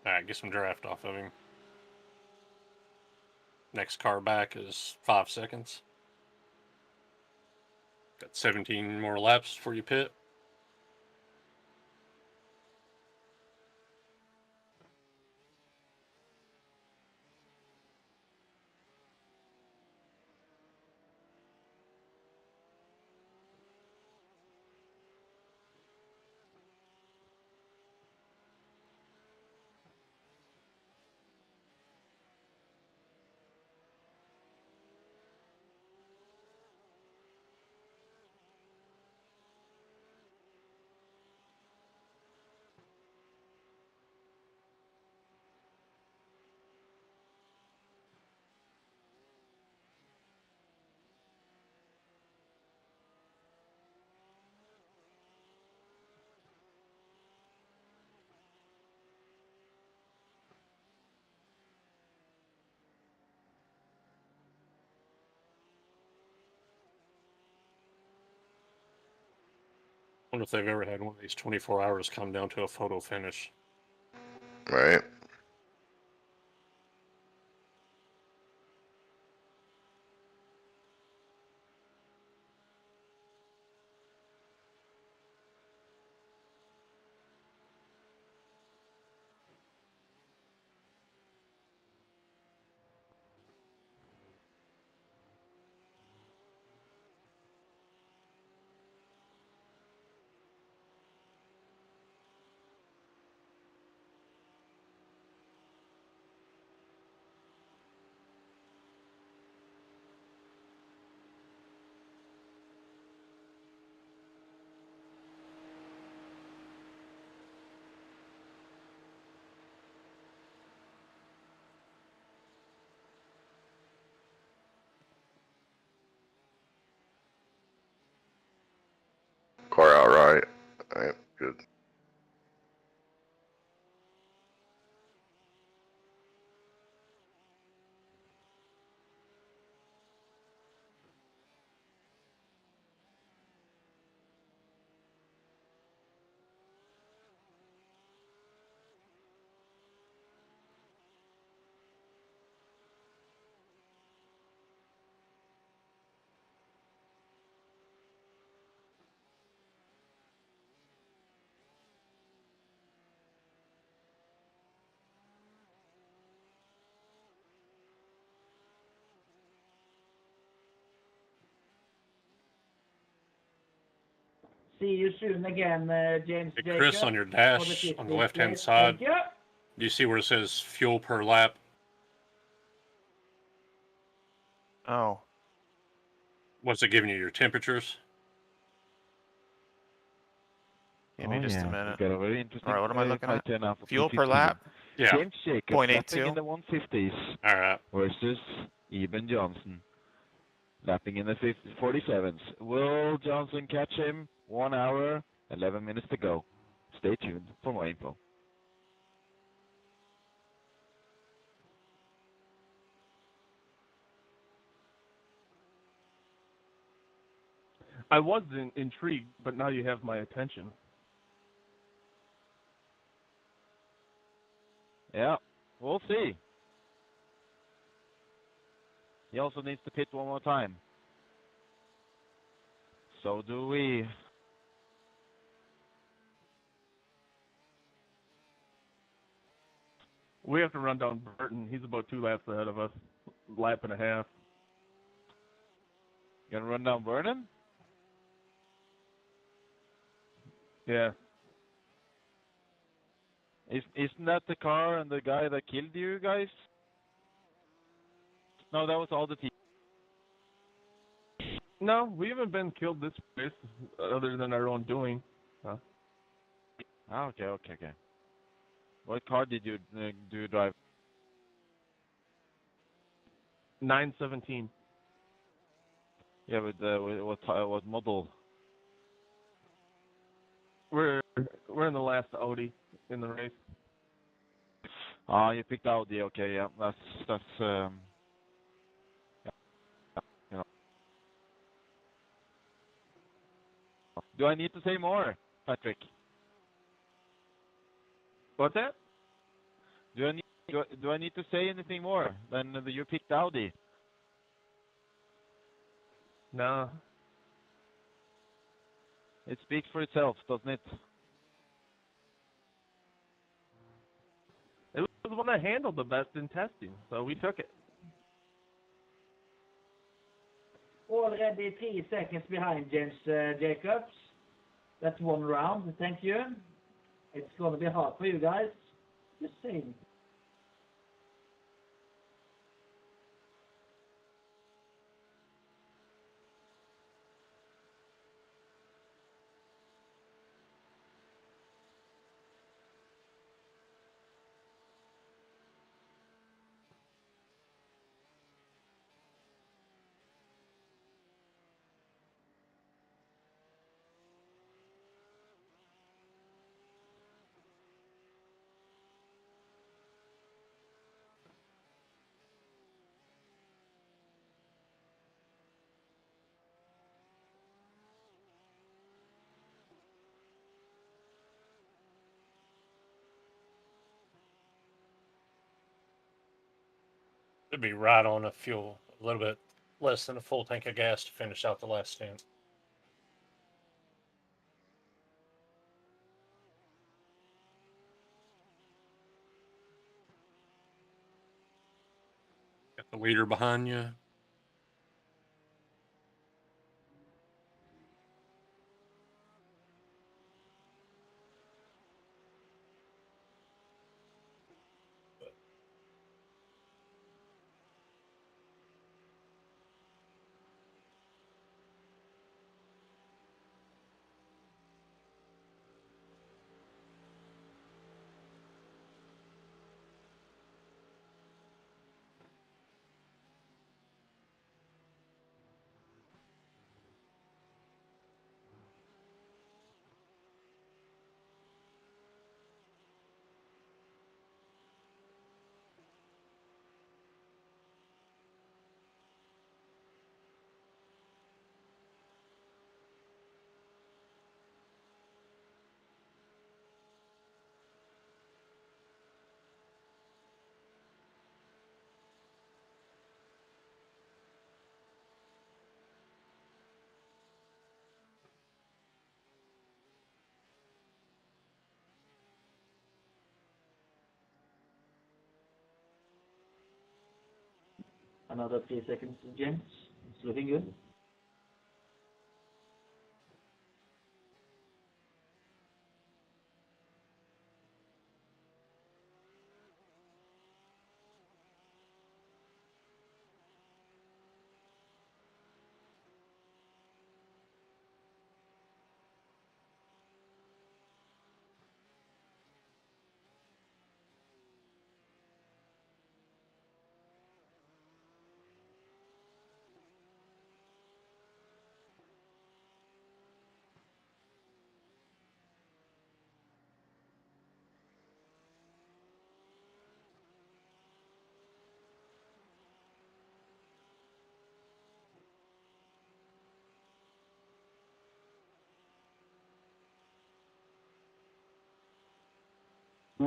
Alright, get some draft off of him. Next car back is 5 seconds. Got 17 more laps before you pit. I wonder if they've ever had one of these 24 hours come down to a photo finish. Right. Car outright. Right. Good. See you soon again, James Hey, Jacob. Chris, on your dash on the left-hand side, do you see where it says fuel per lap? Oh. What's it giving you? Your temperatures? Give me just a We minute. got a very interesting All right, what am I looking fight at? here now for Fuel per P15. lap? Yeah. James Jacobs lapping in 0.82. the 150s All right. versus Eben Johnson lapping in the 47s. Will Johnson catch him? 1 hour, 11 minutes to go. Stay tuned for more info. I was intrigued, but now you have my attention. Yeah, we'll see. He also needs to pit one more time. So do we. We have to run down Burton. He's about 2 laps ahead of us, lap and a half. You gonna run down Vernon? Yeah. Isn't that the car and the guy that killed you guys? No, that was all the team. No, we haven't been killed this race other than our own doing. Huh? Ah, okay. What car did you do you drive? 917. Yeah, with what model? We're in the last Audi in the race. Ah, you picked Audi. Okay, yeah, that's yeah. You know. Do I need to say more, Patrick? What's that? Do I need to say anything more than you picked Audi? No. It speaks for itself, doesn't it? It was the one that handled the best in testing, so we took it. Already 3 seconds behind James Jacobs. That's 1 round. Thank you. It's going to be hard for you guys. Just saying. It'd be right on a fuel, a little bit less than a full tank of gas to finish out the last stint. Got the leader behind you. Another 3 seconds, James. It's looking good.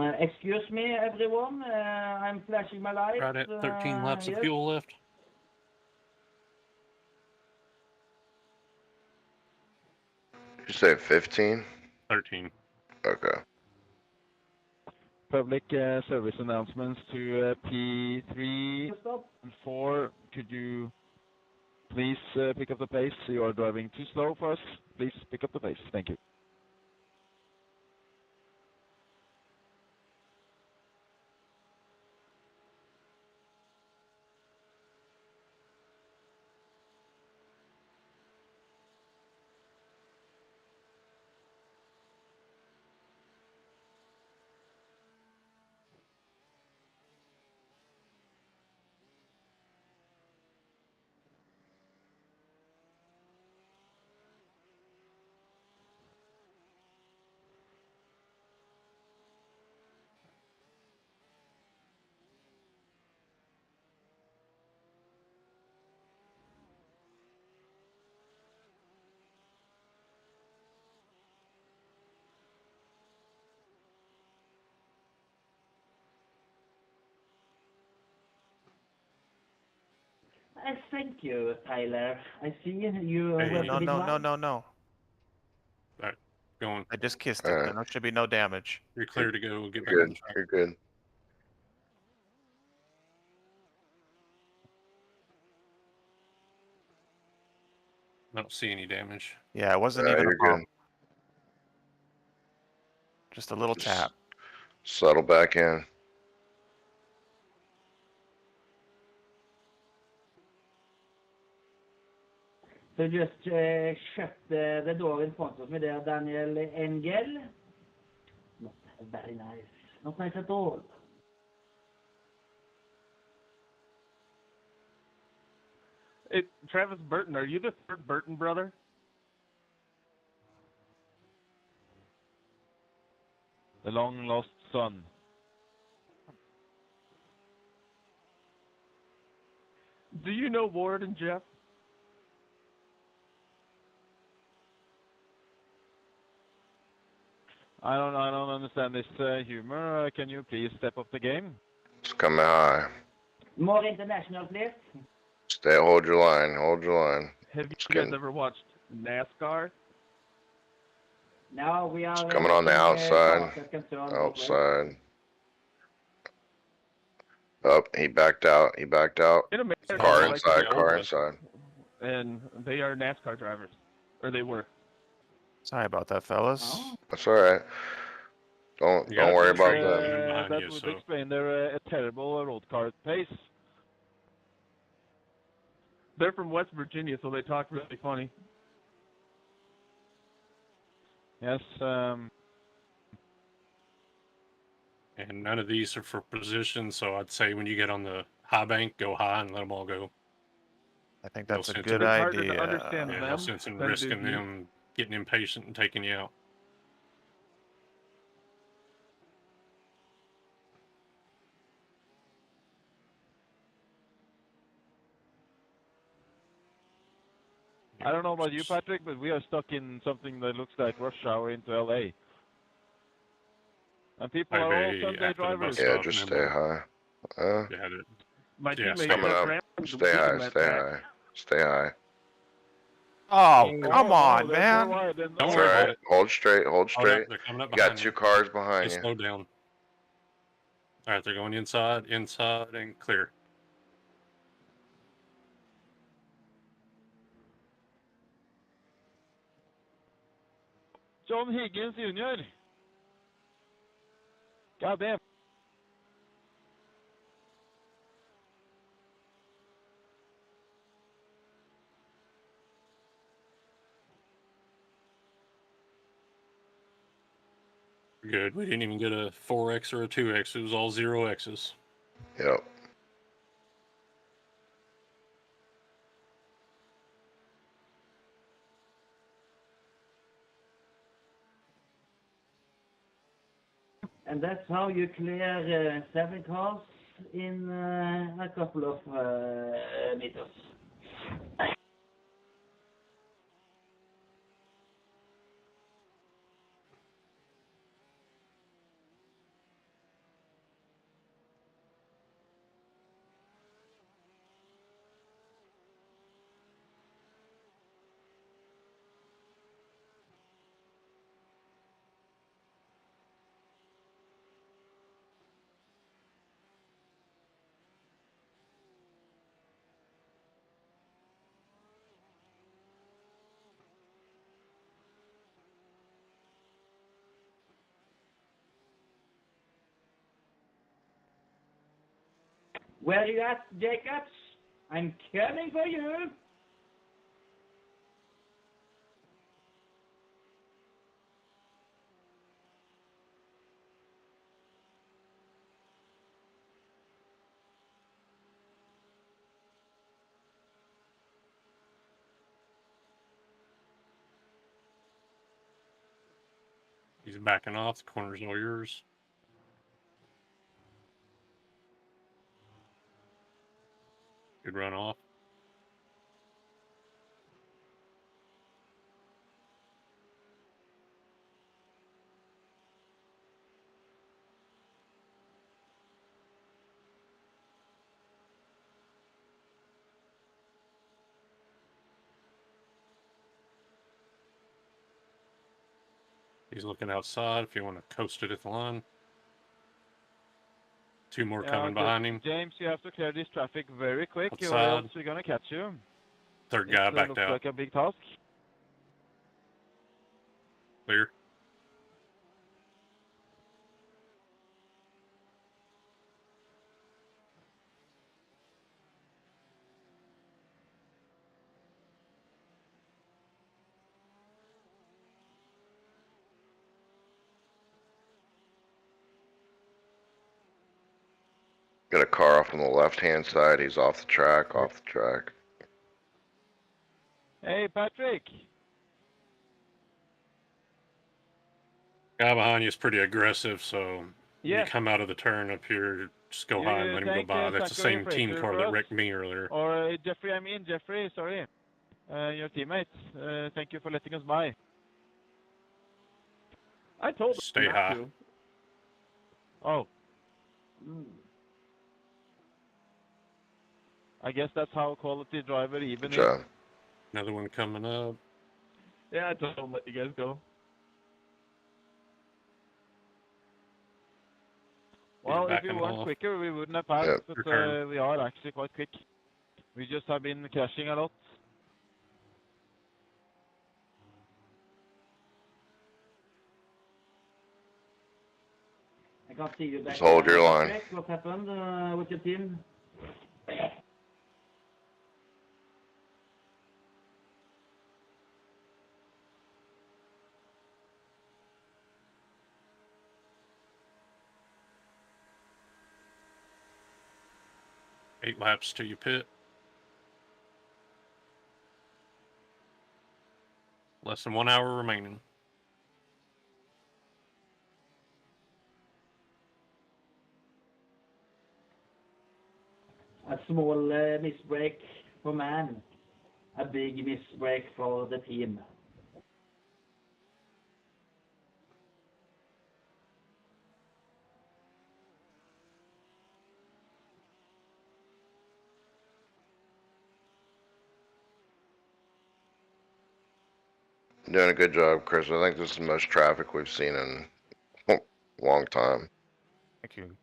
Excuse me, everyone. I'm flashing my lights. Right at 13 laps of fuel left. You say 15? 13. Okay. Public service announcements to P3 and 4. Could you please pick up the pace? You are driving too slow for us. Please pick up the pace. Thank you. Thank you, Tyler. I see you. Hey, No. All right, going. I just kissed it. There should be no damage. You're clear to go. Get back Good. on track. You're good. I don't see any damage. Yeah, it wasn't even a You're bump. good. Just a little tap. Settle back in. So just shut the door in front of me there, Daniel Engel. Not very nice. Not nice at all. Hey, Travis Burton, are you the third Burton brother? The long lost son. Do you know Ward and Jeff? I don't understand this humor. Can you please step up the game? It's coming high. More international, please. Hold your line. Hold your line. Have you It's guys getting- ever watched NASCAR? Now we are It's coming on the outside. Outside. Oh, he backed out. He backed out. In America, Car they like to inside. be Car old, inside. and they are NASCAR drivers, or they were. Sorry about that, fellas. Oh. That's all right. Don't worry about that. behind That you, would so- explain their terrible road car pace. They're from West Virginia, so they talk really funny. Yes. And none of these are for position, so I'd say when you get on the high bank, go high and let them all go. I think that's a sense good in- It's harder to idea. understand Yeah, them no sense in than it is risking you. them getting impatient and taking you out. I don't know about you, Patrick, but we are stuck in something that looks like rush hour into LA. And people are all Maybe Sunday after the bus drivers. Yeah, stop, just and stay then high. Yeah, My Yeah, teammate Coming Jeff up. Ramsey Stay high. met Stay that. high. Stay high. Oh, come on, they're man. so wide, then- Don't It's worry all about right. it. Hold straight. Hold Oh, yeah, straight. they're coming up You got behind two you. cars behind Just you. slow down. All right, they're going inside, and clear. John Higgins Jr. God damn. Good. We didn't even get a 4X or a 2X. It was all 0Xs. Yep. And that's how you clear 7 cars in a couple of meters. Where you at, Jacobs? I'm coming for you. He's backing off. The corner's all yours. Good run off. He's looking outside if you want to coast it at the line. 2 more coming behind him. James, you have to clear this traffic very quick, or Outside. else we're gonna catch you. Third guy backed looks out. like a big task. Clear. Got a car off on the left-hand side. He's off the track, off the track. Hey, Patrick. Guy behind you is pretty aggressive, so Yeah. you come out of the turn up here, just go high and let him go by. That's the same team car that wrecked me earlier. Or Jeffrey, sorry. Your teammate. Thank you for letting us by. I told him Stay not high. to. Oh. I guess that's how quality driver even is. Another one coming up. Yeah, I told him let you guys go. Well, if we backing weren't off. quicker, we wouldn't have passed, Yep. but Return. we are actually quite quick. We just have been crashing a lot. I can't see you back. Just hold your line. Patrick. What happened with your team? 8 laps till you pit. Less than 1 hour remaining. A small misbreak for man. A big misbreak for the team. Doing a good job, Chris. I think this is the most traffic we've seen in a long time. Thank you.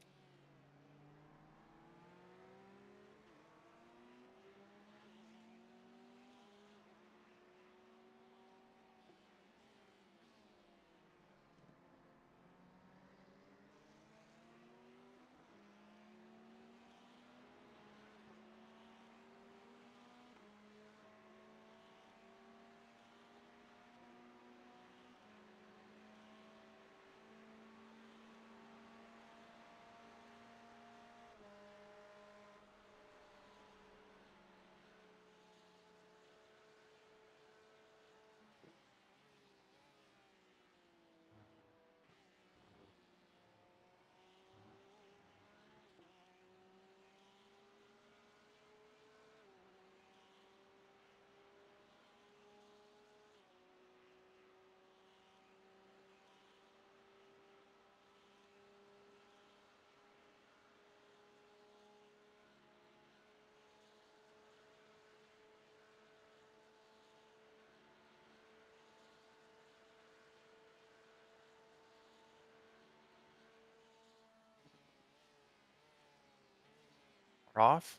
Off?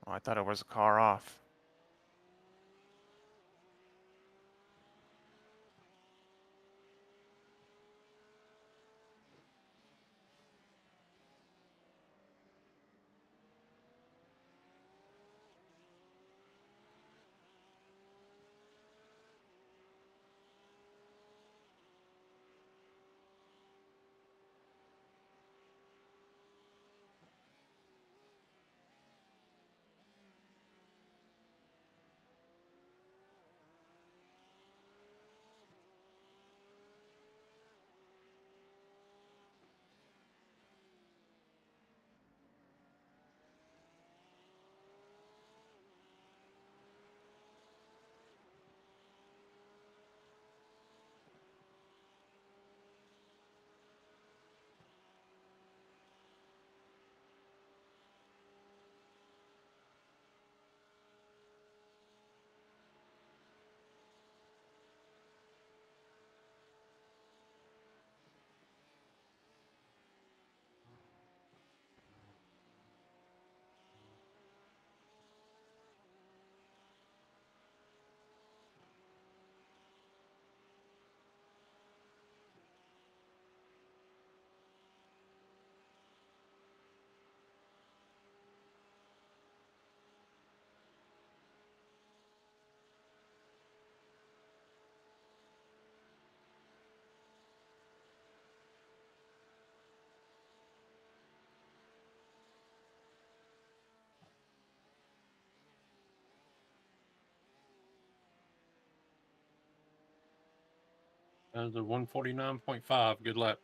Oh, I thought it was a car off. That was a 149.5. Good luck.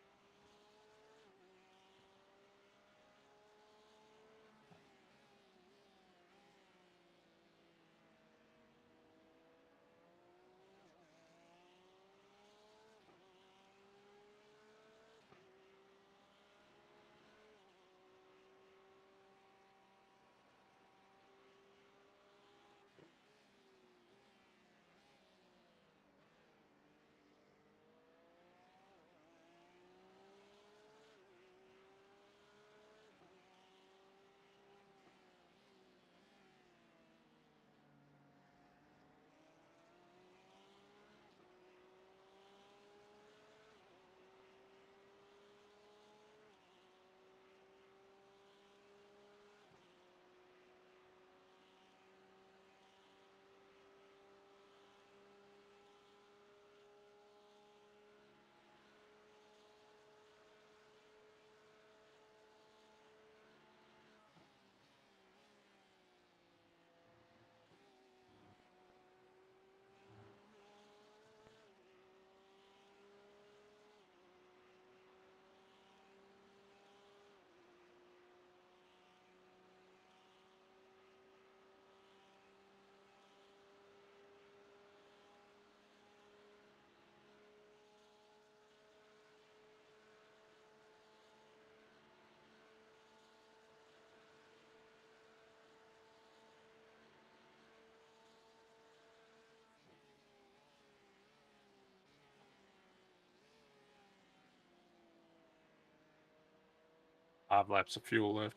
Five laps of fuel left.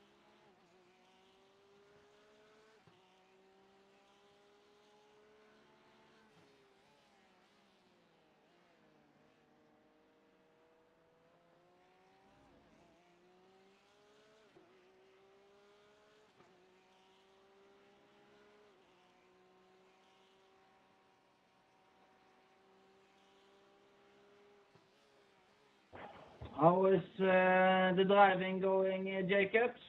How is the driving going, Jacobs?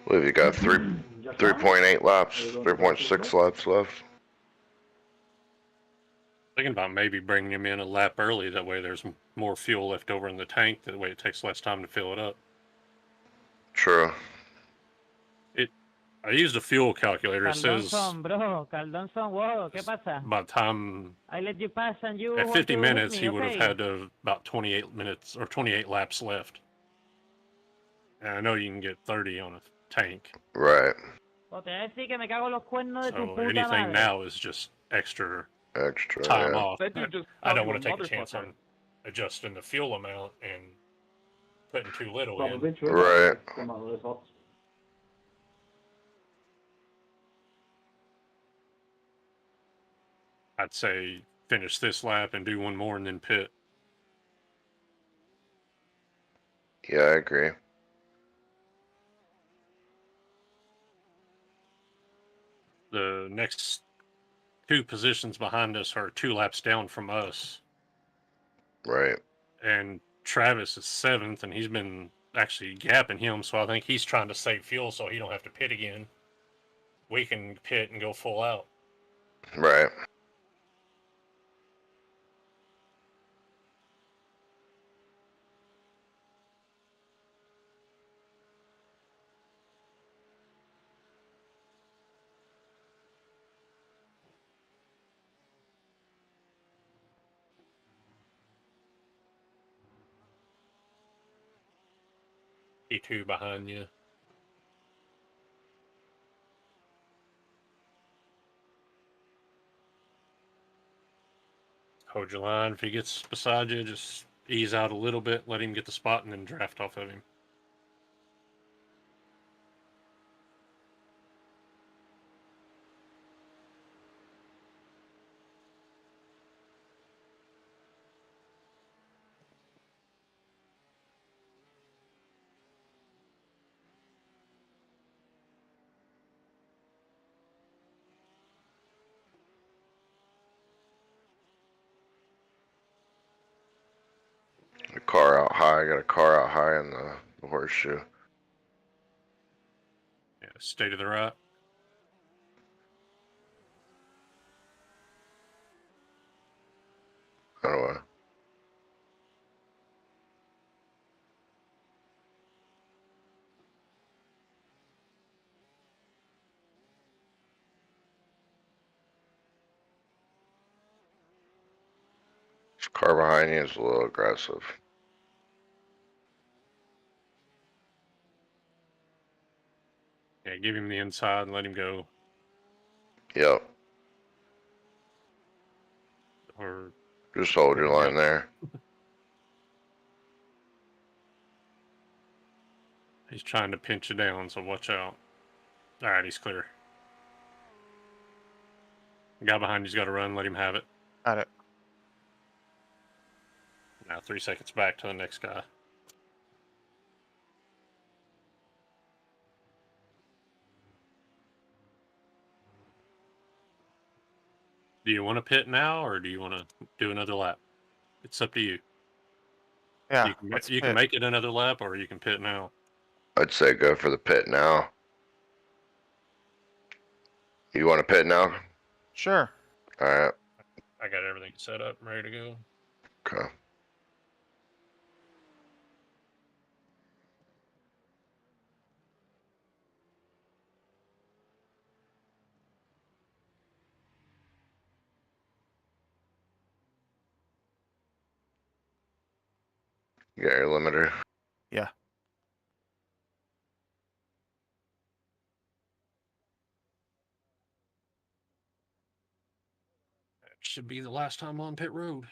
I believe you got 3.8 laps, 3.6 laps left. Thinking about maybe bringing him in a lap early. That way there's more fuel left over in the tank. That way it takes less time to fill it up. True. I used a fuel calculator. It says bro. Caldonson, wow, ¿qué pasa? by the time I let you pass and you at want 50 to minutes hit me, he would have okay. had about 28 minutes or 28 laps left. And I know you can get 30 on a tank. Right. O te voy a decir que me cago en los cuernos de tu So puta anything madre. now is just extra time yeah. off. That dude just I don't called want to you a take a chance motherfucker. on adjusting the fuel amount and putting too little Probably in. true. Right. Some other thoughts. I'd say finish this lap and do one more and then pit. Yeah, I agree. The next two positions behind us are 2 laps down from us. Right. And Travis is 7th, and he's been actually gapping him, so I think he's trying to save fuel so he don't have to pit again. We can pit and go full out. Right. E2 behind you. Hold your line. If he gets beside you, just ease out a little bit, let him get the spot, and then draft off of him. A car out high. I got a car out high in the horseshoe. Yeah, stay to the right. How do I? This car behind you is a little aggressive. Yeah, give him the inside and let him go. Yep. Or just hold your line there. He's trying to pinch you down, so watch out. All right, he's clear. The guy behind you's got to run. Let him have it. Got it. Now 3 seconds back to the next guy. Do you want to pit now, or do you want to do another lap? It's up to you. Yeah, you can make it another lap, or you can pit now. I'd say go for the pit now. You want to pit now? Sure. All right. I got everything set up and ready to go. Okay. You got your limiter? Yeah. That should be the last time on pit road.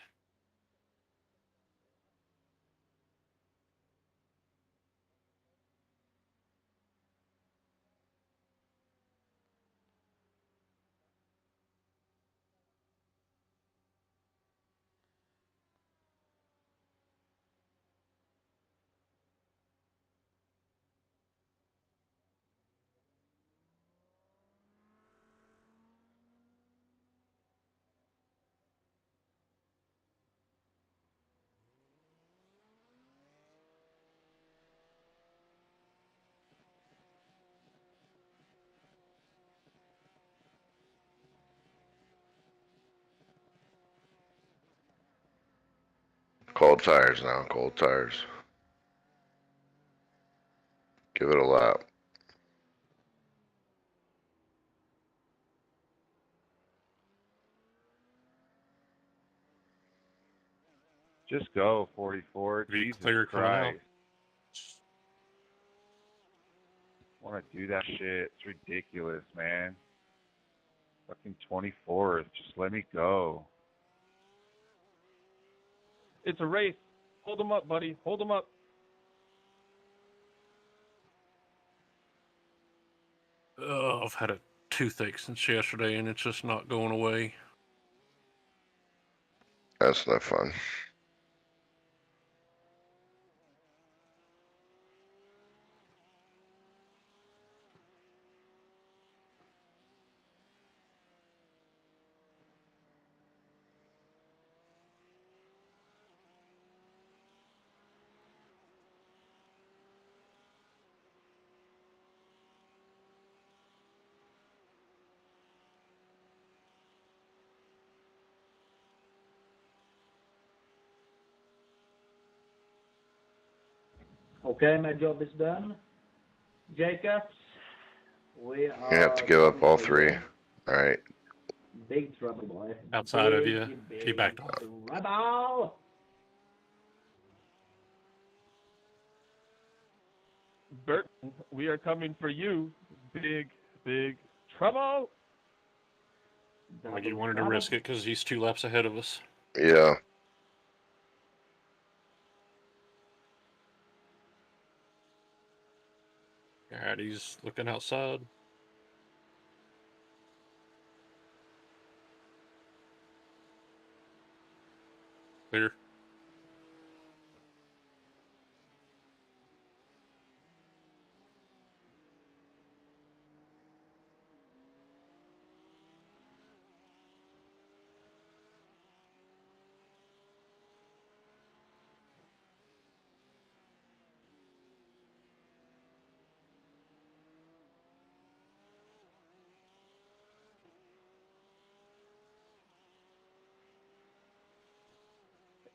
Cold tires now. Cold tires. Give it a lap. Just go 44. Be Jesus clear coming out. Christ. Want to do that shit? It's ridiculous, man. Fucking 24th. Just let me go. It's a race. Hold them up, buddy. Hold them up. I've had a toothache since yesterday, and it's just not going away. That's no fun. Okay, my job is done. Jacobs, we are. You have to give up all three. All right. Big trouble, boy. Outside of Big, you, he big backed off. trouble. Burton, we are coming for you. Big, big trouble. Like he wanted to risk it because he's 2 laps ahead of us. Yeah. Alright, he's looking outside. Clear.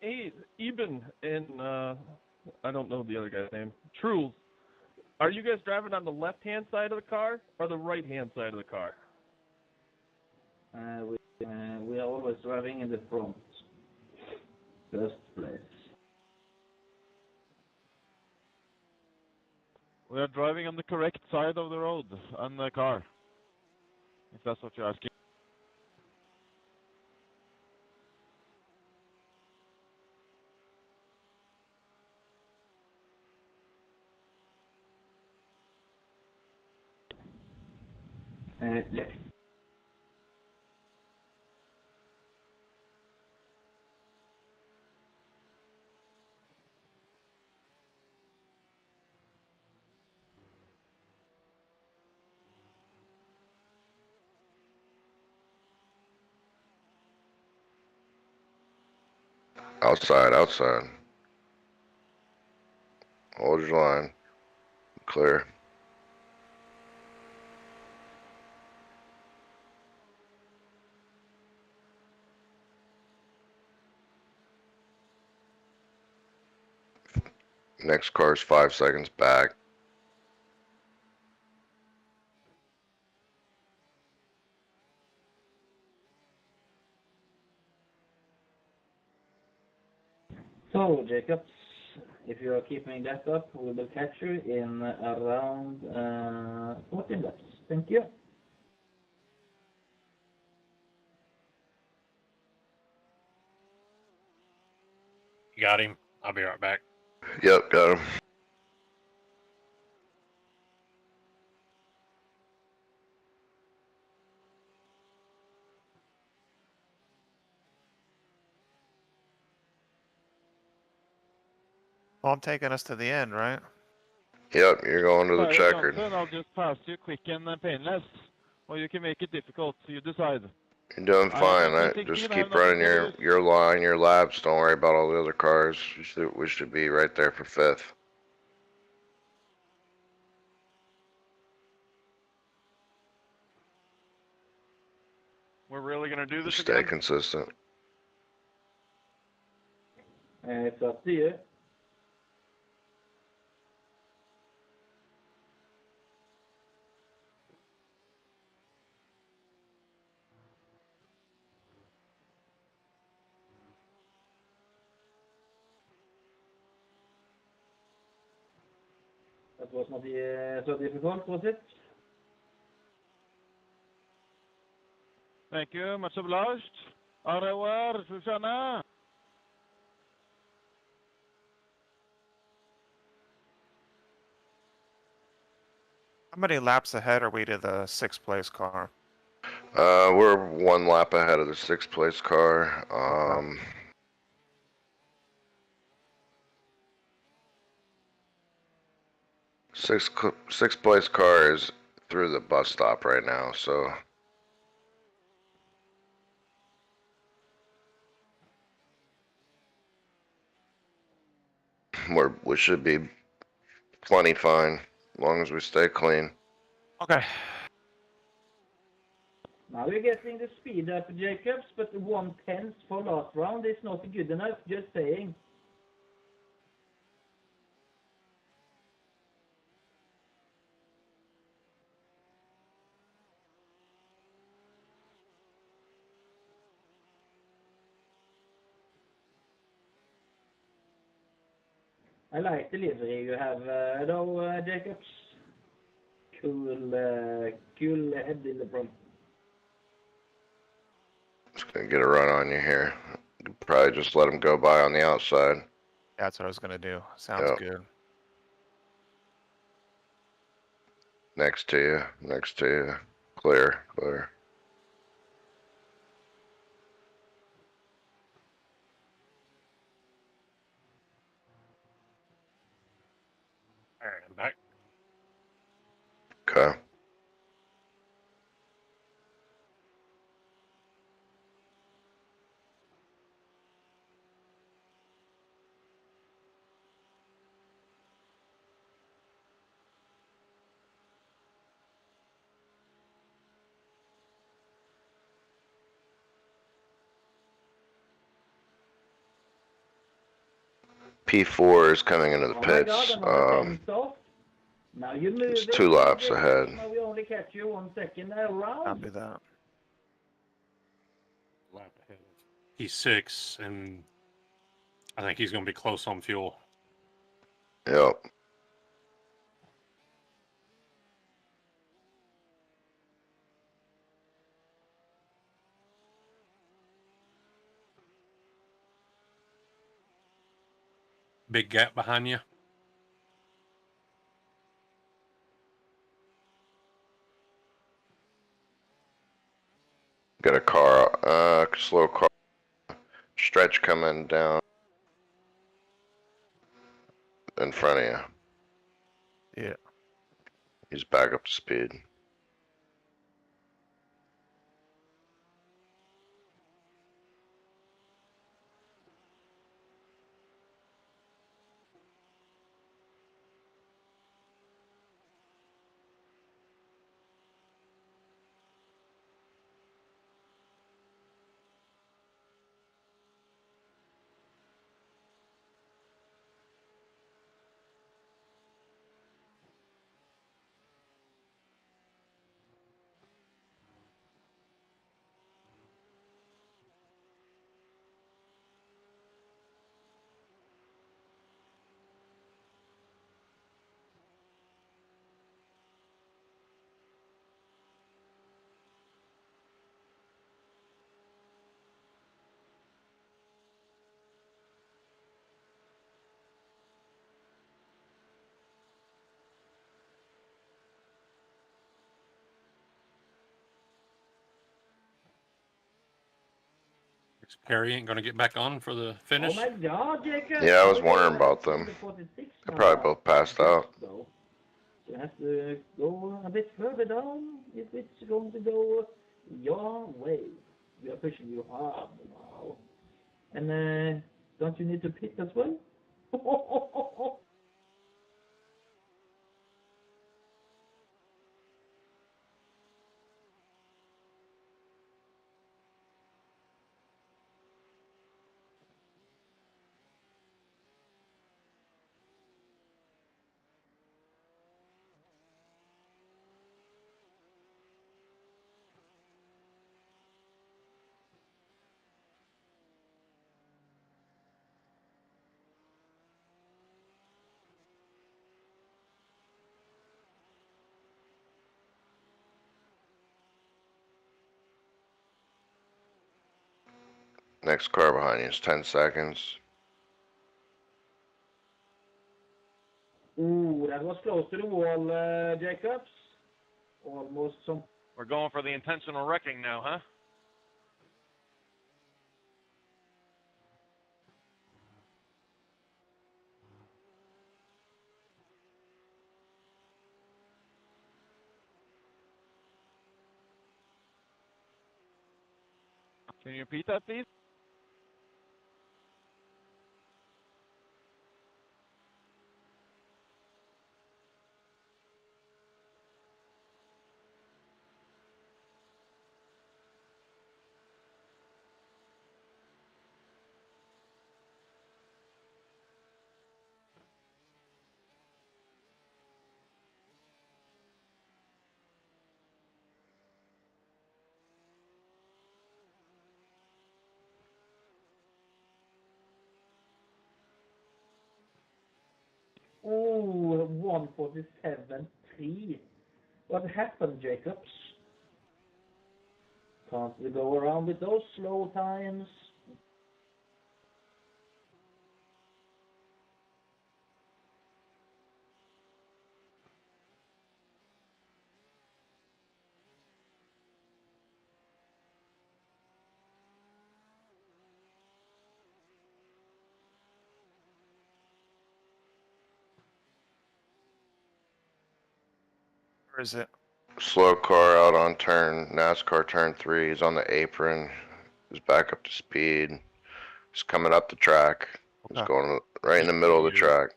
Hey, Eben and I don't know the other guy's name. Trules. Are you guys driving on the left-hand side of the car or the right-hand side of the car? We are always driving in the front. First place. We are driving on the correct side of the road on the car. If that's what you're asking. Left. Outside, outside. Hold your line. Clear. Next car's 5 seconds back. So, Jacobs, if you are keeping that up, we will catch you in around 14 laps. Thank you. You got him. I'll be right back. Yep, got him. Well, I'm taking us to the end, right? Yep, you're going to the checkered. Johnson, I'll just pass you quick and painless, or you can make it difficult. You decide. You're doing fine. Just keep running your line, your laps. Don't worry about all the other cars. We should be right there for 5th. We're really gonna do this Stay again? consistent. It's up to you. That was not so difficult, was it? Thank you, much obliged. Au revoir, Susanna. How many laps ahead are we to the 6th place car? We're 1 lap ahead of the 6th place car. Sixth place car is through the bus stop right now, so we should be plenty fine as long as we stay clean. Okay. Now you're getting the speed up, Jacobs, but 1/10 for last round is not good enough, just saying. I like the livery you have, though, Jacobs. Cool head in the front. Just gonna get a run on you here. Probably just let him go by on the outside. That's what I was gonna do. Sounds good. Next to you. Clear. All right, I'm back. Okay. P4 is coming into the pits. Now you move It's 2 laps ahead. Now we only catch you 1 second around. Copy that. Lap ahead. He's 6, and I think he's going to be close on fuel. Yep. Big gap behind you. Got a car, slow car. Stretch coming down in front of you. Yeah. He's back up to speed. Perry ain't going to get back on for the finish. Oh my God, Jacob! Yeah, I was wondering about them. They probably both passed out. So you have to go a bit further down if it's going to go your way. We are pushing you hard now. And don't you need to pit as well? Next car behind you is 10 seconds. Ooh, that was close to the wall, Jacobs. Almost some. We're going for the intentional wrecking now, huh? Can you repeat that, please? Ooh, 1:47.3. What happened, Jacobs? Can't we go around with those slow times? Where is it? Slow car out on NASCAR turn 3. He's on the apron. He's back up to speed. He's coming up the track. He's going right in the middle of the track.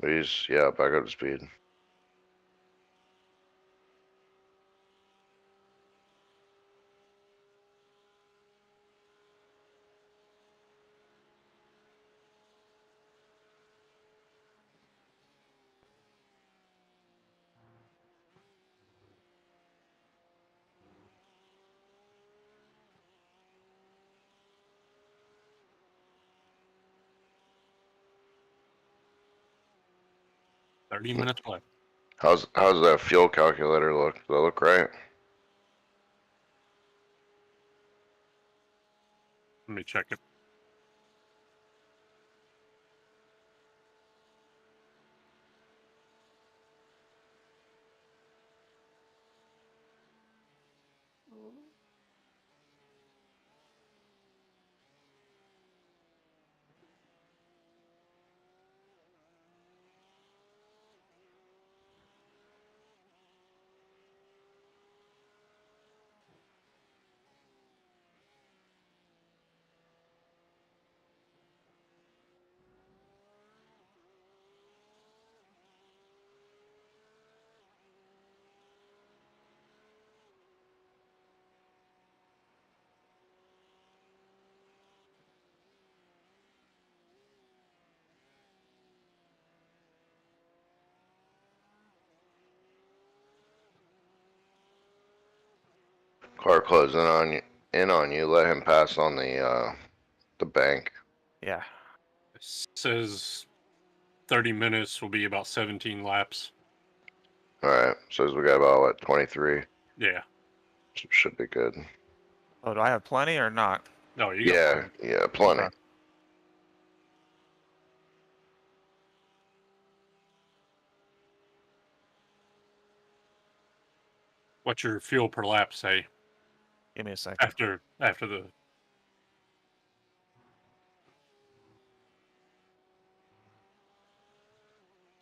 But he's, yeah, back up to speed. Thirty minutes left. How's that fuel calculator look? Does that look right? Let me check it. Car closing in on you. Let him pass on the bank. Yeah. It says 30 minutes will be about 17 laps. All right. Says we got about what 23. Yeah. Should be good. Oh, do I have plenty or not? No, you Yeah, got plenty. yeah, plenty. Okay. What's your fuel per lap say? Give me a second. After the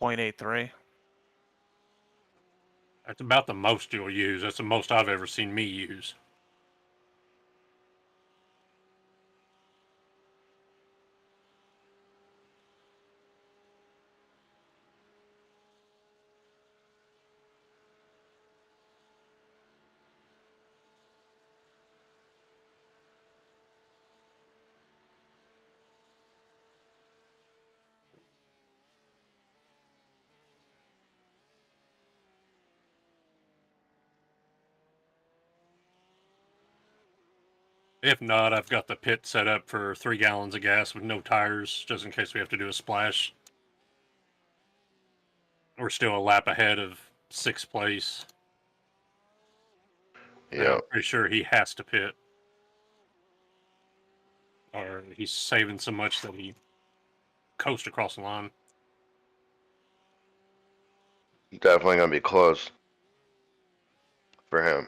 0.83. That's about the most you'll use. That's the most I've ever seen me use. If not, I've got the pit set up for 3 gallons of gas with no tires, just in case we have to do a splash. We're still a lap ahead of 6th place. Yeah. I'm pretty sure he has to pit. or he's saving so much that he coast across the line. Definitely gonna be close for him.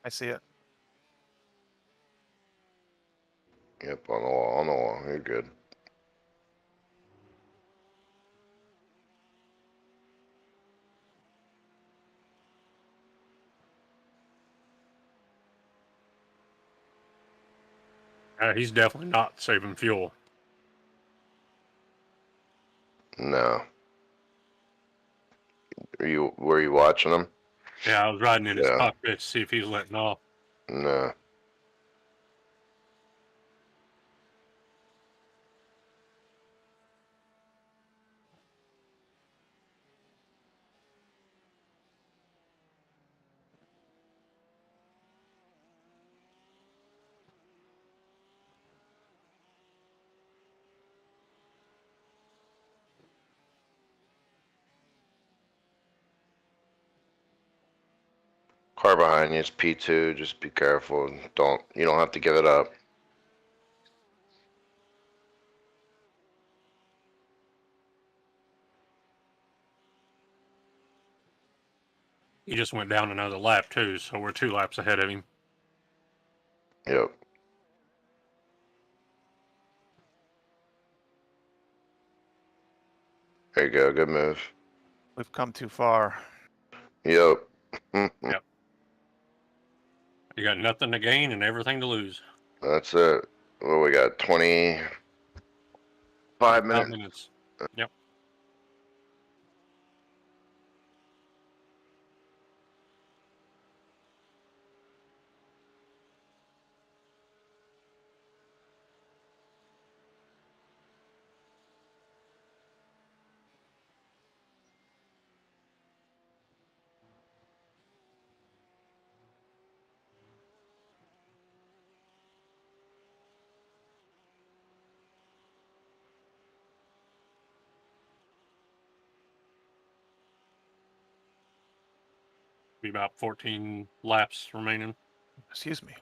I see it. Yep, on the wall, on the wall. You're good. He's definitely not saving fuel. No. Were you watching him? Yeah, I was riding in his Yeah. cockpit to see if he was letting off. No. Car behind you is P2. Just be careful. You don't have to give it up. He just went down another lap too, so we're 2 laps ahead of him. Yep. There you go. Good move. We've come too far. Yep. Yep. You got nothing to gain and everything to lose. That's it. Well, we got 25 minutes. 5 minutes. Yep. Be about 14 laps remaining. Excuse me.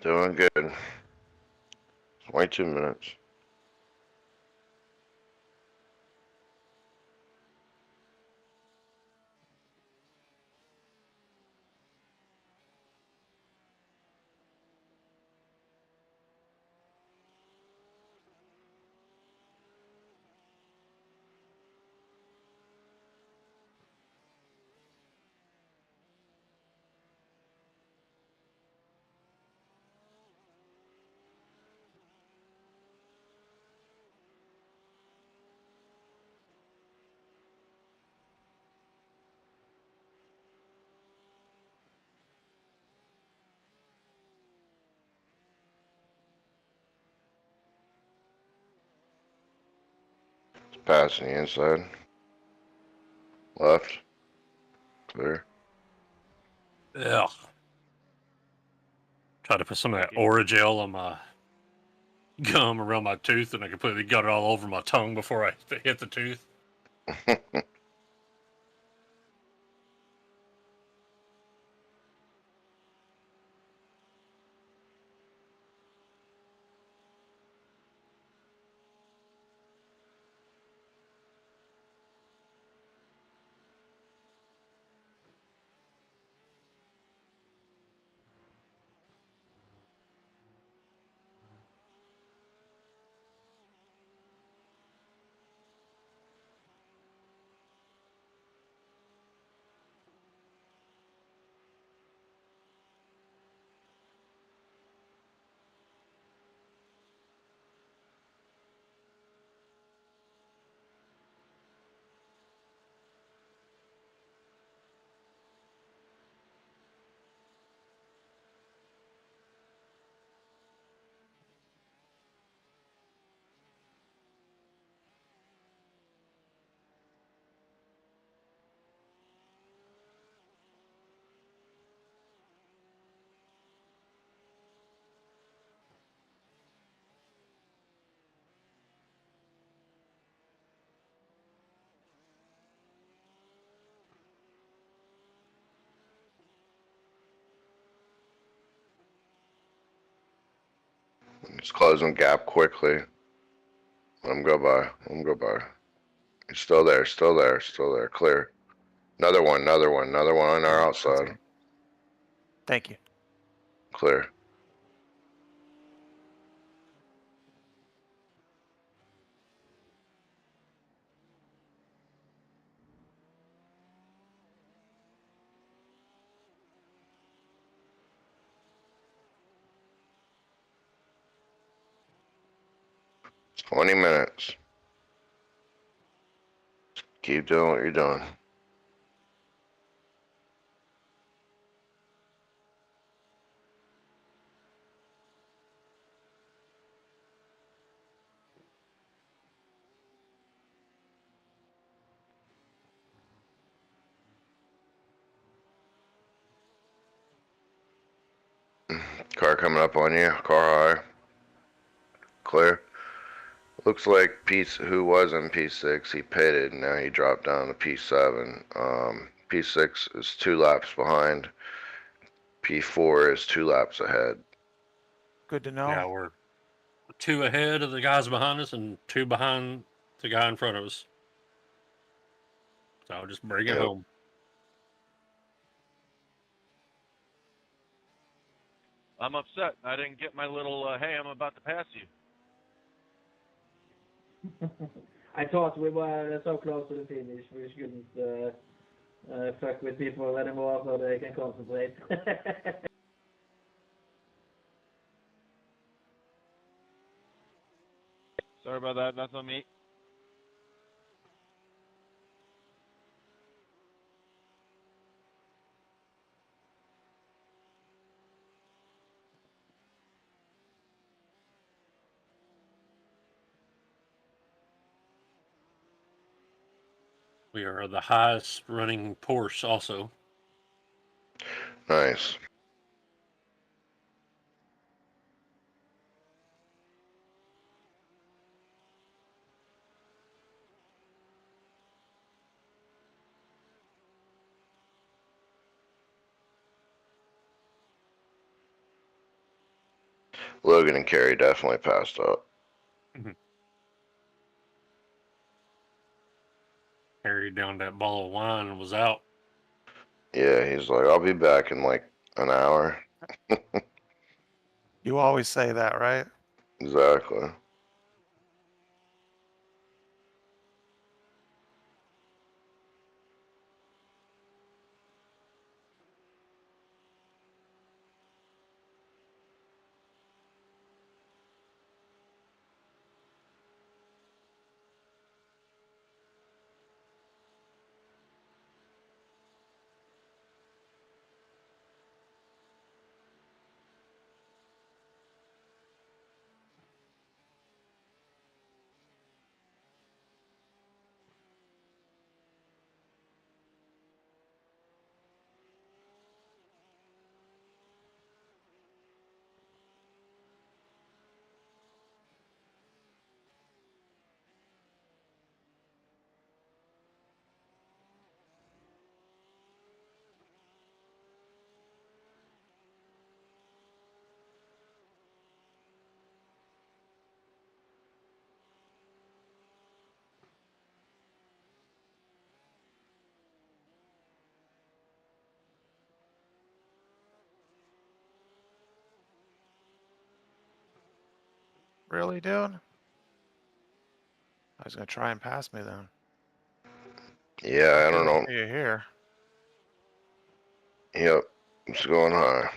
Doing good. 22 minutes. Passing the inside. Left. Clear. Yeah. Try to put some of that Orajel on my gum around my tooth, and I completely got it all over my tongue before I hit the tooth. Just closing gap quickly. Let him go by. Let him go by. He's still there. Still there. Still there. Clear. Another one. Another one. Another one on our outside. Thank you. Clear. It's 20 minutes. Keep doing what you're doing. Car coming up on you. Car high. Clear. Looks like who was in P6, he pitted, now he dropped down to P7. P6 is 2 laps behind. P4 is 2 laps ahead. Good to know. Yeah, we're 2 ahead of the guys behind us and 2 behind the guy in front of us. So I'll just bring it home. I'm upset. I didn't get my little, hey, I'm about to pass you. I thought we were so close to the finish, we shouldn't fuck with people anymore so they can concentrate. Sorry about that. That's on me. We are the highest running Porsche also. Nice. Logan and Kerry definitely passed out. Carried down that ball of wine and was out. Yeah, he's like, I'll be back in like an hour. You always say that, right? Exactly. Really, dude? I was gonna try and pass me then. Yeah, I don't know. See you here. Yep, it's going high.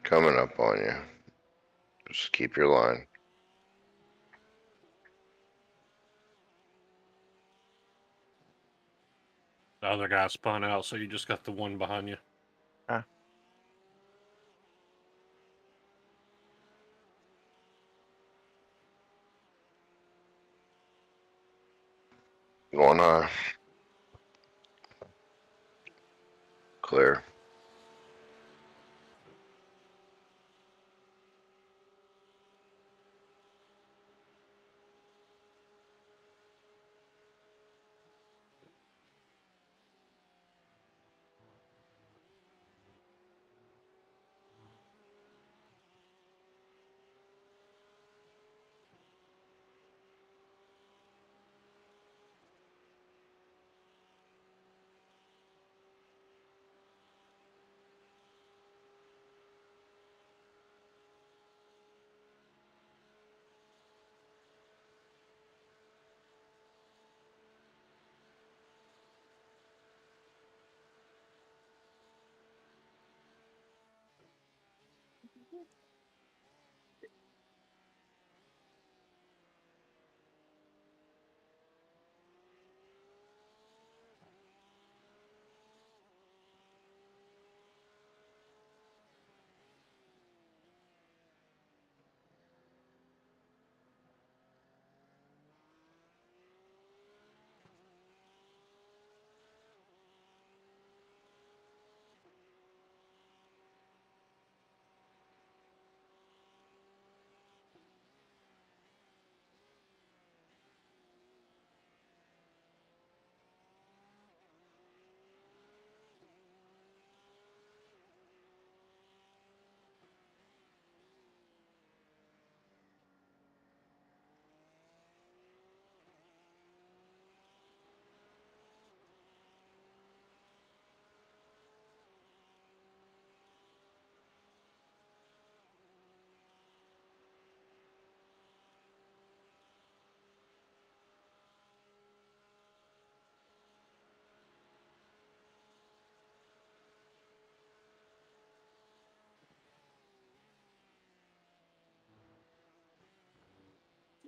Coming up on you. Just keep your line. The other guy spun out, so you just got the one behind you. Going high. Clear.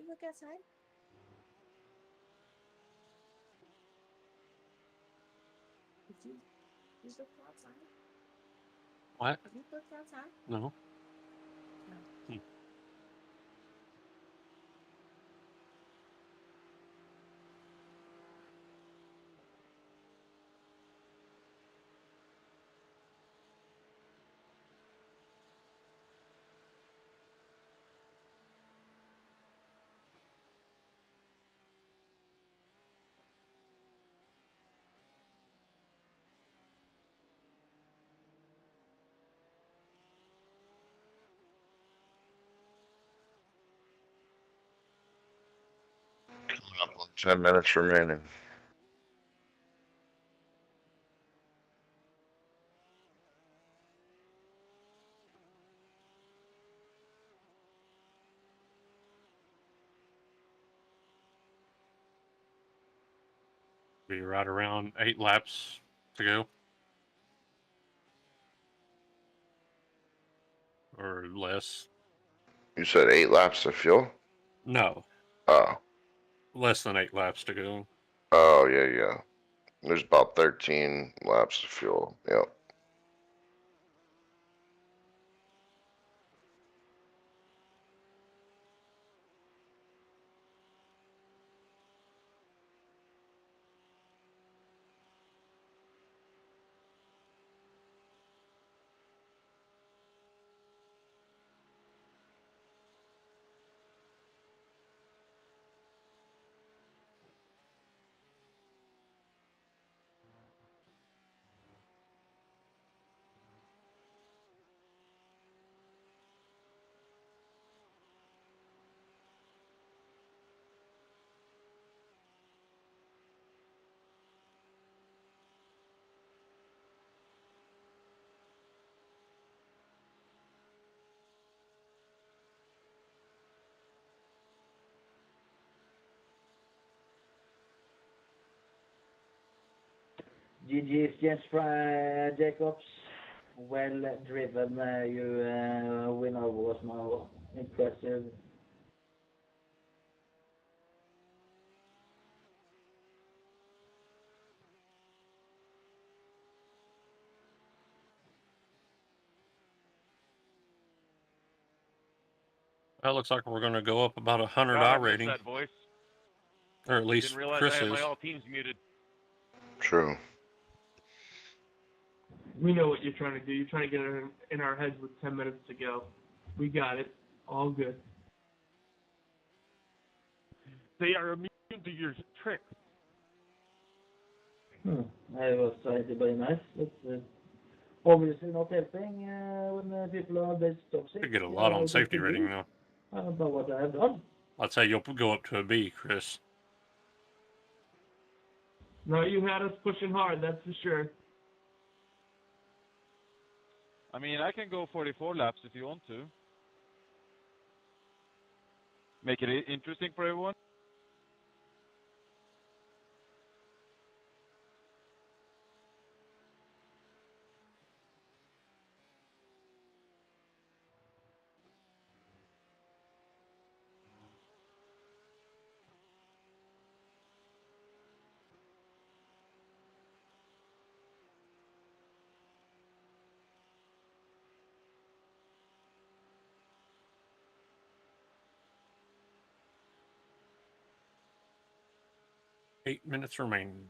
look outside? Did you look outside? What? Have you looked outside? No. No. Coming up on 10 minutes remaining. Be right around 8 laps to go. Or less. You said 8 laps of fuel? No. Oh. Less than 8 laps to go. Oh, yeah. There's about 13 laps of fuel. Yep. GG's James Jacobs. Well driven. You win over us now. Impressive. Well, it looks like we're going to go up about 100 God, I I miss rating. that voice. Or at least Didn't realize Chris I had is. my all teams muted. True. We know what you're trying to do. You're trying to get it in our heads with 10 minutes to go. We got it. All good. They are immune to your tricks. I was trying to be nice. But obviously not helping when people are this toxic. Could get a lot on safety rating, though. About what I have done. I'd say you'll go up to a B, Chris. No, you had us pushing hard, that's for sure. I mean, I can go 44 laps if you want to. Make it interesting for everyone. Eight minutes remaining.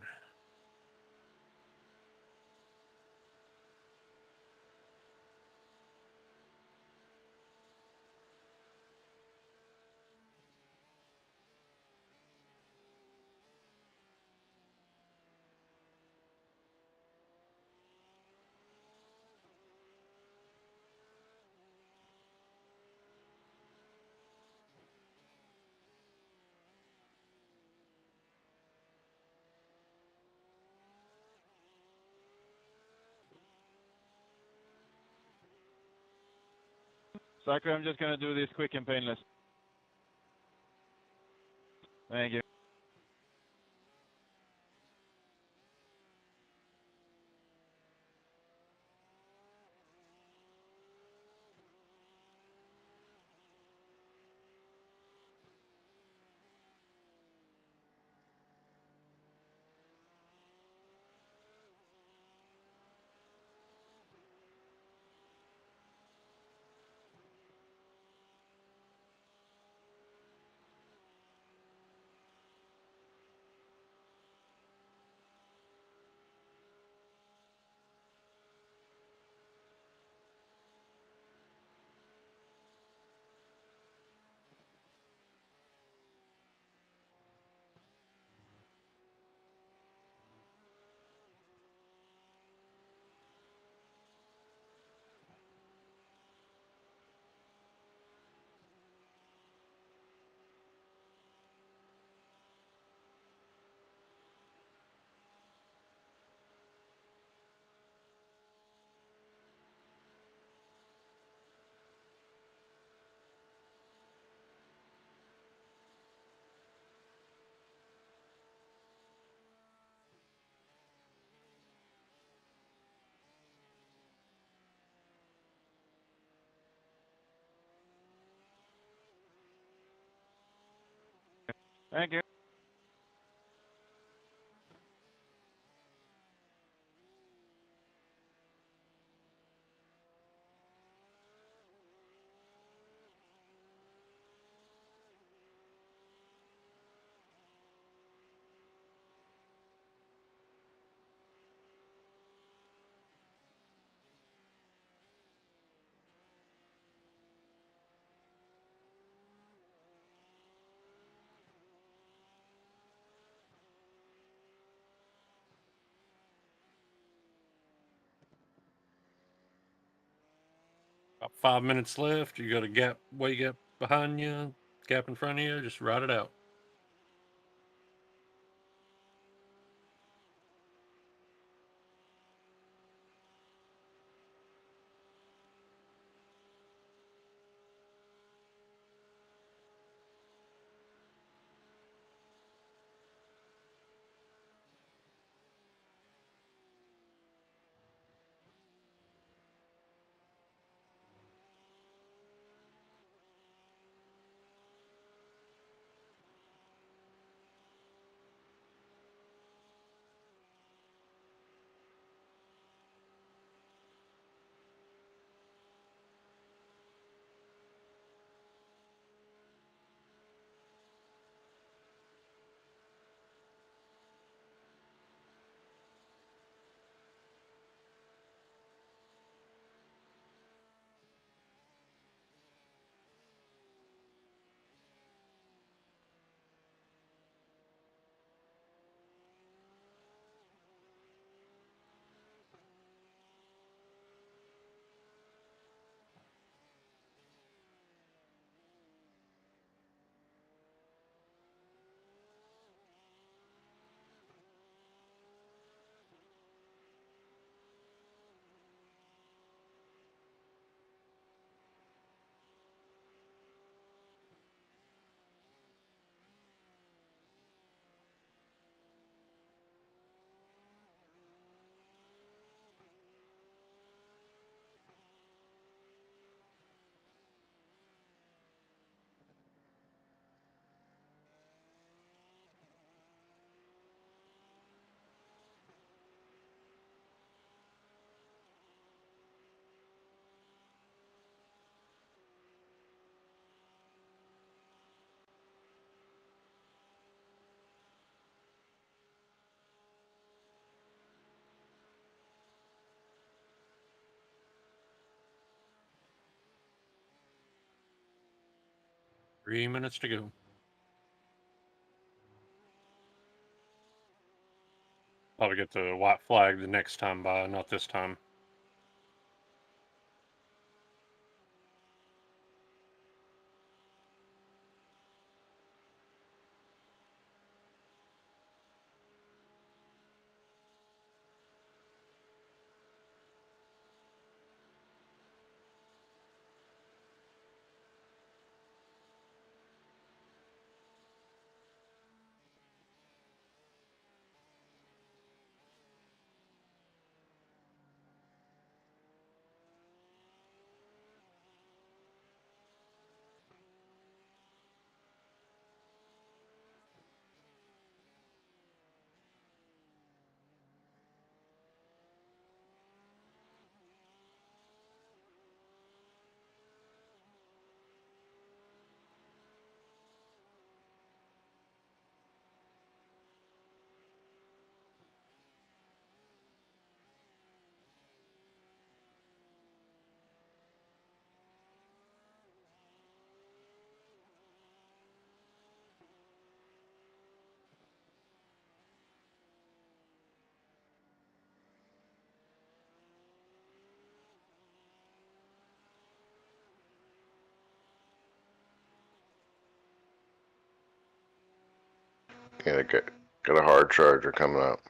Zachary, I'm just going to do this quick and painless. Thank you. Thank you. About 5 minutes left. You got a gap, way gap behind you, gap in front of you. Just ride it out. Three minutes to go. Probably get the white flag the next time by, not this time. Yeah, got a hard charger coming up.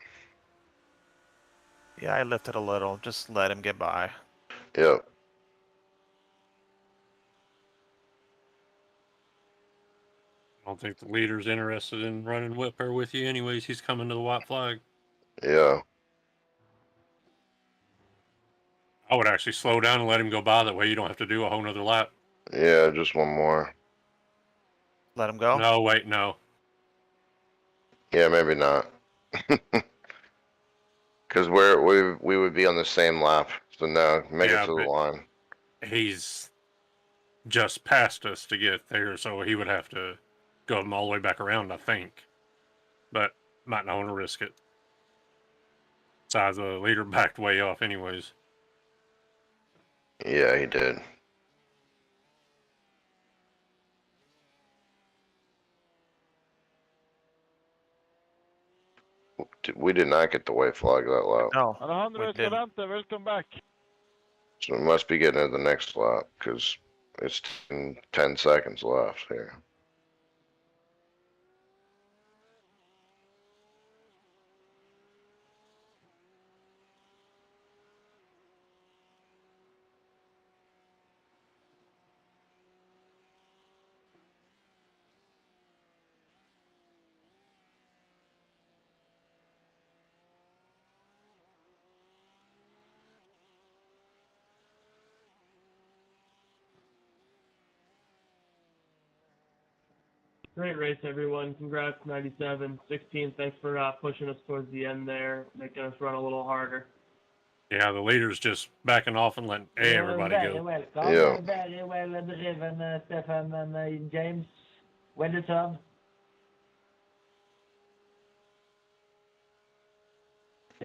Yeah, I lifted a little. Just let him get by. Yep. I don't think the leader's interested in running Whipper with you anyways. He's coming to the white flag. Yeah. I would actually slow down and let him go by. That way you don't have to do a whole nother lap. Yeah, just one more. Let him go? No, wait, no. Yeah, maybe not. Because we would be on the same lap. So no, make it to the line. He's just past us to get there, so he would have to go all the way back around, I think. But might not want to risk it. Besides, the leader backed way off anyways. Yeah, he did. We did not get the white flag that lap. No, Alejandro we didn't. Escalante, welcome back. So we must be getting to the next lap because it's 10 seconds left here. Great race, everyone. Congrats, 97. 16, thanks for pushing us towards the end there, making us run a little harder. Yeah, the leader's just backing off and letting everybody Very go. welcome. Yeah. Very well driven, Stefan and James. Well deserved.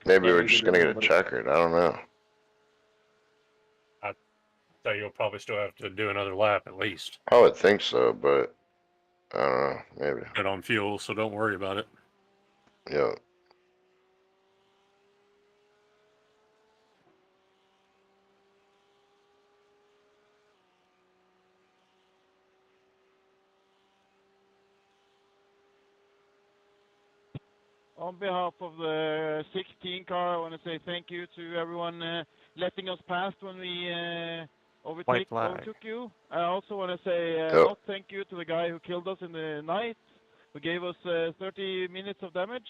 Maybe we're just gonna get it checkered. I don't know. So you'll probably still have to do another lap at least. I would think so, but I don't know. Maybe. Good on fuel, so don't worry about it. Yeah. On behalf of the 16 car, I want to say thank you to everyone letting us past when we overtook you. I also want to say not thank you to the guy who killed us in the night, who gave us 30 minutes of damage.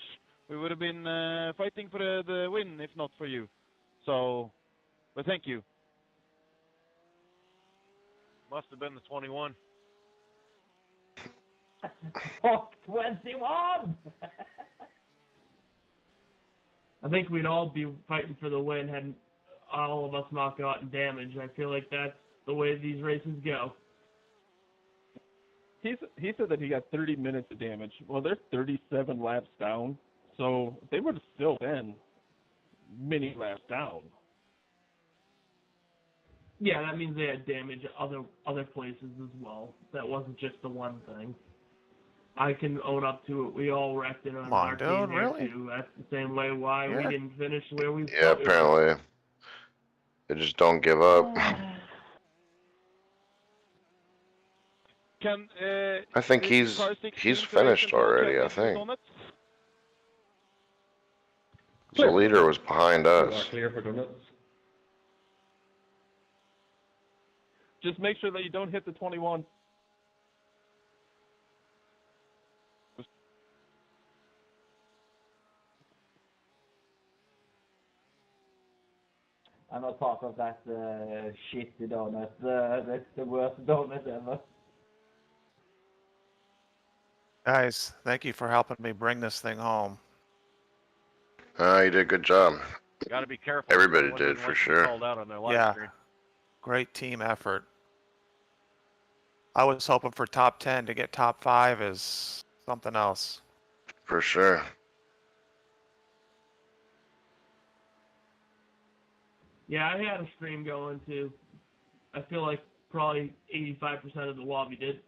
We would have been fighting for the win if not for you. So, but thank you. Must have been the 21. Fuck 21! I think we'd all be fighting for the win had all of us not gotten damaged. I feel like that's the way these races go. He said that he got 30 minutes of damage. Well, they're 37 laps down, so they would have still been many laps down. Yeah, that means they had damage other places as well. That wasn't just the one thing. I can own up to it. We all wrecked it on Come on, our dude, team here really? too. That's the same way why we Yeah. didn't finish where we. Yeah, apparently. They just don't give up. Can I think he's finished already, I think. The leader was behind us. Clear for donuts. Just make sure that you don't hit the 21. I'm not part of that shitty donut. That's the worst donut ever. Guys, thank you for helping me bring this thing home. You did a good job. Got to be careful. Everybody Someone did didn't for want to be sure. Called out on their live Yeah, stream. great team effort. I was hoping for top 10 to get top 5 is something else. For sure. Yeah, I had a stream going too. I feel like probably 85% of the lobby did.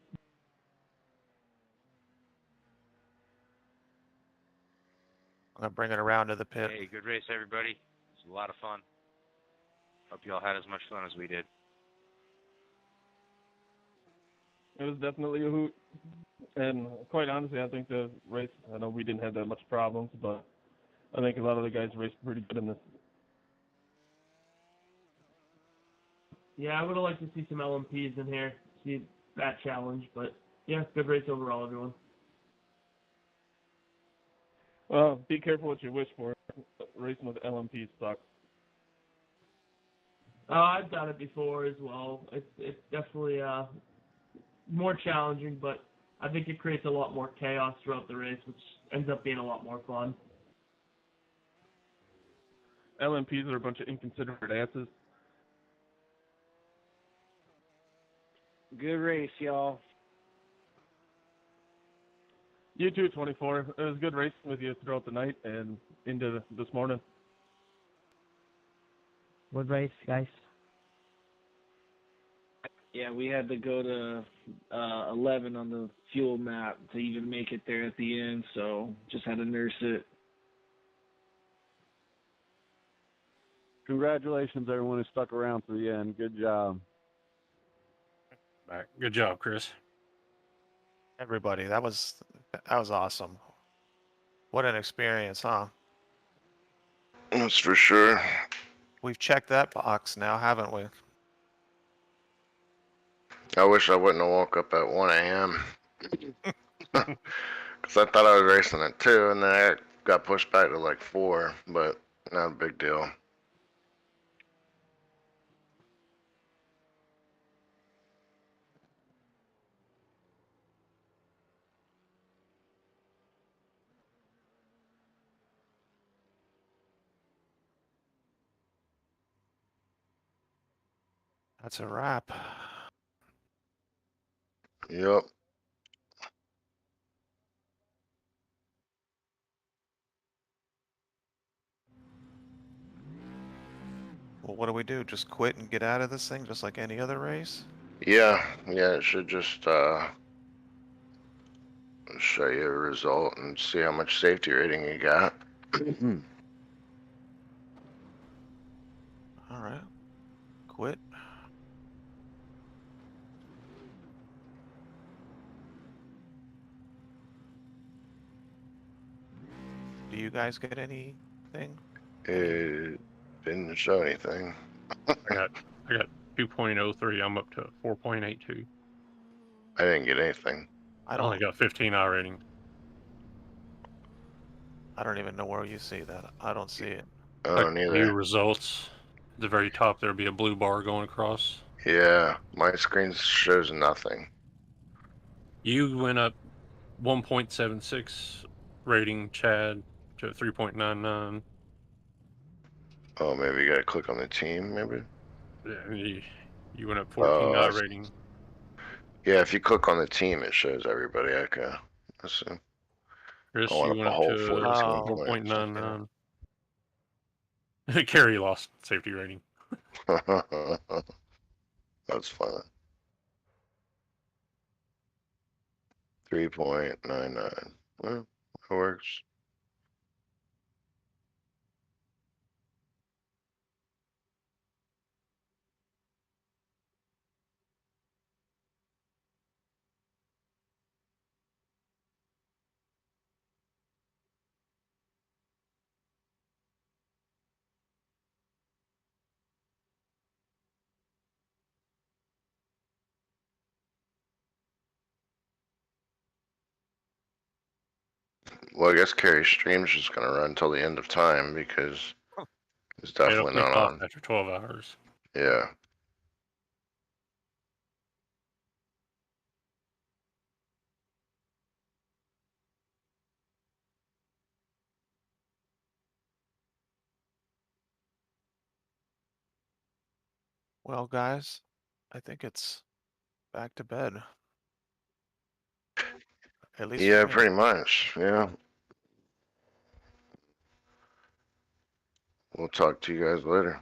I'm gonna bring it around to the pit. Hey, good race, everybody. It was a lot of fun. Hope you all had as much fun as we did. It was definitely a hoot. And quite honestly, I think the race, I know we didn't have that much problems, but I think a lot of the guys raced pretty good in this. Yeah, I would have liked to see some LMPs in here, see that challenge, but yeah, good race overall, everyone. Well, be careful what you wish for. Racing with LMP sucks. I've done it before as well. It's definitely more challenging, but I think it creates a lot more chaos throughout the race, which ends up being a lot more fun. LMPs are a bunch of inconsiderate asses. Good race, y'all. You too, 24. It was good racing with you throughout the night and into this morning. Good race, guys. Yeah, we had to go to 11 on the fuel map to even make it there at the end, so just had to nurse it. Congratulations, everyone who stuck around to the end. Good job. Back. Good job, Chris. Everybody, that was awesome. What an experience, huh? That's for sure. We've checked that box now, haven't we? I wish I wouldn't have woke up at 1 a.m. Because I thought I was racing at 2, and then I got pushed back to like 4, but not a big deal. That's a wrap. Yep. Well, what do we do? Just quit and get out of this thing just like any other race? Yeah, it should just show you a result and see how much safety rating you got. All right. Quit. Do you guys get anything? It didn't show anything. I got 2.03. I'm up to 4.82. I didn't get anything. I only got 15-hour rating. I don't even know where you see that. I don't see it. I don't either. View results. At the very top, there'll be a blue bar going across. Yeah, my screen shows nothing. You went up 1.76 rating, Chad, to 3.99. Oh, maybe you gotta click on the team, maybe? Yeah, you went up 14 rating. Yeah, if you click on the team, it shows everybody. Okay, I see. Chris, I went you up went a up whole to 14 4.99. Kerry lost safety rating. That's fun. 3.99. Well, it works. Well, I guess Carrie's stream's just gonna run until the end of time because it's It'll definitely click not off on. after 12 hours. Yeah. Well, guys, I think it's back to bed. At least Yeah, for me. pretty much. Yeah. We'll talk to you guys later.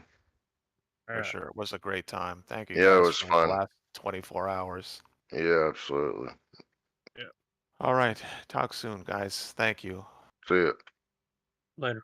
For sure. It was a great time. Thank you Yeah, it guys was for the fun. last 24 hours. Yeah, absolutely. Yeah. All right. Talk soon, guys. Thank you. See ya. Later.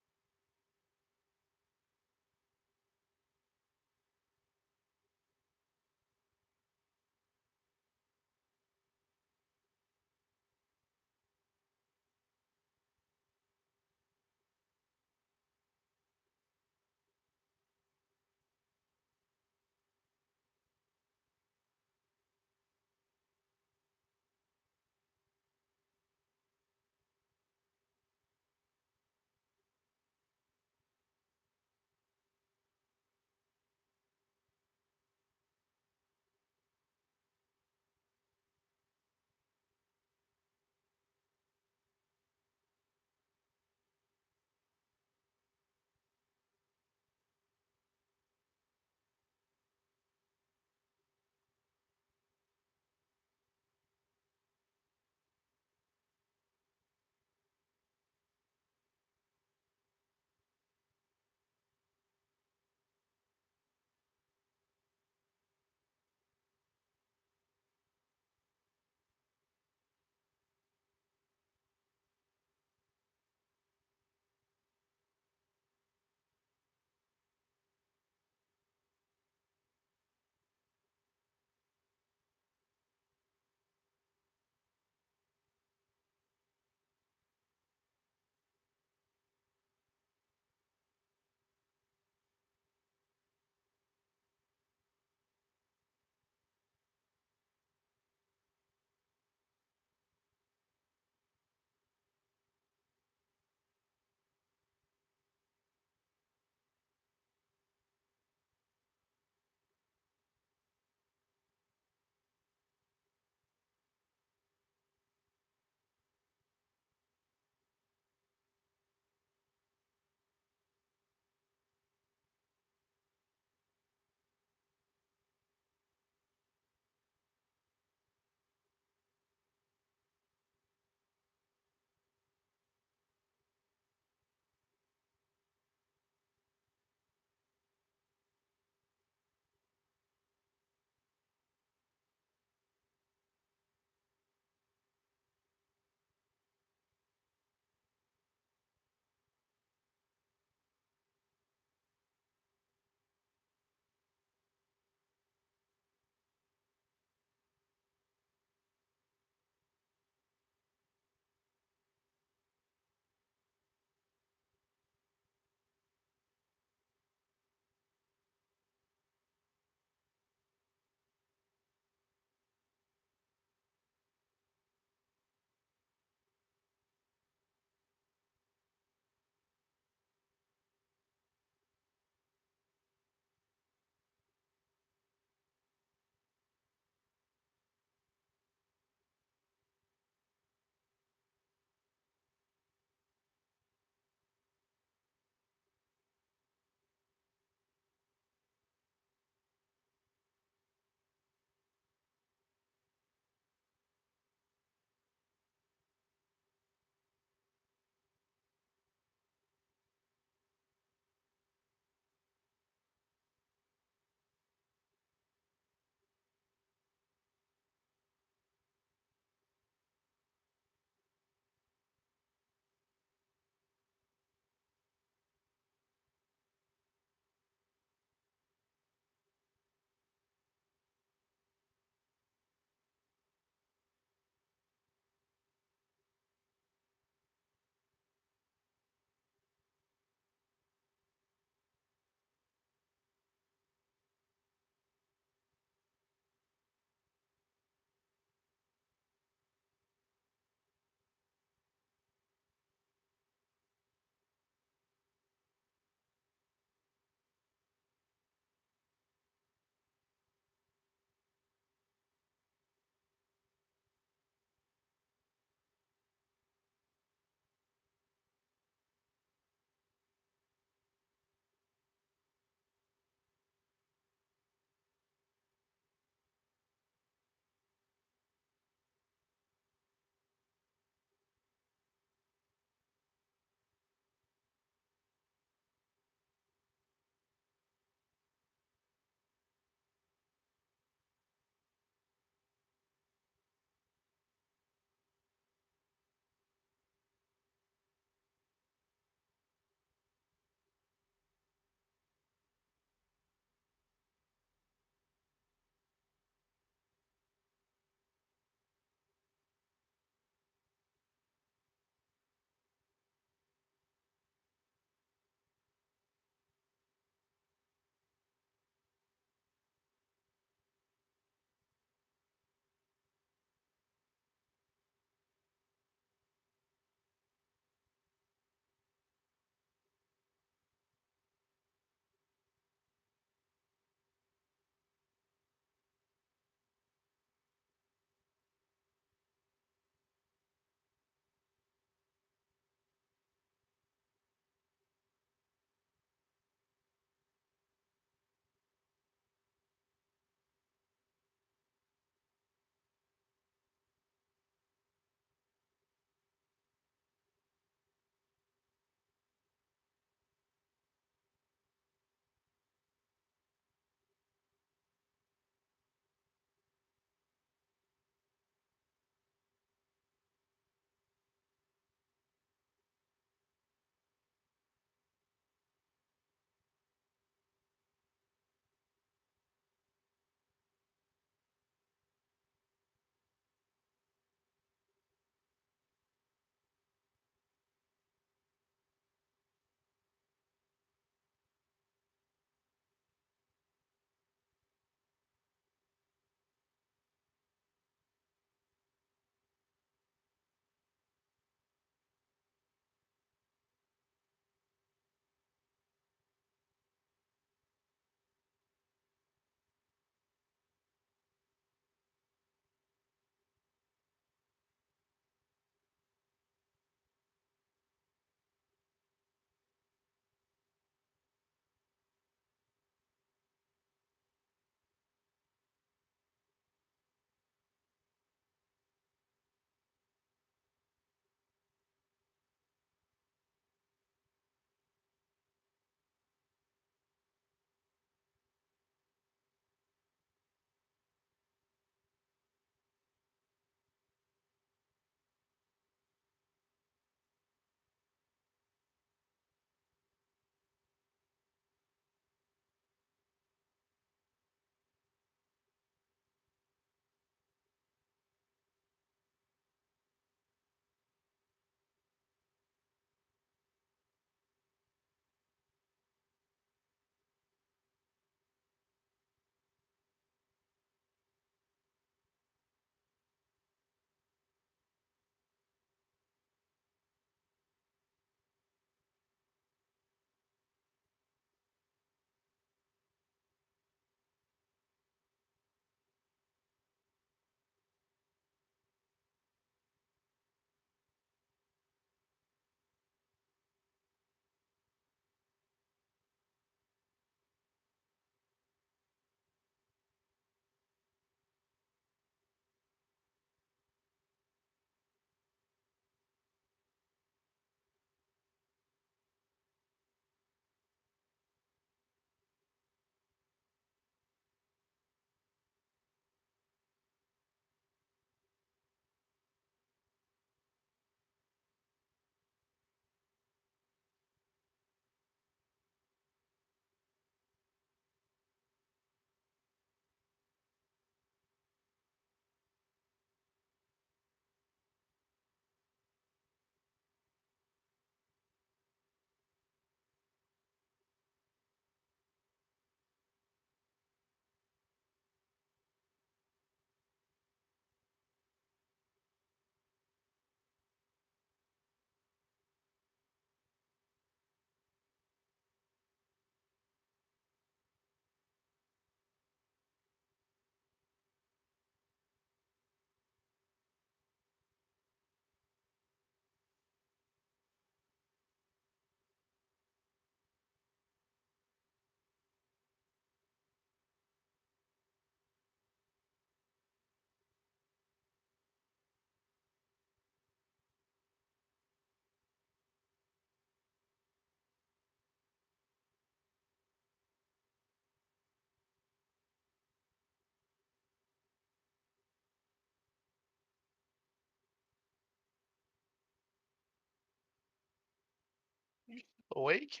Awake?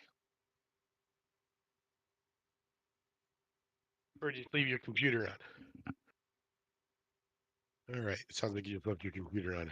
Or did you leave your computer on? All right. Sounds like you left your computer on.